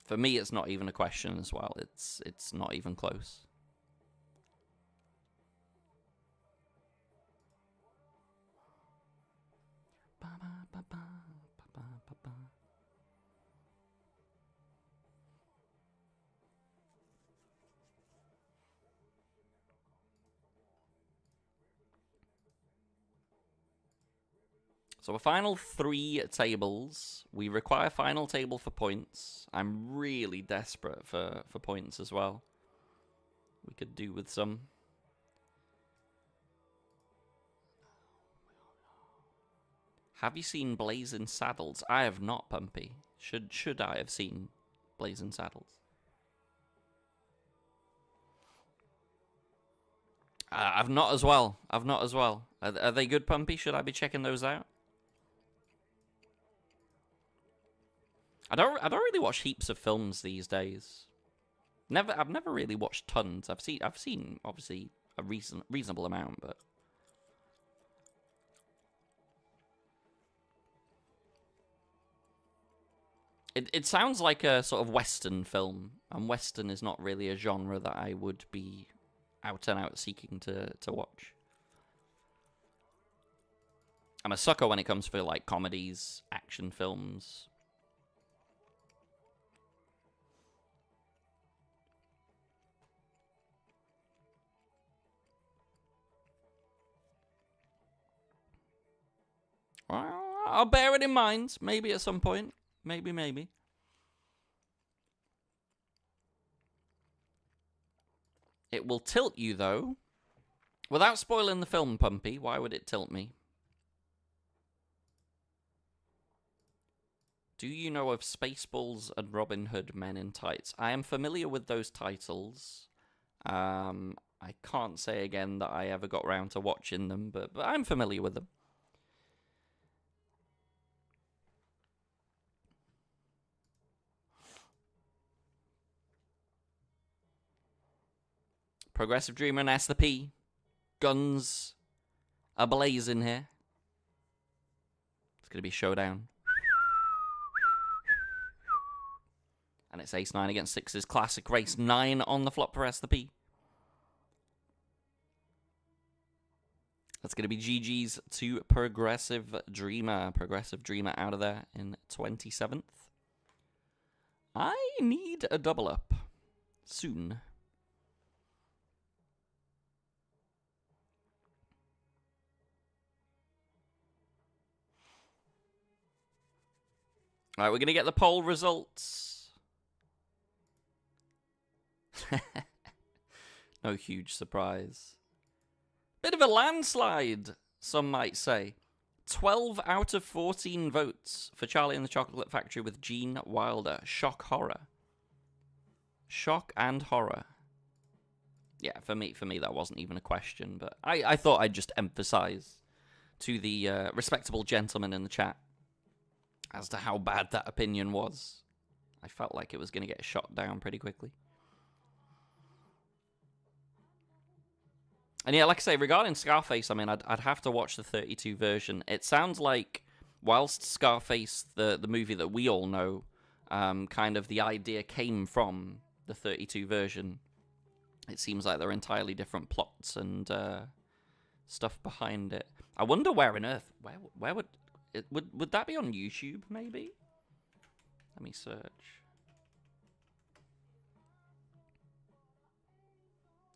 For me, it's not even a question as well. It's not even close. So a final 3 tables. We require final table for points. I'm really desperate for points as well. We could do with some. Have you seen Blazing Saddles? I have not, Pumpy. Should I have seen Blazing Saddles? I've not as well. Are they good, Pumpy? Should I be checking those out? I don't really watch heaps of films these days. I've never really watched tons. I've seen obviously a reasonable amount, but it sounds like a sort of Western film, and Western is not really a genre that I would be out and out seeking to watch. I'm a sucker when it comes for like comedies, action films. Well, I'll bear it in mind. Maybe at some point. Maybe. It will tilt you, though. Without spoiling the film, Pumpy, why would it tilt me? Do you know of Spaceballs and Robin Hood Men in Tights? I am familiar with those titles. I can't say again that I ever got round to watching them, but I'm familiar with them. Progressive Dreamer and Esther P. Guns ablaze in here. It's going to be showdown. And it's Ace 9 against 6's classic race 9 on the flop for Esther P. That's going to be GG's to Progressive Dreamer. Progressive Dreamer out of there in 27th. I need a double up soon. All right, we're going to get the poll results. No huge surprise. Bit of a landslide, some might say. 12 out of 14 votes for Charlie and the Chocolate Factory with Gene Wilder. Shock horror. Shock and horror. Yeah, for me that wasn't even a question, but I thought I'd just emphasize to the respectable gentleman in the chat as to how bad that opinion was. I felt like it was going to get shot down pretty quickly. And yeah, like I say, regarding Scarface, I mean, I'd have to watch the 32 version. It sounds like, whilst Scarface, the movie that we all know, kind of the idea came from the 32 version, it seems like they're entirely different plots and stuff behind it. I wonder where on earth, where would it, would that be on YouTube, maybe? Let me search.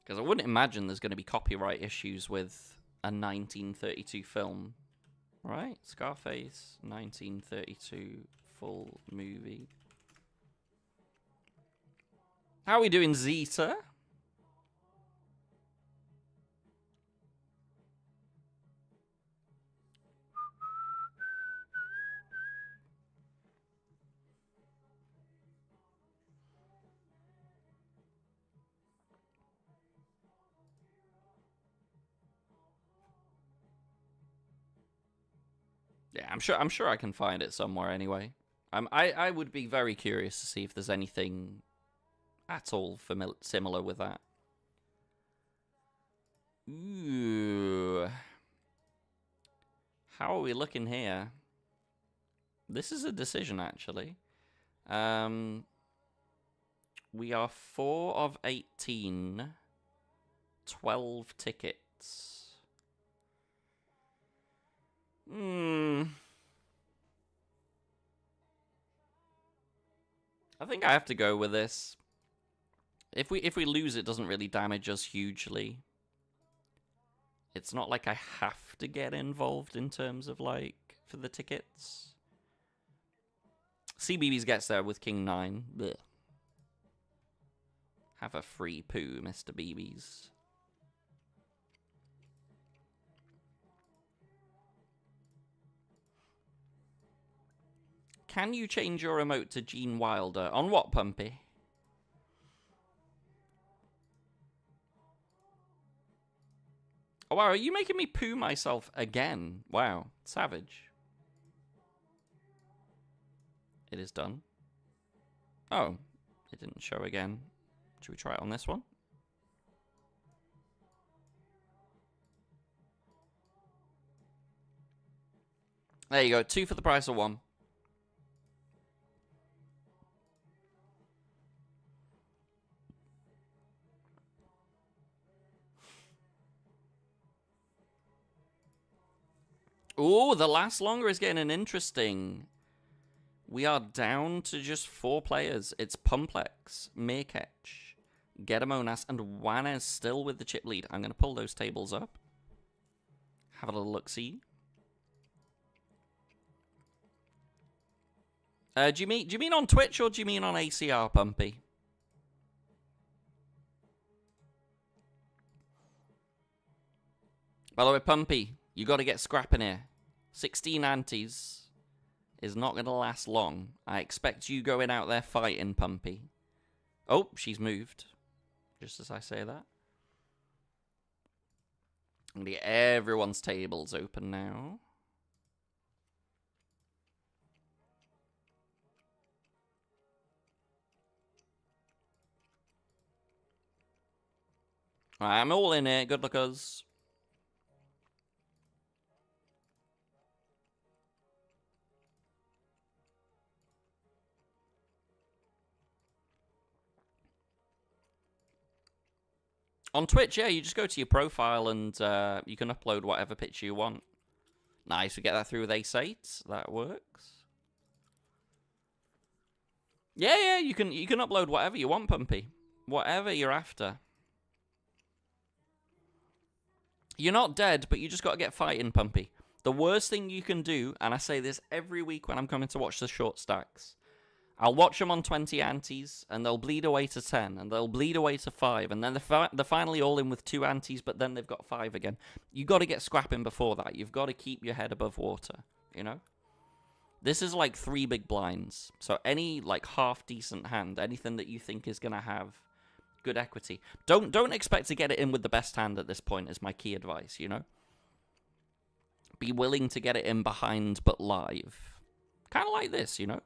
Because I wouldn't imagine there's going to be copyright issues with a 1932 film. Right? Scarface, 1932 full movie. How are we doing, Zeta? Yeah, I'm sure I can find it somewhere anyway. I would be very curious to see if there's anything at all similar with that. Ooh. How are we looking here? This is a decision, actually. We are 4 of 18. 12 tickets. I think I have to go with this. If we lose, it doesn't really damage us hugely. It's not like I have to get involved in terms of, like, for the tickets. CBeebies gets there with King 9. Blech. Have a free poo, Mr. BBs. Can you change your emote to Gene Wilder? On what, Pumpy? Oh, wow, are you making me poo myself again? Wow, savage. It is done. Oh, it didn't show again. Should we try it on this one? There you go, 2 for the price of 1. Ooh, the last longer is getting an interesting. We are down to just 4 players. It's Pumplex, Mirkech, Gedamonas, and Juanes still with the chip lead. I'm going to pull those tables up. Have a little look-see. Do you mean on Twitch or do you mean on ACR, Pumpy? By the way, Pumpy, you got to get scrapping here. 16 antes is not going to last long. I expect you going out there fighting, Pumpy. Oh, she's moved. Just as I say that. I'm going to get everyone's tables open now. Alright, I'm all in here. Good luckers. On Twitch, yeah, you just go to your profile and you can upload whatever picture you want. Nice, we get that through with Ace8. That works. Yeah, you can upload whatever you want, Pumpy. Whatever you're after. You're not dead, but you just got to get fighting, Pumpy. The worst thing you can do, and I say this every week when I'm coming to watch the short stacks, I'll watch them on 20 antes, and they'll bleed away to 10, and they'll bleed away to 5, and then they're finally all in with 2 antes, but then they've got 5 again. You got to get scrapping before that. You've got to keep your head above water, you know? This is like 3 big blinds, so any like half-decent hand, anything that you think is going to have good equity. Don't expect to get it in with the best hand at this point is my key advice, you know? Be willing to get it in behind, but live. Kind of like this, you know?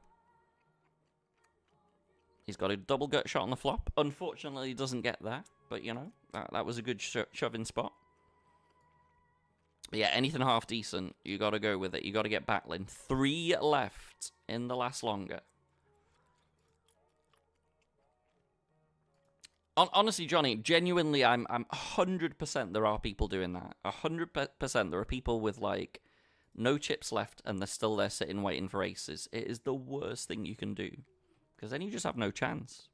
He's got a double gut shot on the flop. Unfortunately, he doesn't get there. But, you know, that was a good shoving spot. But yeah, anything half decent, you got to go with it. You got to get battling. 3 left in the last longer. Honestly, Johnny, genuinely, I'm 100% there are people doing that. 100% there are people with, like, no chips left and they're still there sitting waiting for aces. It is the worst thing you can do. Because then you just have no chance.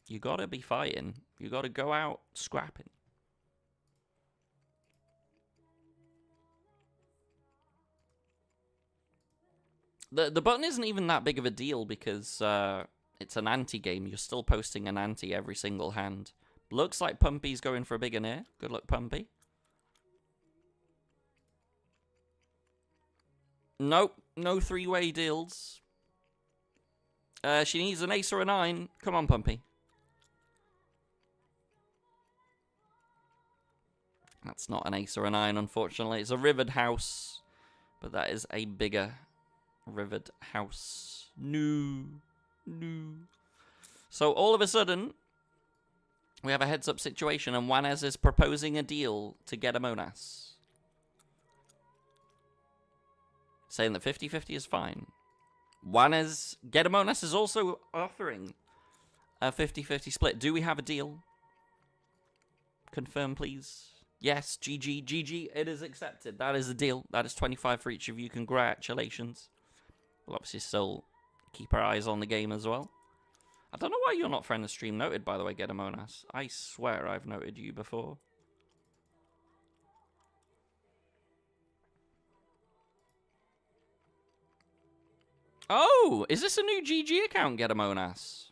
You gotta be fighting. You gotta go out scrapping. The button isn't even that big of a deal because it's an ante game. You're still posting an ante every single hand. Looks like Pumpy's going for a bigger near. Good luck, Pumpy. Nope, no 3-way deals. She needs an ace or a 9. Come on, Pumpy. That's not an ace or a 9, unfortunately. It's a rivered house. But that is a bigger rivered house. No. So all of a sudden, we have a heads-up situation, and Juanes is proposing a deal to get a Monas. Saying that 50-50 is fine. Juanes, Gedamonas is also offering a 50-50 split. Do we have a deal? Confirm, please. Yes, GG, it is accepted. That is a deal. That is 25 for each of you. Congratulations. We'll obviously still keep our eyes on the game as well. I don't know why you're not friend of stream noted, by the way, Gedamonas. I swear I've noted you before. Oh, is this a new GG account, Gedamonas?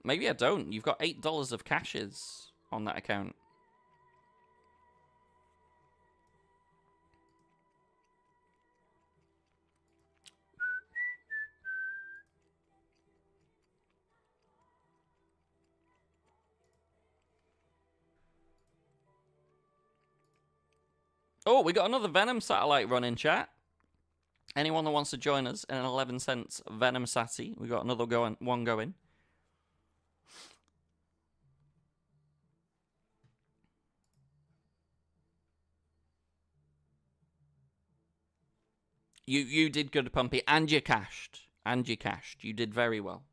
Maybe I don't. You've got $8 of cashes on that account. Oh, we got another Venom satellite running, chat. Anyone that wants to join us in an 11 cents Venom Satty, we got another one going. You did good, Pumpy, and you cashed. You did very well.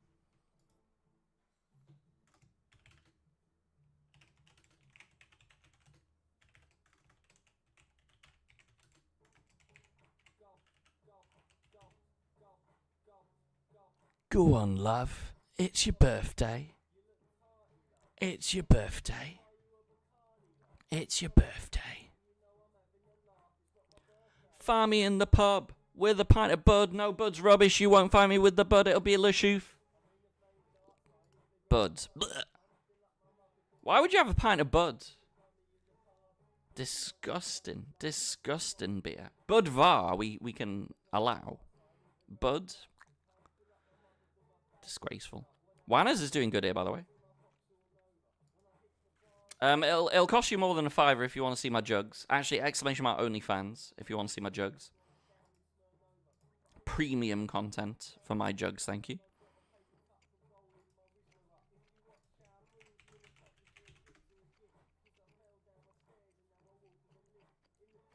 Go on, love. It's your birthday. It's your birthday. It's your birthday. Find me in the pub with a pint of Bud. No, Bud's rubbish. You won't find me with the Bud. It'll be a Lashoof. Bud. Blech. Why would you have a pint of Bud? Disgusting. Disgusting beer. Budvar we can allow. Bud. Disgraceful. Juanes is doing good here, by the way. It'll cost you more than a $5 if you want to see my jugs. Actually, exclamation mark OnlyFans if you want to see my jugs. Premium content for my jugs, thank you.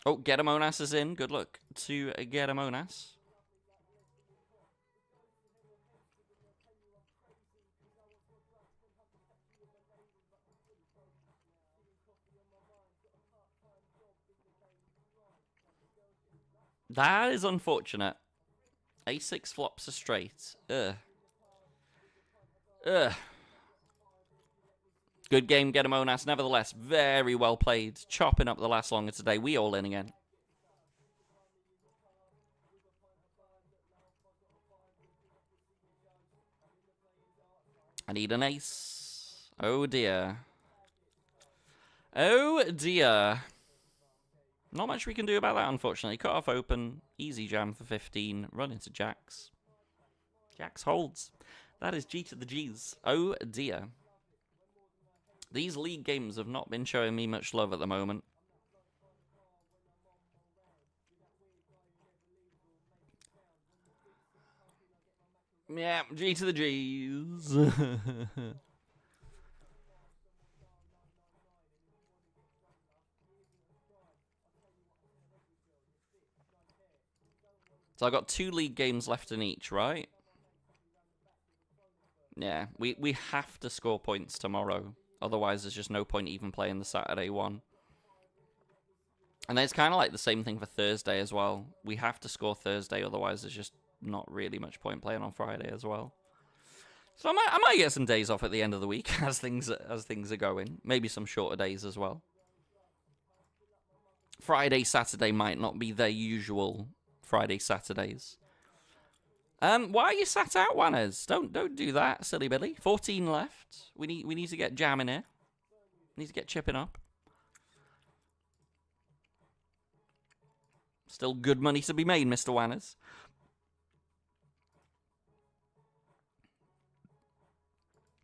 Oh, Gedamonas is in. Good luck to Gedamonas. That is unfortunate. A6 flops are straight. Ugh. Ugh. Good game, get a Monas. Nevertheless, very well played. Chopping up the last longer today. We all in again. I need an ace. Oh, dear. Oh, dear. Not much we can do about that, unfortunately. Cut off open. Easy jam for 15. Run into jacks. Jacks holds. That is G to the G's. Oh, dear. These league games have not been showing me much love at the moment. Yeah, G to the G's. So I got 2 league games left in each, right? Yeah, we have to score points tomorrow. Otherwise, there's just no point even playing the Saturday one. And it's kind of like the same thing for Thursday as well. We have to score Thursday, otherwise there's just not really much point playing on Friday as well. So I might get some days off at the end of the week as things are going. Maybe some shorter days as well. Friday, Saturday might not be their usual Friday, Saturdays. Why are you sat out, Wanners? Don't do that, silly Billy. 14 left. We need to get jamming here. We need to get chipping up. Still good money to be made, Mr. Wanners.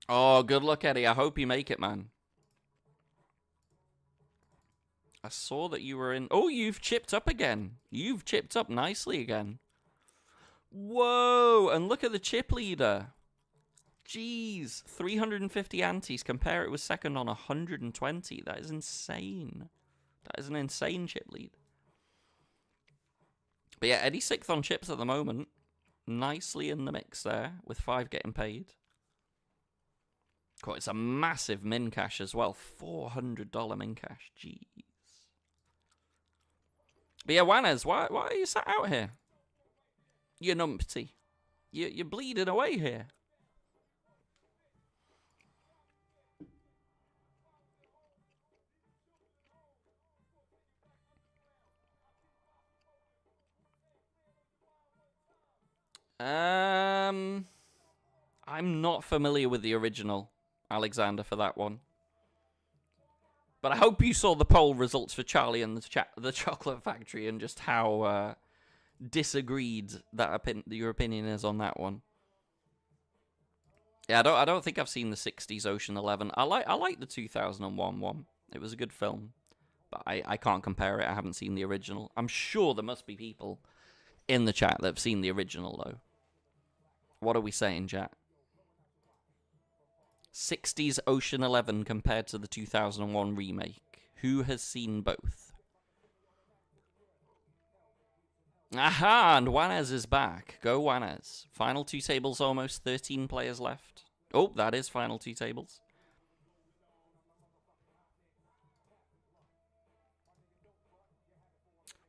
Oh, good luck, Eddie. I hope you make it, man. I saw that you were in... Oh, you've chipped up again. You've chipped up nicely again. Whoa, and look at the chip leader. Jeez, 350 antes. Compare it with second on 120. That is insane. That is an insane chip lead. But yeah, Eddie's 6th on chips at the moment. Nicely in the mix there, with 5 getting paid. God, it's a massive min cash as well. $400 min cash. Jeez. But yeah, Wanners, why are you sat out here? You numpty. You're bleeding away here. I'm not familiar with the original, Alexander, for that one. But I hope you saw the poll results for Charlie and the Chocolate Factory and just how disagreed that your opinion is on that one. Yeah, I don't think I've seen the 60s Ocean 11. I like the 2001 one. It was a good film. But I can't compare it. I haven't seen the original. I'm sure there must be people in the chat that have seen the original, though. What are we saying, chat? 60s Ocean 11 compared to the 2001 remake. Who has seen both? Aha, and Wanners is back. Go Wanners. Final 2 tables almost. 13 players left. Oh, that is final 2 tables.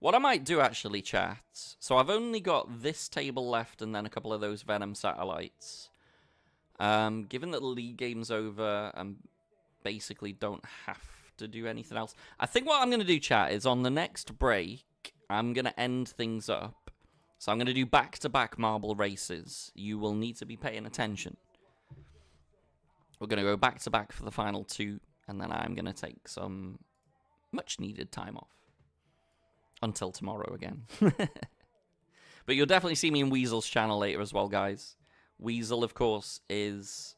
What I might do, actually, chat... So I've only got this table left and then a couple of those Venom satellites. Given that the league game's over and basically don't have to do anything else, I think what I'm going to do, chat, is on the next break, I'm going to end things up. So I'm going to do back-to-back marble races. You will need to be paying attention. We're going to go back-to-back for the final 2, and then I'm going to take some much-needed time off. Until tomorrow again. But you'll definitely see me in Weasel's channel later as well, guys. Weasel, of course, is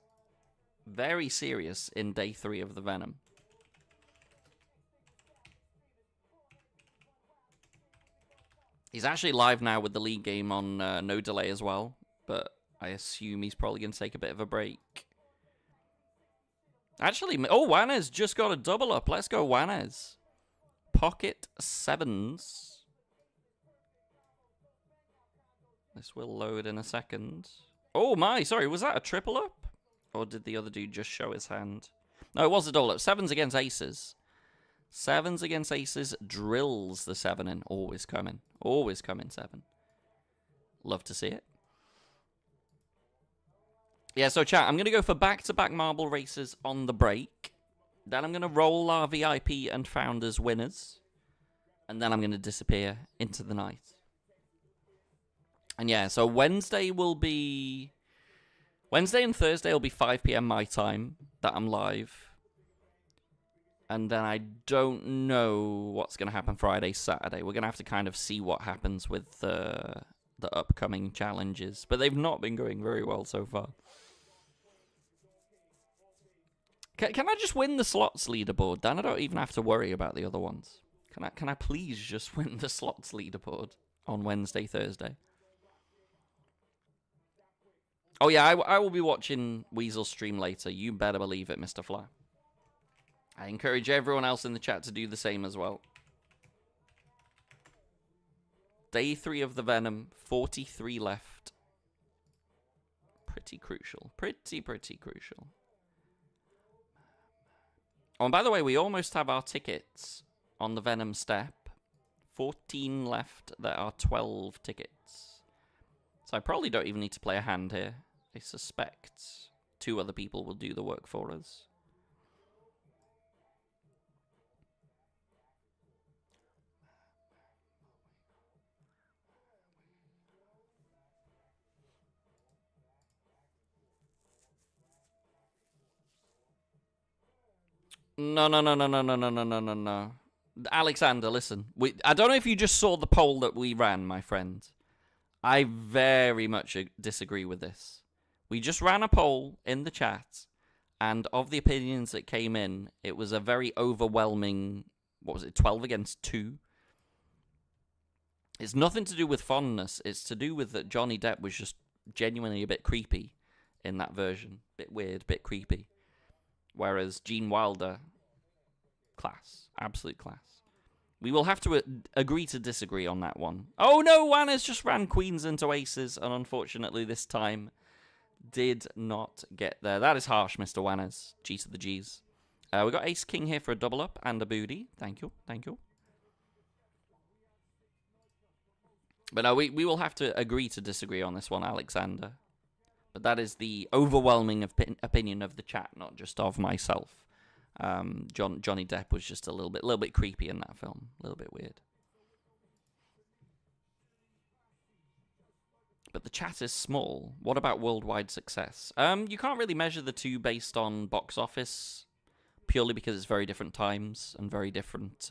very serious in day 3 of the Venom. He's actually live now with the league game on no delay as well, but I assume he's probably going to take a bit of a break. Actually, oh, Wanners just got a double up. Let's go, Wanners. Pocket 7s. This will load in a second. Oh my, sorry, was that a triple up? Or did the other dude just show his hand? No, it was a double up. 7s against aces. Sevens against aces drills the 7 in. Always coming. Always coming 7. Love to see it. Yeah, so chat, I'm going to go for back-to-back marble races on the break. Then I'm going to roll our VIP and Founders winners. And then I'm going to disappear into the night. And yeah, so Wednesday and Thursday will be 5 p.m. my time that I'm live. And then I don't know what's going to happen Friday, Saturday. We're going to have to kind of see what happens with the upcoming challenges. But they've not been going very well so far. Can I just win the slots leaderboard, Dan? I don't even have to worry about the other ones. Can I please just win the slots leaderboard on Wednesday, Thursday? Oh yeah, I will be watching Weasel's stream later. You better believe it, Mr. Fly. I encourage everyone else in the chat to do the same as well. Day 3 of the Venom, 43 left. Pretty crucial. Pretty crucial. Oh, and by the way, we almost have our tickets on the Venom step. 14 left. There are 12 tickets. So I probably don't even need to play a hand here. I suspect 2 other people will do the work for us. No. Alexander, listen. I don't know if you just saw the poll that we ran, my friend. I very much disagree with this. We just ran a poll in the chat, and of the opinions that came in, it was a very overwhelming, 12 against 2? It's nothing to do with fondness. It's to do with that Johnny Depp was just genuinely a bit creepy in that version. Bit weird, bit creepy. Whereas Gene Wilder, class. Absolute class. We will have to agree to disagree on that one. Oh no, Wanners just ran queens into aces, and unfortunately this time did not get there. That is harsh, Mr. Wanners. G to the G's. We got ace king here for a double up and a booty. Thank you. But no, we will have to agree to disagree on this one, Alexander. But that is the overwhelming opinion of the chat, not just of myself. Johnny Depp was just a little bit creepy in that film, a little bit weird. But the chat is small. What about worldwide success? You can't really measure the two based on box office, purely because it's very different times and very different.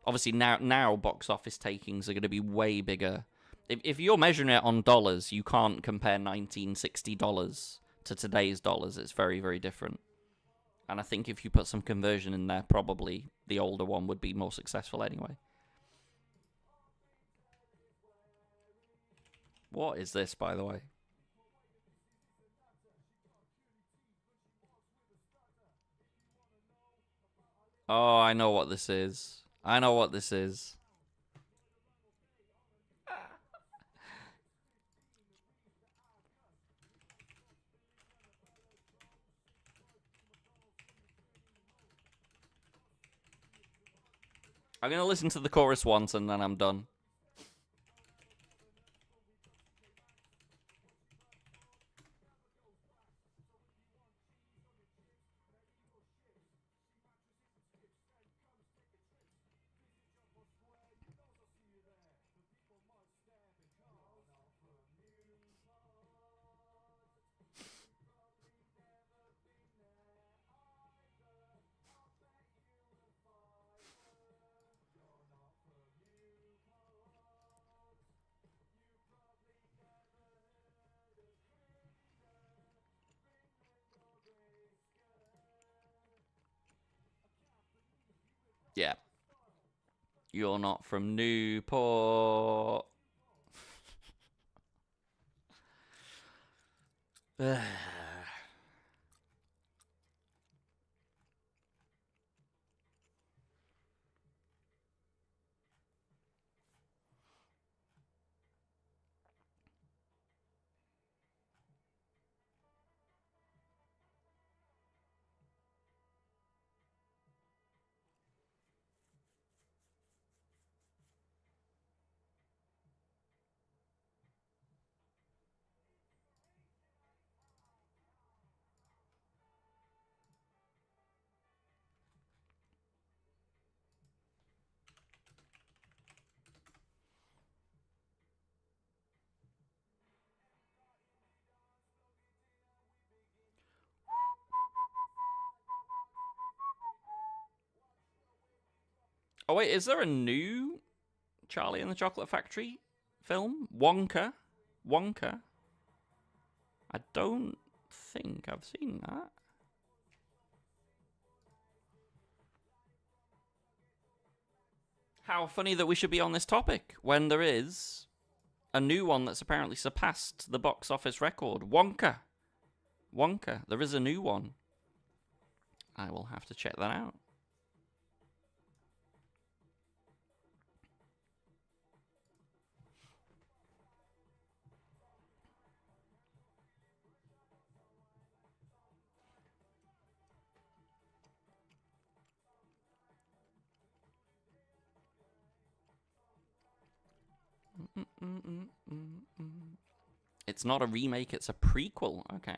Obviously, now box office takings are going to be way bigger. If you're measuring it on dollars, you can't compare $1960 to today's dollars. It's very, very different. And I think if you put some conversion in there, probably the older one would be more successful anyway. What is this, by the way? Oh, I know what this is. I'm going to listen to the chorus once and then I'm done. Yeah. You're not from Newport. Oh, wait, is there a new Charlie and the Chocolate Factory film? Wonka? Wonka? I don't think I've seen that. How funny that we should be on this topic when there is a new one that's apparently surpassed the box office record. Wonka. Wonka. There is a new one. I will have to check that out. It's not a remake, it's a prequel. Okay.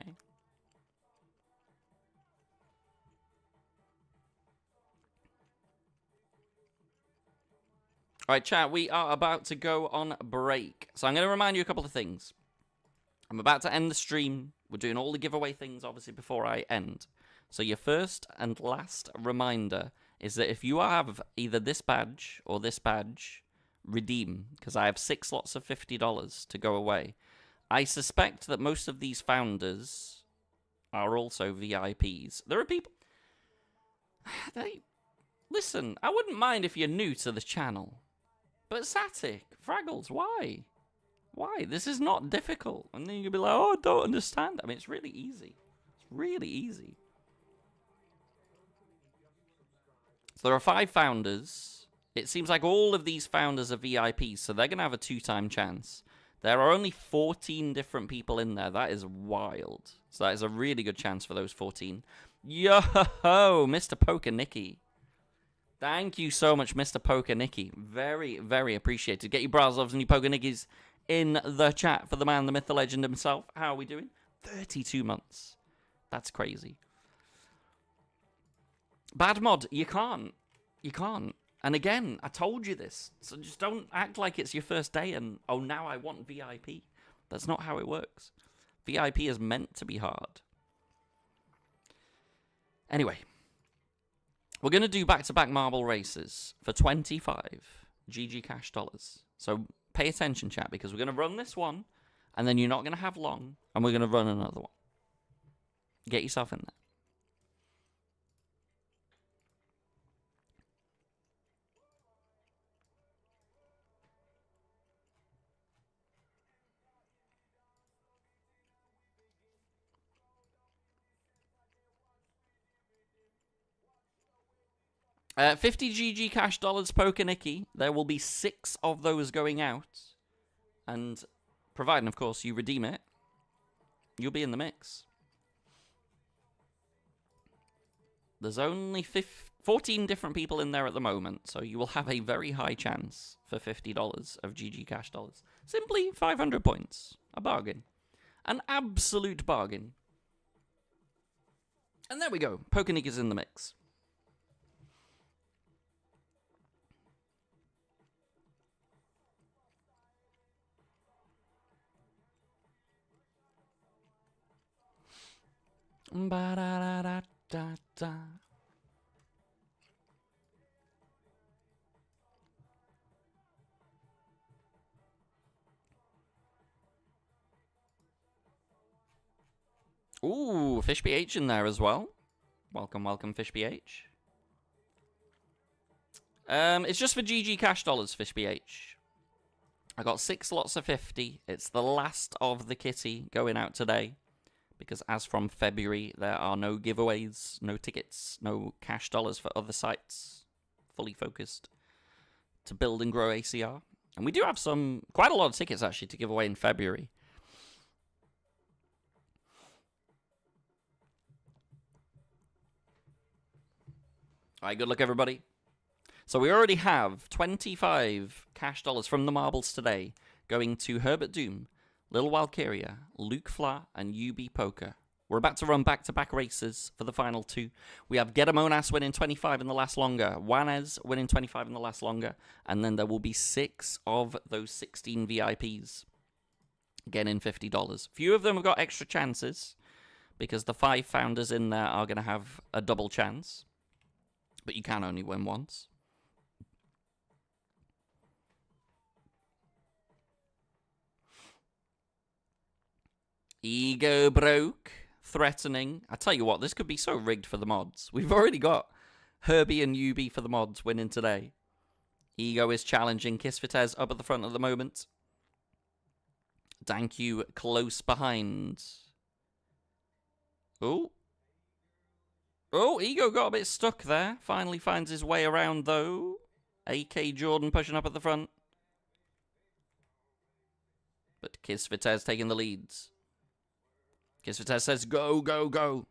Alright, chat, we are about to go on break. So I'm going to remind you a couple of things. I'm about to end the stream. We're doing all the giveaway things, obviously, before I end. So your first and last reminder is that if you have either this badge or this badge, redeem, because I have 6 lots of $50 to go away. I suspect that most of these founders are also VIPs. There are people... Listen, I wouldn't mind if you're new to the channel. But Satic, Fraggles, why? Why? This is not difficult. And then you'll be like, oh, I don't understand. I mean, it's really easy. It's really easy. So there are 5 founders. It seems like all of these founders are VIPs, so they're going to have a 2-time chance. There are only 14 different people in there. That is wild. So that is a really good chance for those 14. Yo, Mr. Poker Nicky. Thank you so much, Mr. Poker Nicky. Very, very appreciated. Get your bras loves and your Poker Nickies in the chat for the man, the myth, the legend himself. How are we doing? 32 months. That's crazy. Bad mod, you can't. You can't. And again, I told you this. So just don't act like it's your first day and, oh, now I want VIP. That's not how it works. VIP is meant to be hard. Anyway. We're going to do back-to-back marble races for 25 GG Cash dollars. So pay attention, chat, because we're going to run this one, and then you're not going to have long, and we're going to run another one. Get yourself in there. 50 GG Cash dollars, Poker Nicky. There will be 6 of those going out. And providing, of course, you redeem it, you'll be in the mix. There's only 14 different people in there at the moment, so you will have a very high chance for $50 of GG Cash dollars. Simply 500 points. A bargain. An absolute bargain. And there we go. Poker Nicky's in the mix. Ba-da-da-da-da-da. Ooh, Fish BH in there as well. Welcome, welcome, Fish BH. It's just for GG Cash dollars, Fish BH. I got 6 lots of 50. It's the last of the kitty going out today. Because as from February, there are no giveaways, no tickets, no cash dollars for other sites. Fully focused to build and grow ACR. And we do have quite a lot of tickets actually to give away in February. Alright, good luck everybody. So we already have 25 cash dollars from the marbles today going to Herbert Doom, Lil Walkyria, Luke Fla, and UB Poker. We're about to run back-to-back races for the final 2. We have Getamonas winning 25 in the last longer, Juanes winning 25 in the last longer, and then there will be 6 of those 16 VIPs getting $50. Few of them have got extra chances because the 5 founders in there are going to have a double chance, but you can only win once. Ego broke. Threatening. I tell you what, this could be so rigged for the mods. We've already got Herbie and UB for the mods winning today. Ego is challenging Kisvitez up at the front at the moment. Thank you close behind. Oh. Oh, Ego got a bit stuck there. Finally finds his way around, though. AK Jordan pushing up at the front. But Kisvitez taking the leads. Kisvitez says, go, go, go.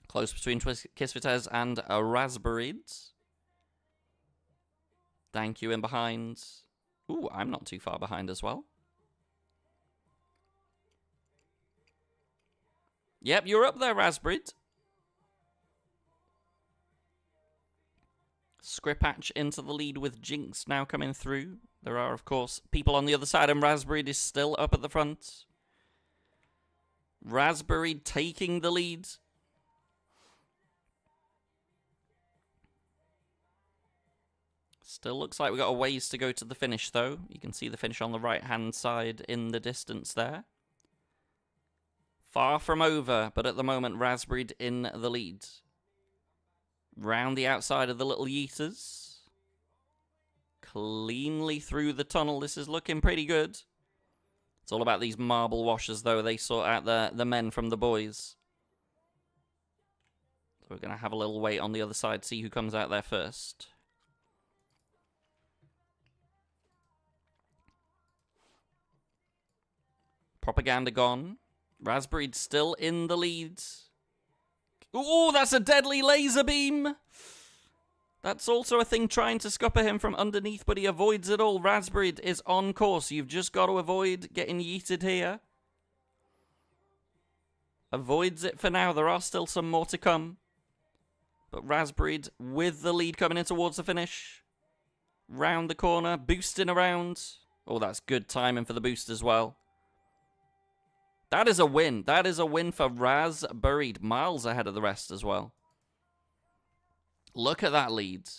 Close between Kisvitez and Raspberries. Thank you in behind. Ooh, I'm not too far behind as well. Yep, you're up there, Raspberry. Scripatch into the lead with Jinx now coming through. There are, of course, people on the other side, and Raspberry is still up at the front. Raspberry taking the lead. Still looks like we've got a ways to go to the finish, though. You can see the finish on the right-hand side in the distance there. Far from over, but at the moment, Raspberry in the lead. Round the outside of the little yeeters. Cleanly through the tunnel. This is looking pretty good. It's all about these marble washers, though. They sort out the men from the boys. So we're going to have a little wait on the other side, see who comes out there first. Propaganda gone. Raspberry still in the lead. Oh, that's a deadly laser beam. That's also a thing trying to scupper him from underneath, but he avoids it all. Raspberry is on course. You've just got to avoid getting yeeted here. Avoids it for now. There are still some more to come. But Raspberry with the lead coming in towards the finish. Round the corner, boosting around. Oh, that's good timing for the boost as well. That is a win. That is a win for Raspberry. Miles ahead of the rest as well. Look at that lead.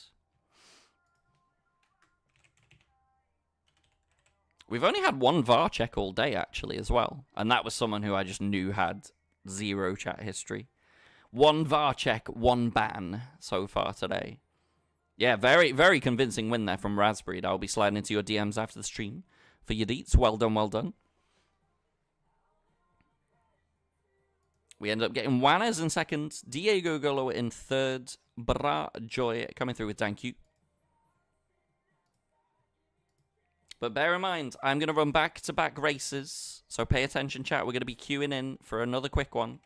We've only had one VAR check all day, actually, as well. And that was someone who I just knew had zero chat history. One VAR check, one ban so far today. Yeah, very, very convincing win there from Raspberry. I'll be sliding into your DMs after the stream for your deets. Well done, well done. We end up getting Juanes in second, Diego Golo in third, Bra Joy coming through with thank you. But bear in mind, I'm going to run back-to-back races, so pay attention, chat. We're going to be queuing in for another quick one.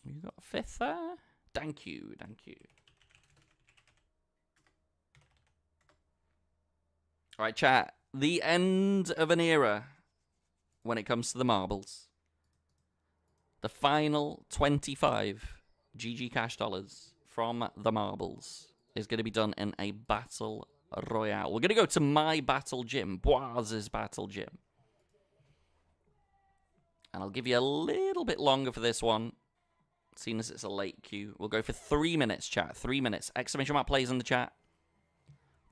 You got a fifth there? Thank you, thank you. All right, chat. The end of an era when it comes to the marbles. The final 25 GG cash dollars from the marbles is going to be done in a battle royale. We're going to go to my battle gym, Boaz's battle gym. And I'll give you a little bit longer for this one, seeing as it's a late queue. We'll go for 3 minutes, chat. 3 minutes. Exclamation mark plays in the chat.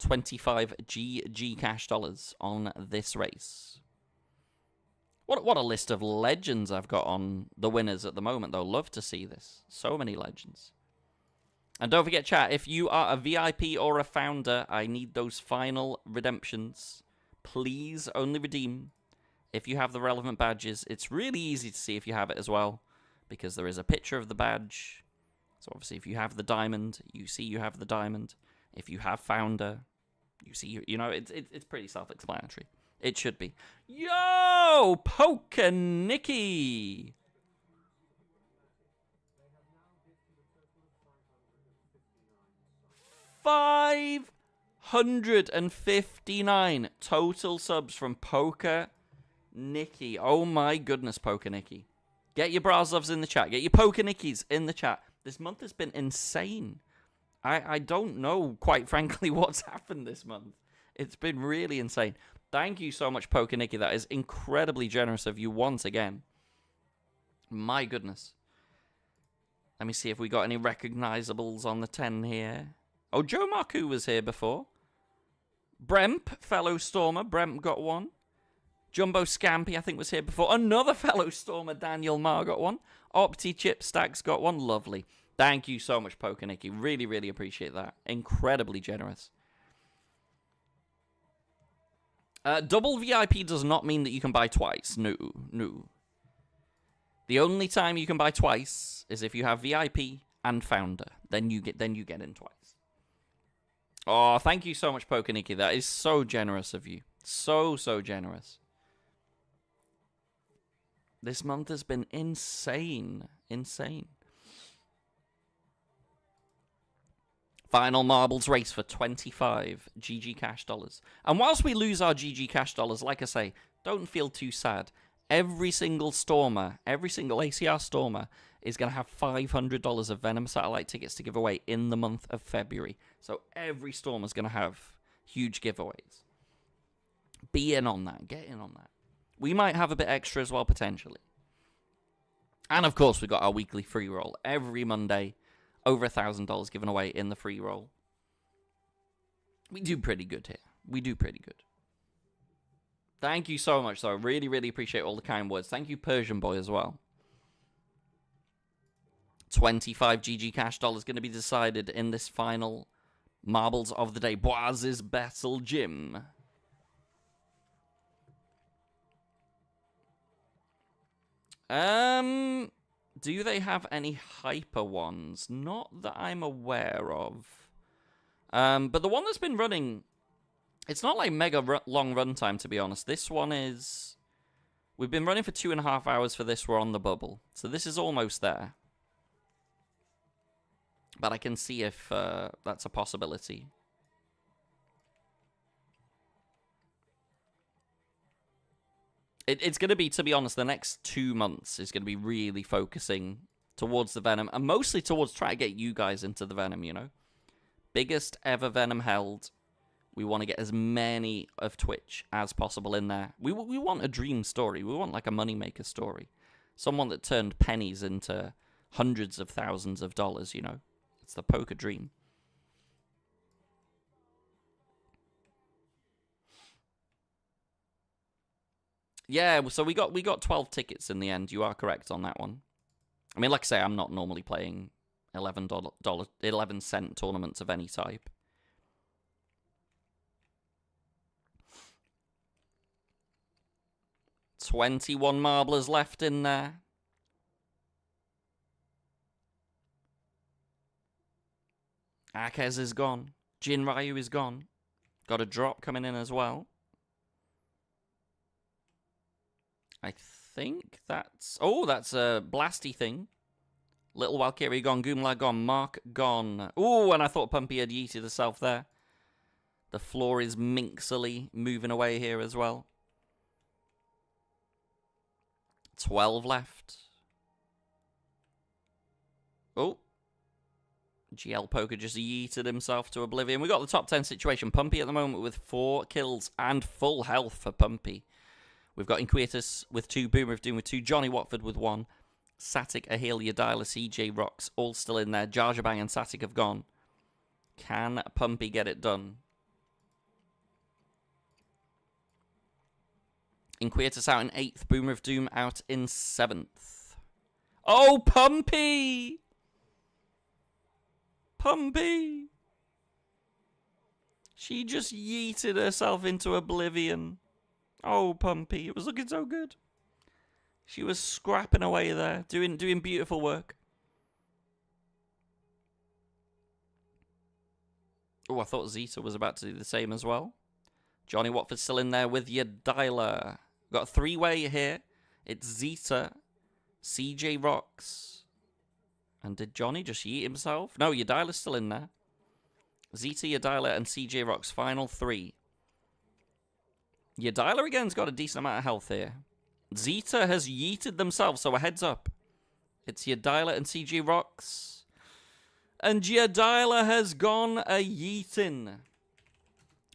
25 GG cash dollars on this race. What a list of legends I've got on the winners at the moment, though. Love to see this. So many legends. And don't forget, chat, if you are a VIP or a founder, I need those final redemptions. Please only redeem if you have the relevant badges. It's really easy to see if you have it as well, because there is a picture of the badge. So obviously, if you have the diamond, you see you have the diamond. If you have founder, you see, you know, it's pretty self-explanatory. It should be. Yo, Poker Nicky. $559 total subs from Poker Nicky. Oh my goodness, Poker Nicky. Get your Brazovs in the chat. Get your Poker Nickies in the chat. This month has been insane. I don't know, quite frankly, what's happened this month. It's been really insane. Thank you so much, Poker Nicky. That is incredibly generous of you once again. My goodness. Let me see if we got any recognizables on the 10 here. Oh, Joe Marcoux was here before. Bremp, fellow Stormer. Bremp got one. Jumbo Scampy, I think, was here before. Another fellow Stormer, Daniel Marr, got one. Opti Chip Stacks got one. Lovely. Thank you so much, Pokaniki. Really, really appreciate that. Incredibly generous. Double VIP does not mean that you can buy twice. No, no. The only time you can buy twice is if you have VIP and Founder. Then you get in twice. Oh, thank you so much, Pokaniki. That is so generous of you. So, so generous. This month has been insane. Insane. Final marbles race for 25 GG cash dollars. And whilst we lose our GG cash dollars, like I say, don't feel too sad. Every single Stormer, every single ACR Stormer is going to have $500 of Venom Satellite tickets to give away in the month of February. So every Stormer is going to have huge giveaways. Be in on that. Get in on that. We might have a bit extra as well, potentially. And of course, we've got our weekly free roll. Every Monday, over $1,000 given away in the free roll. We do pretty good here. We do pretty good. Thank you so much, though. Really, really appreciate all the kind words. Thank you, Persian Boy, as well. 25 GG cash dollars going to be decided in this final Marbles of the Day. Boaz's Battle Gym. Do they have any hyper ones? Not that I'm aware of. But the one that's been running, it's not like mega long runtime, to be honest. This one is, we've been running for 2.5 hours for this. We're on the bubble. So this is almost there. But I can see if that's a possibility. It's going to be, to be honest, the next 2 months is going to be really focusing towards the Venom. And mostly towards trying to get you guys into the Venom, you know. Biggest ever Venom held. We want to get as many of Twitch as possible in there. We want a dream story. We want like a moneymaker story. Someone that turned pennies into hundreds of thousands of dollars, you know. It's the poker dream. Yeah, so we got 12 tickets in the end. You are correct on that one. I mean, like I say, I'm not normally playing $11 tournaments of any type. $21 marblers left in there. Akez is gone. Jin Ryu is gone. Got a drop coming in as well. I think that's... Oh, that's a Blasty thing. Little Valkyrie gone. Goomla gone. Mark gone. Oh, and I thought Pumpy had yeeted herself there. The floor is minxily moving away here as well. 12 left. Oh. GL Poker just yeeted himself to oblivion. We got the top 10 situation. Pumpy at the moment with 4 kills and full health for Pumpy. We've got Inquietus with 2, Boomer of Doom with 2, Johnny Watford with 1, Satic, Ahelia, Dyla, CJ Rocks, all still in there. Jarjabang and Satic have gone. Can Pumpy get it done? Inquietus out in 8th, Boomer of Doom out in 7th. Oh, Pumpy! Pumpy! She just yeeted herself into oblivion. Oh, Pumpy. It was looking so good. She was scrapping away there, doing beautiful work. Oh, I thought Zeta was about to do the same as well. Johnny Watford's still in there with Yadiler. Got a 3-way here. It's Zeta, CJ Rocks. And did Johnny just yeet himself? No, Yadiler's still in there. Zeta, Yadiler, and CJ Rocks. Final 3. Yadiler again's got a decent amount of health here. Zeta has yeeted themselves, so a heads up. It's Yadiler and CJ Rocks. And Yadiler has gone a yeetin'.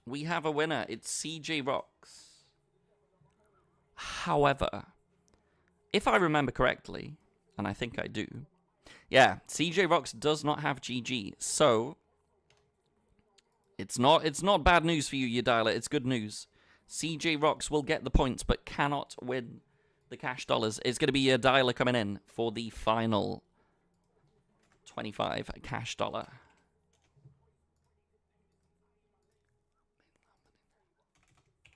We have a winner. It's CJ Rocks. However, if I remember correctly, and I think I do, Yeah, CJ Rocks does not have GG, so it's not bad news for you, Dialer. It's good news. CJ Rocks will get the points, but cannot win the cash dollars. It's going to be your Dialer coming in for the final 25 cash dollar.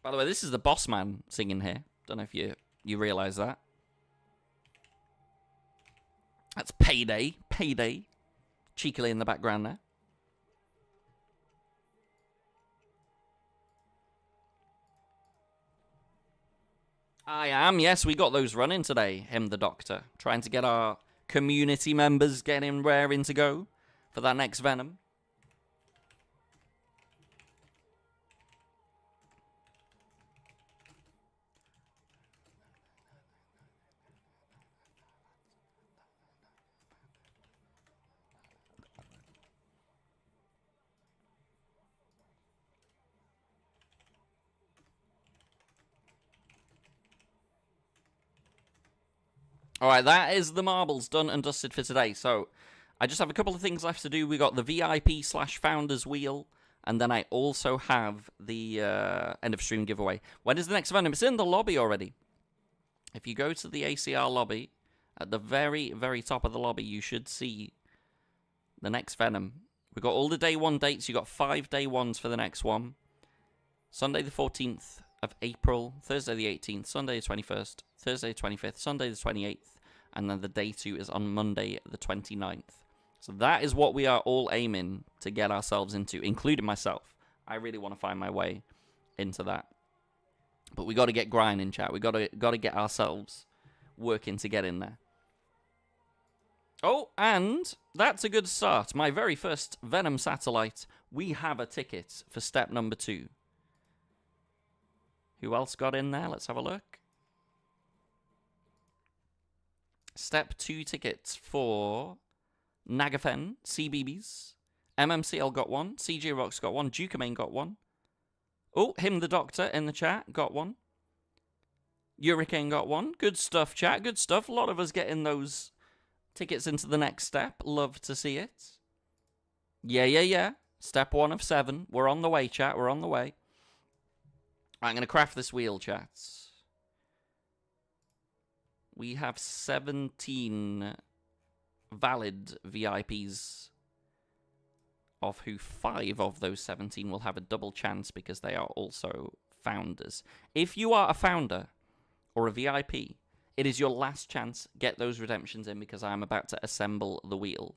By the way, this is the boss man singing here. Don't know if you realize that. That's Payday. Payday. Cheekily in the background there. I am. Yes, we got those running today. Him, the Doctor. Trying to get our community members getting raring to go for that next Venom. All right, that is the marbles done and dusted for today. So I just have a couple of things left to do. We got the VIP/Founders Wheel, and then I also have the end of stream giveaway. When is the next Venom? It's in the lobby already. If you go to the ACR lobby, at the very, very top of the lobby, you should see the next Venom. We've got all the day one dates. You've got 5 day ones for the next one. Sunday the 14th of April, Thursday the 18th, Sunday the 21st, Thursday the 25th, Sunday the 28th, and then the day 2 is on Monday the 29th. So that is what we are all aiming to get ourselves into, including myself. I really want to find my way into that. But we got to get grinding, chat. We got to get ourselves working to get in there. Oh, and that's a good start. My very first Venom satellite. We have a ticket for step number 2. Who else got in there? Let's have a look. Step 2 tickets for Nagafen, CBBS, MMCL got one, CJ Rocks got one, Dukamain got one. Oh, him the Doctor in the chat got one. Hurricane got one. Good stuff, chat. Good stuff. A lot of us getting those tickets into the next step. Love to see it. Yeah. Step 1 of 7. We're on the way, chat. We're on the way. I'm going to craft this wheel, chat. We have 17 valid VIPs, of who 5 of those 17 will have a double chance because they are also founders. If you are a founder or a VIP, it is your last chance. Get those redemptions in because I am about to assemble the wheel.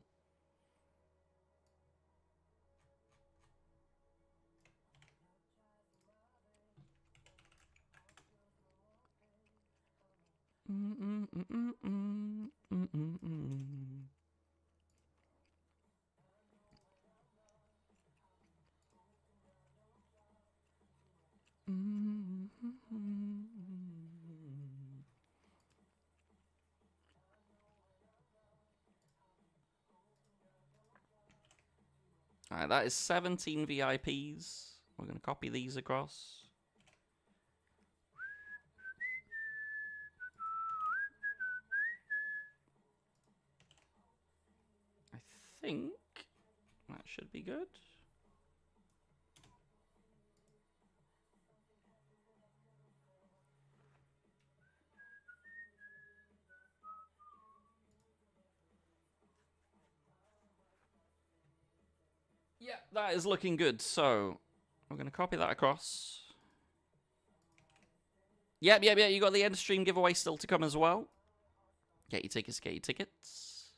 Alright, that is 17 VIPs. We're going to copy these across. I think that should be good. Yeah, that is looking good. So, we're going to copy that across. Yep. You got the end stream giveaway still to come as well. Get your tickets.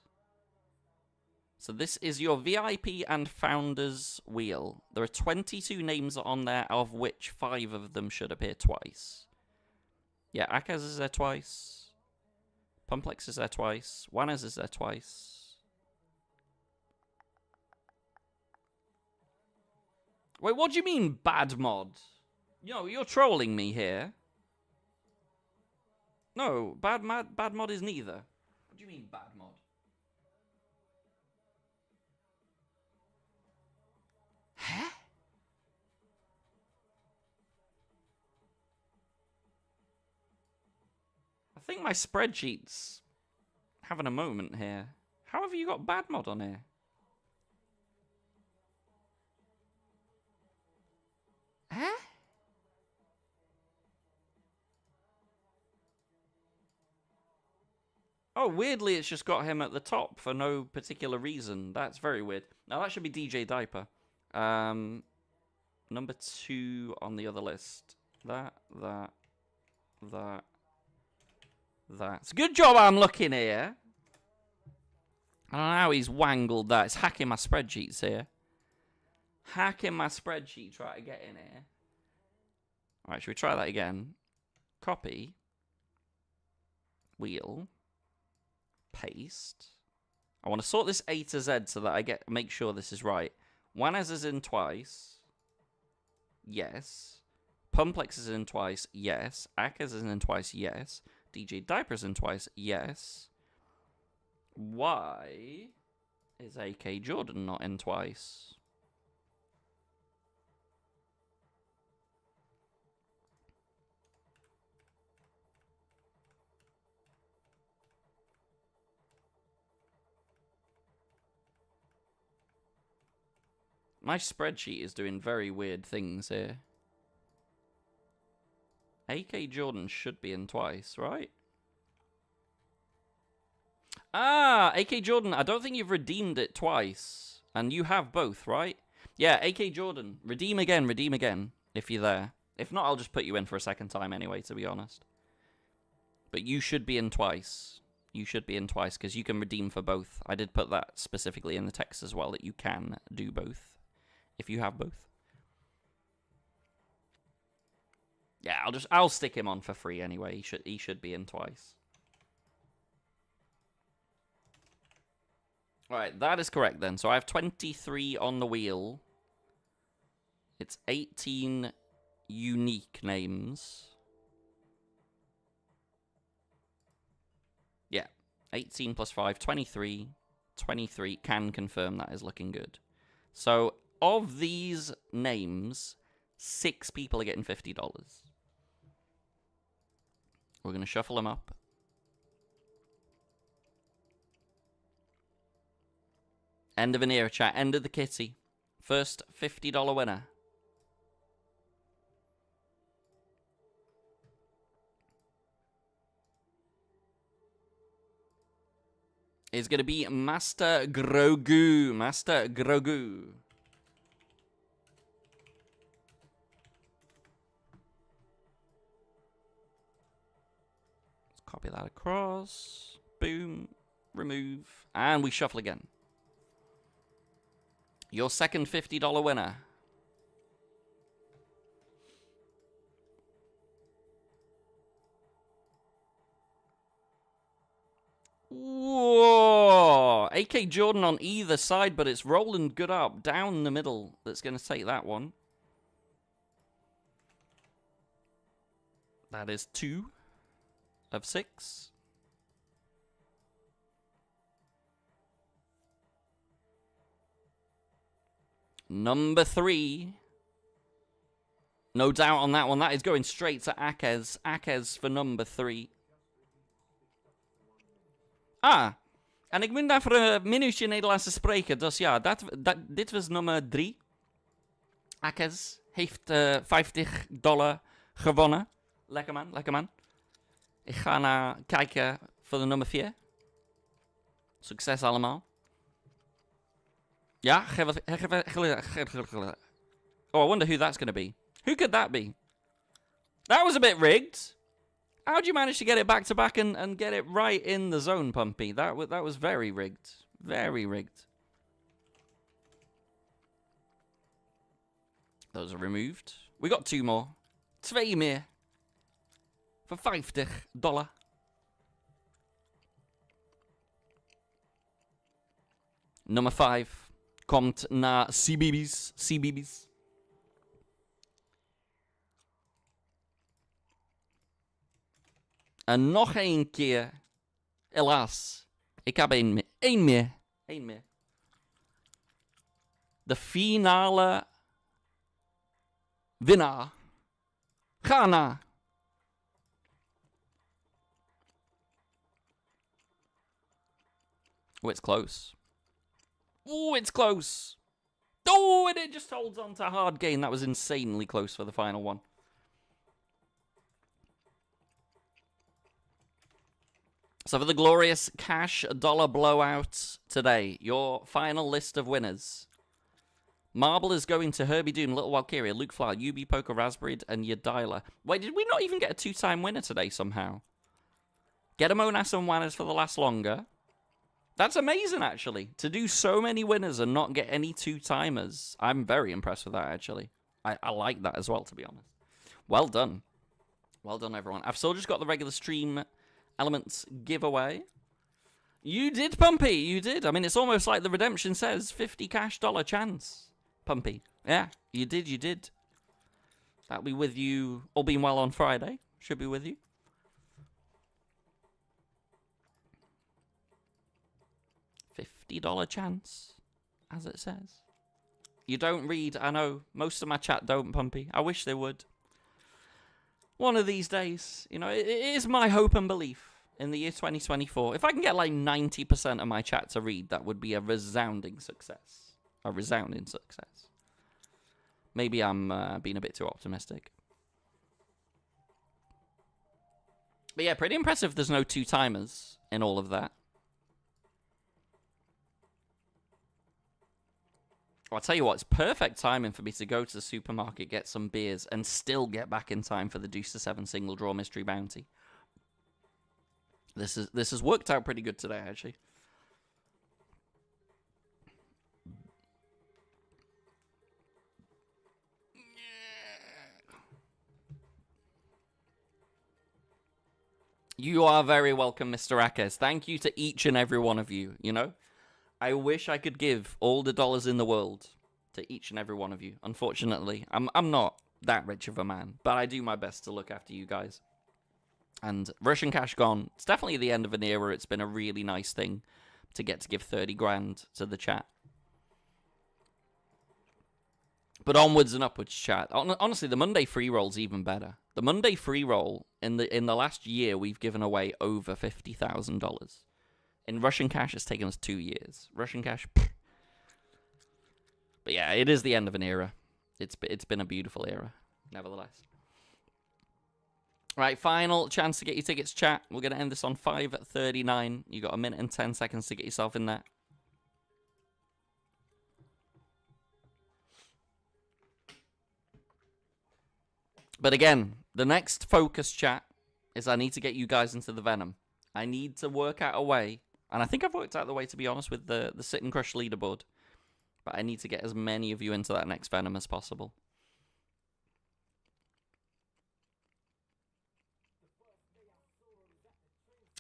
So this is your VIP and Founders Wheel. There are 22 names on there, of which 5 of them should appear twice. Yeah, Akaz is there twice. Pumplex is there twice. Wanaz is there twice. Wait, what do you mean, bad mod? Yo, you're trolling me here. No, bad mod is neither. What do you mean, bad mod? Huh? I think my spreadsheet's having a moment here. How have you got bad mod on here? Huh? Oh, weirdly, it's just got him at the top for no particular reason. That's very weird. Now, that should be DJ Diaper. Number 2 on the other list. That. That's good job I'm looking here. I don't know how he's wangled that. It's hacking my spreadsheets here. Hacking my spreadsheet, try to get in here. Alright, should we try that again? Copy. Wheel. Paste. I want to sort this A to Z so that I make sure this is right. Juanes is in twice. Yes. Pumplex is in twice. Yes. Akaz is in twice. Yes. DJ Diaper's in twice. Yes. Why is AK Jordan not in twice? My spreadsheet is doing very weird things here. AK Jordan should be in twice, right? Ah, AK Jordan, I don't think you've redeemed it twice. And you have both, right? Yeah, AK Jordan, redeem again, if you're there. If not, I'll just put you in for a second time anyway, to be honest. But you should be in twice. You should be in twice, because you can redeem for both. I did put that specifically in the text as well, that you can do both. If you have both. Yeah, I'll stick him on for free anyway. He should be in twice. Alright, that is correct then. So I have 23 on the wheel. It's 18 unique names. Yeah, 18 plus 5, 23. 23 can confirm that is looking good. So of these names, 6 people are getting $50. We're going to shuffle them up. End of an era, chat. End of the kitty. First $50 winner. Is going to be Master Grogu. Master Grogu. Let's copy that across. Boom. Remove. And we shuffle again. Your second $50 winner. Whoa! AK Jordan on either side, but it's rolling good up. Down the middle. That's going to take that one. That is 2 of 6. Number 3. No doubt on that one. That is going straight to Akaz. Akaz for number 3. Ah, en ik ben daar voor een minuutje Nederlands te spreken. Dus ja, dit was nummer 3. Akaz heeft $50 gewonnen. Lekker man, lekker man. Ik ga naar kijken voor de nummer 4. Succes allemaal. Ja, oh, I wonder who that's going to be. Who could that be? That was a bit rigged. How'd you manage to get it back to back and get it right in the zone, Pumpy? That was very rigged. Very rigged. Those are removed. We got 2 more. 2 meer. For $50. Nummer 5 komt naar CBB's. CBB's. En nog 1 keer. Helaas. Ik heb 1 meer. 1 meer. 1 meer. De finale winnaar. Ghana. Oh, it's close. Oh, it's close. Oh, and it just holds on to hard gain. That was insanely close for the final one. So for the glorious cash dollar blowout today, your final list of winners. Marble is going to Herbie Doom, Little Valkyria, Luke Flower, UB Poker, Raspberry, and Yadila. Wait, did we not even get a 2-time winner today somehow? Get a Monas and Wanners for the last longer. That's amazing, actually. To do so many winners and not get any 2-timers. I'm very impressed with that, actually. I like that as well, to be honest. Well done. Well done, everyone. I've still just got the regular stream elements giveaway. You did, Pumpy. You did. I mean, it's almost like the redemption says 50 cash dollar chance. Pumpy. Yeah, you did. You did. That'll be with you, all being well, on Friday. Should be with you. $50 chance, as it says. You don't read, I know. Most of my chat don't, Pumpy. I wish they would. One of these days, you know, it is my hope and belief in the year 2024. If I can get like 90% of my chat to read, that would be a resounding success. A resounding success. Maybe I'm being a bit too optimistic. But yeah, pretty impressive there's no 2-timers in all of that. I'll tell you what, it's perfect timing for me to go to the supermarket, get some beers, and still get back in time for the Deuce to 7 single draw mystery bounty. This has worked out pretty good today, actually. You are very welcome, Mr. Akes. Thank you to each and every one of you, you know? I wish I could give all the dollars in the world to each and every one of you. Unfortunately, I'm not that rich of a man, but I do my best to look after you guys. And Russian cash gone. It's definitely the end of an era. It's been a really nice thing to get to give 30 grand to the chat. But onwards and upwards, chat. Honestly, the Monday free roll's even better. The Monday free roll, in the last year, we've given away over $50,000. In Russian cash, it's taken us 2 years. Russian cash, pfft. But yeah, it is the end of an era. It's been a beautiful era, nevertheless. Right, final chance to get your tickets, chat. We're going to end this on 5:39. You got 1 minute and 10 seconds to get yourself in there. But again, the next focus, chat, is I need to get you guys into the Venom. I need to work out a way, and I think I've worked out the way, to be honest, with the Sit and Crush leaderboard. But I need to get as many of you into that next Venom as possible.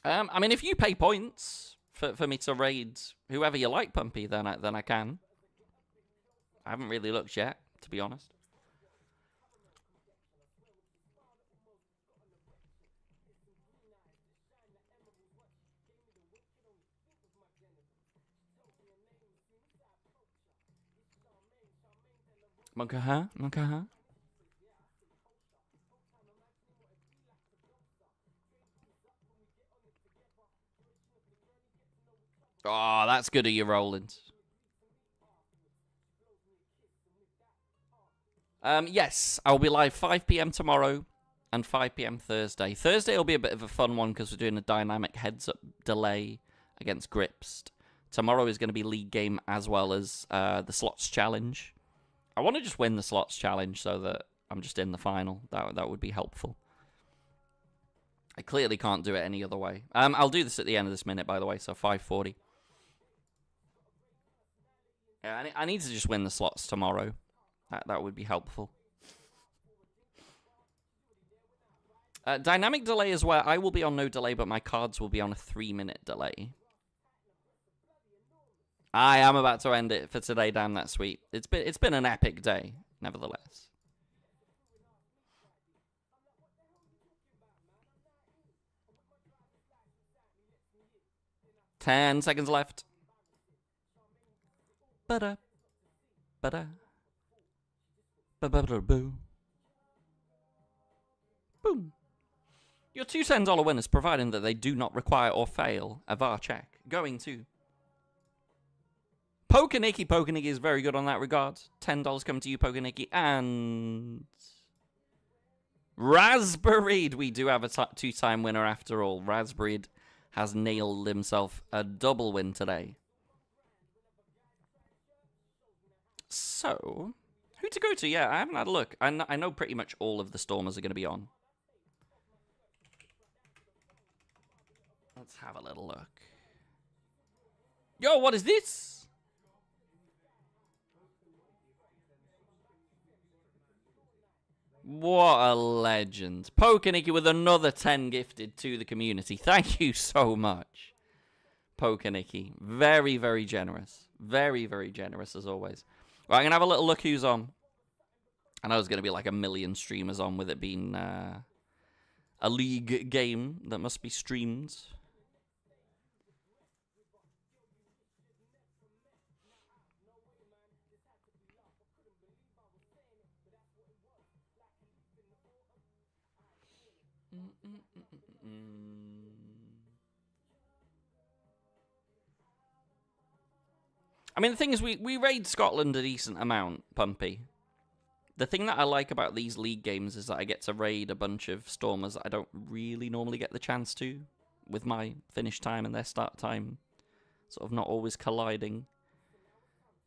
I mean, if you pay points for me to raid whoever you like, Pumpy, then I can. I haven't really looked yet, to be honest. Monkaha? Monkaha? Oh, that's good of you, Roland. Yes, I'll be live 5 p.m. tomorrow and 5 p.m. Thursday. Thursday will be a bit of a fun one because we're doing a dynamic heads-up delay against Gripst. Tomorrow is going to be league game as well as the slots challenge. I want to just win the slots challenge so that I'm just in the final. That would be helpful. I clearly can't do it any other way. I'll do this at the end of this minute, by the way, so 5:40. Yeah, I need to just win the slots tomorrow. That would be helpful. Dynamic delay is where I will be on no delay, but my cards will be on a 3-minute delay. I am about to end it for today. Damn, that's sweet. It's been an epic day, nevertheless. Ten seconds left. Ba-da. Ba-da. Ba-ba-da-boo. Boom. Your $2 $10 winners, providing that they do not require or fail a VAR check, going to Pokenicki is very good on that regard. $10 coming to you, Pokenicki. And Raspberried, we do have a two-time winner after all. Raspberried has nailed himself a double win today. So, who to go to? Yeah, I haven't had a look. I know pretty much all of the Stormers are going to be on. Let's have a little look. Yo, what is this? What a legend. Pokenicki with another 10 gifted to the community. Thank you so much, Pokenicki. Very, very generous. Very, very generous as always. Right, I'm going to have a little look who's on. I know there's going to be like a million streamers on with it being a league game that must be streamed. I mean, the thing is, we raid Scotland a decent amount, Pumpy. The thing that I like about these league games is that I get to raid a bunch of Stormers that I don't really normally get the chance to, with my finish time and their start time sort of not always colliding.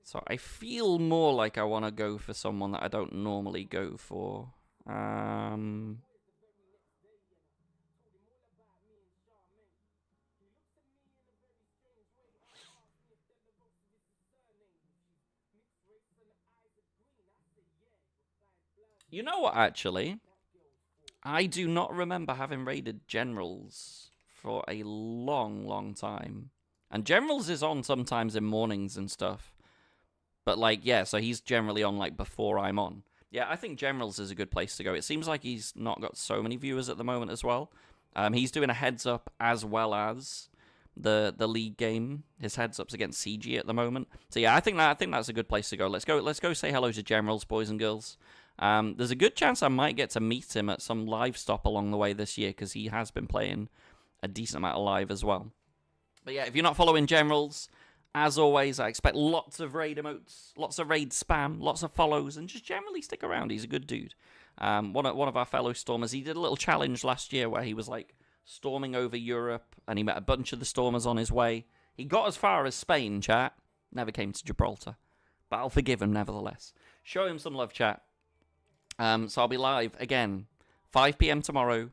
So I feel more like I want to go for someone that I don't normally go for. You know what, actually? I do not remember having raided Generals for a long, long time. And Generals is on sometimes in mornings and stuff. But, like, yeah, so he's generally on, like, before I'm on. Yeah, I think Generals is a good place to go. It seems like he's not got so many viewers at the moment as well. He's doing a heads-up as well as the league game. His heads-up's against CG at the moment. So, yeah, I think that's a good place to go. Let's go say hello to Generals, boys and girls. There's a good chance I might get to meet him at some live stop along the way this year, because he has been playing a decent amount of live as well. But yeah, if you're not following Generals, as always, I expect lots of raid emotes, lots of raid spam, lots of follows, and just generally stick around. He's a good dude. One of our fellow Stormers, he did a little challenge last year where he was like storming over Europe, and he met a bunch of the Stormers on his way. He got as far as Spain, chat. Never came to Gibraltar. But I'll forgive him nevertheless. Show him some love, chat. So I'll be live again, 5 p.m. tomorrow,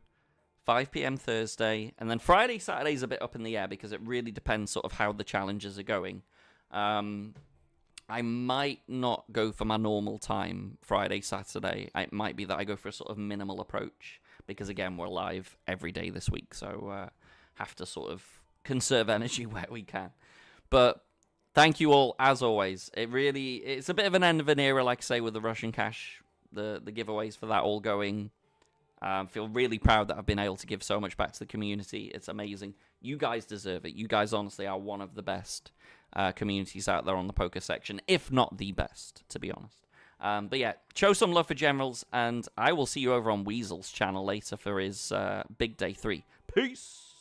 5 p.m. Thursday, and then Friday, Saturday's a bit up in the air because it really depends sort of how the challenges are going. I might not go for my normal time Friday, Saturday. It might be that I go for a sort of minimal approach because, again, we're live every day this week, so have to sort of conserve energy where we can. But thank you all, as always. It's a bit of an end of an era, like I say, with the Russian cash. The giveaways for that all going. Feel really proud that I've been able to give so much back to the community. It's amazing. You guys deserve it. You guys honestly are one of the best communities out there on the poker section, if not the best, to be honest. But yeah, show some love for Generals, and I will see you over on Weasel's channel later for his Big Day 3. Peace!